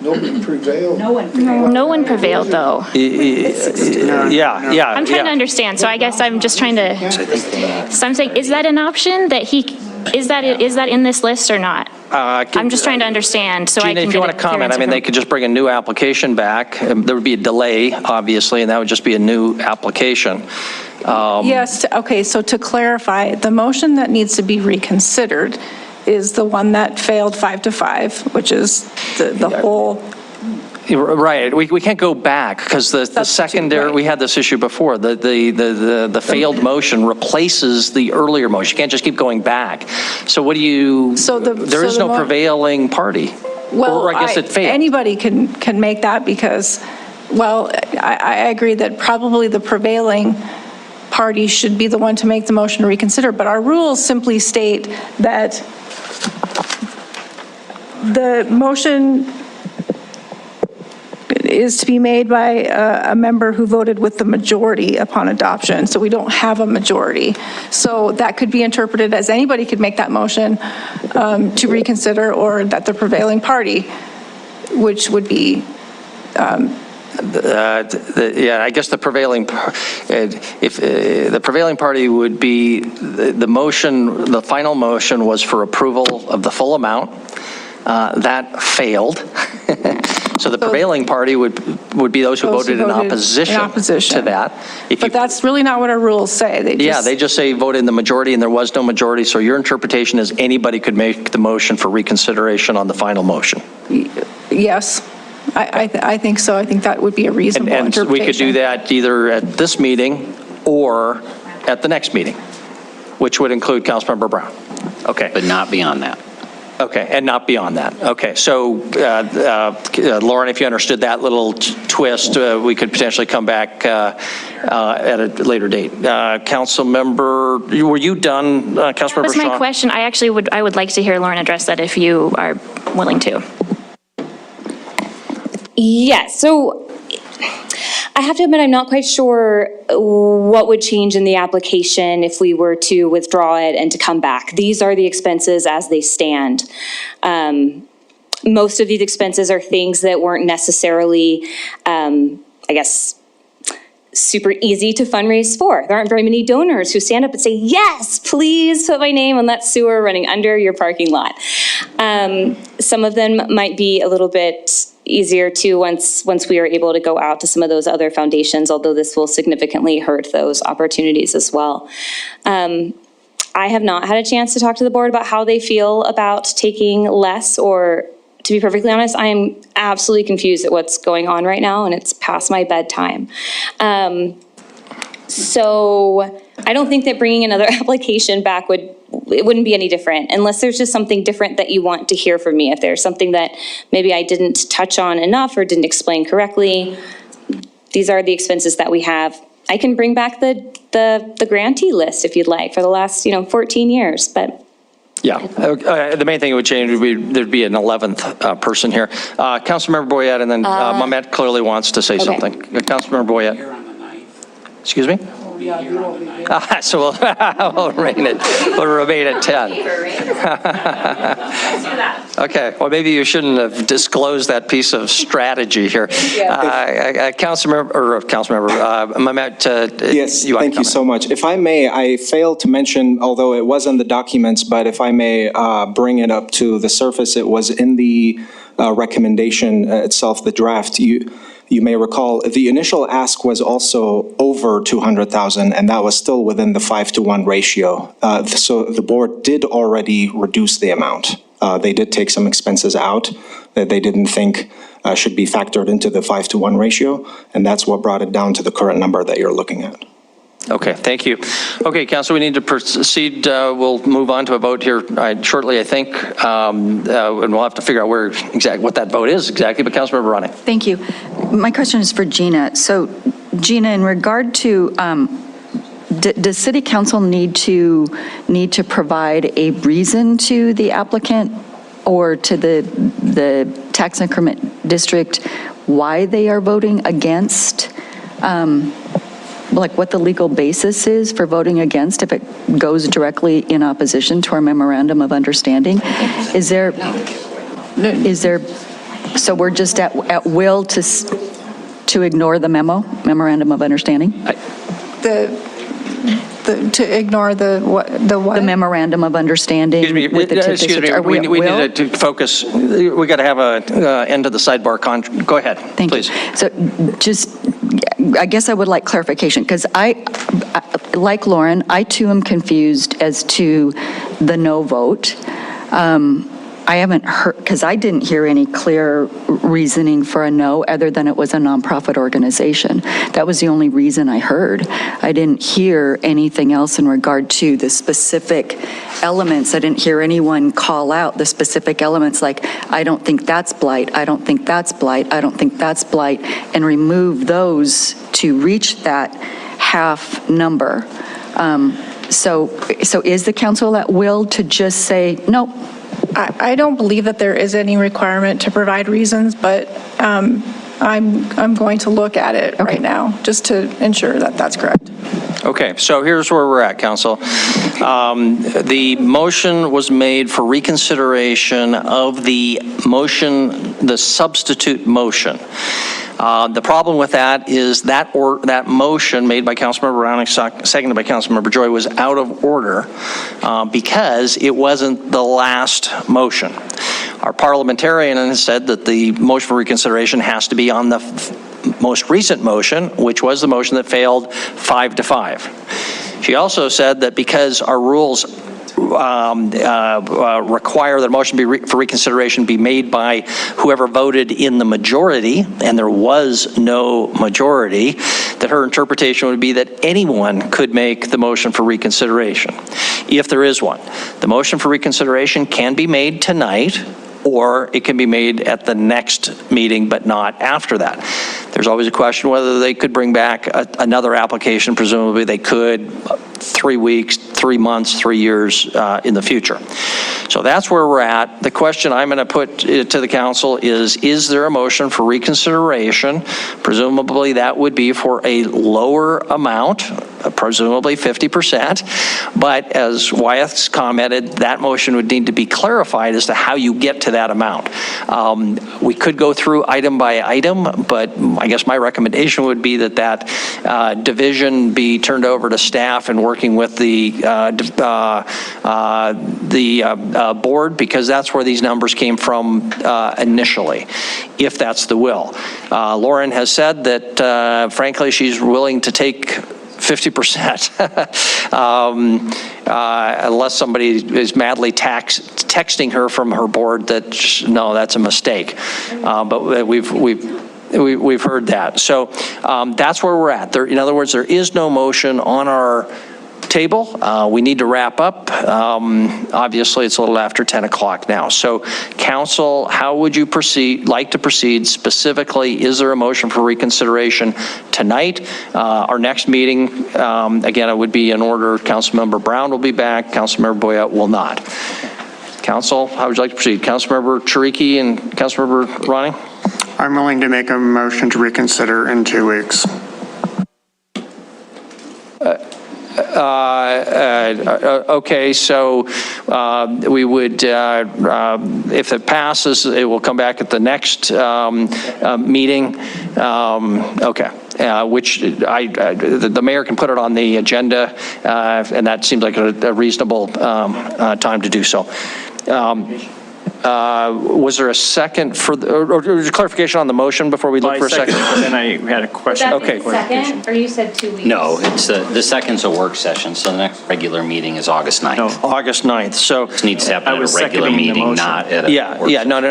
Nobody prevailed. No one prevailed, though. Yeah. I'm trying to understand, so I guess I'm just trying to, so I'm saying, is that an option that is that in this list or not? I'm just trying to understand so I can get a Gina, if you want to comment, I mean, they could just bring a new application back. There would be a delay, obviously, and that would just be a new application. Yes, okay, so to clarify, the motion that needs to be reconsidered is the one that failed 5-5, which is the whole. Right, we can't go back because the secondary, right. We had this issue before. The failed motion replaces the earlier motion. You can't just keep going back. So what do you? There is no prevailing party. Well, or I guess it failed. Anybody can make that because, well, I agree that probably the prevailing party should be the one to make the motion to reconsider. But our rules simply state that the motion is to be made by a member who voted with the majority upon adoption. So we don't have a majority. So that could be interpreted as anybody could make that motion to reconsider, or that the prevailing party, which would be yeah, I guess the prevailing, if the prevailing party would be the motion, the final motion was for approval of the full amount. That failed. So the prevailing party would be those who voted in opposition to that. But that's really not what our rules say. They just say vote in the majority, and there was no majority. So your interpretation is anybody could make the motion for reconsideration on the final motion. Yes. I think so. I think that would be a reasonable interpretation. And we could do that either at this meeting or at the next meeting, which would include Councilmember Brown. Okay. But not beyond that. Okay, and not beyond that. Okay, so Lauren, if you understood that little twist, we could potentially come back at a later date. Councilmember, were you done, Councilmember That was my Shaw? question. I would like to hear Lauren address that if you are willing to. Yes, so I have to admit, I'm not quite sure what would change in the application if we were to withdraw it and to come back. These are the expenses as they stand. Most of these expenses are things that weren't necessarily, I guess, super easy to fundraise for. There aren't very many donors who stand up and say, yes, please put my name on that sewer running under your parking lot. Some of them might be a little bit easier to once we are able to go out to some of those other foundations, although this will significantly hurt those opportunities as well. I have not had a chance to talk to the board about how they feel about taking less, or to be perfectly honest, I am absolutely confused at what's going on right now, and it's past my bedtime. So I don't think that bringing another application back it wouldn't be any different, unless there's just something different that you want to hear from me. If there's something that maybe I didn't touch on enough or didn't explain correctly, these are the expenses that we have. I can bring back the grantee list if you'd like for the last 14 years, but. Yeah, the main thing it would change would be there'd be an 11th person here. Councilmember Boyette, and then Mamet clearly wants to say something. Councilmember Boyette. Excuse me? So we'll remain at 10. Okay, well, maybe you shouldn't have disclosed that piece of strategy here. Councilmember Mamet. Yes, thank you so much. If I may, I failed to mention, although it was in the documents, but if I may bring it up to the surface, it was in the recommendation itself, the draft. You may recall, the initial ask was also over 200,000, and that was still within the 5-to-1 ratio. So the board did already reduce the amount. They did take some expenses out that they didn't think should be factored into the 5-to-1 ratio, and that's what brought it down to the current number that you're looking at. Okay, thank you. Okay, Council, we need to proceed. We'll move on to a vote here shortly, I think, and we'll have to figure out what that vote is exactly. But Councilmember Ronning. Thank you. My question is for Gina. So, Gina, in regard to, does City Council need to provide a reason to the applicant or to the tax increment district why they are voting against? Like what the legal basis is for voting against if it goes directly in opposition to our memorandum of understanding? Is there, so we're just at will to ignore the memorandum of understanding? To ignore the what? The memorandum of understanding. Excuse me, we need to focus. We got to have a end of the sidebar contract. Go ahead, please. So just, I guess I would like clarification, because like Lauren, I too am confused as to the no vote. I haven't heard, because I didn't hear any clear reasoning for a no other than it was a nonprofit organization. That was the only reason I heard. I didn't hear anything else in regard to the specific elements. I didn't hear anyone call out the specific elements like, I don't think that's blight, I don't think that's blight, I don't think that's blight, and remove those to reach that half number. So is the council at will to just say, nope? I don't believe that there is any requirement to provide reasons, but I'm going to look at it right now just to ensure that that's correct. Okay, so here's where we're at, Council. The motion was made for reconsideration of the motion, the substitute motion. The problem with that is that motion made by Councilmember Ronning, seconded by Councilmember Joy, was out of order because it wasn't the last motion. Our parliamentarian has said that the motion for reconsideration has to be on the most recent motion, which was the motion that failed 5-5. She also said that because our rules require that a motion for reconsideration be made by whoever voted in the majority, and there was no majority, that her interpretation would be that anyone could make the motion for reconsideration, if there is one. The motion for reconsideration can be made tonight, or it can be made at the next meeting, but not after that. There's always a question whether they could bring back another application. Presumably they could 3 weeks, 3 months, 3 years in the future. So that's where we're at. The question I'm going to put to the council is there a motion for reconsideration? Presumably that would be for a lower amount, presumably 50%. But as Wyeth's commented, that motion would need to be clarified as to how you get to that amount. We could go through item by item, but I guess my recommendation would be that division be turned over to staff and working with the board, because that's where these numbers came from initially, if that's the will. Lauren has said that, frankly, she's willing to take 50%, unless somebody is madly texting her from her board that, no, that's a mistake. But we've heard that. So that's where we're at. In other words, there is no motion on our table. We need to wrap up. Obviously, it's a little after 10 o'clock now. So, council, how would you like to proceed? Specifically, is there a motion for reconsideration tonight? Our next meeting, again, it would be in order. Councilmember Brown will be back. Councilmember Boyette will not. Council, how would you like to proceed? Councilmember Chiriky and Councilmember Ronnie? I'm willing to make a motion to reconsider in 2 weeks. Okay, so we would, if it passes, it will come back at the next meeting. Okay. Which the mayor can put it on the agenda, and that seems like a reasonable time to do so. Was there a second for, or clarification on the motion before we look for a second? Then I had a question. Okay. Second, or you said 2 weeks? No, it's the second's a work session, so the next regular meeting is August 9th. No, August 9th. So it needs to happen at a regular meeting, not at a work session. No.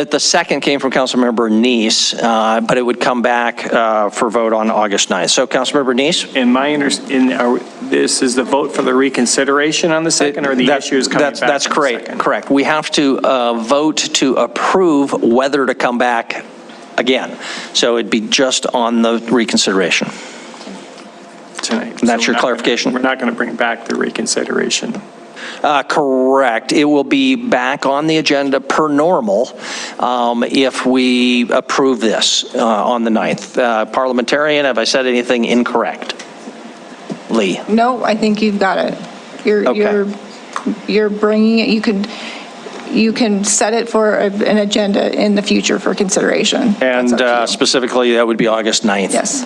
The second came from Councilmember Neese, but it would come back for vote on August 9th. So Councilmember Neese? In my this is the vote for the reconsideration on the second, or the issue is coming back? That's correct. We have to vote to approve whether to come back again. So it'd be just on the reconsideration. Tonight. And that's your clarification? We're not going to bring back the reconsideration. Correct. It will be back on the agenda per normal if we approve this on the 9th. Parliamentarian, have I said anything incorrect? Lee? No, I think you've got it. You're bringing it, you can set it for an agenda in the future for consideration. And specifically, that would be August 9th. Yes.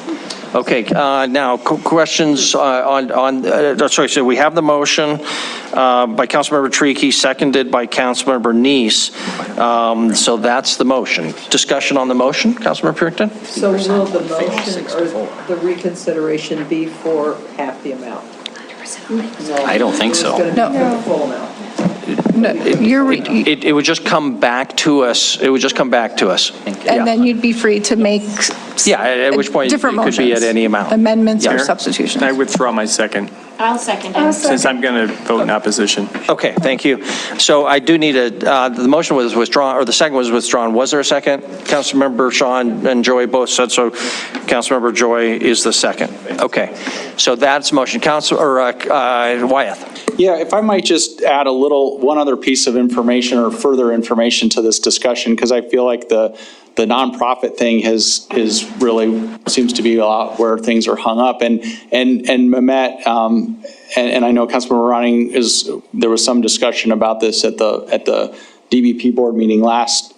Okay, now questions so we have the motion by Councilmember Chiriky, seconded by Councilmember Neese. So that's the motion. Discussion on the motion, Councilmember Puritan? So will the motion or the reconsideration be for half the amount? No. I don't think so. It's going to be for the full amount. No, It would just come back to us. It would just come back to us. and then you'd be free to make at which point it different could be at motions, any amount. amendments or substitutions. I withdraw my second, I'll second it. since I'm going to vote in opposition. Okay, thank you. So I do need the motion was withdrawn, or the second was withdrawn. Was there a second? Councilmember Sean and Joy both said so. Councilmember Joy is the second. Okay, so that's motion. Wyeth. Yeah, if I might just add one other piece of information or further information to this discussion, because I feel like the nonprofit thing is really seems to be a lot where things are hung up. And Mehmet, and I know Councilmember Ronning there was some discussion about this at the DBP board meeting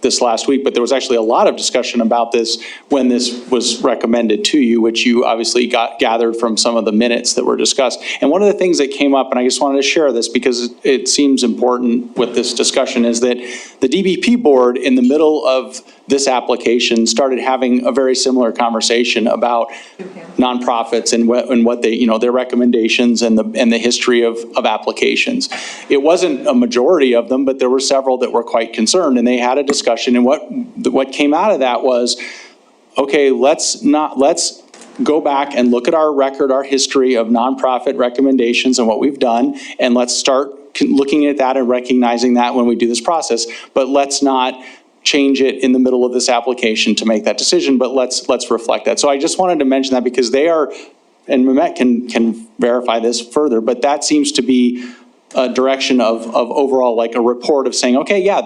this last week, but there was actually a lot of discussion about this when this was recommended to you, which you obviously gathered from some of the minutes that were discussed. And one of the things that came up, and I just wanted to share this because it seems important with this discussion, is that the DBP board in the middle of this application started having a very similar conversation about nonprofits and what they, their recommendations and the history of applications. It wasn't a majority of them, but there were several that were quite concerned, and they had a discussion. And what came out of that was, okay, let's go back and look at our record, our history of nonprofit recommendations and what we've done, and let's start looking at that and recognizing that when we do this process. But let's not change it in the middle of this application to make that decision, but let's reflect that. So I just wanted to mention that because they are, and Mehmet can verify this further, but that seems to be a direction of overall, like a report of saying, okay, yeah,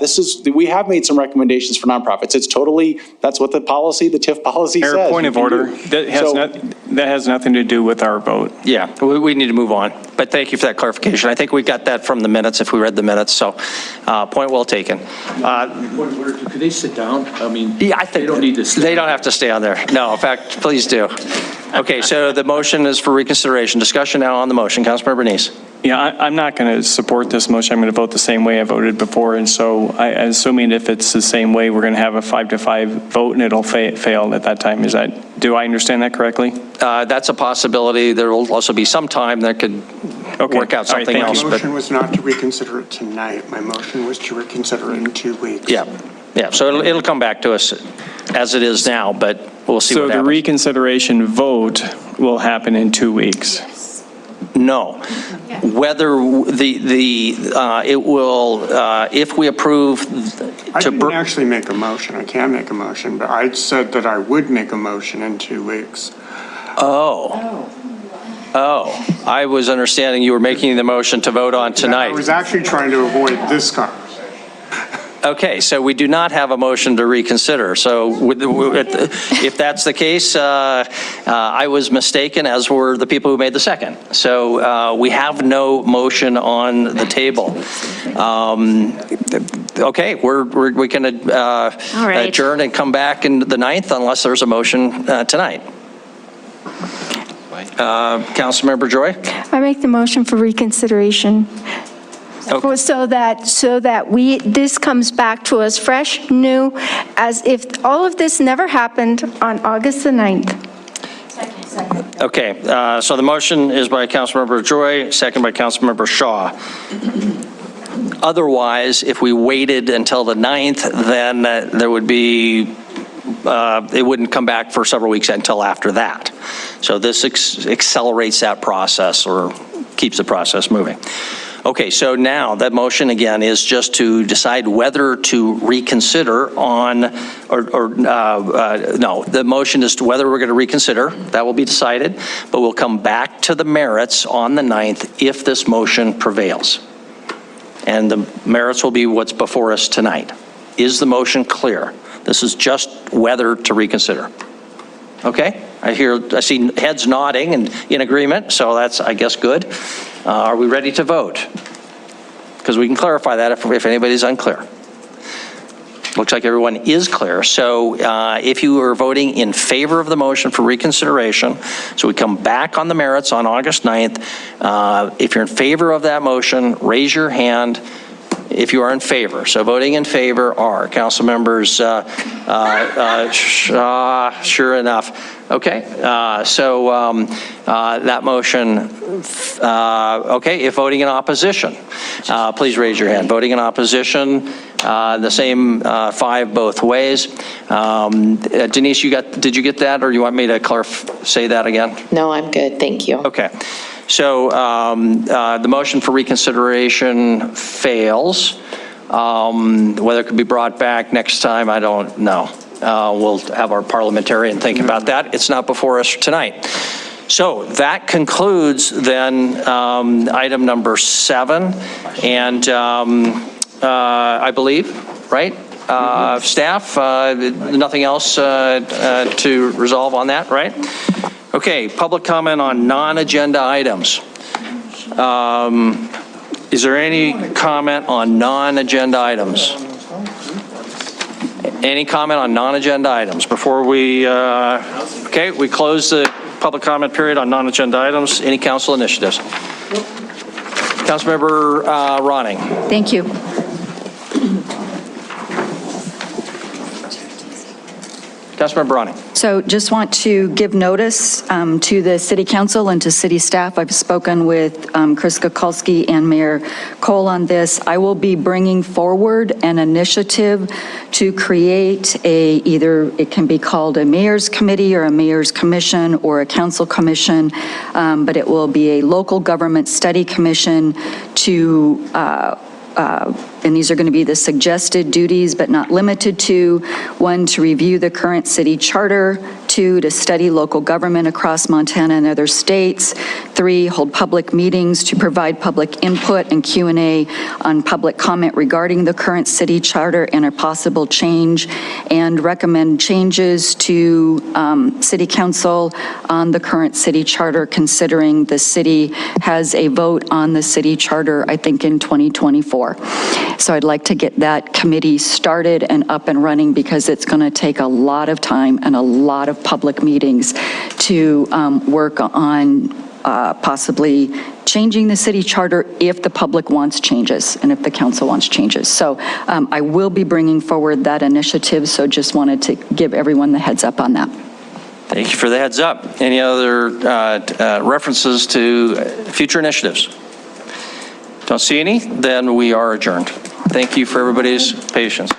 we have made some recommendations for nonprofits. It's totally, that's what the TIF policy says. Mayor, point of order. That has nothing to do with our vote. Yeah, we need to move on. But thank you for that clarification. I think we got that from the minutes, if we read the minutes, so point well taken. Could they sit down? I mean, yeah, I think they don't need to stay. They don't have to stay on there. No, in fact, please do. Okay, so the motion is for reconsideration. Discussion now on the motion. Councilmember Neese. Yeah, I'm not going to support this motion. I'm going to vote the same way I voted before. And so assuming if it's the same way, we're going to have a 5-5 vote and it'll fail at that time. Do I understand that correctly? That's a possibility. There will also be some time that could work out something else. My motion was not to reconsider it tonight. My motion was to reconsider it in 2 weeks. Yeah, so it'll come back to us as it is now, but we'll see what happens. So the reconsideration vote will happen in 2 weeks? No. Whether it will, if we approve. I didn't actually make a motion. I can make a motion, but I said that I would make a motion in 2 weeks. Oh, I was understanding you were making the motion to vote on tonight. I was actually trying to avoid this conversation. Okay, so we do not have a motion to reconsider. So if that's the case, I was mistaken, as were the people who made the second. So we have no motion on the table. Okay, we can adjourn and come back in the 9th unless there's a motion tonight. Councilmember Joy? I make the motion for reconsideration. Okay. So that this comes back to us fresh, new, as if all of this never happened on August the 9th. Okay, so the motion is by Councilmember Joy, second by Councilmember Shaw. Otherwise, if we waited until the 9th, then there would be, it wouldn't come back for several weeks until after that. So this accelerates that process or keeps the process moving. Okay, so now that motion again is just to decide whether to reconsider on, no, the motion is to whether we're going to reconsider. That will be decided, but we'll come back to the merits on the 9th if this motion prevails. And the merits will be what's before us tonight. Is the motion clear? This is just whether to reconsider. Okay, I see heads nodding and in agreement, so that's, I guess, good. Are we ready to vote? Because we can clarify that if anybody's unclear. Looks like everyone is clear. So if you are voting in favor of the motion for reconsideration, so we come back on the merits on August 9th. If you're in favor of that motion, raise your hand if you are in favor. So voting in favor are Council members, sure enough. Okay, so that motion, okay, if voting in opposition, please raise your hand. Voting in opposition, the same 5 both ways. Denise, did you get that, or you want me to say that again? No, I'm good, thank you. Okay. So the motion for reconsideration fails. Whether it could be brought back next time, I don't know. We'll have our parliamentarian think about that. It's not before us tonight. So that concludes then item number 7. And I believe, right? Staff, nothing else to resolve on that, right? Okay, public comment on non-agenda items. Is there any comment on non-agenda items? Any comment on non-agenda items before we, okay, we close the public comment period on non-agenda items. Any council initiatives? Councilmember Ronning. Thank you. Councilmember Browning. So just want to give notice to the city council and to city staff. I've spoken with Chris Kukulski and Mayor Cole on this. I will be bringing forward an initiative to create either it can be called a mayor's committee or a mayor's commission or a council commission, but it will be a local government study commission to and these are going to be the suggested duties, but not limited to: 1, to review the current city charter; 2, to study local government across Montana and other states; 3, hold public meetings to provide public input and Q&A on public comment regarding the current city charter and a possible change, and recommend changes to city council on the current city charter, considering the city has a vote on the city charter, I think, in 2024. So I'd like to get that committee started and up and running, because it's going to take a lot of time and a lot of public meetings to work on possibly changing the city charter if the public wants changes and if the council wants changes. So I will be bringing forward that initiative, so just wanted to give everyone the heads up on that. Thank you for the heads up. Any other references to future initiatives? Don't see any? Then we are adjourned. Thank you for everybody's patience.